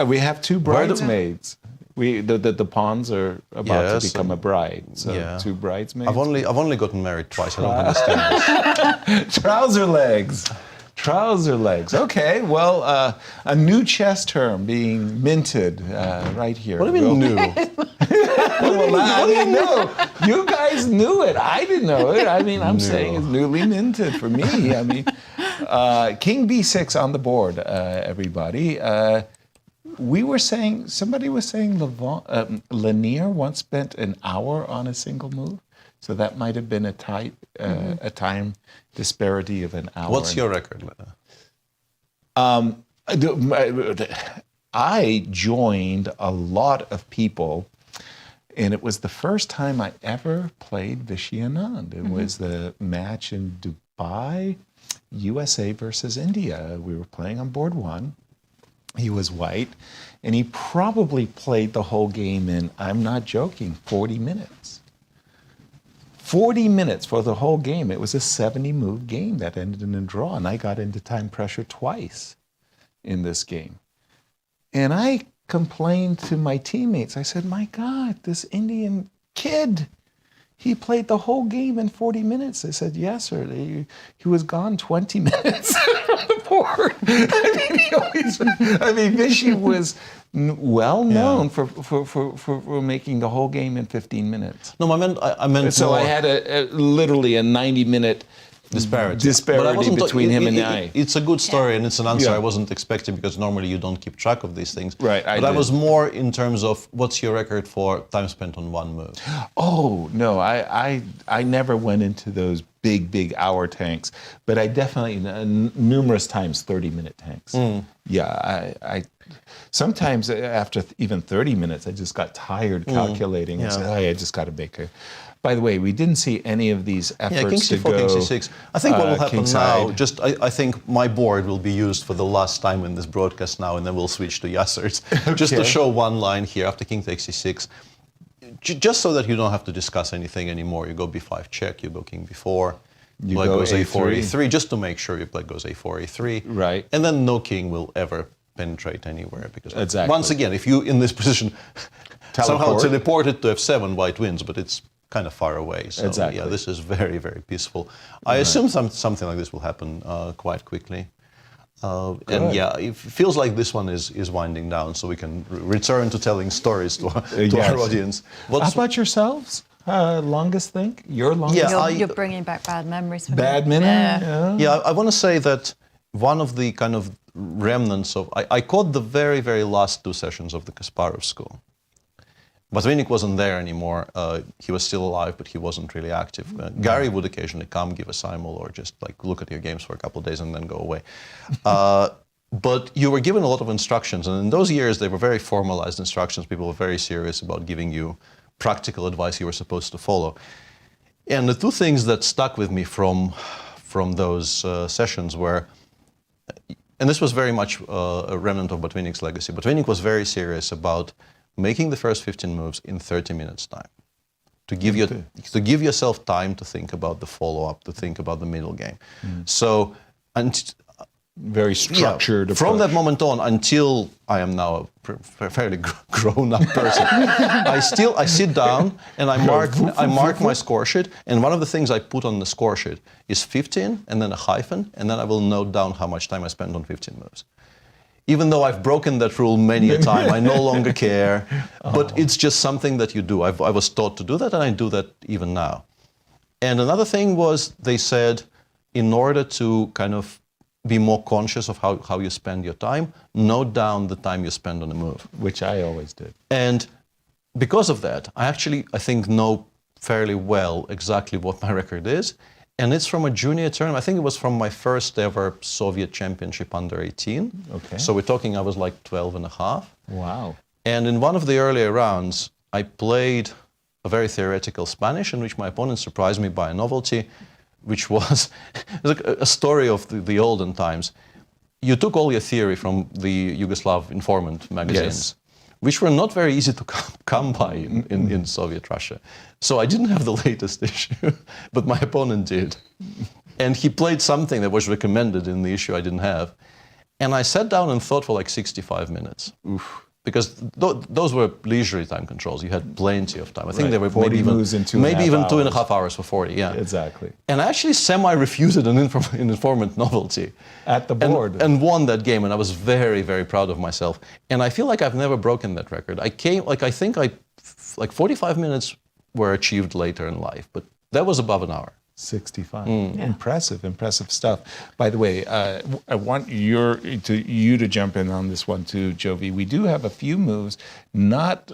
We have two bridesmaids. The pawns are about to become a bride. So two bridesmaids. I've only gotten married twice. I don't understand this. Trouser legs. Okay, well, a new chess term being minted right here. What do you mean new? I didn't know. You guys knew it. I didn't know it. I mean, I'm saying it's newly minted for me. I mean, King B6 on the board, everybody. Somebody was saying Leinier once spent an hour on a single move. So that might have been a time disparity of an hour. What's your record? I joined a lot of people, and it was the first time I ever played Vichy Anand. It was the match in Dubai, USA versus India. We were playing on board one. He was white, and he probably played the whole game in, I'm not joking, 40 minutes. 40 minutes for the whole game. It was a 70-move game that ended in a draw, and I got into time pressure twice in this game. And I complained to my teammates. I said, my God, this Indian kid, he played the whole game in 40 minutes. They said, yes, sir. He was gone 20 minutes from the board. Vichy was well known for making the whole game in 15 minutes. No, I meant so more. I had literally a 90-minute disparity between him and I. It's a good story, and it's an answer I wasn't expecting, because normally you don't keep track of these things. Right, but I was more in terms of what's your record for time spent on one move? Oh, no, I never went into those big hour tanks, but I definitely, numerous times, 30-minute tanks. Yeah, I sometimes after even 30 minutes, I just got tired calculating and said, I just got to make a... By the way, we didn't see any of these efforts King C4, to go... King C6. I think what will happen now, I think my board will be used for the last time in this broadcast now, and then we'll switch to Yasser's. Just to show one line here after King takes C6, just so that you don't have to discuss anything anymore. You go B5 check, you go King B4, black goes A4, A3, just to make sure your black goes A4, A3. Right. And then no king will ever penetrate anywhere, because once again, if you in this position somehow teleport it to F7, white wins, but it's kind of far away. So yeah, this is very, very peaceful. I assume something like this will happen quite quickly. And yeah, it feels like this one is winding down, so we can return to telling stories to our audience. How about yourselves? Longest think? Your longest? Yeah, you're bringing back bad memories for me. Badminton? Yeah, I want to say that one of the kind of remnants of... I caught the very, very last 2 sessions of the Kasparov school. Botvinnik wasn't there anymore. He was still alive, but he wasn't really active. Gary would occasionally come, give a simul, or just like look at your games for a couple of days and then go away. But you were given a lot of instructions, and in those years they were very formalized instructions. People were very serious about giving you practical advice you were supposed to follow. And the 2 things that stuck with me from those sessions were, and this was very much a remnant of Botvinnik's legacy. Botvinnik was very serious about making the first 15 moves in 30 minutes time, to give yourself time to think about the follow-up, to think about the middle game. So, very structured approach. From that moment on, until I am now a fairly grown-up person, I sit down and I mark my score sheet. And one of the things I put on the score sheet is 15 and then a hyphen, and then I will note down how much time I spent on 15 moves. Even though I've broken that rule many a time, I no longer care. But it's just something that you do. I was taught to do that, and I do that even now. And another thing was, they said, in order to kind of be more conscious of how you spend your time, note down the time you spend on a move. Which I always did. And because of that, I think know fairly well exactly what my record is. And it's from a junior tournament. I think it was from my first ever Soviet championship under 18. Okay. So we're talking, I was like 12 and a half. Wow. And in one of the earlier rounds, I played a very theoretical Spanish in which my opponent surprised me by a novelty, which was a story of the olden times. You took all your theory from the Yugoslav informant magazines, which were not very easy to come by in Soviet Russia. So I didn't have the latest issue, but my opponent did. And he played something that was recommended in the issue I didn't have. And I sat down and thought for like 65 minutes. Oof. Because those were leisurely time controls. You had plenty of time. I think they were maybe even 2.5 hours for 40. Yeah, exactly. And I actually semi-refuted an informant novelty at the board and won that game. And I was very, very proud of myself. And I feel like I've never broken that record. I think 45 minutes were achieved later in life, but that was above an hour. 65. Impressive stuff. By the way, I want you to jump in on this one too, Jovi. We do have a few moves, not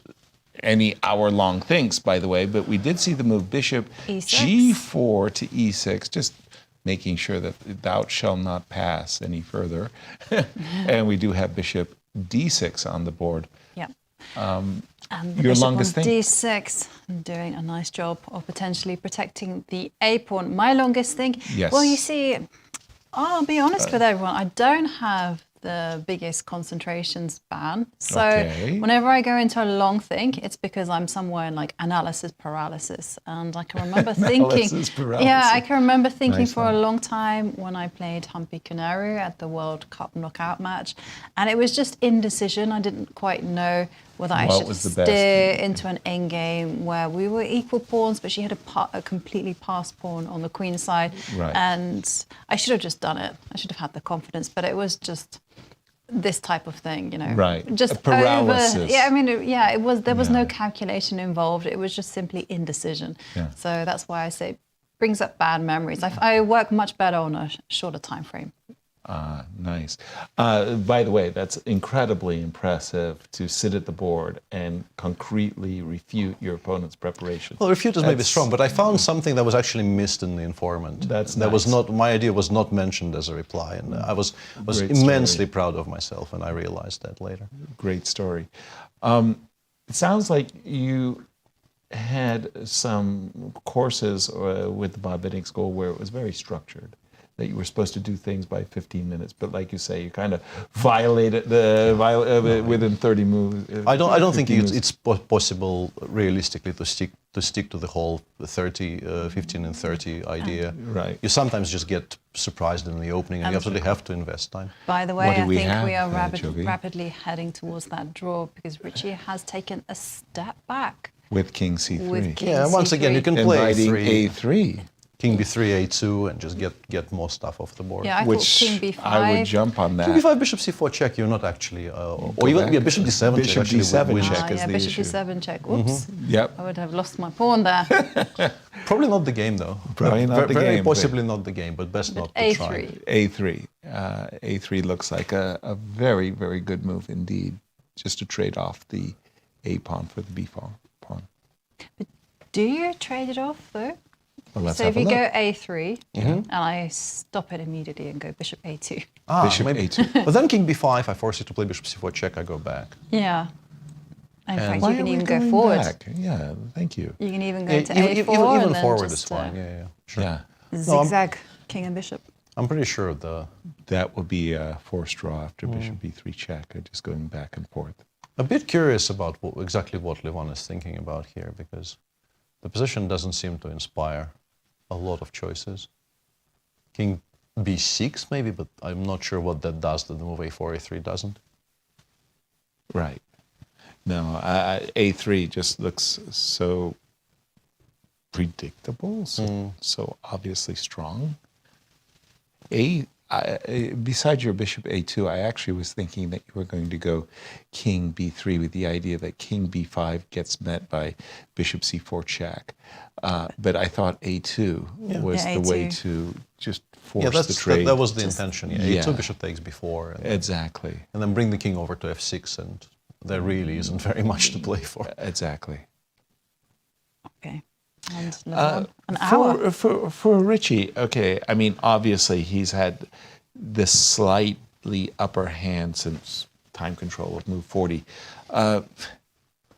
any hour-long things, by the way, but we did see the move Bishop E6. G4 to E6, just making sure that thou shall not pass any further. And we do have Bishop D6 on the board. Yeah. And your longest thing? D6, doing a nice job of potentially protecting the A pawn. My longest thing? Yes. Well, you see, I'll be honest with everyone, I don't have the biggest concentrations ban. So whenever I go into a long thing, it's because I'm somewhere in like analysis paralysis. And I can remember thinking, I can remember thinking for a long time when I played Humpy Canaru at the World Cup knockout match. And it was just indecision. I didn't quite know whether I should steer into an endgame where we were equal pawns, but she had a completely passed pawn on the queen side. Right. And I should have just done it. I should have had the confidence, but it was just this type of thing, you know. Right. Just a paralysis. There was no calculation involved. It was just simply indecision. Yeah. So that's why I say it brings up bad memories. I work much better on a shorter time frame. Nice. By the way, that's incredibly impressive to sit at the board and concretely refute your opponent's preparation. Well, refute is maybe strong, but I found something that was actually missed in the informant. My idea was not mentioned as a reply, and I was immensely proud of myself, and I realized that later. Great story. It sounds like you had some courses with the Botvinnik School where it was very structured, that you were supposed to do things by 15 minutes, but like you say, you kind of violated within 30 moves. I don't think it's possible realistically to stick to the whole 15 and 30 idea. Right. You sometimes just get surprised in the opening, and you absolutely have to invest time. By the way, I think we are rapidly heading towards that draw because Richie has taken a step back. With King C3. With King C3. Once again, you can play A3. King b3, a2, and just get more stuff off the board. Yeah, I thought king b5. I would jump on that. King b5, bishop c4 check, you're not actually... or even bishop d7 bishop check. d7 check is the bishop issue. d7 check. Oops. Yep. I would have lost my pawn there. Probably not the game, though. Probably not the very game. Possibly not the game, but best not to try. A3. A3 looks like a very, very good move indeed, just to trade off the A pawn for the B pawn. But do you trade it off, though? Well, let's so have if you a go look. A3, and I stop it immediately and go bishop A2. Bishop A2. But then king b5, I force you to play bishop c4 check, I go back. Yeah. In fact, Why you can are we even go going forward. back? Yeah, thank you. You can even go to Even A4 and then forward just is fine, yeah. Sure. Yeah. zigzag king and bishop. I'm pretty sure that would be a forced draw after bishop b3 check, just going back and forth. A bit curious about exactly what Levon is thinking about here, because the position doesn't seem to inspire a lot of choices. King b6 maybe, but I'm not sure what that does that the move a4, a3 doesn't. Right. No, A3 just looks so predictable, so obviously strong. Besides your bishop A2, I actually was thinking that you were going to go king B3 with the idea that king B5 gets met by bishop C4 check. But I thought A2 was the way to just force the trade. That was the intention. Yeah. A2 bishop takes B4. And exactly. And then bring the king over to F6, and there really isn't very much to play for. Exactly. Okay. And Levon, an hour. For Richie, okay, I mean, obviously he's had this slightly upper hand since time control of move 40.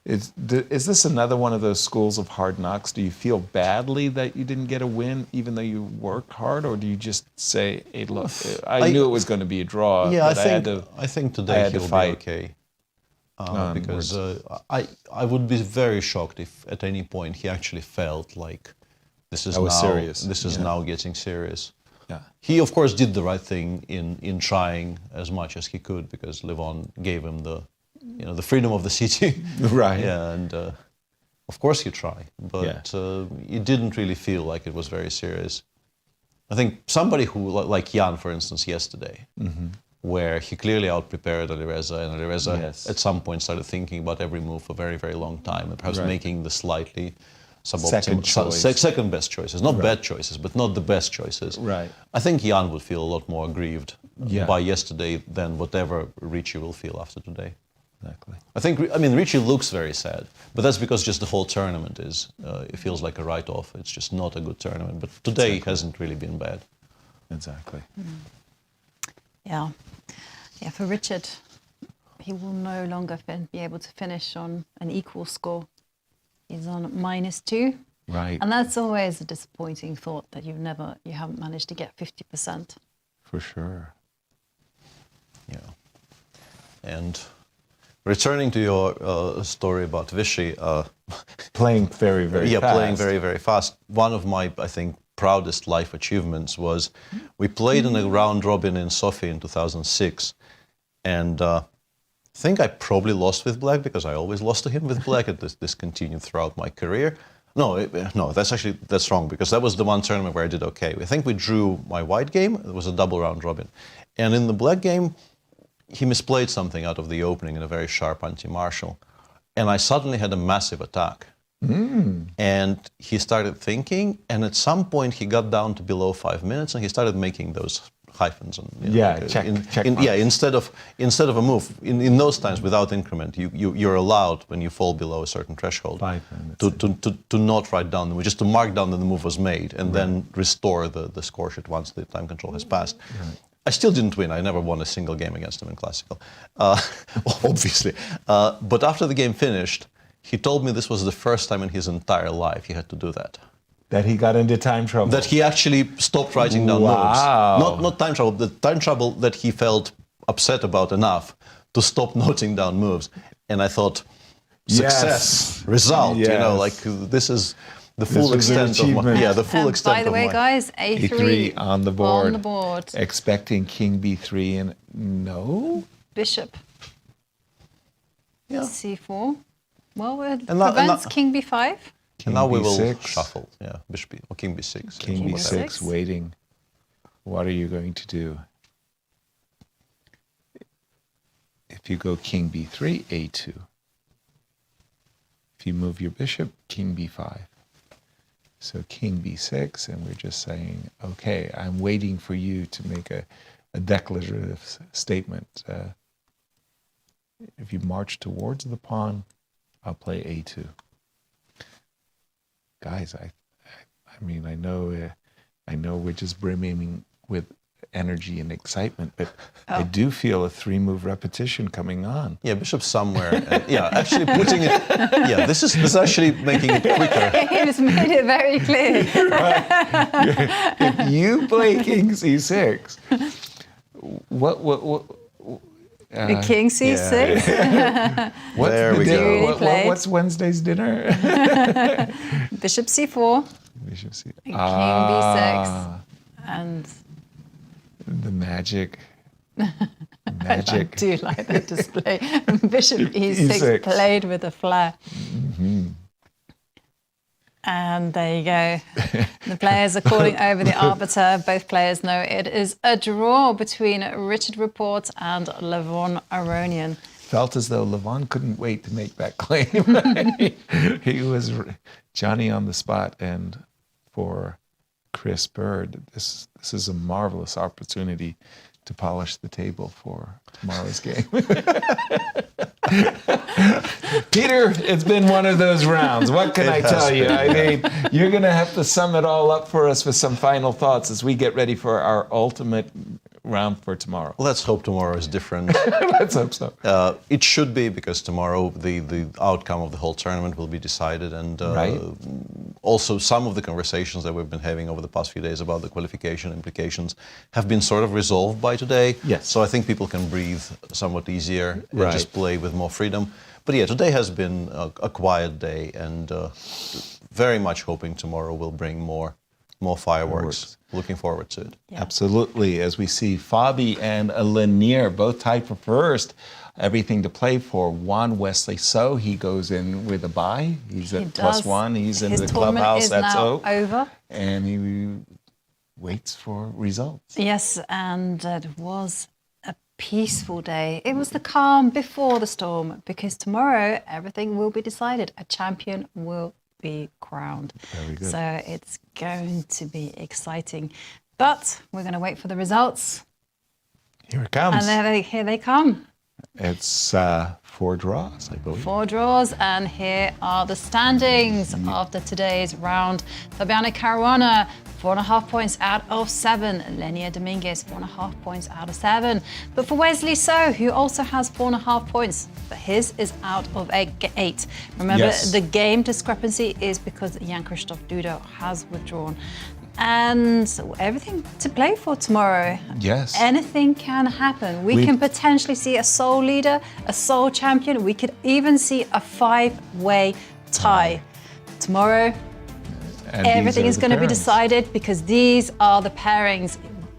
Is this another one of those schools of hard knocks? Do you feel badly that you didn't get a win even though you worked hard, or do you just say, hey, look, I knew it was going to be a draw, yeah, but I think today he'll be okay. Because I would be very shocked if at any point he actually felt like this is now getting serious. Yeah. He of course did the right thing in trying as much as he could, because Levon gave him the freedom of the city. Right. Yeah, and of course he tried, but it didn't really feel like it was very serious. I think somebody who like Jan, for instance, yesterday. Where he clearly out-prepared Alireza, and Alireza at some point started thinking about every move for a very, very long time, and perhaps making the slightly suboptimal, second best choices. Not bad choices, but not the best choices. Right. I think Jan would feel a lot more aggrieved by yesterday than whatever Richie will feel after today. Exactly. I mean, Richie looks very sad, but that's because just the whole tournament it feels like a write-off. It's just not a good tournament, but today hasn't really been bad. Exactly. Yeah. Yeah, for Richard, he will no longer be able to finish on an equal score. He's on -2. Right. And that's always a disappointing thought, that you haven't managed to get 50%. For sure. Yeah. And returning to your story about Vichy. Playing very, very fast. Yeah, playing very, very fast. One of my, I think, proudest life achievements was we played in a round robin in Sofia in 2006, and I think I probably lost with black, because I always lost to him with black, and this continued throughout my career. No, that's wrong, because that was the one tournament where I did okay. I think we drew my white game. It was a double round robin, and in the black game he misplayed something out of the opening in a very sharp anti-martial, and I suddenly had a massive attack. And he started thinking, and at some point he got down to below 5 minutes, and he started making those hyphens. And, check. Instead of a move, in those times without increment, you're allowed, when you fall below a certain threshold, 5 minutes, to not write down the move, just to mark down that the move was made, and then restore the score sheet once the time control has passed. Right. I still didn't win. I never won a single game against him in Classical, obviously. But after the game finished, he told me this was the first time in his entire life he had to do that. That he got into time trouble. That he actually stopped writing down moves. Not time trouble, the time trouble that he felt upset about enough to stop noting down moves. And I thought, success, result, this is the full extent of my... the full extent of my... By the way, guys, A3 on the board. Expecting king B3 and no? Bishop. C4. Well, it prevents king B5. And now we will B6. shuffle. Yeah, bishop B, or king B6. King B6, waiting. What are you going to do? If you go king B3, A2. If you move your bishop, king B5. So king B6, and we're just saying, okay, I'm waiting for you to make a declarative statement. If you march towards the pawn, I'll play A2. Guys, I mean, I know we're just brimming with energy and excitement, but I do feel a 3-move repetition coming on. Yeah, bishop somewhere. Yeah, actually putting it. Yeah, this is actually making it quicker. He has made it very clear. If you play king C6, what? The king C6. Yeah. There we go. What's Wednesday's dinner? Bishop C4. Bishop C. King B6. And the magic. I do like the display. Bishop E6 played with a flair. Mm-hmm. And there you go. The players are calling over the arbiter. Both players know it is a draw between Richard Rapport and Levon Aronian. Felt as though Levon couldn't wait to make that claim. He was Johnny on the spot. And for Chris Bird, this is a marvelous opportunity to polish the table for tomorrow's game. Peter, it's been one of those rounds. What can I tell you? I mean, you're going to have to sum it all up for us with some final thoughts as we get ready for our ultimate round for tomorrow. Let's hope tomorrow is different. Let's hope so. It should be, because tomorrow the outcome of the whole tournament will be decided, and also some of the conversations that we've been having over the past few days about the qualification implications have been sort of resolved by today. Yes. So I think people can breathe somewhat easier and just play with more freedom. But yeah, today has been a quiet day, and very much hoping tomorrow will bring more fireworks. Looking forward to it. Yeah. Absolutely. As we see Fabi and Leinier both tied for first. Everything to play for. Wesley So, he goes in with a bye. He's at +1. He's in the clubhouse. That's over. And he waits for results. Yes, and it was a peaceful day. It was the calm before the storm, because tomorrow everything will be decided. A champion will be crowned. Very good. So it's going to be exciting. But we're going to wait for the results. Here it comes. And here they come. It's 4 draws, I believe. 4 draws, and here are the standings after today's round. Fabiano Caruana, 4.5 points out of 7. Leinier Dominguez, 4.5 points out of 7. But for Wesley So, who also has 4.5 points, but his is out of 8. Remember, the game discrepancy is because Jan-Krzysztof Duda has withdrawn. And everything to play for tomorrow. Yes. Anything can happen. We can potentially see a sole leader, a sole champion. We could even see a 5-way tie. Tomorrow, everything is going to be decided, because these are the pairings.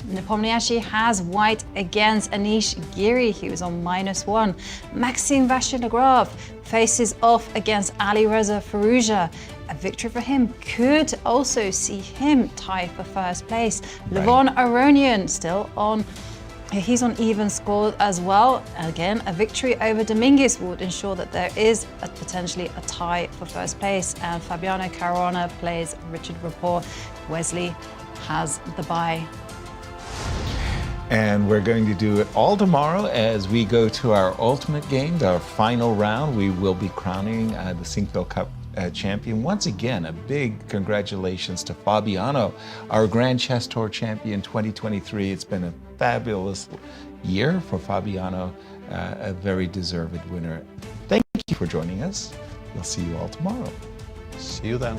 Nepomniachtchi has white against Anish Giri, he was on -1. Maxime Vachier-Lagrave faces off against Alireza Firouzja. A victory for him could also see him tie for first place. Levon Aronian still on, he's on even score as well. Again, a victory over Dominguez would ensure that there is potentially a tie for first place. And Fabiano Caruana plays Richard Rapport. Wesley has the bye. And we're going to do it all tomorrow as we go to our ultimate game, our final round. We will be crowning the Sinquefield Cup champion. Once again, a big congratulations to Fabiano, our Grand Chess Tour champion 2023. It's been a fabulous year for Fabiano, a very deserved winner. Thank you for joining us. We'll see you all tomorrow. See you then.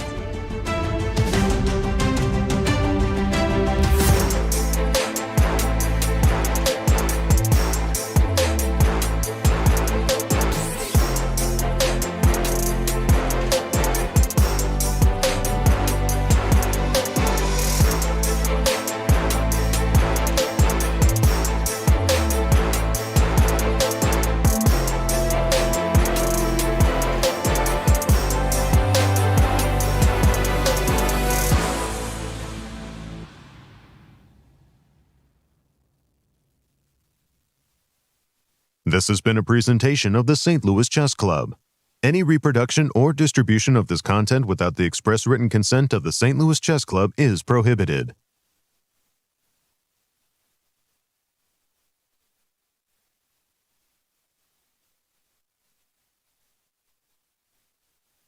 This has been a presentation of the St. Louis Chess Club. Any reproduction or distribution of this content without the express written consent of the St. Louis Chess Club is prohibited.